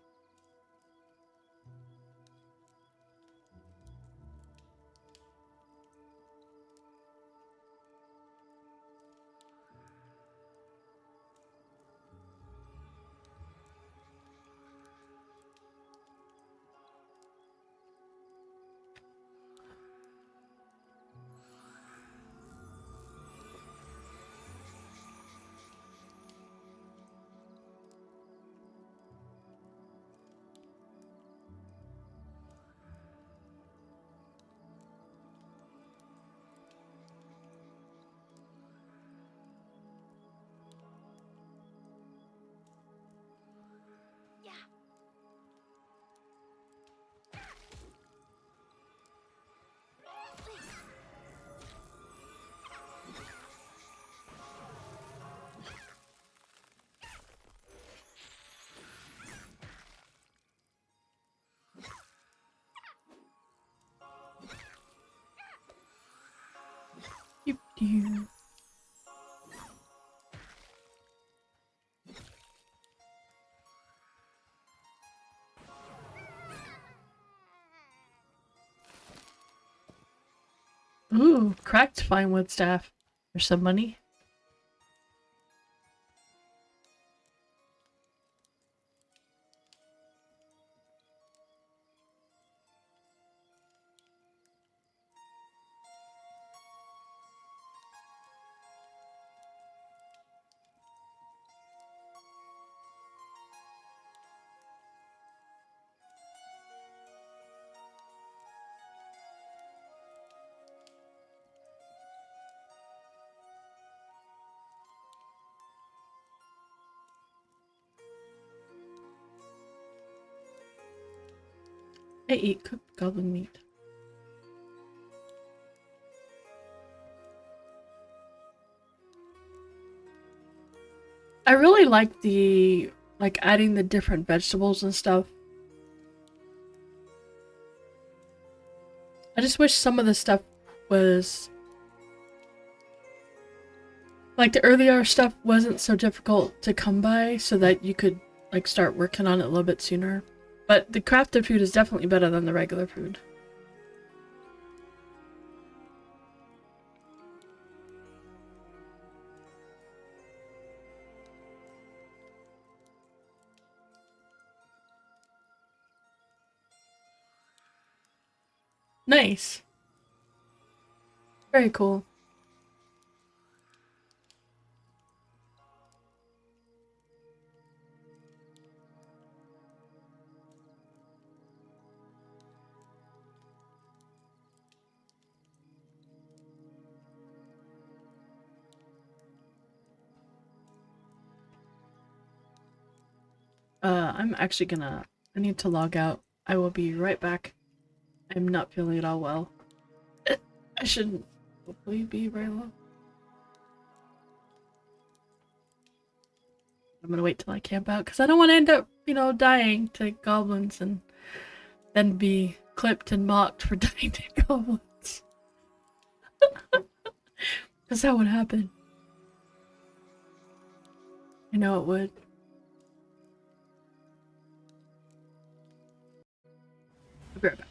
B: You. Ooh, cracked fine wood staff. There's some money. I eat cooked goblin meat. I really like the adding the different vegetables and stuff. I just wish some of the stuff was like the earlier stuff wasn't so difficult to come by so that you could like start working on it a little bit sooner. But the crafted food is definitely better than the regular food. Nice. Very cool. I'm actually gonna... I need to log out. I will be right back. I'm not feeling at all well. I shouldn't hopefully be very low. I'm gonna wait till I camp out because I don't want to end up, dying to goblins and then be clipped and mocked for dying to goblins. Because that would happen. I know it would. I'll be right back.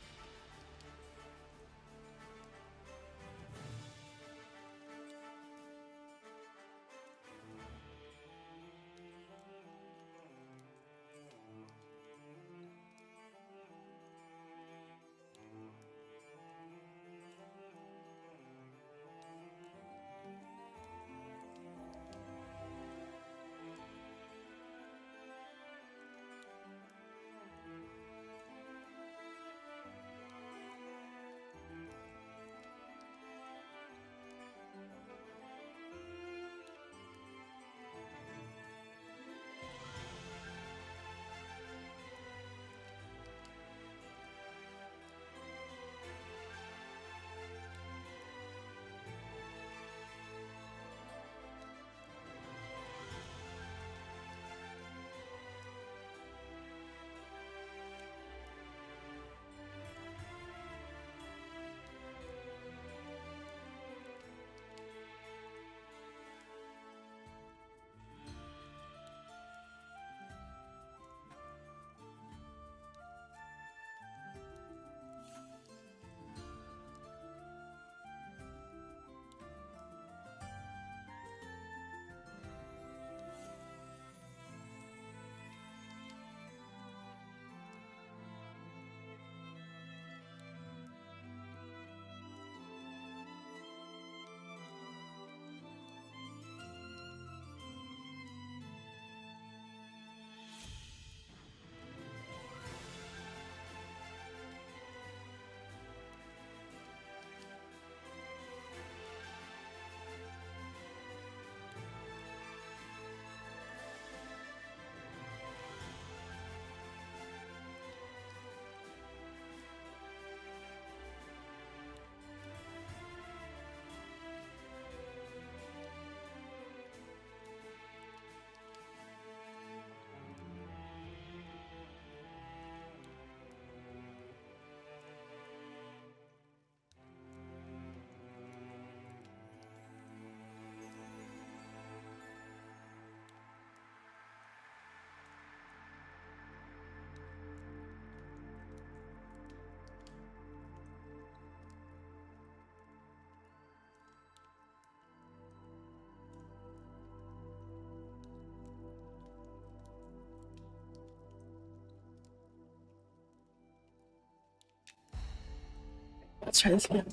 B: Let's try this again.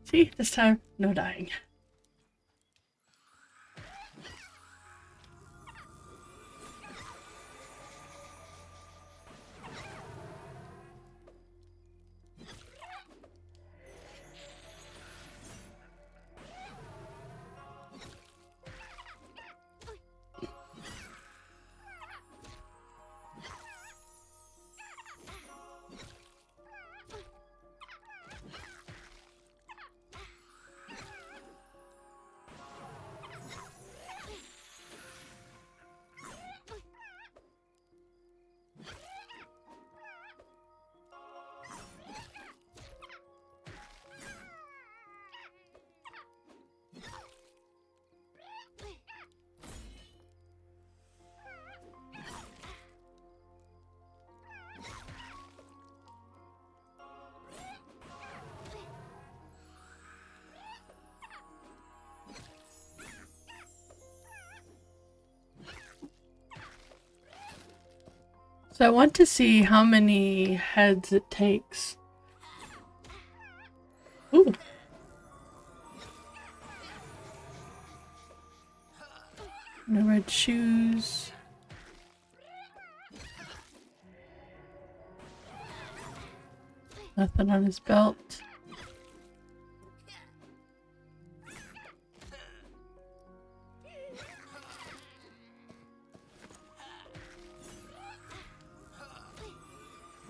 B: See, this time, no dying. So I want to see how many heads it takes. Ooh. No red shoes. Nothing on his belt.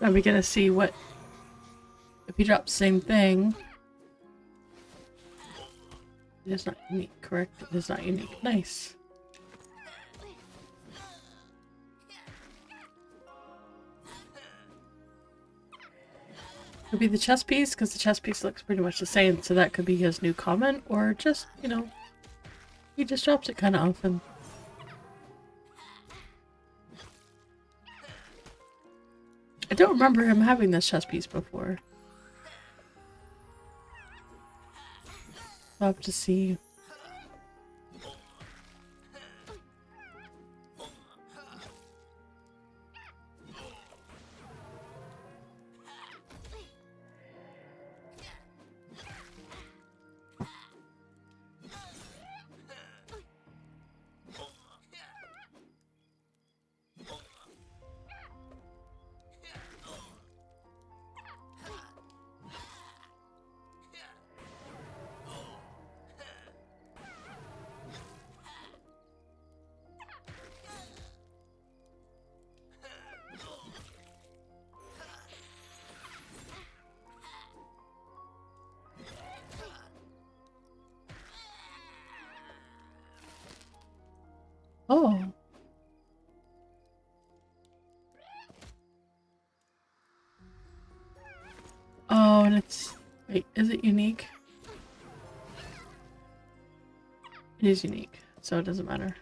B: Then we get to see what if he drops the same thing. It is not unique, correct? It is not unique. Nice. Could be the chess piece, because the chess piece looks pretty much the same, so that could be his new comment, or just, you know, he just drops it kind of often. I don't remember him having this chess piece before. I'll have to see. Oh. Oh, and it's... Wait, is it unique? It is unique, so it doesn't matter.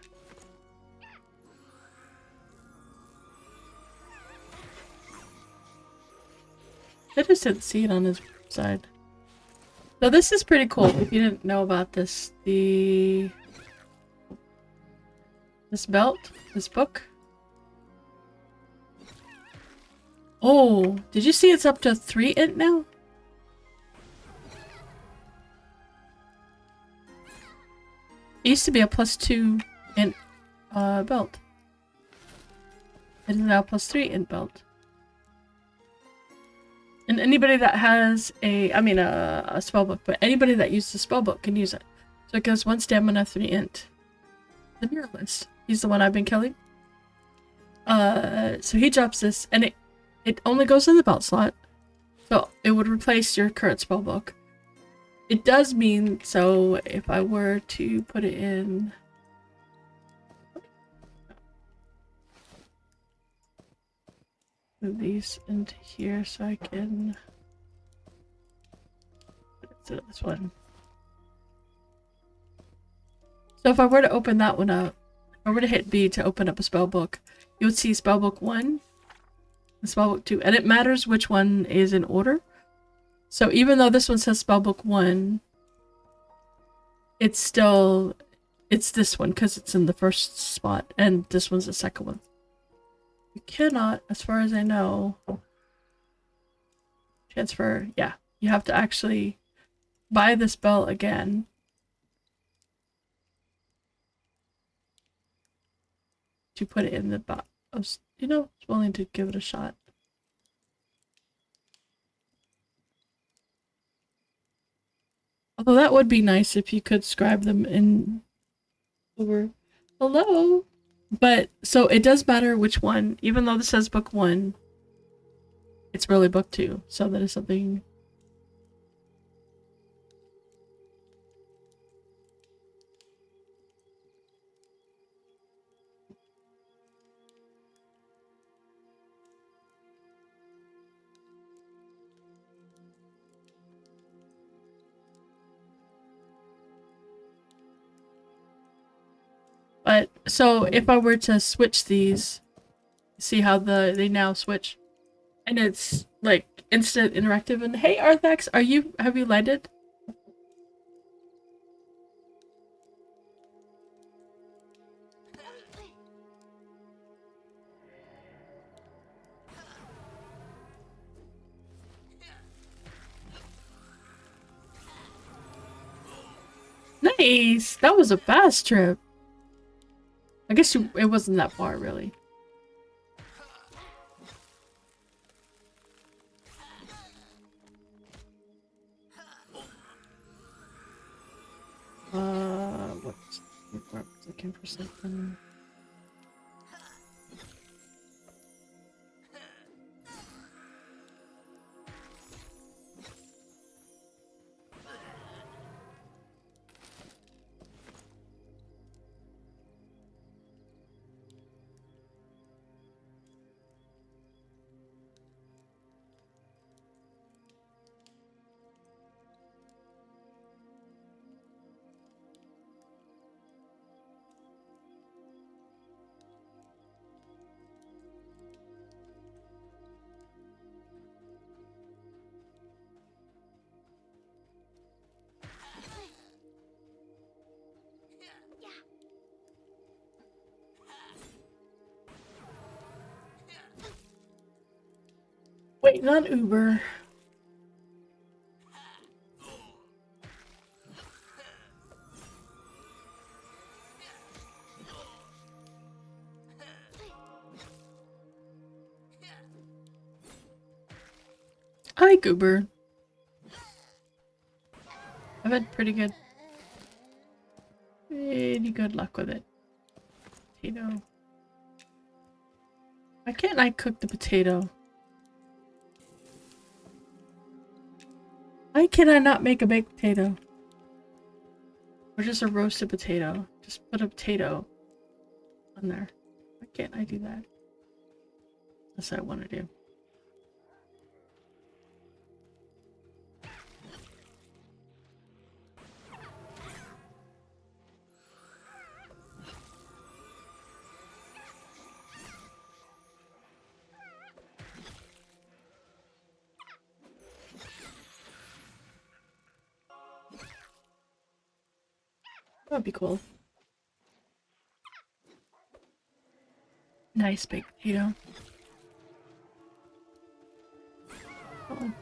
B: I just didn't see it on his side. So this is pretty cool. If you didn't know about this, this belt, this book. Oh, did you see it's up to 3 int now? It used to be a +2 int belt. It is now +3 int belt. And anybody that has a spellbook, but anybody that uses a spellbook can use it. So it goes 1 stamina, 3 int. The Muralist. He's the one I've been killing. So he drops this, and it only goes in the belt slot. So it would replace your current spellbook. It does mean, so if I were to put it in... Move these into here so I can... put it to this one. So if I were to open that one up, if I were to hit B to open up a spellbook, you would see spellbook 1 and spellbook 2, and it matters which one is in order. So even though this one says spellbook 1, it's this one because it's in the first spot, and this one's the second one. You cannot, as far as I know, transfer. Yeah, you have to actually buy this belt again. To put it in the box. I was, willing to give it a shot. Although that would be nice if you could scribe them in over. Hello? But, so it does matter which one. Even though this says book 1, it's really book 2. So that is something... But, so if I were to switch these, see how they now switch, and it's like instant interactive. And hey, Arthax, have you landed? Nice! That was a fast trip. I guess it wasn't that far, really. What's... I'm looking for something. Waiting on Uber. Hi, Goober. I've had pretty good luck with it. Potato. Why can't I cook the potato? Why can I not make a baked potato? Or just a roasted potato? Just put a potato on there. Why can't I do that? That's what I want to do. That would be cool. Nice baked potato. Oh.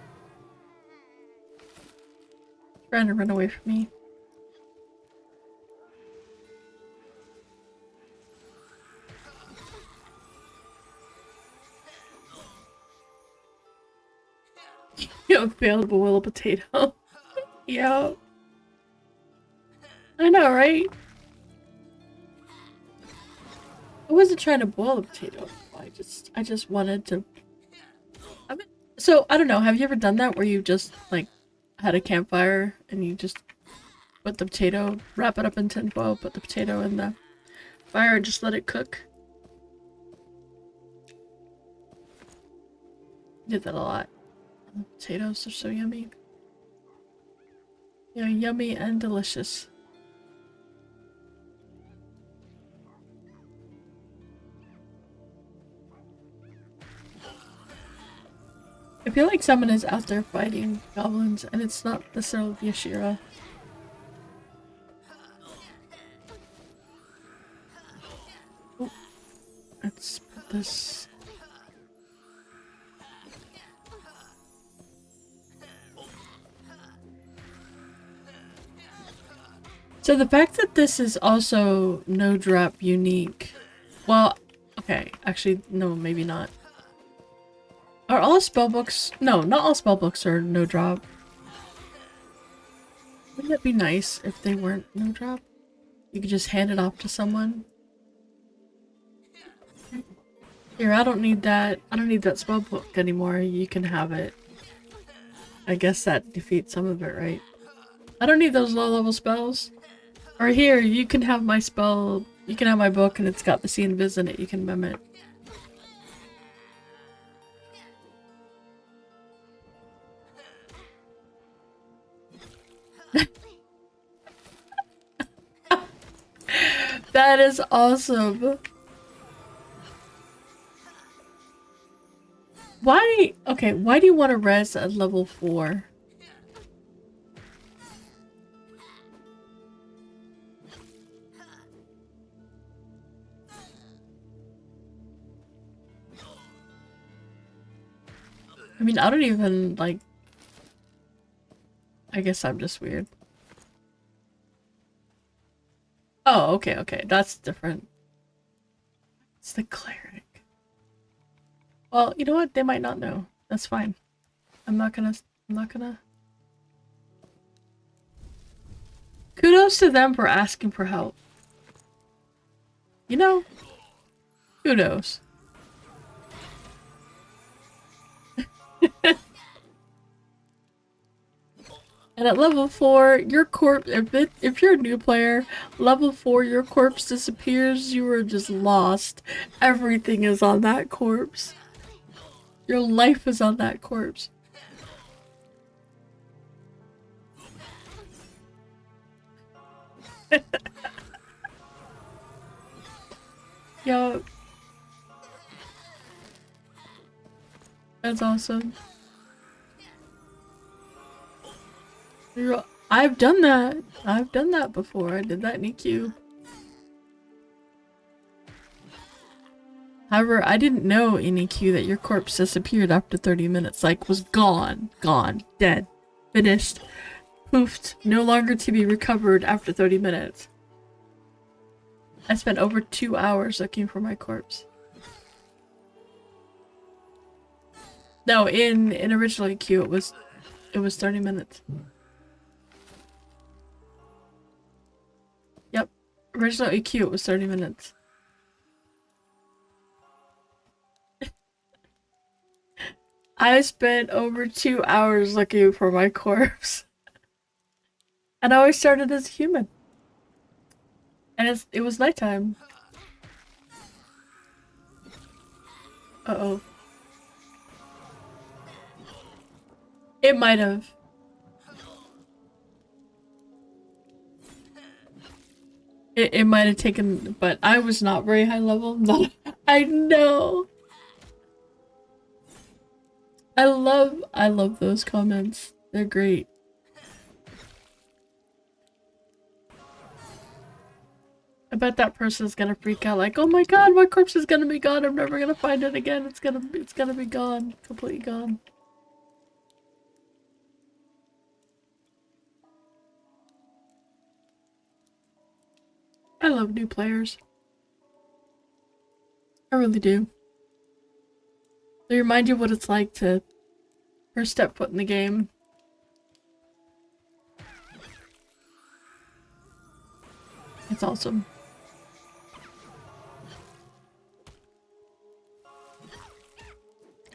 B: Trying to run away from me. You have failed to boil a potato. Yeah. I know, right? I wasn't trying to boil a potato. I just wanted to. So I don't know. Have you ever done that where you just like had a campfire and you just put the potato, wrap it up in tinfoil, put the potato in the fire, and just let it cook? I did that a lot. Potatoes are so yummy. Yeah, yummy and delicious. I feel like someone is out there fighting goblins, and it's not necessarily Yashira. Oh, let's put this. So the fact that this is also no drop unique. Well, okay, actually, no, maybe not. Are all spellbooks? No, not all spellbooks are no drop. Wouldn't it be nice if they weren't no drop? You could just hand it off to someone. Here, I don't need that. I don't need that spellbook anymore. You can have it. I guess that defeats some of it, right? I don't need those low-level spells. Or here, you can have my spell. You can have my book, and it's got the see invis in it. You can mem it. That is awesome. Why? Okay, why do you want to res at level 4? I mean, I don't even, like... I guess I'm just weird. Oh, okay, okay. That's different. It's the cleric. Well, you know what? They might not know. That's fine. I'm not gonna... Kudos to them for asking for help. You know? Who knows? And at level 4, your corpse, if you're a new player, level 4, your corpse disappears, you are just lost. Everything is on that corpse. Your life is on that corpse. Yo. That's awesome. I've done that. I've done that before. I did that in EQ. However, I didn't know in EQ that your corpse disappeared after 30 minutes. Like, was gone, dead, finished, poofed, no longer to be recovered after 30 minutes. I spent over 2 hours looking for my corpse. No, in original EQ it was 30 minutes. Yep. Original EQ it was 30 minutes. I spent over 2 hours looking for my corpse. And I always started as a human. And it was nighttime. Uh-oh. It might have. It might have taken, but I was not very high level. Not, I know. I love those comments. They're great. I bet that person's gonna freak out like, oh my god, my corpse is gonna be gone. I'm never gonna find it again. It's gonna be gone. Completely gone. I love new players. I really do. They remind you what it's like to first step foot in the game. It's awesome.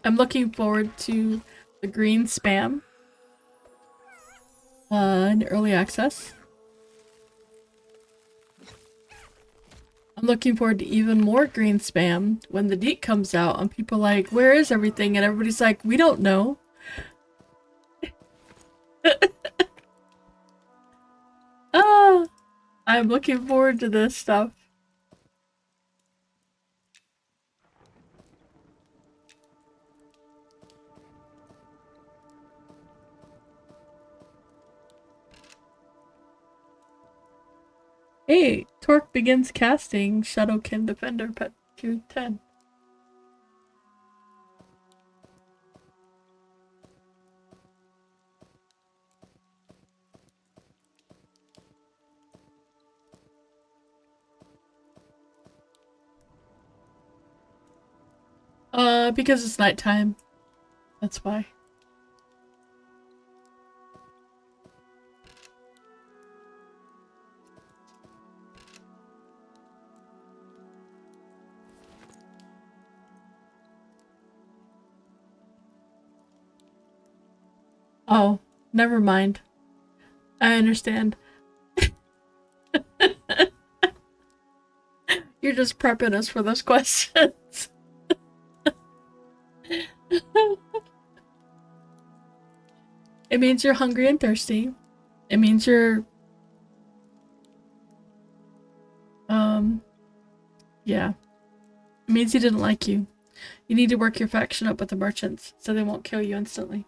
B: I'm looking forward to the green spam in early access. I'm looking forward to even more green spam when the deet comes out and people are like, where is everything? And everybody's like, we don't know. Ah, I'm looking forward to this stuff. Hey, Torque begins casting Shadowkin Defender Pet 210. Because it's nighttime. That's why. Oh, never mind. I understand. You're just prepping us for those questions. It means you're hungry and thirsty. It means you're... yeah. It means he didn't like you. You need to work your faction up with the merchants, so they won't kill you instantly.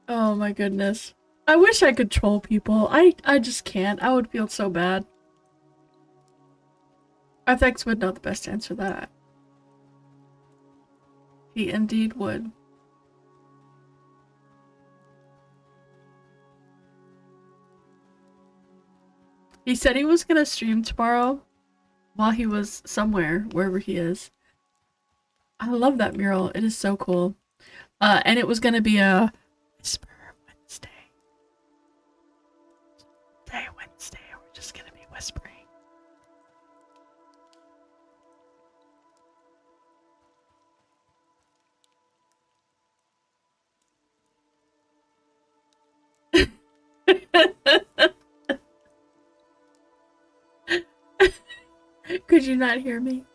B: Oh my goodness. I wish I could troll people. I just can't. I would feel so bad. FX would know the best to answer that. He indeed would. He said he was gonna stream tomorrow while he was somewhere, wherever he is. I love that mural. It is so cool. And it was gonna be a Whisper Wednesday. Today, Wednesday, we're just gonna be whispering. Could you not hear me?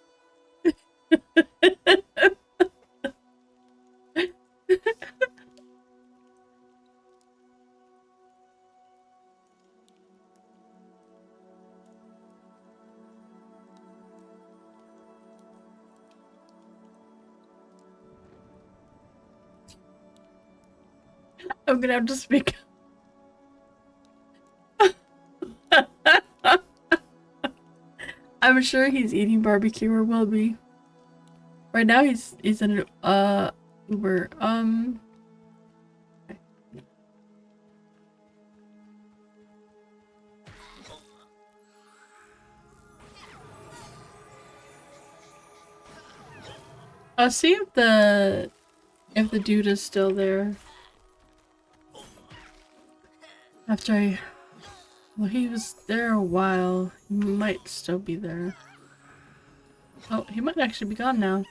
B: I'm gonna have to speak. I'm sure he's eating barbecue or will be. Right now he's in Uber. I'll see if the dude is still there. Well, he was there a while. He might still be there. Oh, he might actually be gone now.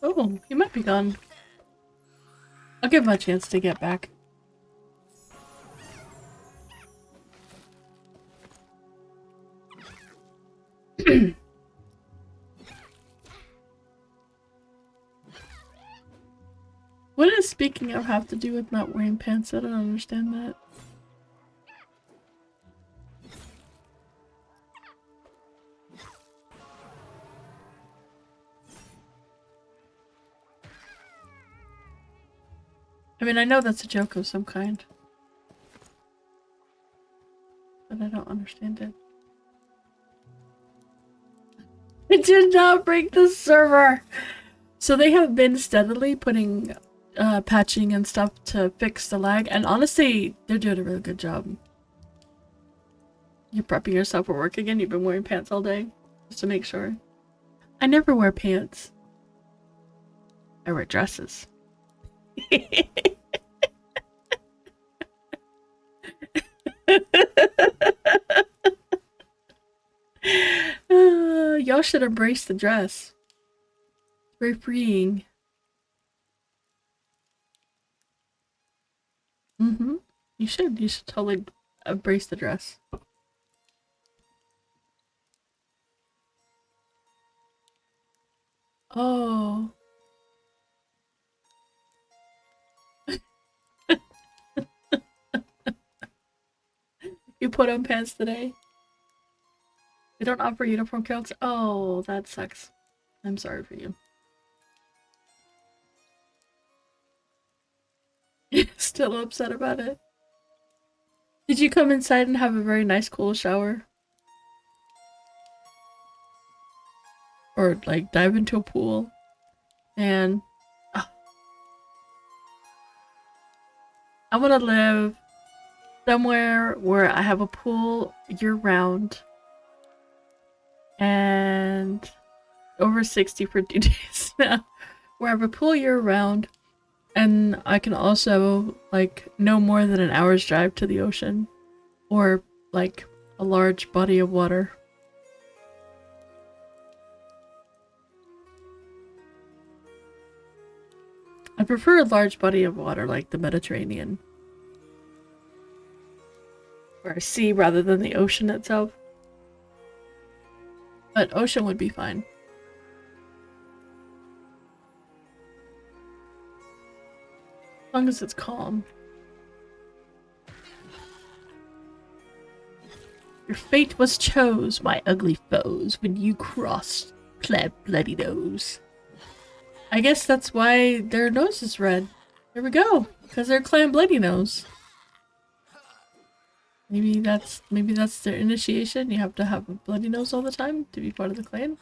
B: Oh, he might be gone. I'll give him a chance to get back. What does speaking of have to do with not wearing pants? I don't understand that. I mean, I know that's a joke of some kind. But I don't understand it. I did not break the server! So they have been steadily putting patching and stuff to fix the lag, and honestly, they're doing a really good job. You're prepping yourself for work again? You've been wearing pants all day? Just to make sure. I never wear pants. I wear dresses. Y'all should embrace the dress. It's very freeing. Mm-hmm. You should. You should totally embrace the dress. Oh. You put on pants today? They don't offer uniform counts? Oh, that sucks. I'm sorry for you. Still upset about it. Did you come inside and have a very nice cool shower? Or like dive into a pool? And I want to live somewhere where I have a pool year round and over 60 for 2 days now, where I have a pool year round and I can also like no more than an hour's drive to the ocean or like a large body of water. I prefer a large body of water like the Mediterranean or a sea rather than the ocean itself. But ocean would be fine. As long as it's calm. Your fate was chose, my ugly foes, when you crossed Pleb Bloody Nose. I guess that's why their nose is red. There we go. Because they're Clan Bloody Nose. Maybe that's their initiation. You have to have a bloody nose all the time to be part of the clan.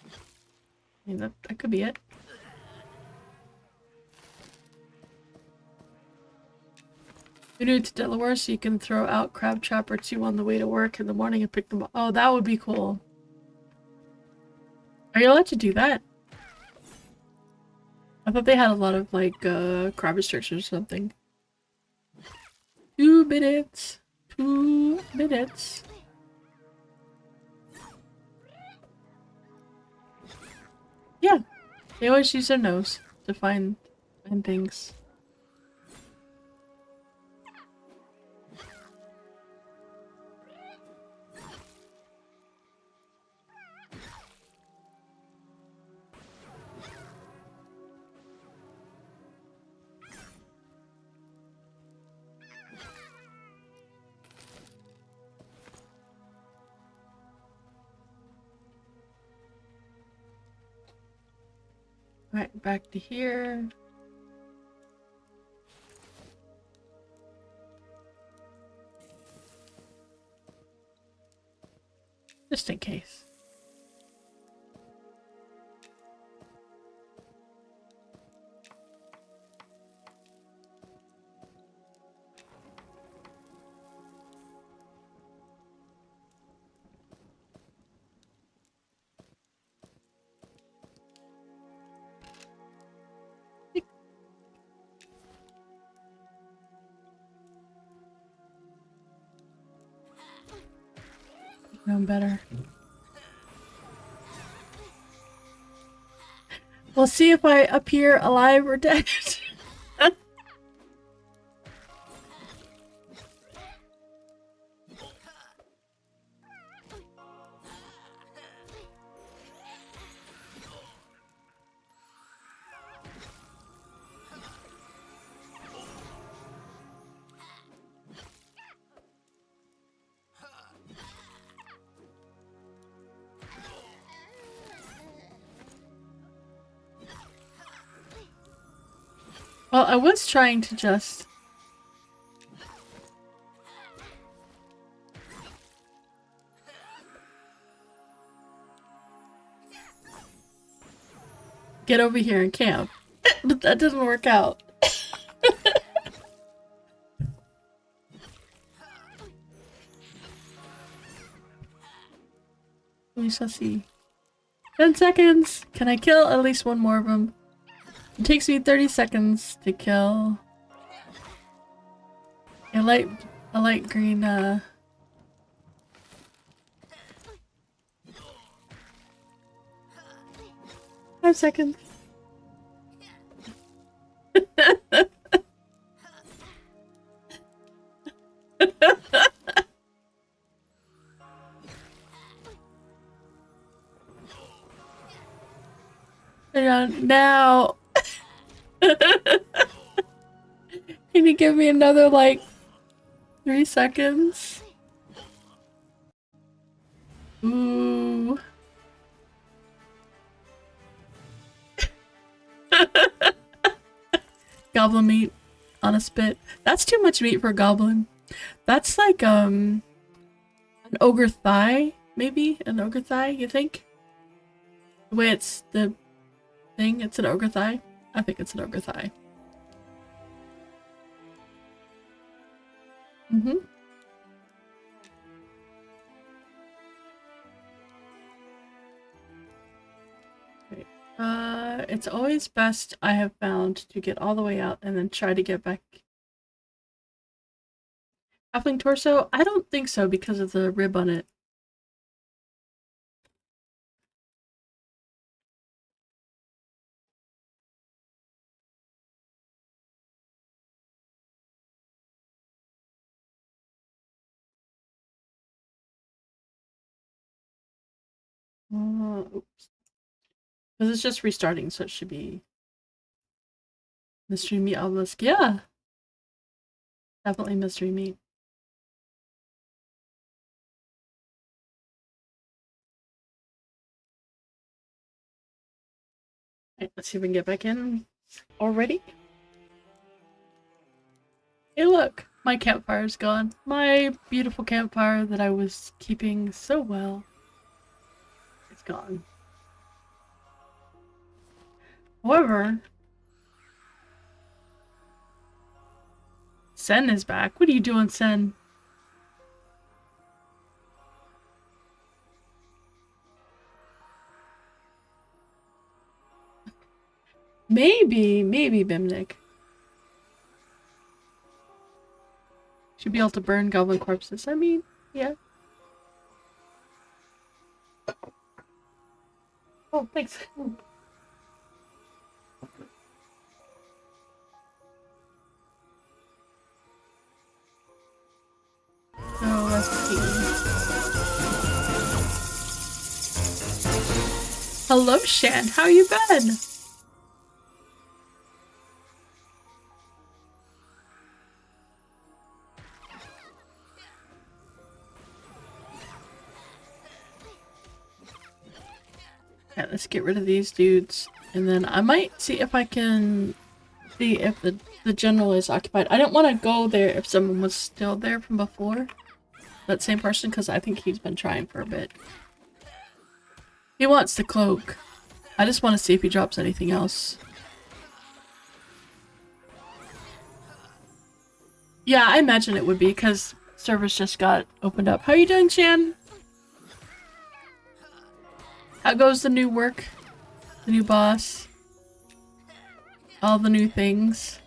B: I mean, that could be it. You're new to Delaware, so you can throw out crab trap or two on the way to work in the morning and pick them up. Oh, that would be cool. Are you allowed to do that? I thought they had a lot of like crab restrictions or something. 2 minutes. 2 minutes. Yeah, they always use their nose to find things. Right, back to here. Just in case. Known better. We'll see if I appear alive or dead. Well, I was trying to just... get over here and camp. But that didn't work out. We shall see. 10 seconds! Can I kill at least one more of them? It takes me 30 seconds to kill a light green, 5 seconds. Now. Can you give me another, like, 3 seconds? Ooh. Goblin meat on a spit. That's too much meat for a goblin. That's like, an ogre thigh, maybe? An ogre thigh, you think? The way it's the thing, it's an ogre thigh? I think it's an ogre thigh. Mm-hmm. Okay. It's always best, I have found, to get all the way out and then try to get back. Halfling torso? I don't think so because of the rib on it. Oops. Because it's just restarting, so it should be mystery meat obelisk. Yeah, definitely mystery meat. Alright, let's see if we can get back in already. Hey, look, my campfire's gone. My beautiful campfire that I was keeping so well. It's gone. However, Sen is back. What are you doing, Sen? Maybe Bimnik. Should be able to burn goblin corpses. I mean, yeah. Oh, thanks. Oh, let's see. Hello, Shan. How you been? Yeah, let's get rid of these dudes. And then I might see if I can see if the general is occupied. I didn't want to go there if someone was still there from before. That same person, because I think he's been trying for a bit. He wants the cloak. I just want to see if he drops anything else. Yeah, I imagine it would be, because servers just got opened up. How are you doing, Shan? How goes the new work? The new boss? All the new things?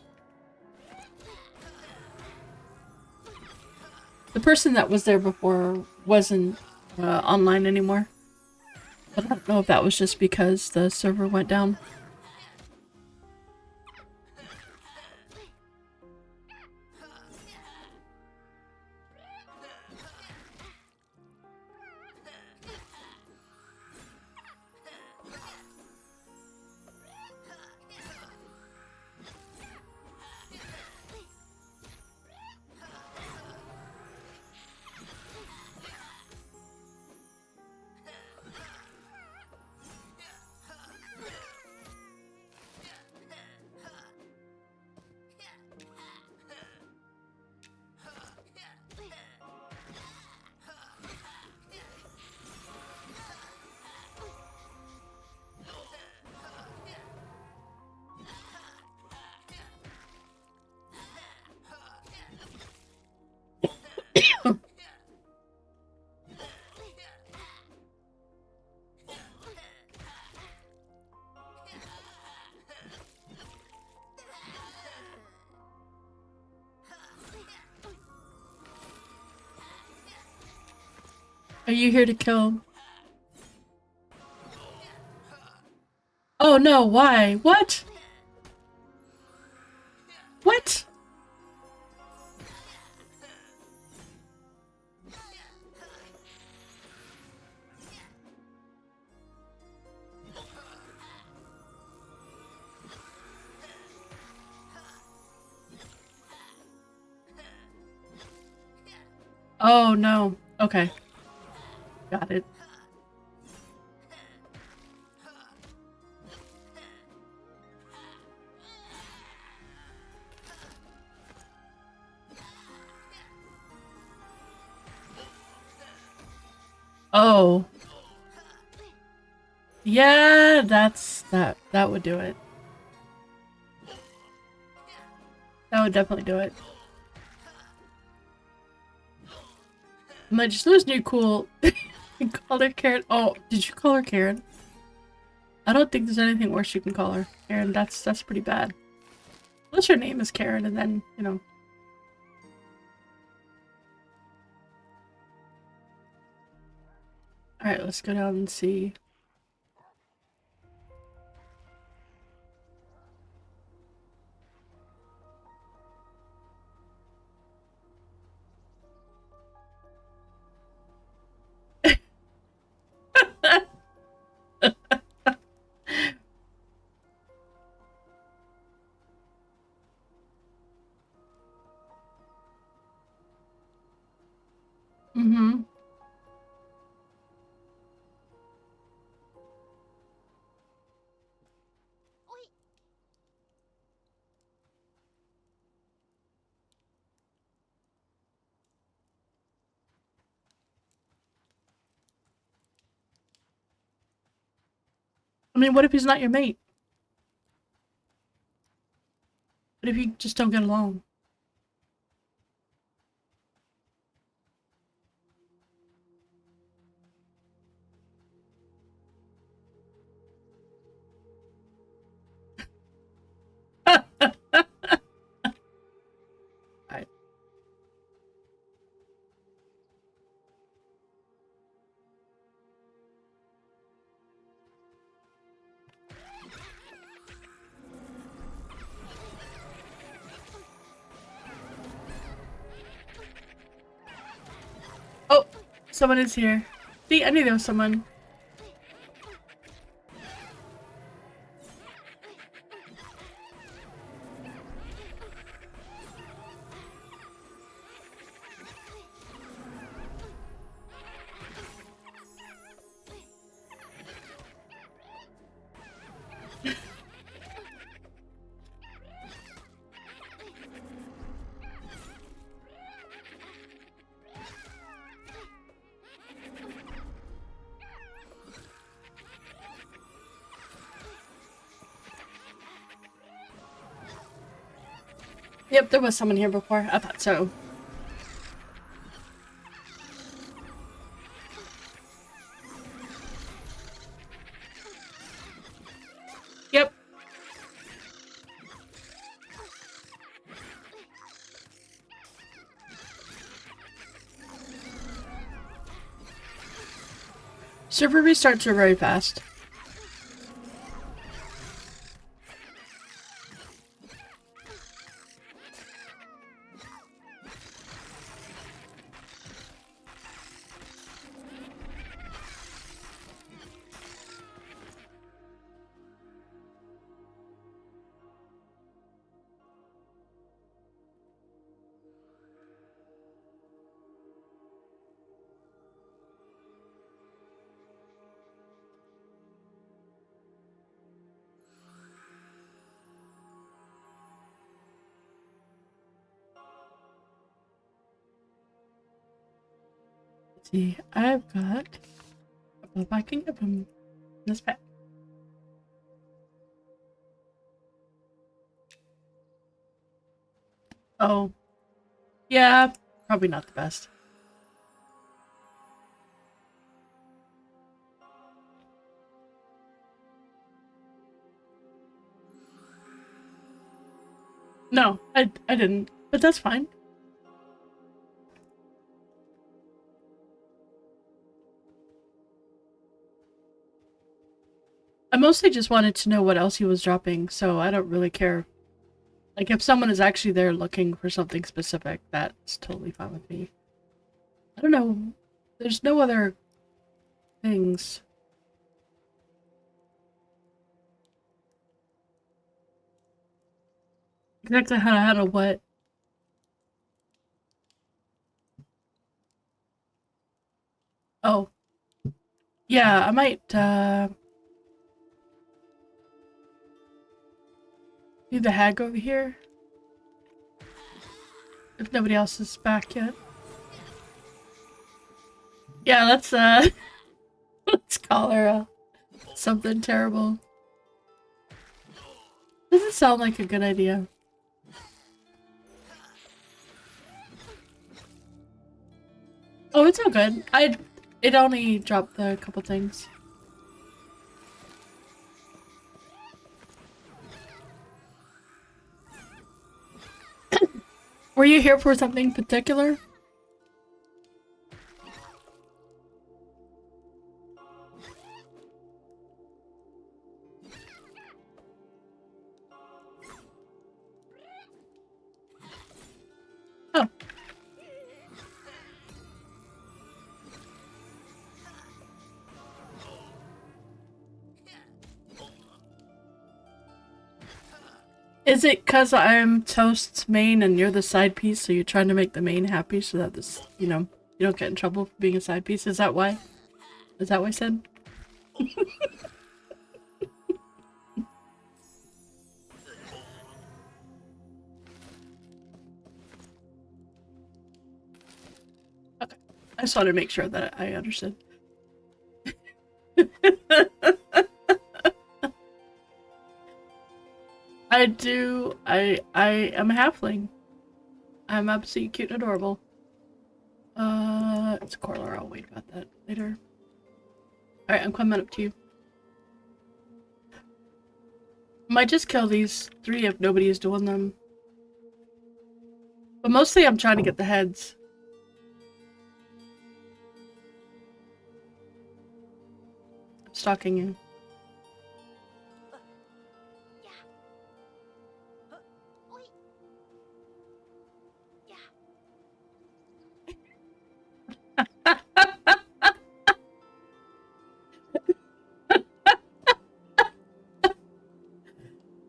B: The person that was there before wasn't online anymore. But I don't know if that was just because the server went down. Are you here to kill? Oh no, why? What? What? Oh no. Okay. Got it. Oh. Yeah, that would do it. That would definitely do it. I might just lose new cool. Call her Karen. Oh, did you call her Karen? I don't think there's anything worse you can call her. Karen, that's pretty bad. Unless your name is Karen and then, you know. Alright, let's go down and see. Mm-hmm. I mean, what if he's not your mate? What if you just don't get along? Alright. Oh, someone is here. See, I knew there was someone.
D: Yep, there was someone here before. I thought so. Yep. Server restarts are very fast. Let's see, I've got a bubble I can give him in this pack. Oh. Yeah, probably not the best. No, I didn't, but that's fine. I mostly just wanted to know what else he was dropping, so I don't really care. Like, if someone is actually there looking for something specific, that's totally fine with me. I don't know. There's no other things. Exactly how to what? Oh. Yeah, I might, do the hag over here. If nobody else is back yet. Yeah, let's, let's call her, something terrible. Doesn't sound like a good idea. Oh, it's all good. It only dropped the couple things. Were you here for something particular? Oh. Is it because I'm Toast's main and you're the side piece, so you're trying to make the main happy so that this, you know, you don't get in trouble for being a side piece? Is that why? Is that what I said? Okay. I just wanted to make sure that I understood. I do. I am a halfling. I'm absolutely cute and adorable. It's a Corlar. I'll wait about that later. Alright, I'm coming up to you. Might just kill these 3 if nobody is doing them. But mostly I'm trying to get the heads. I'm stalking you.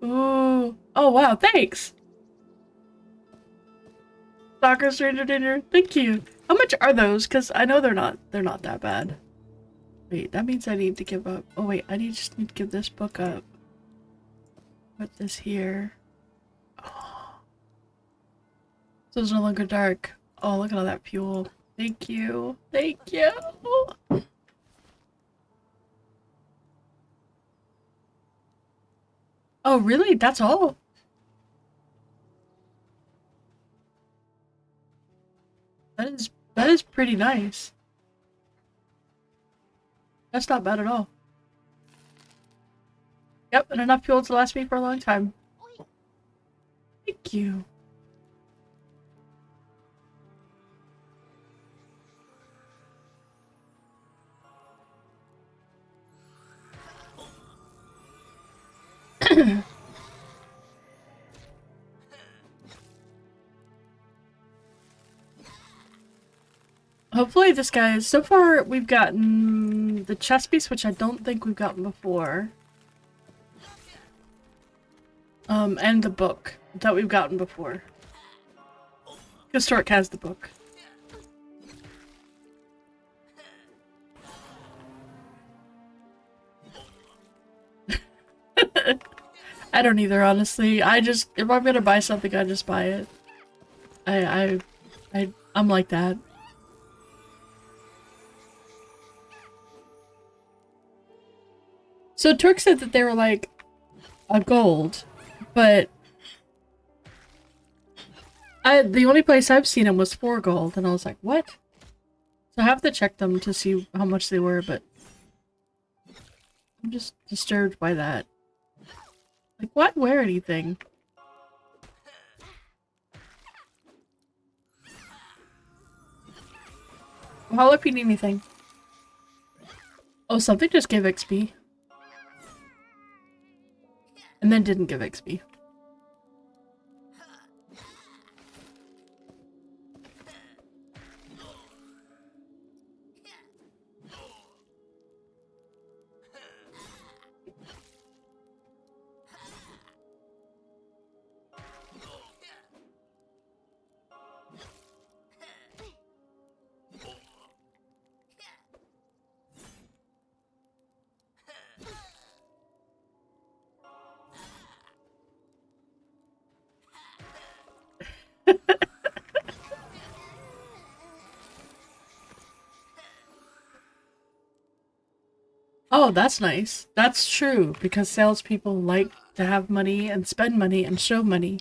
D: Ooh. Oh wow, thanks! Stalker Stranger Danger, thank you. How much are those? Because I know they're not that bad. Wait, that means I need to give up. Oh wait, just need to give this book up. Put this here. Oh. So it's no longer dark. Oh, look at all that fuel. Thank you. Thank you. Oh, really? That's all? That is pretty nice. That's not bad at all. Yep, and enough fuel to last me for a long time. Thank you. Hopefully this guy is... So far, we've gotten the chest piece, which I don't think we've gotten before. And the book that we've gotten before. Because Stork has the book. I don't either, honestly. I just... If I'm gonna buy something, I just buy it. I'm like that. So Turk said that they were like a gold, but the only place I've seen them was 4 gold, and I was like, what? So I have to check them to see how much they were, but I'm just disturbed by that. Like, why wear anything? Holla if you need anything. Oh, something just gave XP. And then didn't give XP. Oh, that's nice. That's true, because salespeople like to have money and spend money and show money.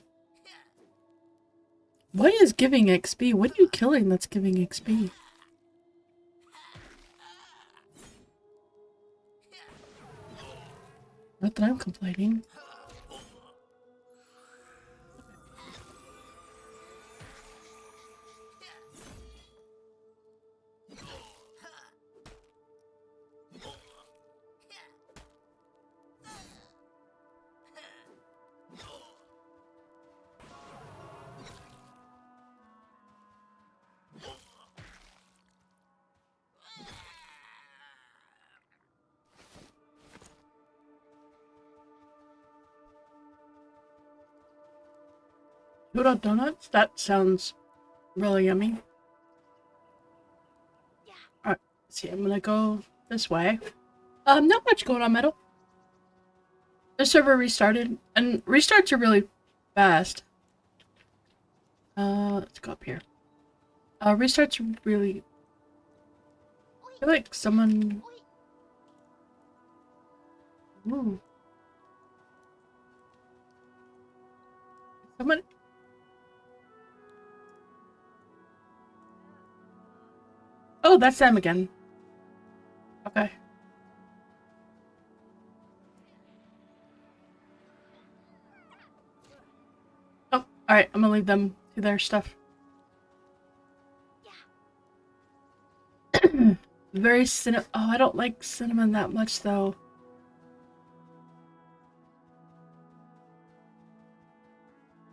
D: What is giving XP? What are you killing that's giving XP? Not that I'm complaining. Doodle donuts? That sounds really yummy. Alright, let's see, I'm gonna go this way. Not much going on, Metal. The server restarted, and restarts are really fast. Let's go up here. Restarts are really... I feel like someone... Ooh. Someone... Oh, that's them again. Okay. Oh, alright, I'm gonna leave them to their stuff. Very cinnamon. Oh, I don't like cinnamon that much, though.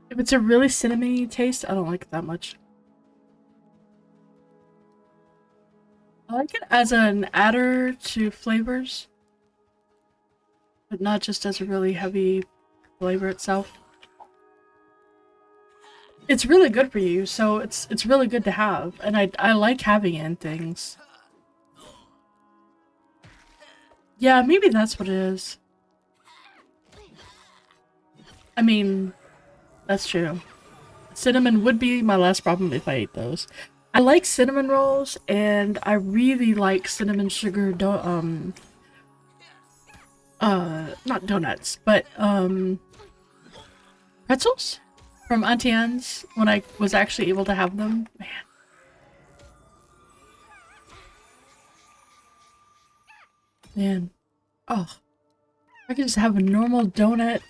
D: If it's a really cinnamony taste, I don't like it that much. I like it as an adder to flavors, but not just as a really heavy flavor itself. It's really good for you, so it's really good to have, and I like having it in things. Yeah, maybe that's what it is. I mean, that's true. Cinnamon would be my last problem if I ate those. I like cinnamon rolls, and I really like cinnamon sugar not donuts, but pretzels from Auntie Anne's when I was actually able to have them. Man, Man. Oh. I could just have a normal donut.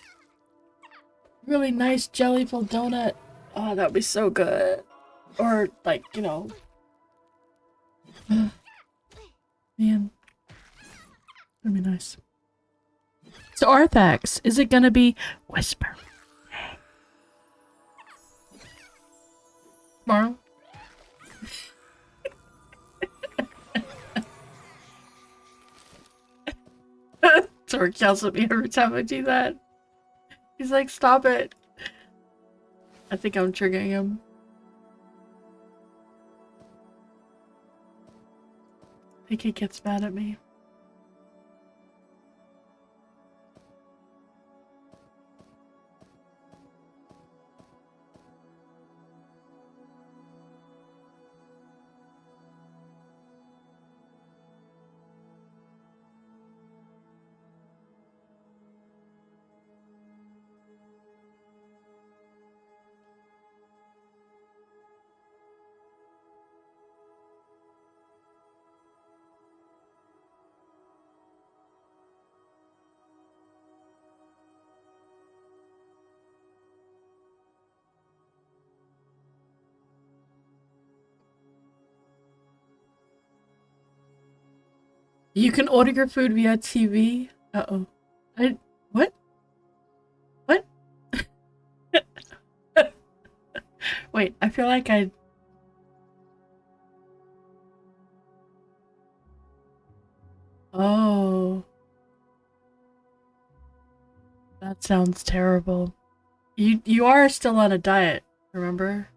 D: Really nice jelly-filled donut. Oh, that would be so good. Or, like, you know. Man. That'd be nice. So, Arthax, is it gonna be Whisper? Tomorrow? Torque yells at me every time I do that. He's like, stop it. I think I'm triggering him. I think he gets mad at me. You can order your food via TV. Uh-oh. What? What? Wait, I feel like I... Oh. That sounds terrible. You are still on a diet, remember?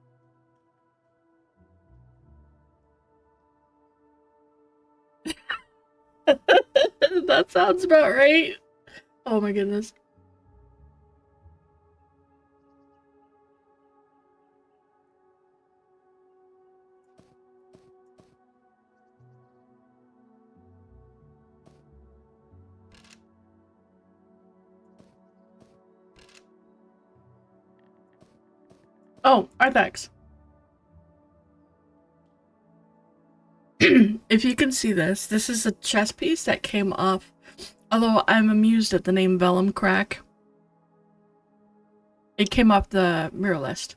D: That sounds about right. Oh my goodness. Oh, Arthax. If you can see this, this is a chess piece that came off. Although I'm amused at the name Vellum Crack. It came off the mirror list.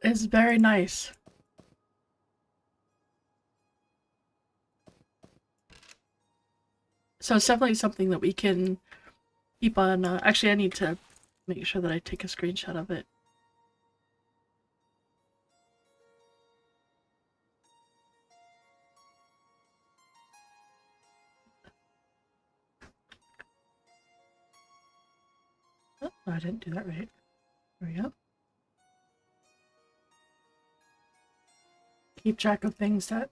D: It's very nice. So it's definitely something that we can keep on. Actually, I need to make sure that I take a screenshot of it. Oh, I didn't do that right. There we go. Keep track of things that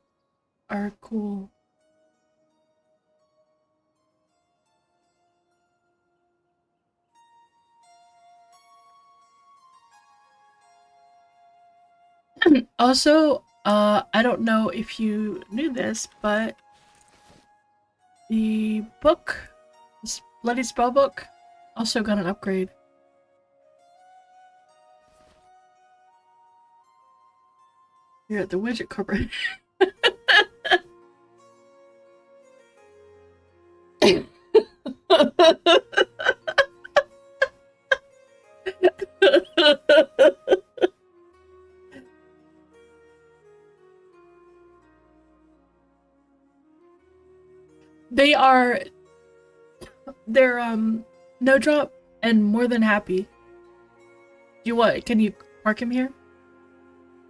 D: are cool. Also, I don't know if you knew this, but the book, this Bloody Spellbook, also got an upgrade. Here at the Widget Corporation. They're no drop and more than happy. Can you park him here?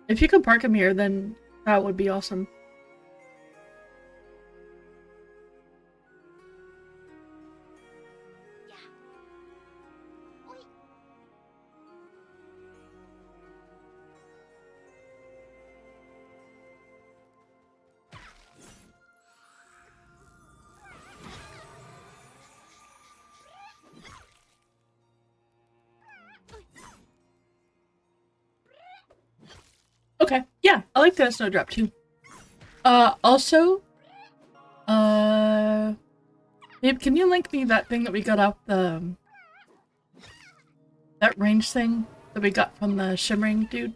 D: If you can park him here, then that would be awesome. Okay, yeah, I like that snowdrop too. Also, babe, can you link me that thing that we got off the that range thing that we got from the shimmering dude.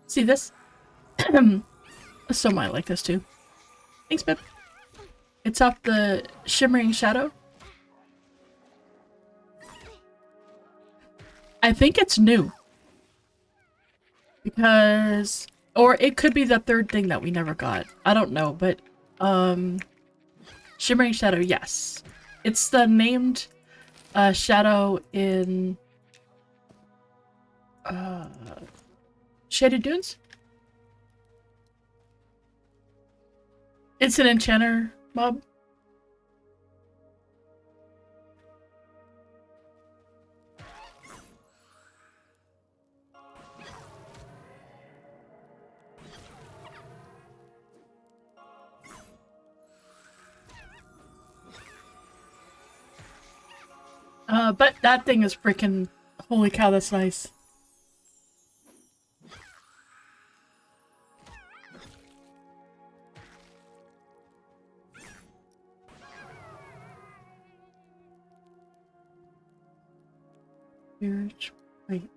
D: See this? So might like this too. Thanks, babe. It's off the Shimmering Shadow. I think it's new. Because... Or it could be the third thing that we never got. I don't know, but... Shimmering Shadow, yes. It's the named shadow in... Shaded Dunes? It's an enchanter mob. But that thing is freaking... Holy cow, that's nice. Wait.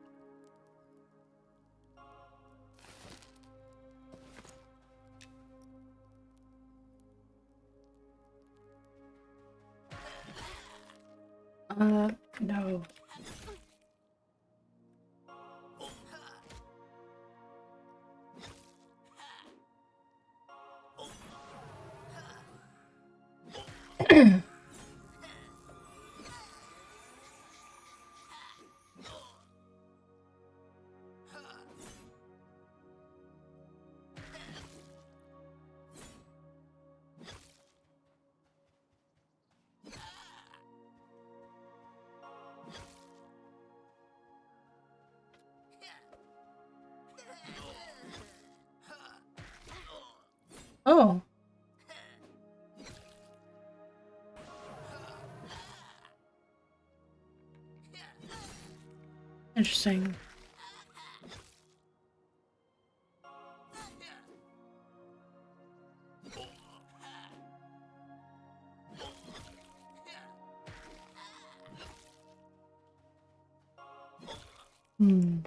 D: No. Oh. Interesting. Hmm.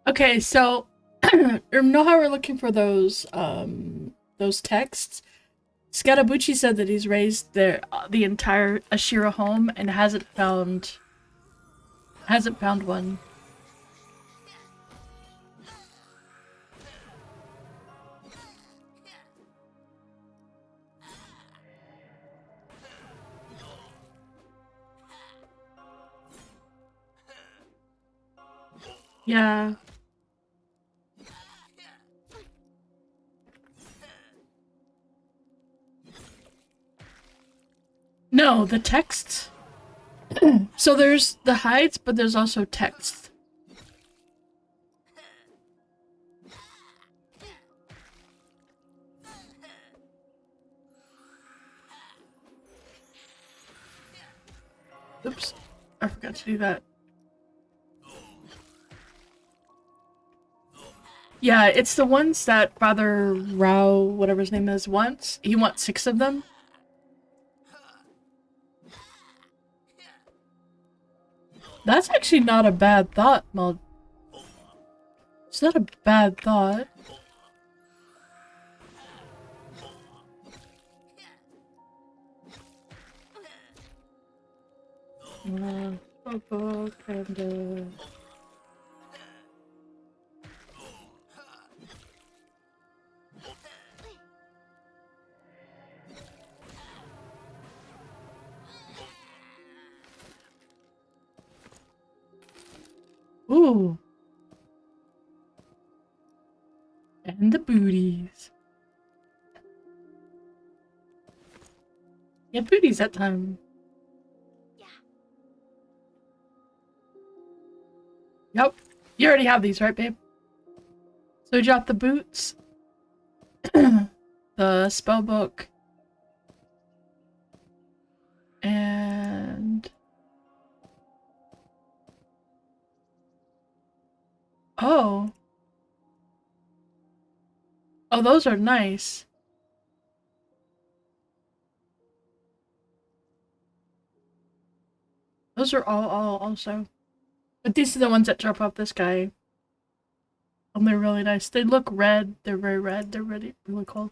D: Okay, so you know how we're looking for those texts? Scadabucci said that he's raised the entire Ashira home and hasn't found one. Yeah. No, the text. So there's the hides, but there's also text. Oops, I forgot to do that. Yeah, it's the ones that Father Rao, whatever his name is, wants. He wants 6 of them. That's actually not a bad thought, Mal. It's not a bad thought. Book and ooh. And the booties. Yeah, booties that time. Yep. You already have these, right, babe? So we dropped the boots. The spell book. And Oh, those are nice. Those are all also. But these are the ones that drop off this guy. And they're really nice. They look red. They're very red. They're really, really cool.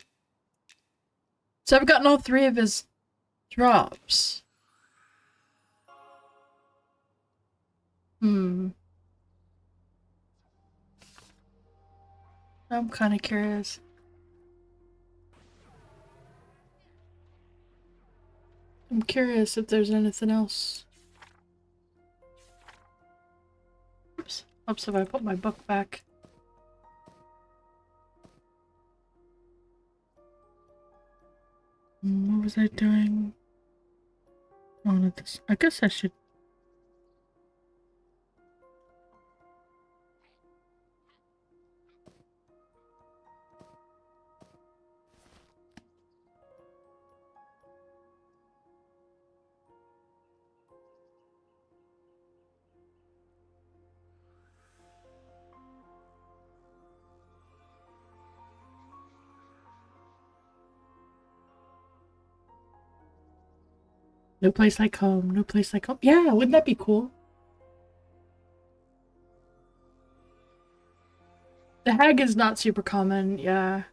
D: So I've gotten all 3 of his drops. I'm kind of curious. I'm curious if there's anything else. Oops. Oops, if I put my book back. What was I doing? Oh, not this. I guess I should. No place like home. No place like home. Yeah, wouldn't that be cool? The hag is not super common, yeah.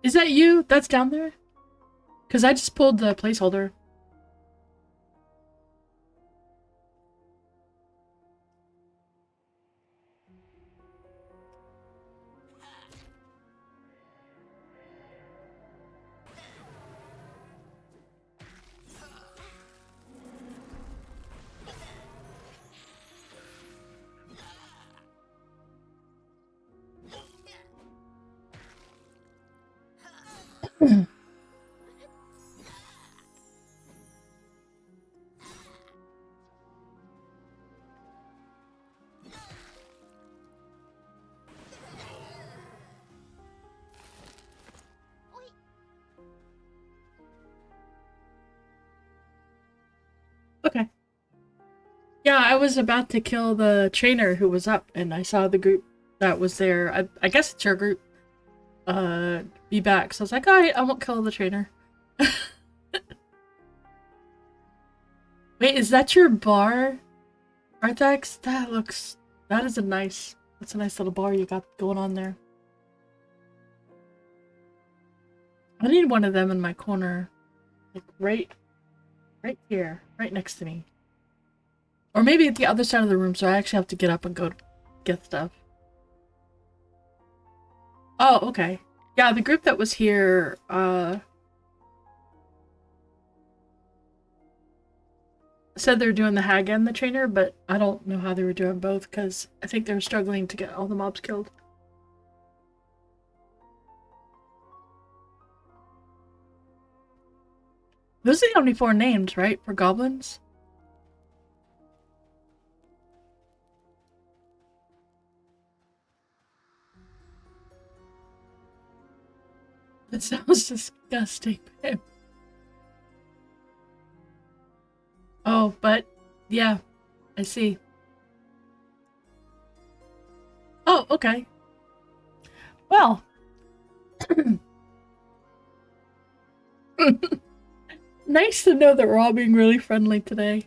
D: Is that you that's down there? Because I just pulled the placeholder. Okay. Yeah, I was about to kill the trainer who was up, and I saw the group that was there. I guess it's your group. Be back. So I was like, alright, I won't kill the trainer. Wait, is that your bar, Arthax? That's a nice little bar you got going on there. I need one of them in my corner. Like right here. Right next to me. Or maybe at the other side of the room, so I actually have to get up and go get stuff. Oh, okay. Yeah, the group that was here, said they were doing the hag and the trainer, but I don't know how they were doing both, because I think they were struggling to get all the mobs killed. Those are the only 4 names, right, for goblins? That sounds disgusting, babe. Oh, but yeah, I see. Oh, okay. Well. Nice to know that we're all being really friendly today.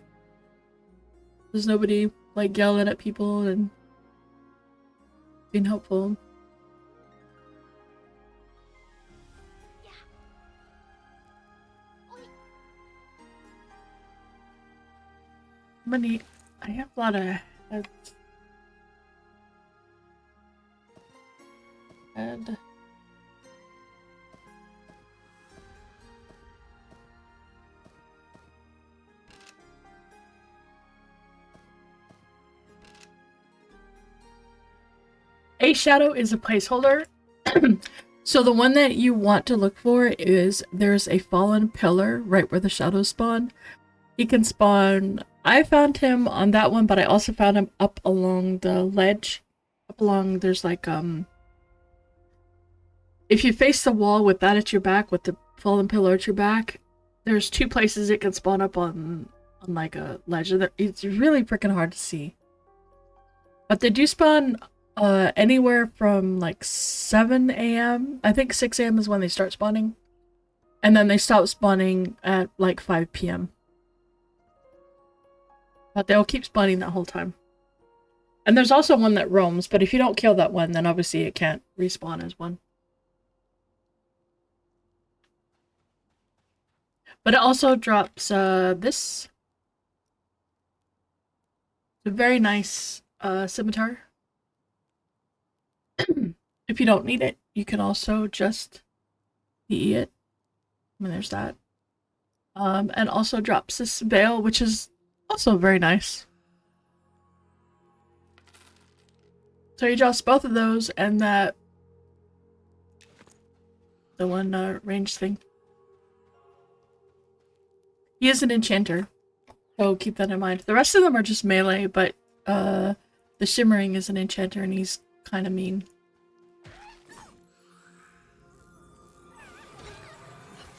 D: There's nobody, like, yelling at people and being helpful. I have a lot of heads. Head. A shadow is a placeholder. So the one that you want to look for is there's a fallen pillar right where the shadows spawn. He can spawn. I found him on that one, but I also found him up along the ledge. Up along, there's like, if you face the wall with that at your back, with the fallen pillar at your back, there's 2 places it can spawn up on like a ledge. It's really freaking hard to see. But they do spawn anywhere from like 7 a.m. I think 6 a.m. is when they start spawning. And then they stop spawning at like 5 p.m. But they'll keep spawning that whole time. And there's also one that roams, but if you don't kill that one, then obviously it can't respawn as one. But it also drops this. A very nice scimitar. If you don't need it, you can also just PE it. I mean, there's that. And also drops this veil, which is also very nice. So he drops both of those and that the one range thing. He is an enchanter, so keep that in mind. The rest of them are just melee, but the shimmering is an enchanter and he's kind of mean.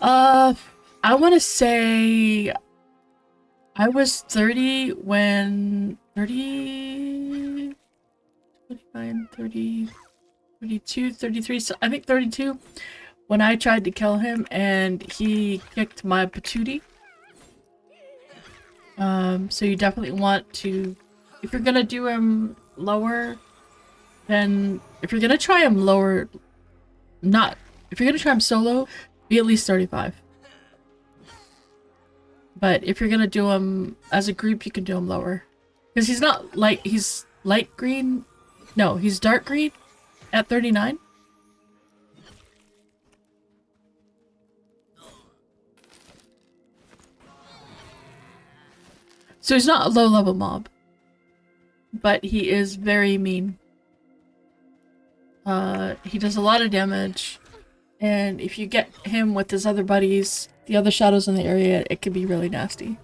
D: I want to say I was 30 when 30 29 30 32 33, so I think 32 when I tried to kill him and he kicked my patootie. So you definitely want to, if you're gonna do him lower, then if you're gonna try him lower, if you're gonna try him solo, be at least 35. But if you're gonna do him as a group, you can do him lower. Because he's not like, he's light green. No, he's dark green at 39. So he's not a low level mob. But he is very mean. He does a lot of damage. And if you get him with his other buddies, the other shadows in the area, it can be really nasty.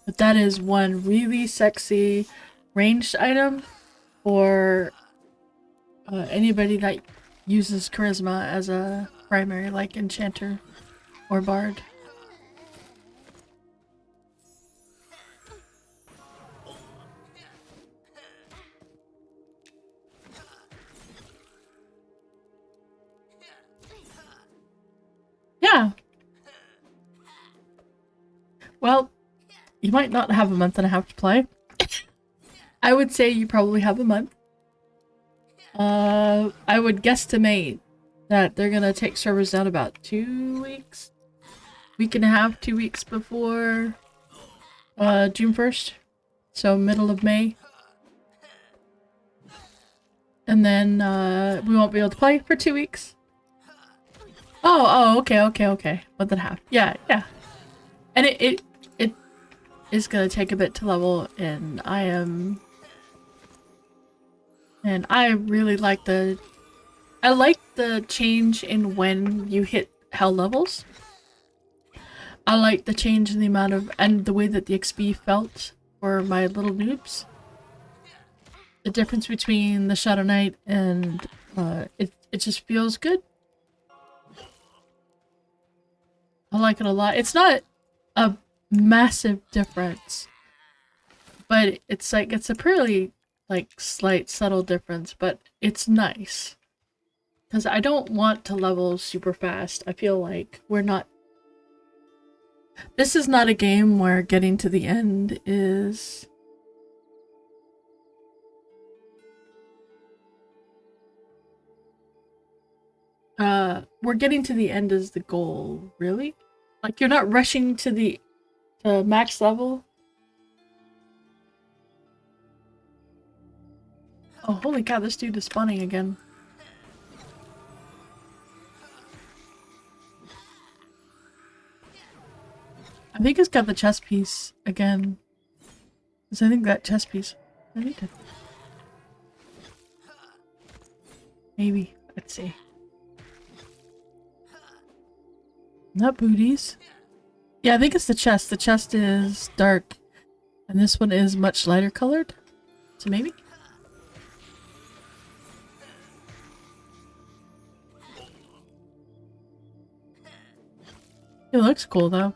D: But that is one really sexy ranged item for anybody that uses charisma as a primary, like enchanter or bard. Yeah. Well, you might not have a month and a half to play. I would say you probably have a month. I would guesstimate that they're gonna take servers down about 2 weeks. Week and a half, 2 weeks before June 1st. So middle of May. And then we won't be able to play for 2 weeks. Oh, okay. Month and a half. Yeah. And it is gonna take a bit to level, and I really like the change in when you hit hell levels. I like the change in the amount of, and the way that the XP felt for my little noobs. The difference between the Shadow Knight and it just feels good. I like it a lot. It's not a massive difference, but it's like, it's a pretty like slight subtle difference, but it's nice. Because I don't want to level super fast. I feel like this is not a game where getting to the end is we're getting to the end is the goal, really? Like, you're not rushing to max level. Oh, holy cow, this dude is spawning again. I think it's got the chest piece again. Because I think that chest piece... I need to... Maybe. Let's see. Not booties. Yeah, I think it's the chest. The chest is dark. And this one is much lighter colored. So maybe? It looks cool though.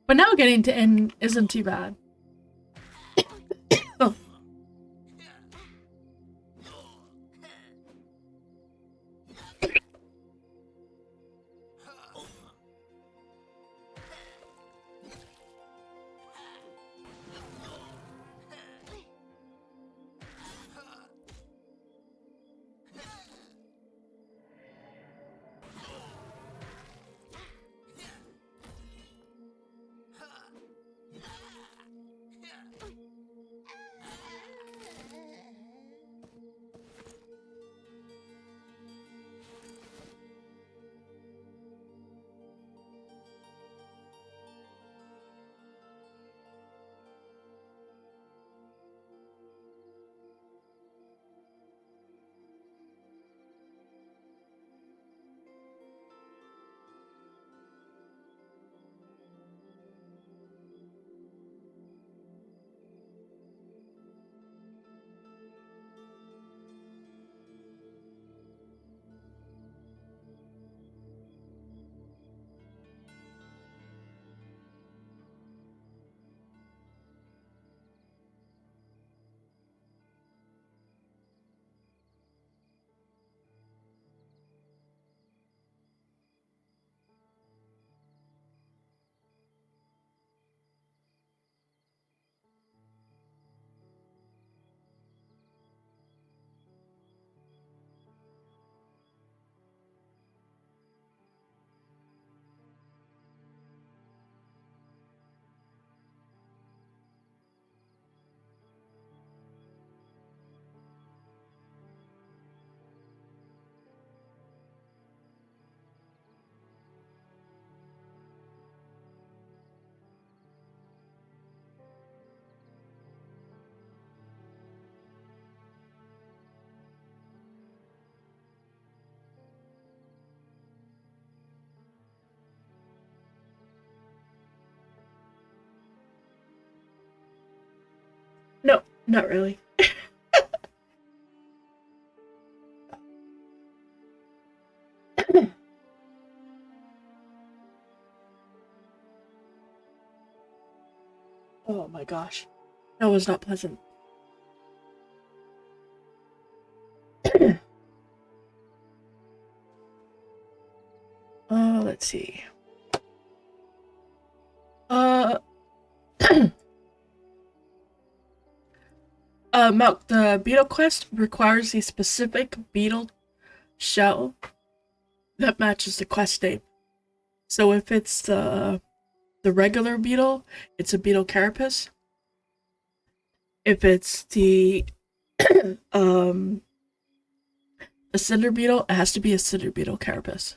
D: But now getting to N isn't too bad. Oh. No, not really. Oh my gosh. That was not pleasant. Let's see. Mount, the beetle quest requires a specific beetle shell that matches the quest name. So if it's the regular beetle, it's a beetle carapace. If it's the a cinder beetle, it has to be a cinder beetle carapace.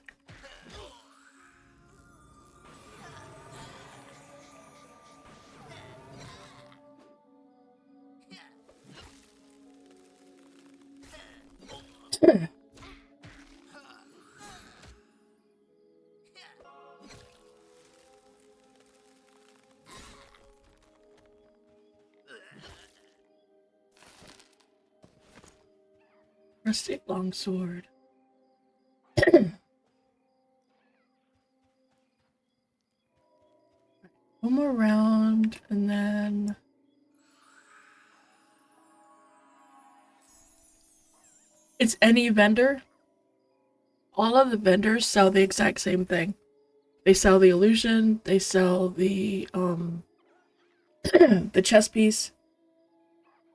D: Rusty longsword. One more round, and then it's any vendor. All of the vendors sell the exact same thing. They sell the illusion, they sell the the chess piece,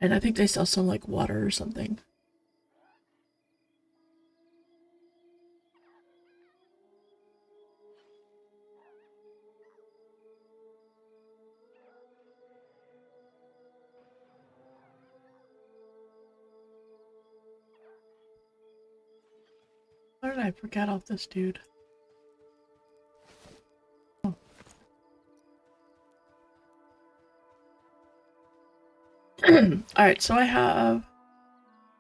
D: and I think they sell some like water or something. Why did I forget off this dude? Oh. Alright, so I have...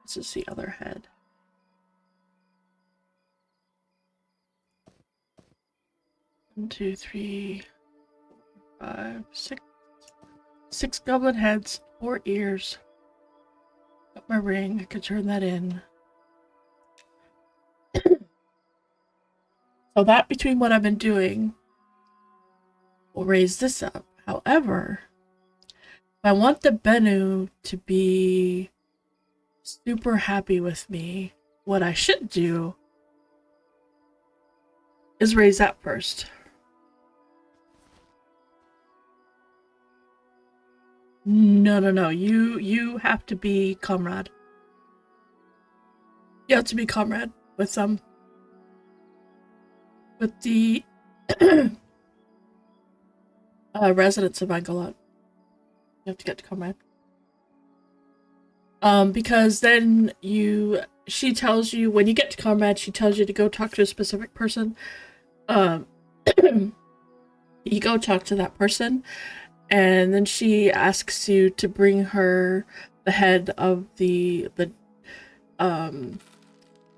D: This is the other head. One, two, three... 5, 6. 6 goblin heads, 4 ears. Got my ring, I could turn that in. So that between what I've been doing will raise this up. However, if I want the Bennu to be super happy with me, what I should do is raise that first. No. You have to be comrade. You have to be comrade with them. With the residents of Angalot. You have to get to comrade. Because then she tells you, when you get to comrade, she tells you to go talk to a specific person. You go talk to that person, and then she asks you to bring her the head of the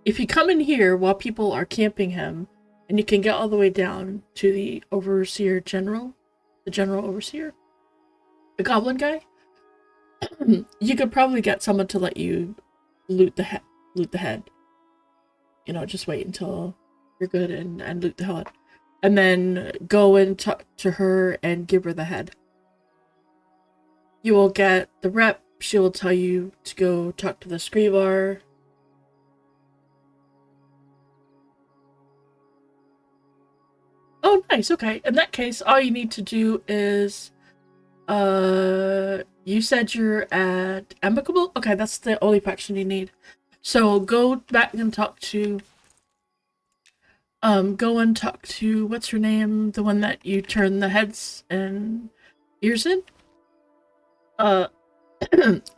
D: if you come in here while people are camping him, and you can get all the way down to the overseer general, the general overseer, the goblin guy, you could probably get someone to let you loot the head. You know, just wait until you're good and loot the head. And then go and talk to her and give her the head. You will get the rep. She will tell you to go talk to the Screevar. Oh, nice. Okay. In that case, all you need to do is, you said you're at Amicable? Okay, that's the only faction you need. So go back and talk to, what's her name? The one that you turn the heads and ears in?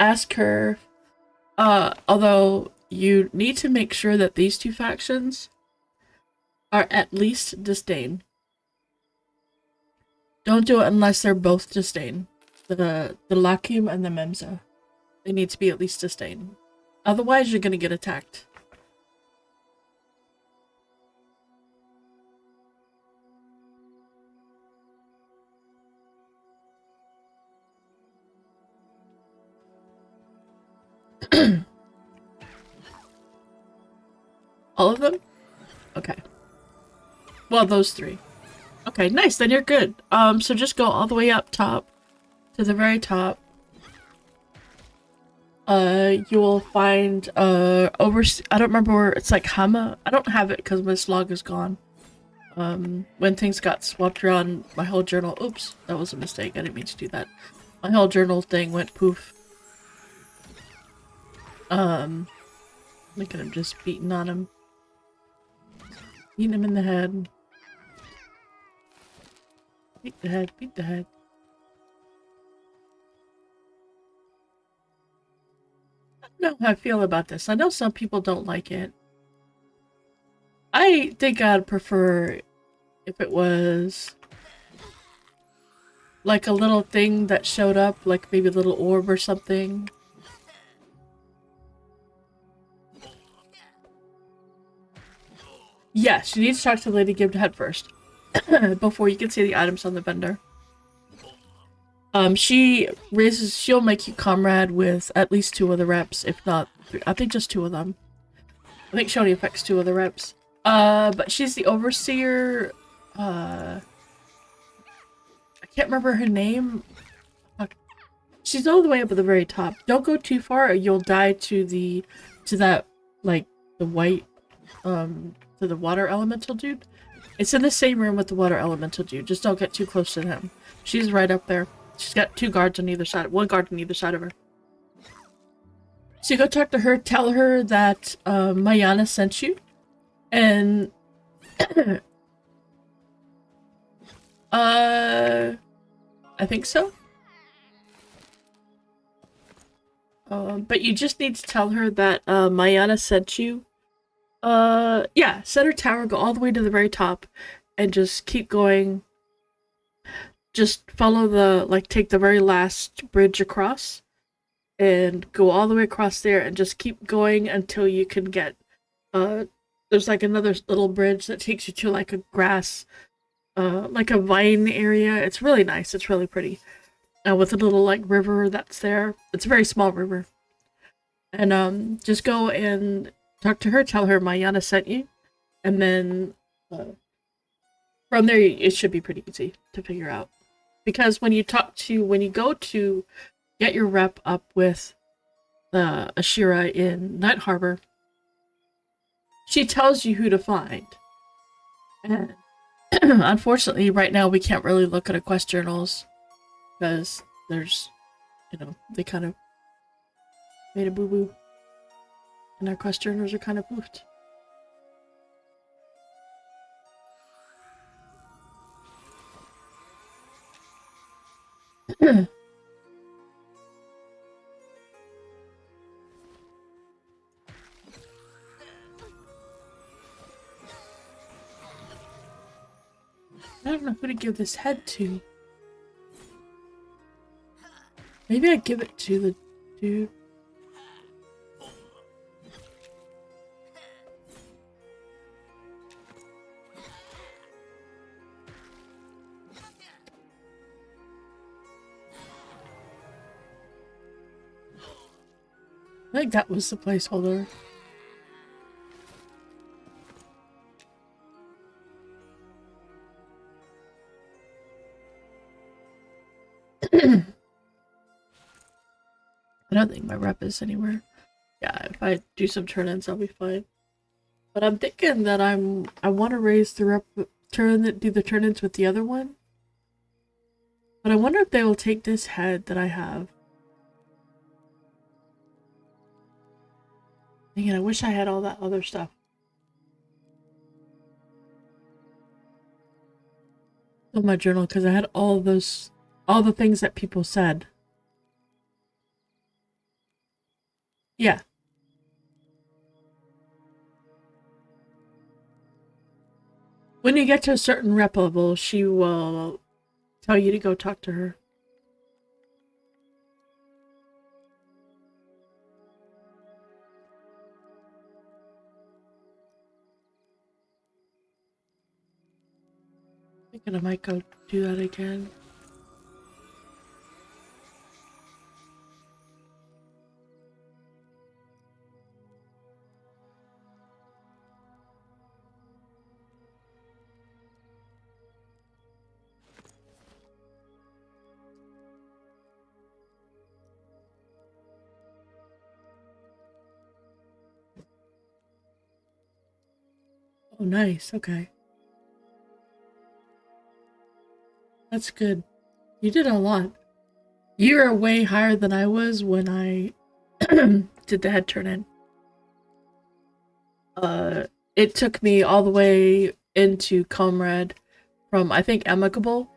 D: Ask her, although you need to make sure that these two factions are at least disdain. Don't do it unless they're both disdain. The Lakim and the Memza. They need to be at least disdain. Otherwise, you're gonna get attacked. All of them? Okay. Well, those 3. Okay, nice, then you're good. So just go all the way up top, to the very top. You will find, I don't remember where, it's like Hama. I don't have it because my slog is gone. When things got swapped around, my whole journal, oops, that was a mistake, I didn't mean to do that. My whole journal thing went poof. Look at him just beating on him. Beating him in the head. Beat the head, beat the head. I don't know how I feel about this. I know some people don't like it. I think I'd prefer if it was like a little thing that showed up, like maybe a little orb or something. Yes, you need to talk to Lady Gibbed Head first. Before you can see the items on the vendor. She'll make you comrade with at least 2 of the reps, if not 3. I think just 2 of them. I think she only affects 2 of the reps. But she's the overseer. I can't remember her name. She's all the way up at the very top. Don't go too far or you'll die to that, like, the white, to the water elemental dude. It's in the same room with the water elemental dude. Just don't get too close to him. She's right up there. She's got 2 guards on either side. 1 guard on either side of her. So you go talk to her. Tell her that Mayana sent you. And I think so. But you just need to tell her that Mayana sent you. Yeah, set her tower, go all the way to the very top, and just keep going. Just follow the, like, take the very last bridge across, and go all the way across there, and just keep going until you can get, there's like another little bridge that takes you to like a grass like a vine area. It's really nice. It's really pretty. With a little like river that's there. It's a very small river. And just go and talk to her. Tell her Mayana sent you, and then from there it should be pretty easy to figure out. Because when you go to get your rep up with the Ashira in Night Harbor, she tells you who to find. And unfortunately, right now we can't really look at our quest journals because there's, they kind of made a boo-boo. And our quest journals are kind of poofed. I don't know who to give this head to. Maybe I give it to the dude. I think that was the placeholder. I don't think my rep is anywhere. Yeah, if I do some turn-ins, I'll be fine. But I'm thinking that I want to raise the rep, do the turn-ins with the other one. But I wonder if they will take this head that I have. Dang it, I wish I had all that other stuff. In my journal, because I had all the things that people said. Yeah. When you get to a certain rep level, she will tell you to go talk to her. Thinking I might go do that again. Oh, nice. Okay. That's good. You did a lot. You are way higher than I was when I did the head turn in. It took me all the way into Comrade from, I think, Amicable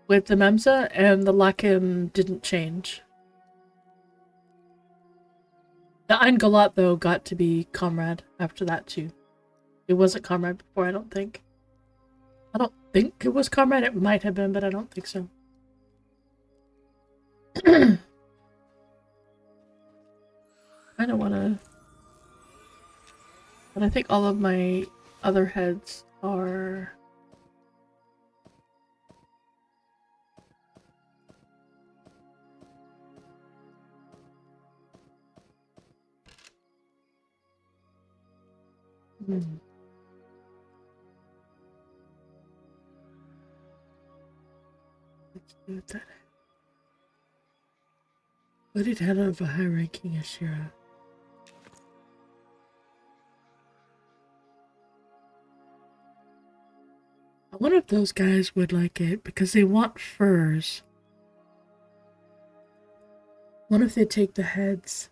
D: with the Memsa, and the Lakim didn't change. The Eingalat, though, got to be Comrade after that, too. It wasn't Comrade before, I don't think. I don't think it was Comrade. It might have been, but I don't think so. I don't want to... But I think all of my other heads are... Let's do it then. What did head of a high-ranking Ashira? I wonder if those guys would like it, because they want furs. What if they take the heads?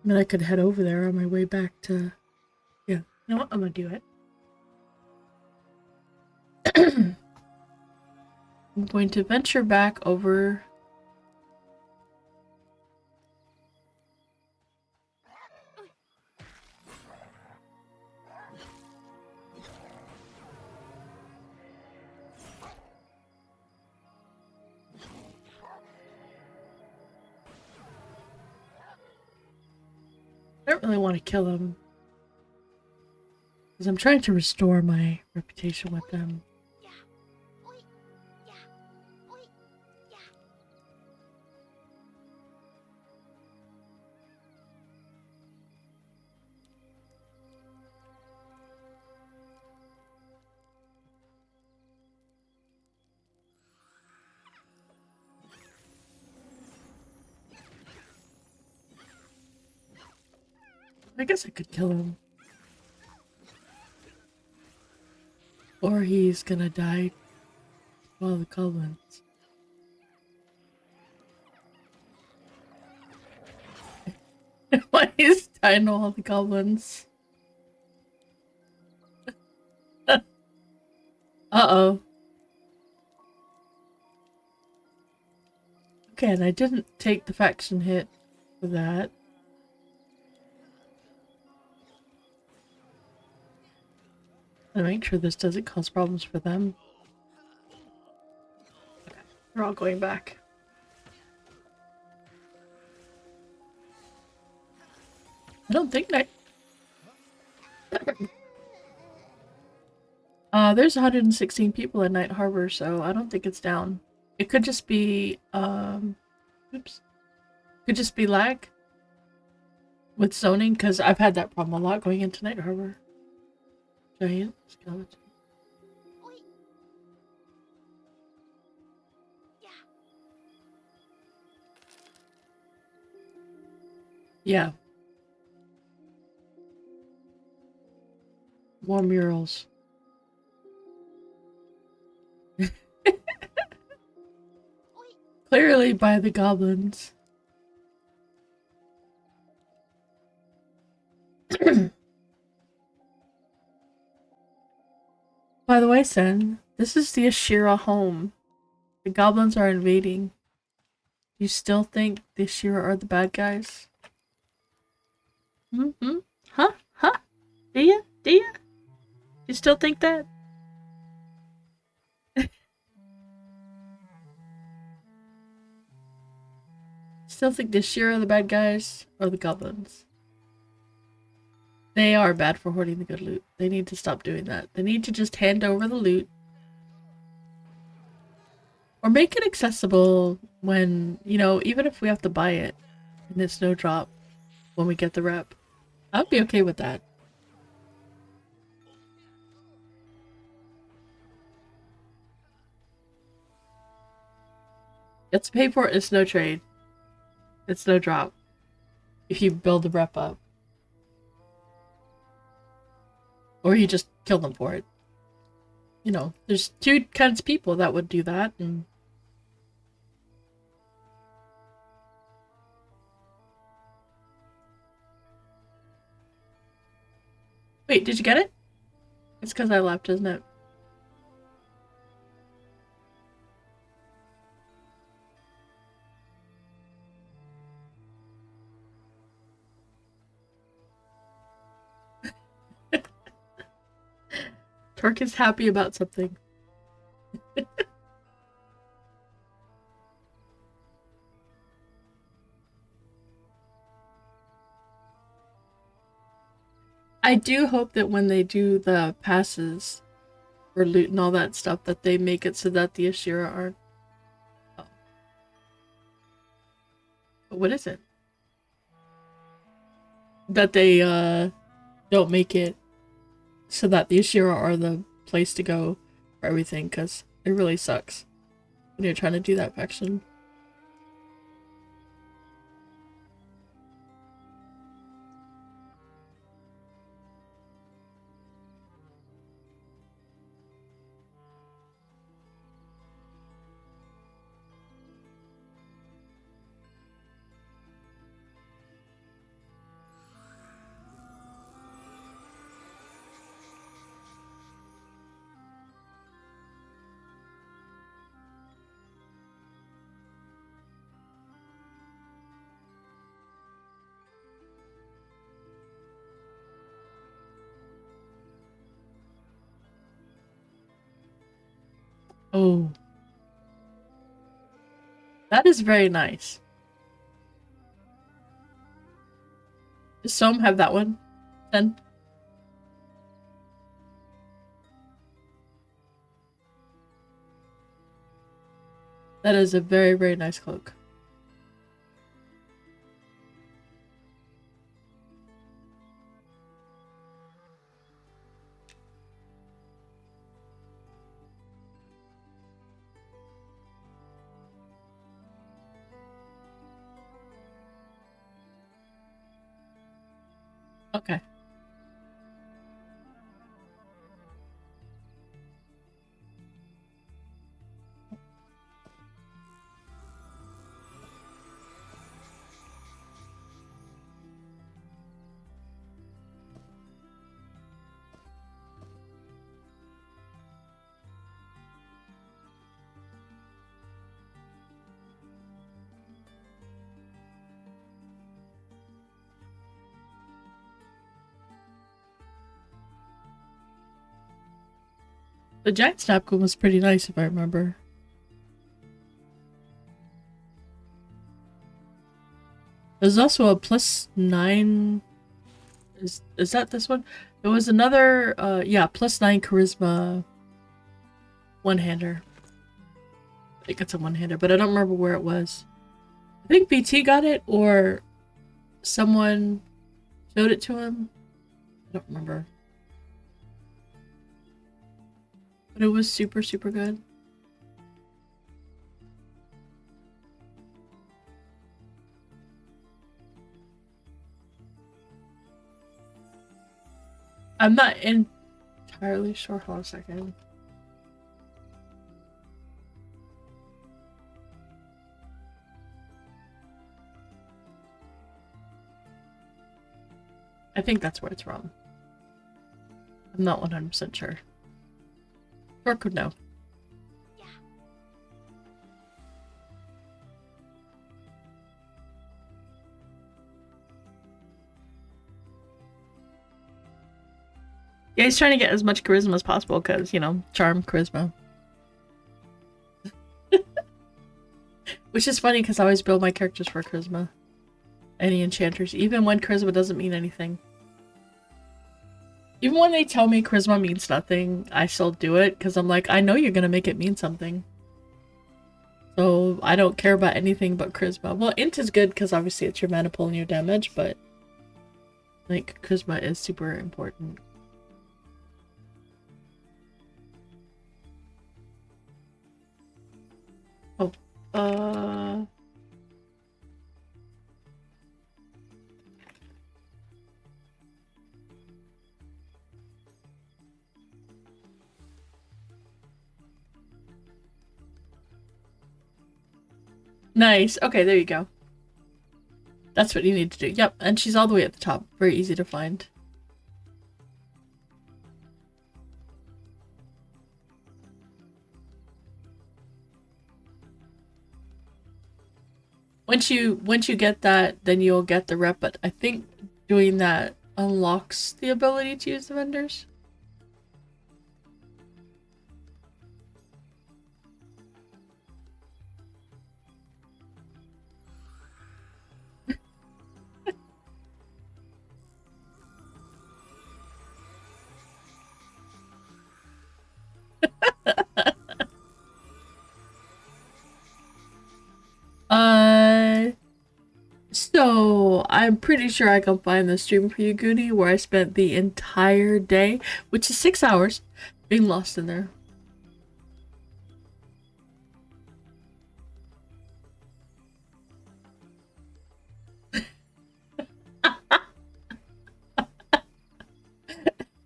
D: I mean, I could head over there on my way back to... Yeah, you know what? I'm gonna do it. I'm going to venture back over... I don't really want to kill him. Because I'm trying to restore my reputation with them. I guess I could kill him. Or he's gonna die while the goblins. Why is dying while the goblins? Uh-oh. Okay, and I didn't take the faction hit for that. I make sure this doesn't cause problems for them. Okay, we're all going back. I don't think that. There's 116 people in Night Harbor, so I don't think it's down. It could just be, oops. Could just be lag with zoning, because I've had that problem a lot going into Night Harbor. Giant skeleton. Yeah. More murals. Clearly by the goblins. By the way, Sen, this is the Ashira home. The goblins are invading. You still think the Ashira are the bad guys? Mm-hmm. Huh? Huh? Do ya? Do ya? You still think that? Still think the Ashira are the bad guys or the goblins? They are bad for hoarding the good loot. They need to stop doing that. They need to just hand over the loot. Or make it accessible when, you know, even if we have to buy it and it's no drop when we get the rep. I'd be okay with that. It's pay for it, it's no trade. It's no drop. If you build the rep up. Or you just kill them for it. You know, there's two kinds of people that would do that, and wait, did you get it? It's because I left, isn't it? Torque is happy about something. I do hope that when they do the passes for loot and all that stuff, that they make it so that the Ashira aren't. Oh. But what is it? That they don't make it so that the Ashira are the place to go for everything, because it really sucks when you're trying to do that faction. Oh. That is very nice. Does Soam have that one then? That is a very, very nice cloak. Okay. The giant napkin was pretty nice if I remember. There's also a +9. Is that this one? There was another yeah, +9 charisma one-hander. I think it's a one-hander, but I don't remember where it was. I think BT got it or someone showed it to him. I don't remember. But it was super, super good. I'm not entirely sure. Hold on a second. I think that's where it's from. I'm not 100% sure. Torque would know. Yeah, he's trying to get as much charisma as possible because, you know, charm, charisma. Which is funny because I always build my characters for charisma. Any enchanters, even when charisma doesn't mean anything. Even when they tell me charisma means nothing, I still do it because I'm like, I know you're going to make it mean something. So I don't care about anything but charisma. Well, int is good because obviously it's your mana pool and your damage, but like charisma is super important. Oh, nice. Okay, there you go. That's what you need to do. Yep, and she's all the way at the top. Very easy to find. Once you get that, then you'll get the rep, but I think doing that unlocks the ability to use the vendors. So I'm pretty sure I can find the stream for you, Goody, where I spent the entire day, which is 6 hours, being lost in there.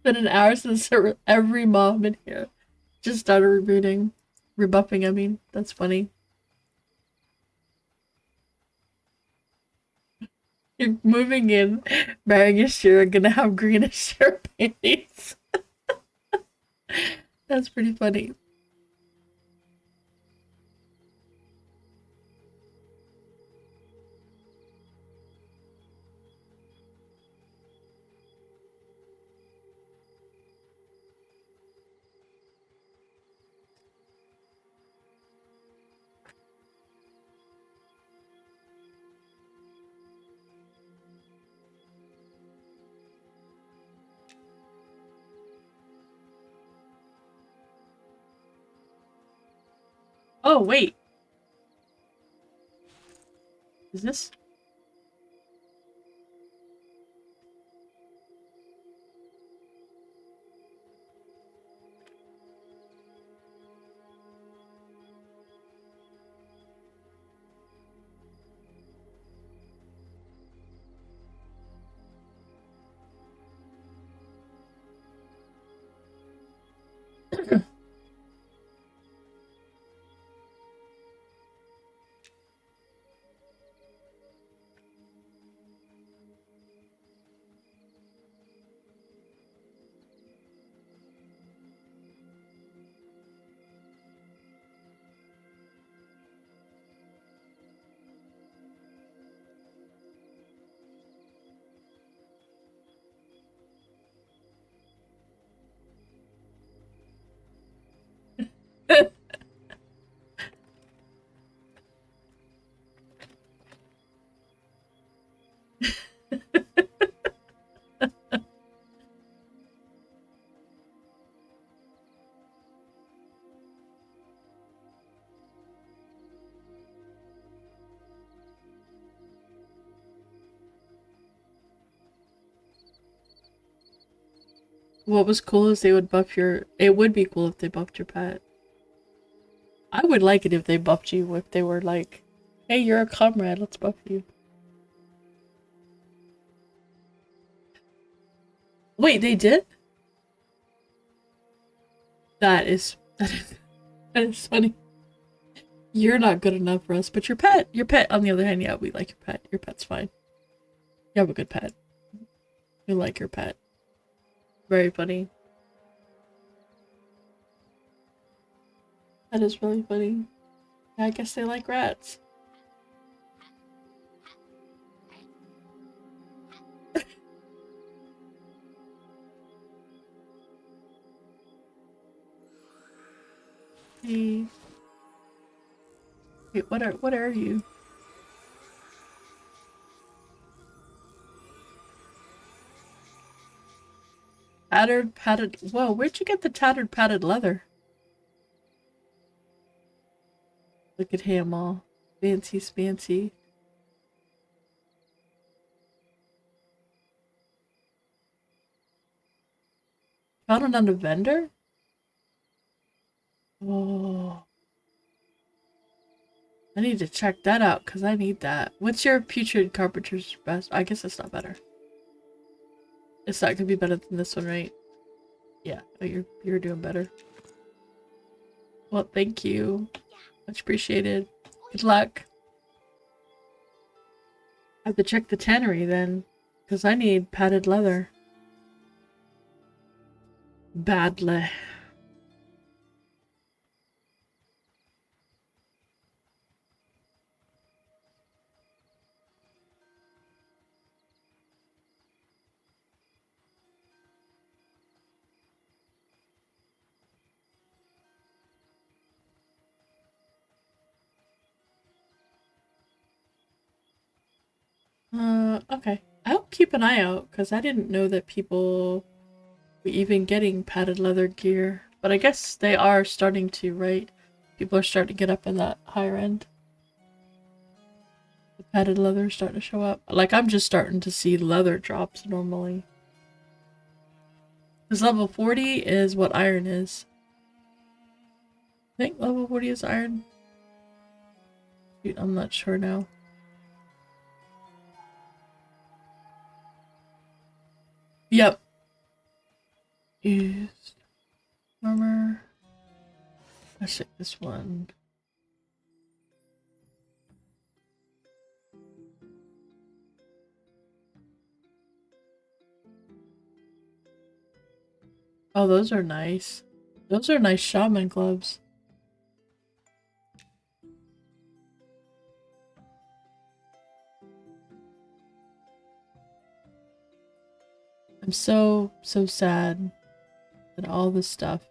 D: Been an hour since every mom in here just started rebooting. Rebuffing, I mean. That's funny. You're moving in, marrying a shearer, gonna have greenish hair panties. That's pretty funny. Oh, wait. Is this? What was cool is they would buff your... It would be cool if they buffed your pet. I would like it if they buffed you, if they were like, hey, you're a comrade, let's buff you. Wait, they did? That is funny. You're not good enough for us, but your pet, on the other hand, yeah, we like your pet. Your pet's fine. You have a good pet. We like your pet. Very funny. That is really funny. I guess they like rats. Hey. Wait, what are you? Tattered, padded. Whoa, where'd you get the tattered, padded leather? Look at him all fancy spancy. Found it on a vendor? Oh. I need to check that out because I need that. What's your putrid carpenter's best? I guess it's not better. It's not gonna be better than this one, right? Yeah, oh, you're doing better. Well, thank you. Much appreciated. Good luck. I have to check the tannery then, because I need padded leather. Badly. Okay. I'll keep an eye out, because I didn't know that people were even getting padded leather gear. But I guess they are starting to, right? People are starting to get up in that higher end. The padded leather is starting to show up. Like, I'm just starting to see leather drops normally. Because level 40 is what iron is. I think level 40 is iron. Dude, I'm not sure now. Yep. Used armor. Let's check this one. Oh, those are nice. Those are nice shaman gloves. I'm so sad that all this stuff.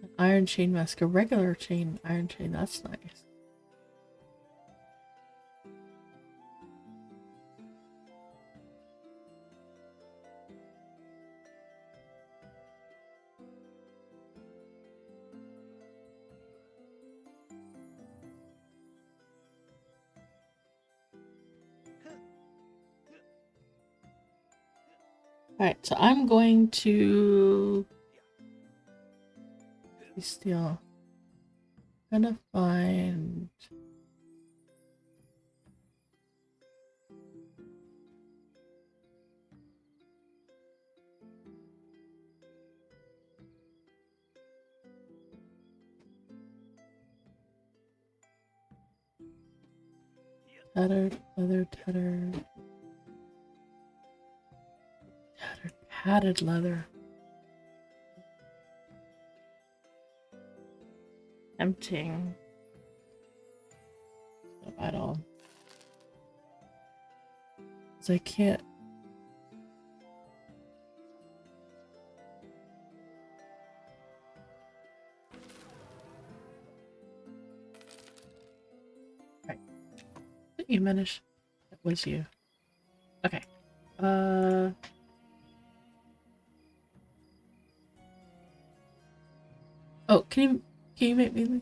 D: An iron chain mask, a regular chain, iron chain, that's nice.
B: Alright, so I'm going to steal. I'm gonna find tattered leather, tattered padded leather. Tempting. So I don't. Because I can't. Right. Did you finish? That was you. Okay. Oh, can you make me leave?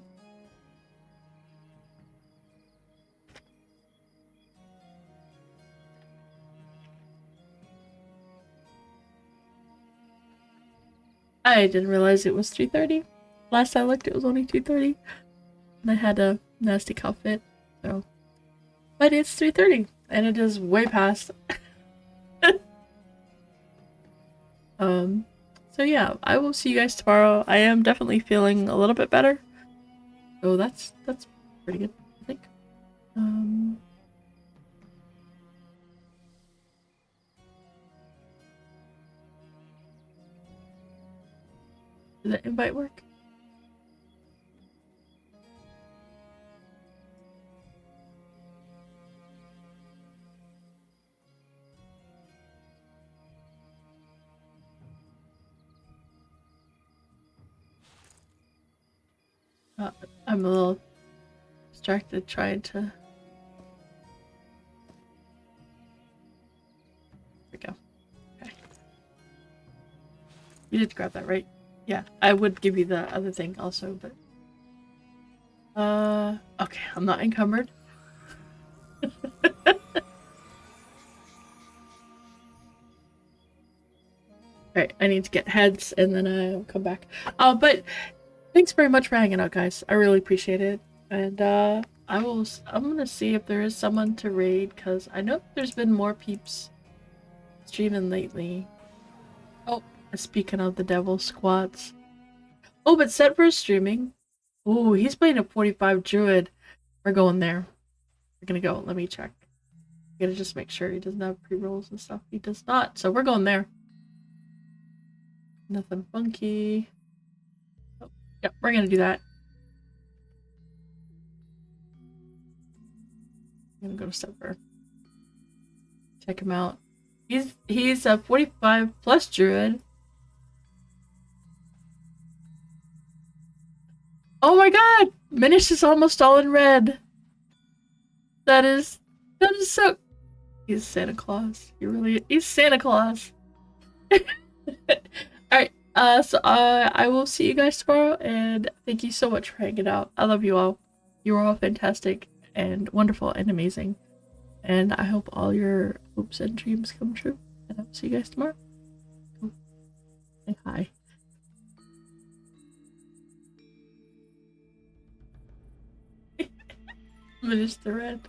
B: I didn't realize it was 3:30. Last I looked, it was only 2:30, and I had a nasty cough fit. So, but it's 3:30, and it is way past. So yeah, I will see you guys tomorrow. I am definitely feeling a little bit better. Oh, that's pretty good, I think. Did the invite work? I'm a little distracted trying to. There we go. Okay. You did grab that, right? Yeah, I would give you the other thing also, but. Okay, I'm not encumbered. Alright, I need to get heads and then I'll come back. But thanks very much for hanging out, guys. I really appreciate it. And I'm gonna see if there is someone to raid, because I know there's been more peeps streaming lately. Oh, speaking of the devil squats. Oh, but Set for streaming. Oh, he's playing a 45 druid. We're going there. We're gonna go. Let me check. I gotta just make sure he doesn't have pre-rolls and stuff. He does not, so we're going there. Nothing funky. Oh, yep, we're gonna do that. I'm gonna go to Sever. Check him out. He's a 45 plus druid. Oh my god! Minish is almost all in red. That is so. He's Santa Claus. He's Santa Claus. Alright, so I will see you guys tomorrow, and thank you so much for hanging out. I love you all. You are all fantastic and wonderful and amazing. And I hope all your hopes and dreams come true. And I'll see you guys tomorrow. Say hi. Finish the red.